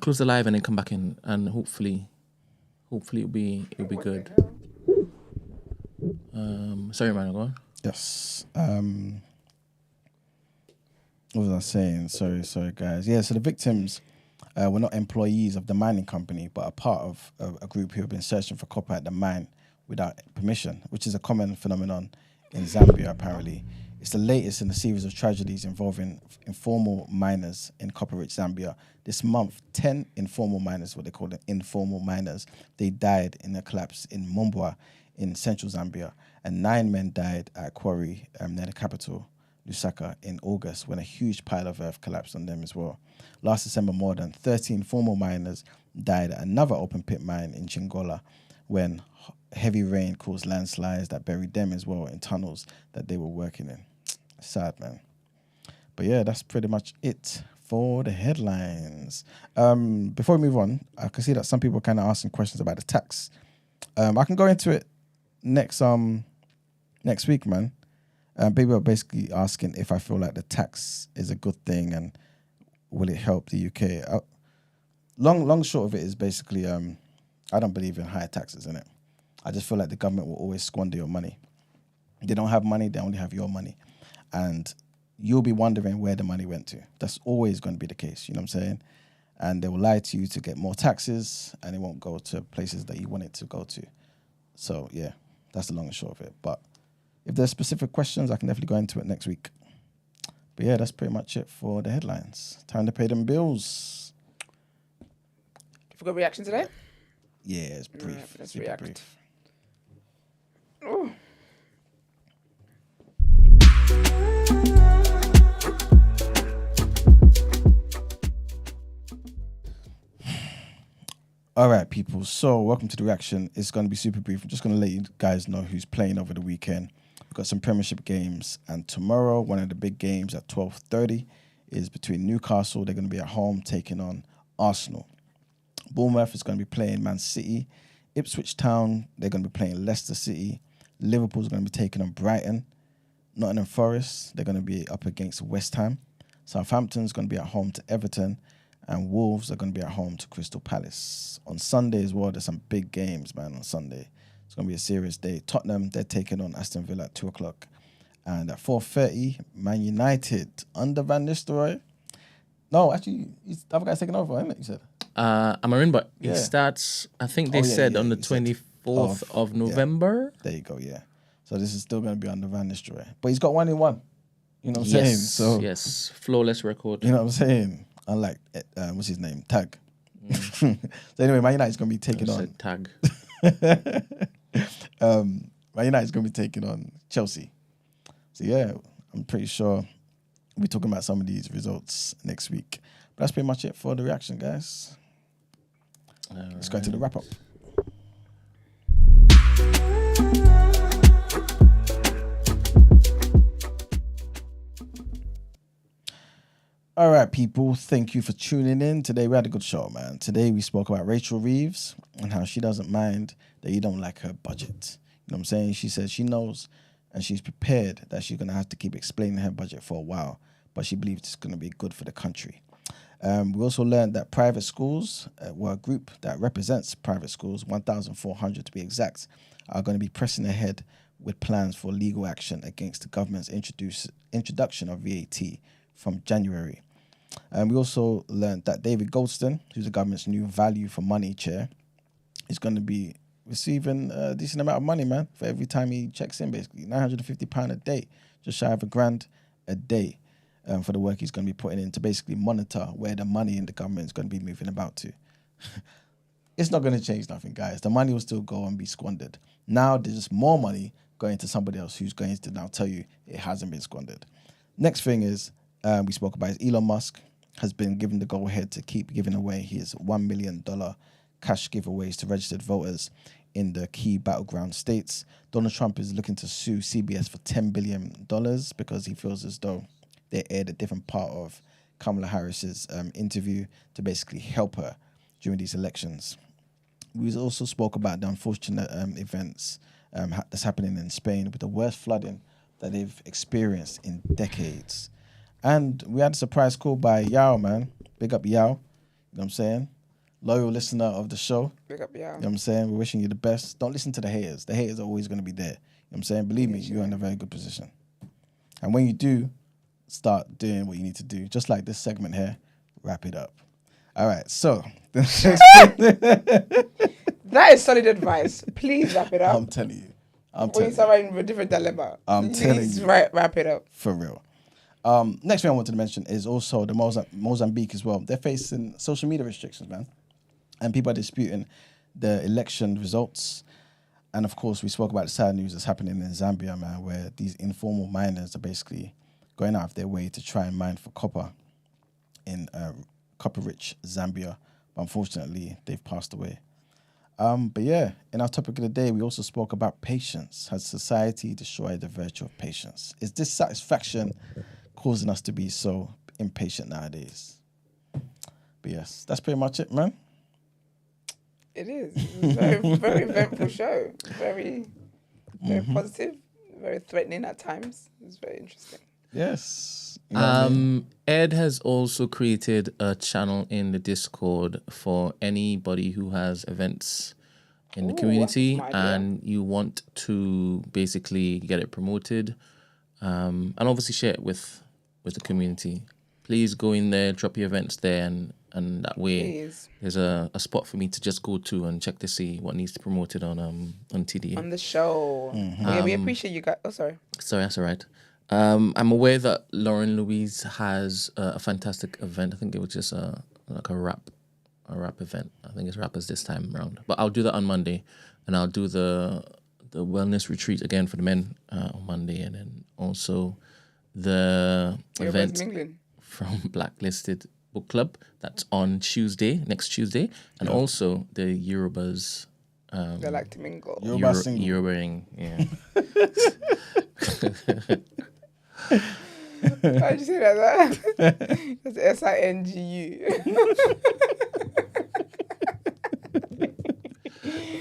Close the live and then come back in and hopefully it'll be good. Sorry, man, go on. Yes. What was I saying? Sorry, guys. Yeah, so the victims were not employees of the mining company, but a part of a group who have been searching for copper at the mine without permission, which is a common phenomenon in Zambia, apparently. It's the latest in a series of tragedies involving informal miners in copper-rich Zambia. This month, 10 informal miners, what they call the informal miners, they died in a collapse in Mumbwa in central Zambia, and 9 men died at a quarry near the capital, Lusaka, in August when a huge pile of earth collapsed on them as well. Last December, more than 13 formal miners died at another open pit mine in Chingola when heavy rain caused landslides that buried them as well in tunnels that they were working in. Sad, man. But yeah, that's pretty much it for the headlines. Before we move on, I can see that some people are kind of asking questions about the tax. I can go into it next week, man. People are basically asking if I feel like the tax is a good thing and will it help the UK. Long short of it is basically I don't believe in higher taxes, innit? I just feel like the government will always squander your money. They don't have money, they only have your money. And you'll be wondering where the money went to. That's always going to be the case, you know what I'm saying? And they will lie to you to get more taxes and it won't go to places that you want it to go to. So, yeah, that's the long and short of it. But if there's specific questions, I can definitely go into it next week. But yeah, that's pretty much it for the headlines. Time to pay them bills. Have we got reaction today? Yeah, it's brief. Right, let's super react. brief. Oh. All right, people. So welcome to the reaction. It's going to be super brief. I'm just going to let you guys know who's playing over the weekend. We've got some Premiership games. And tomorrow, one of the big games at 12:30 is between Newcastle. They're going to be at home taking on Arsenal. Bournemouth is going to be playing Man City. Ipswich Town, they're going to be playing Leicester City. Liverpool's going to be taking on Brighton. Nottingham Forest, they're going to be up against West Ham. Southampton's going to be at home to Everton. And Wolves are going to be at home to Crystal Palace. On Sunday as well, there's some big games, man, on Sunday. It's going to be a serious day. Tottenham, they're taking on Aston Villa at 2 o'clock. And at 4:30, Man United under Van Nistelrooy. No, actually, the other guy's taking over, isn't it, you said? Amarin, but Yeah. it starts, I think they said on the 24th of November. Yeah. There you go, yeah. So this is still going to be under Van Nistelrooy. But he's got 1-1. You know what I'm saying? So, yes, flawless record. You know what I'm saying? Unlike, what's his name? Tag. So anyway, Man United's going to be taking on... Tag. Man United's going to be taking on Chelsea. So yeah, I'm pretty sure we'll be talking about some of these results next week. But that's pretty much it for the reaction, guys. Let's go into the wrap-up. All right, people, thank you for tuning in. Today we had a good show, man. Today we spoke about Rachel Reeves and how she doesn't mind that you don't like her budget. know what I'm saying? She says she knows and she's prepared that she's going to have to keep explaining her budget for a while, but she believes it's going to be good for the country. We also learned that private schools, were a group that represents private schools, 1,400 to be exact, are going to be pressing ahead with plans for legal action against the government's introduction of VAT from January. We also learned that David Goldston, who's the government's new value for money chair, is going to be receiving a decent amount of money, man, for every time he checks in, basically. £950 a day, just shy of £1,000 a day, for the work he's going to be putting in to basically monitor where the money in the government is going to be moving about to. It's not going to change nothing, guys. The money will still go and be squandered. Now there's just more money going to somebody else who's going to now tell you it hasn't been squandered. Next thing is, we spoke about is Elon Musk has been given the go-ahead to keep giving away his $1 million cash giveaways to registered voters in the key battleground states. Donald Trump is looking to sue CBS for $10 billion because he feels as though they aired a different part of Kamala Harris's interview to basically help her during these elections. We also spoke about the unfortunate events that's happening in Spain with the worst flooding that they've experienced in decades. And we had a surprise call by Yao, man. Big up Yao. You know what I'm saying? Loyal listener of the show. Big up, Yao. You know what I'm saying? We're wishing you the best. Don't listen to the haters. The haters are always going to be there. You know what I'm saying? Believe me, you're in a very good position. And when you do, start doing what you need to do. Just like this segment here, wrap it up. All right, so. That is solid advice. Please wrap it up. I'm telling you. When you start writing a different dilemma, I'm telling you. Wrap it up. For real. Next thing I wanted to mention is also the Mozambique as well. They're facing social media restrictions, man. And people are disputing the election results. And of course, we spoke about the sad news that's happening in Zambia, man, where these informal miners are basically going out of their way to try and mine for copper in copper-rich Zambia. But unfortunately, they've passed away. But yeah, in our topic of the day, we also spoke about patience. Has society destroyed the virtue of patience? Is dissatisfaction causing us to be so impatient nowadays? But yes, that's pretty much it, man. It is. It's a very, very eventful show. Very positive, very threatening at times. It's very interesting. Yes. Ed has also created a channel in the Discord for anybody who has events in the community and you want to basically get it promoted, and obviously share it with the community. Please go in there, drop your events there, and that way there's a spot for me to just go to and check to see what needs to be promoted on TD. On the show. Yeah, we appreciate you guys. Oh, sorry. Sorry, that's all right. I'm aware that Lauren Louise has a fantastic event. I think it was just a rap event. I think it's rappers this time around. But I'll do that on Monday, and I'll do the wellness retreat again for the men on Monday, and then also the event from Blacklisted Book Club that's on next Tuesday, and also the Yorubas. They like to mingle. Yoruba, yeah. How'd you say that? That's SINGU.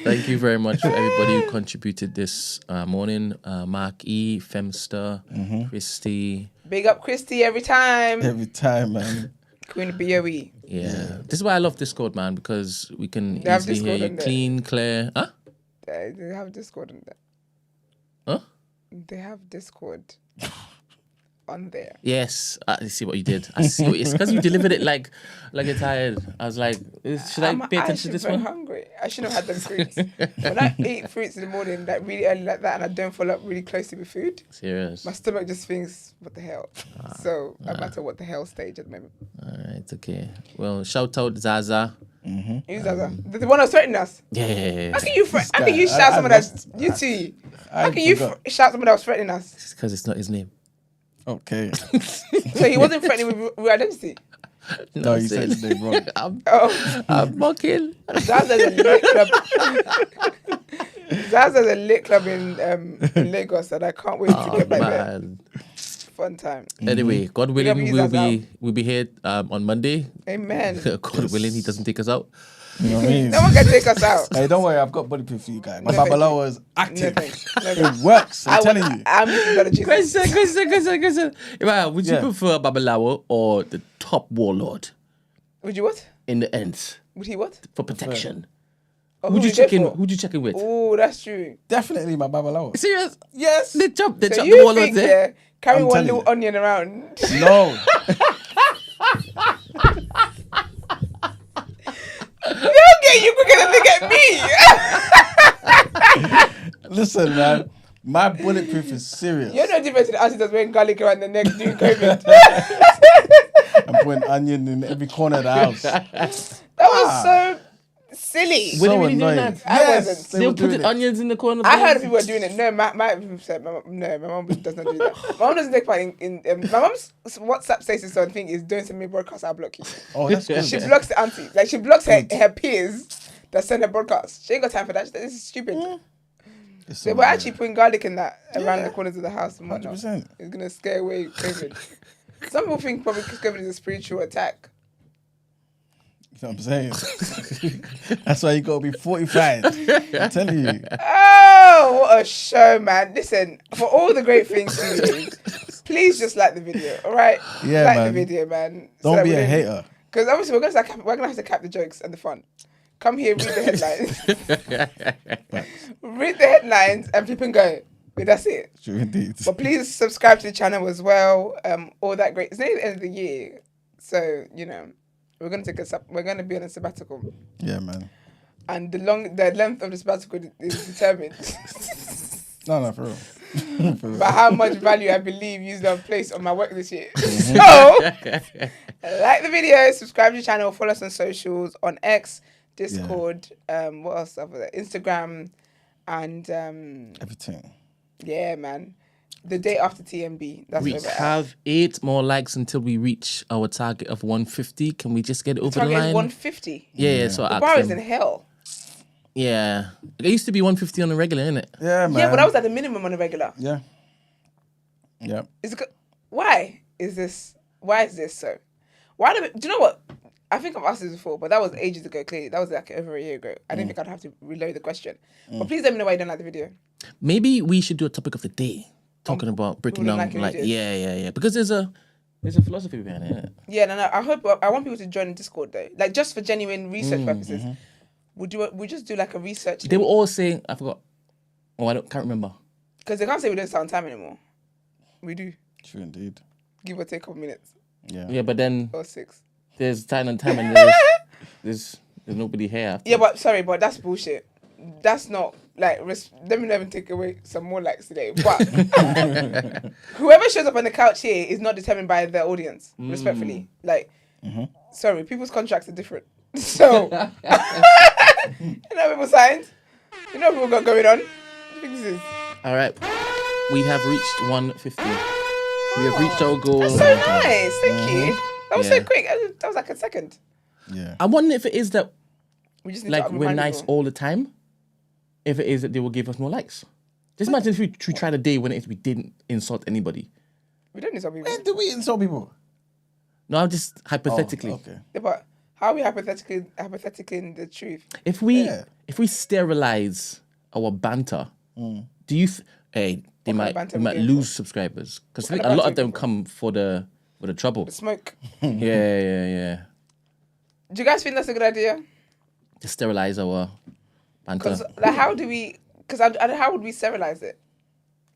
Thank you very much for everybody who contributed this morning. Mark E, Femster, Christy. Big up Christy every time. Every time, man. Queen BOE. Yeah. This is why I love Discord, man, because we can easily hear you clean, clear. Huh? They have Discord on there. Huh? They have Discord on there. Yes, I see what you did. It's because you delivered it like you're tired. I was like, should I pay attention to this one? I'm hungry. I shouldn't have had them fruits. When I eat fruits in the morning, like really early like that, and I don't follow up really closely with food, serious, my stomach just thinks, what the hell? So I'm at a what the hell stage at the moment. All right, okay. Well, shout out Zaza. Who's Zaza? The one that's threatening us? Yeah. How can you shout someone else? You too. How can you shout someone else threatening us? It's because it's not his name. Okay. So he wasn't threatening with identity? No, you said his name wrong. I'm mocking. Zaza's a lit club. Zaza's a lit club in Lagos, and I can't wait to get back there. Fun time. Anyway, God willing, we'll be here on Monday. Amen. God willing, he doesn't take us out. You know what I mean? No one can take us out. Hey, don't worry, I've got bulletproof for you guys. My No, thank babalawo is active. No, thanks. No, It thanks. works. I'm telling you. I'm using blood of Jesus. Question. Right, would you Yeah. prefer Babalawo or the top warlord Would you what? in the ends Would he what? for protection? Oh, Who'd you would check go in? for? Who'd you check in with? Oh, that's true. Definitely my babalawo. Serious? Yes. They jump So the you warlord think, there. yeah, carry I'm one telling little you. onion around. No. They'll get you quicker than they get me. Listen, man. My bulletproof is serious. You're no different to the auntie that's wearing garlic around the neck during COVID. I'm putting onion in every corner of the house. That was so silly. Were they So really doing annoying. that? I Yes, wasn't. they They were were putting doing it. onions in the corner. I heard people were doing it. No, my mum does not do that. My mum doesn't take part in my mum's WhatsApp status on thing is doing some broadcast. I block you. Oh, that's good. She blocks the auntie. Like she blocks her peers that send her broadcasts. She ain't got time for that. This is stupid. It's They so were bad. actually putting garlic in that around the corners of the house and whatnot. 100%. It's gonna scare away COVID. Some people think probably COVID is a spiritual attack. You know what I'm saying? That's why you gotta be fortified. I'm telling you. Oh, what a show, man. Listen, for all the great things you do, please just like the video, all right? Yeah, like man. the video, man. Don't be a hater. Because obviously we're gonna have to cap the jokes and the fun. Come here, read the headlines. Read the headlines and flip and go. But that's it. True indeed. But please subscribe to the channel as well. All that great. It's nearly the end of the year, so you know we're gonna we're gonna be on a sabbatical. Yeah, man. And the length of the sabbatical is determined No, for real. For real. by how much value I believe you have placed on my work this year. Mm-hmm. So, like the video, subscribe to the channel, follow us on socials, on X, Discord, what else? Instagram, and Everything. yeah, man. The day after TMB. That's We where we're at. have 8 more likes until we reach our target of 150. Can we just get it over the Target is line? 150. Yeah, so The I bar asked is in them. hell. Yeah. It used to be 150 on the regular, innit? Yeah, man. Yeah, but that was at the minimum on a regular. Yeah. Yeah. Why is this so? Why do you know what? I think I've asked this before, but that was ages ago, clearly. That was like over a year ago. I didn't think I'd have to reload the question. But please let me know why you don't like the video. Maybe we should do a topic of the day. Talking about breaking people down, don't like, like videos. yeah. Because there's a philosophy behind it, innit? Yeah, no. I want people to join the Discord though, like just for genuine research purposes. We just do like a research. They were all saying, I forgot. Oh, can't remember. Because they can't say we don't start on time anymore. We do, True indeed. give or take a couple minutes Yeah. Yeah, but then or 6. there's time and time, and there's nobody here. After. Yeah, but sorry, but that's bullshit. That's not like. Let me never take away some more likes today. But whoever shows up on the couch here is not determined by the audience. Respectfully, like, sorry, people's contracts are different. So, you know, people signed. You know, people got going on. I think this is. All right. We have reached 150. We have reached our goal. That's so nice. Thank you. That was so Yeah. quick. That was like a second. Yeah. I'm wondering if it is that We just need like to we're remind nice people. all the time. If it is that they will give us more likes. Just imagine if we tried a day when we didn't insult anybody. We don't need some people. When do we insult people? No, I'm just hypothetically. Oh, okay. Yeah, but how are we hypothetically in the truth? If we sterilize our banter, do you? Hey, they What kind of might banter we we might going lose subscribers because I What think kind a of lot of banter them we going come for the trouble. The smoke. Yeah. Do you guys think that's a good idea? To sterilize our banter. Because like, how do we? Because how would we sterilize it?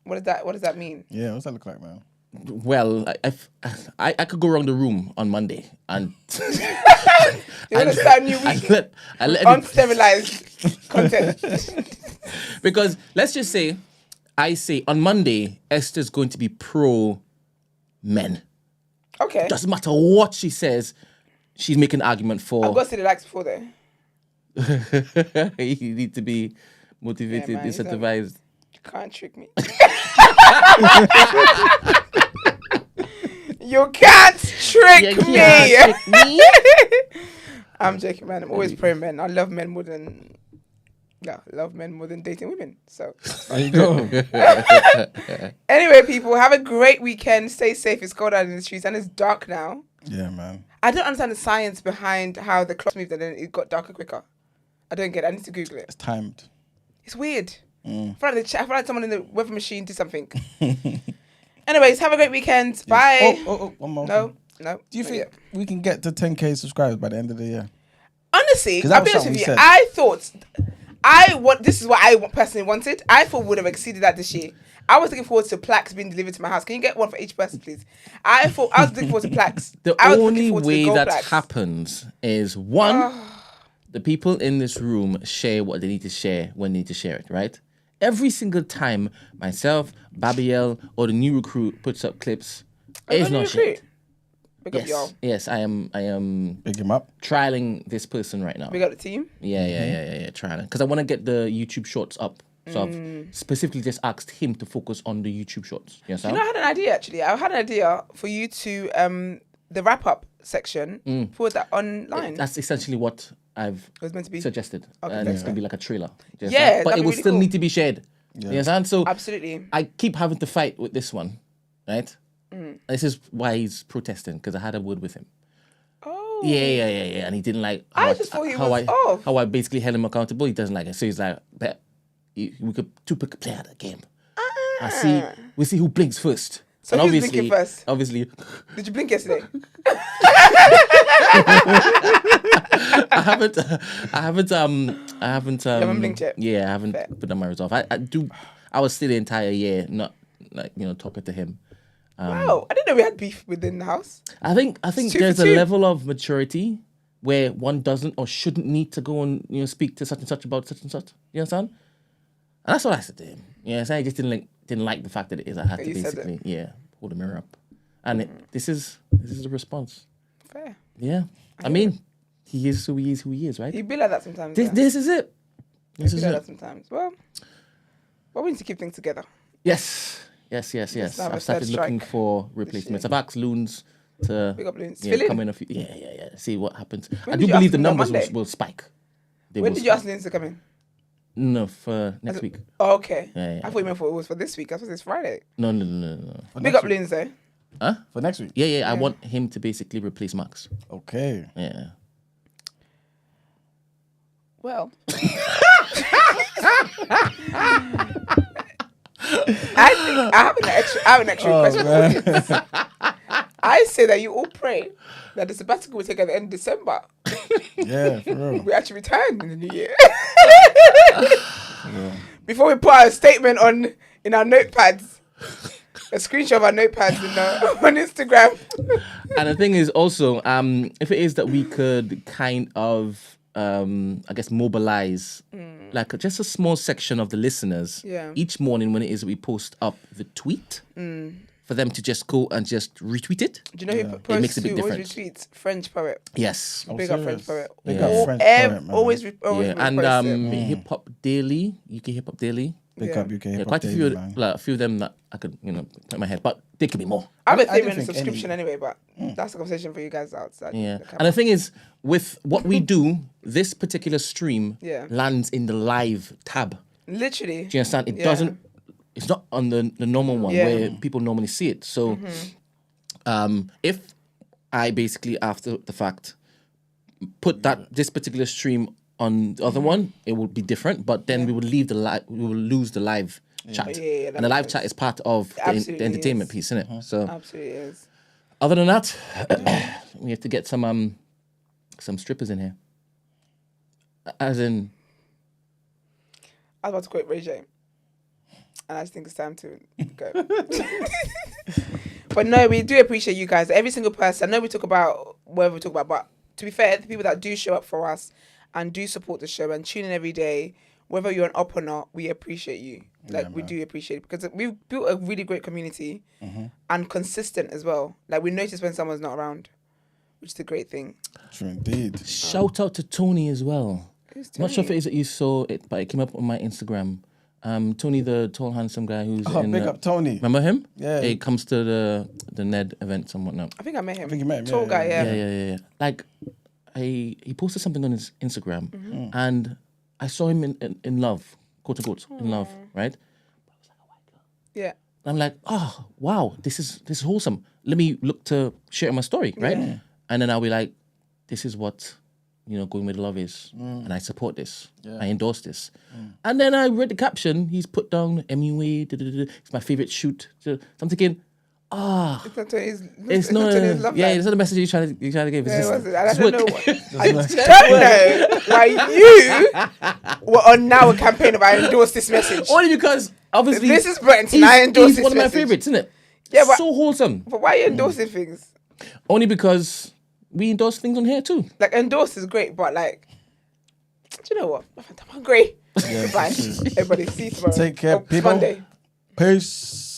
What does that mean? Yeah, what's that look like, man? Well, I could go around the room on Monday and You want to start a new week? I let Unsterilized content. because let's just say, I say on Monday, Esther's going to be pro men. Okay. Doesn't matter what she says, she's making an argument for. I've got to see the likes before though. You need to be motivated, Yeah, man, incentivized. You can't trick me. You can't trick You me. can't trick me. I'm joking, man. I'm always pro men. I love men more than dating women. So There you go. anyway, people, have a great weekend. Stay safe. It's cold out in the streets and it's dark now. Yeah, man. I don't understand the science behind how the clock moved and then it got darker quicker. I don't get it. I need to Google it. It's timed. It's weird. I feel like someone in the weather machine did something. Anyways, have a great weekend. Yes. Bye. Oh, one more. No. Do you think we can get to 10K subscribers by the end of the year? Honestly, I'll be honest with you. I thought this is what I personally wanted. I thought we would have exceeded that this year. I was looking forward to plaques being delivered to my house. Can you get one for each person, please? I was looking forward to plaques. The only way that happens is one, the people in this room share what they need to share when they need to share it, right? Every single time myself, Babiel, or the new recruit puts up clips, it's not shared. Big up y'all. Yes, I am big him up. Trialing this person right now. Big up the team. Yeah, trialing. Because I want to get the YouTube shorts up. So I've specifically just asked him to focus on the YouTube shorts. Yes, I had an idea actually. I had an idea for you to the wrap up section, put that online. That's essentially what I've suggested. Okay, and it's going to be like a trailer. But it will still need to be shared. Yeah. You understand? So absolutely. I keep having to fight with this one, right? This is why he's protesting, because I had a word with him. Oh. Yeah. And he didn't like I just thought he was off. How I basically held him accountable. He doesn't like it. So he's like, we could play out the game. We see who blinks first. So who's blinking first? Obviously. Did you blink yesterday? I haven't You haven't blinked yet? Yeah, I haven't put on my resolve. I was still the entire year not talking to him. Wow, I didn't know we had beef within the house. I think there's a level of maturity where one doesn't or shouldn't need to go and speak to such and such about such and such. You understand? And that's what I said to him. Yeah, so I just didn't like the fact that it is. I had to basically hold the mirror up, and this is the response. Fair. Yeah, I mean, he is who he is, right? He'd be like that sometimes. This is it. This is it. That sometimes. Well, we need to keep things together. Yes. I've started looking for replacements. I've asked Loons to come in a few. Yeah. See what happens. I do believe the numbers will spike. When did you ask Loons to come in? No, for next week. Oh, okay. Yeah. I thought you meant it was for this week. I thought it's Friday. No. Big up Loons though. Huh? For next week? Yeah. I want him to basically replace Max. Okay. Yeah. Well. I have an extra question. I say that you all pray that the sabbatical will take at the end of December. Yeah, for real. We actually return in the new year. Before we put our statement in our notepads, a screenshot of our notepads on Instagram. And the thing is also, if it is that we could kind of, mobilize like just a small section of the listeners each morning when it is that we post up the tweet for them to just go and just retweet it. Do you know who posts, it makes a big difference. Always retweets? French poet. Yes. Big up French poet. Big up French poet, man. Always and Hip Hop Daily, UK Hip Hop Daily. Big up UK Hip Hop quite Daily, a few of them that I could, put in my head, but there could be more. I'm a thing in a subscription anyway, but that's a conversation for you guys outside. Yeah, and the thing is, with what we do, this particular stream lands in the live tab. Literally. Do you understand? It doesn't. It's not on the normal one where people normally see it. So, if I basically after the fact put this particular stream on the other one, it will be different. But then we will leave we will lose the live chat, and the live chat is part of the entertainment piece, isn't it? So absolutely is. Other than that, we have to get some strippers in here. As in, I was about to quote Ray J, and I just think it's time to go. But no, we do appreciate you guys. Every single person. I know we talk about whatever we talk about, but to be fair, the people that do show up for us and do support the show and tune in every day, whether you're an up or not, we appreciate you. We do appreciate it because we've built a really great community and consistent as well. Like we notice when someone's not around, which is a great thing. True indeed. Shout out to Tony as well. Who's Tony? Not sure if it is that you saw it, but it came up on my Instagram. Tony, the tall, handsome guy who's big up Tony. Remember him? Yeah. He comes to the Ned events and whatnot. I think I met him. I think you met him. Tall guy, yeah. Yeah. Like, he posted something on his Instagram, and I saw him in love, quote unquote, in love, right? But I was like a white girl. Yeah. And I'm like, oh wow, this is wholesome. Let me look to share my story, right? Yeah. And then I'll be like, this is what going where the love is, and I support this. I endorse this. And then I read the caption. He's put down MUA. It's my favorite shoot. So I'm thinking, it's not the message you're trying to give. It's I don't know why you were on now a campaign about endorse this message. Only because obviously this is Brent and I endorse this he's one of my message. favorites, isn't it? Yeah, but so wholesome. But why are you endorsing things? Only because we endorse things on here too. Like endorse is great, but like, do you know what? I'm hungry. Goodbye, everybody. See you tomorrow. Take care, people. Monday. Peace.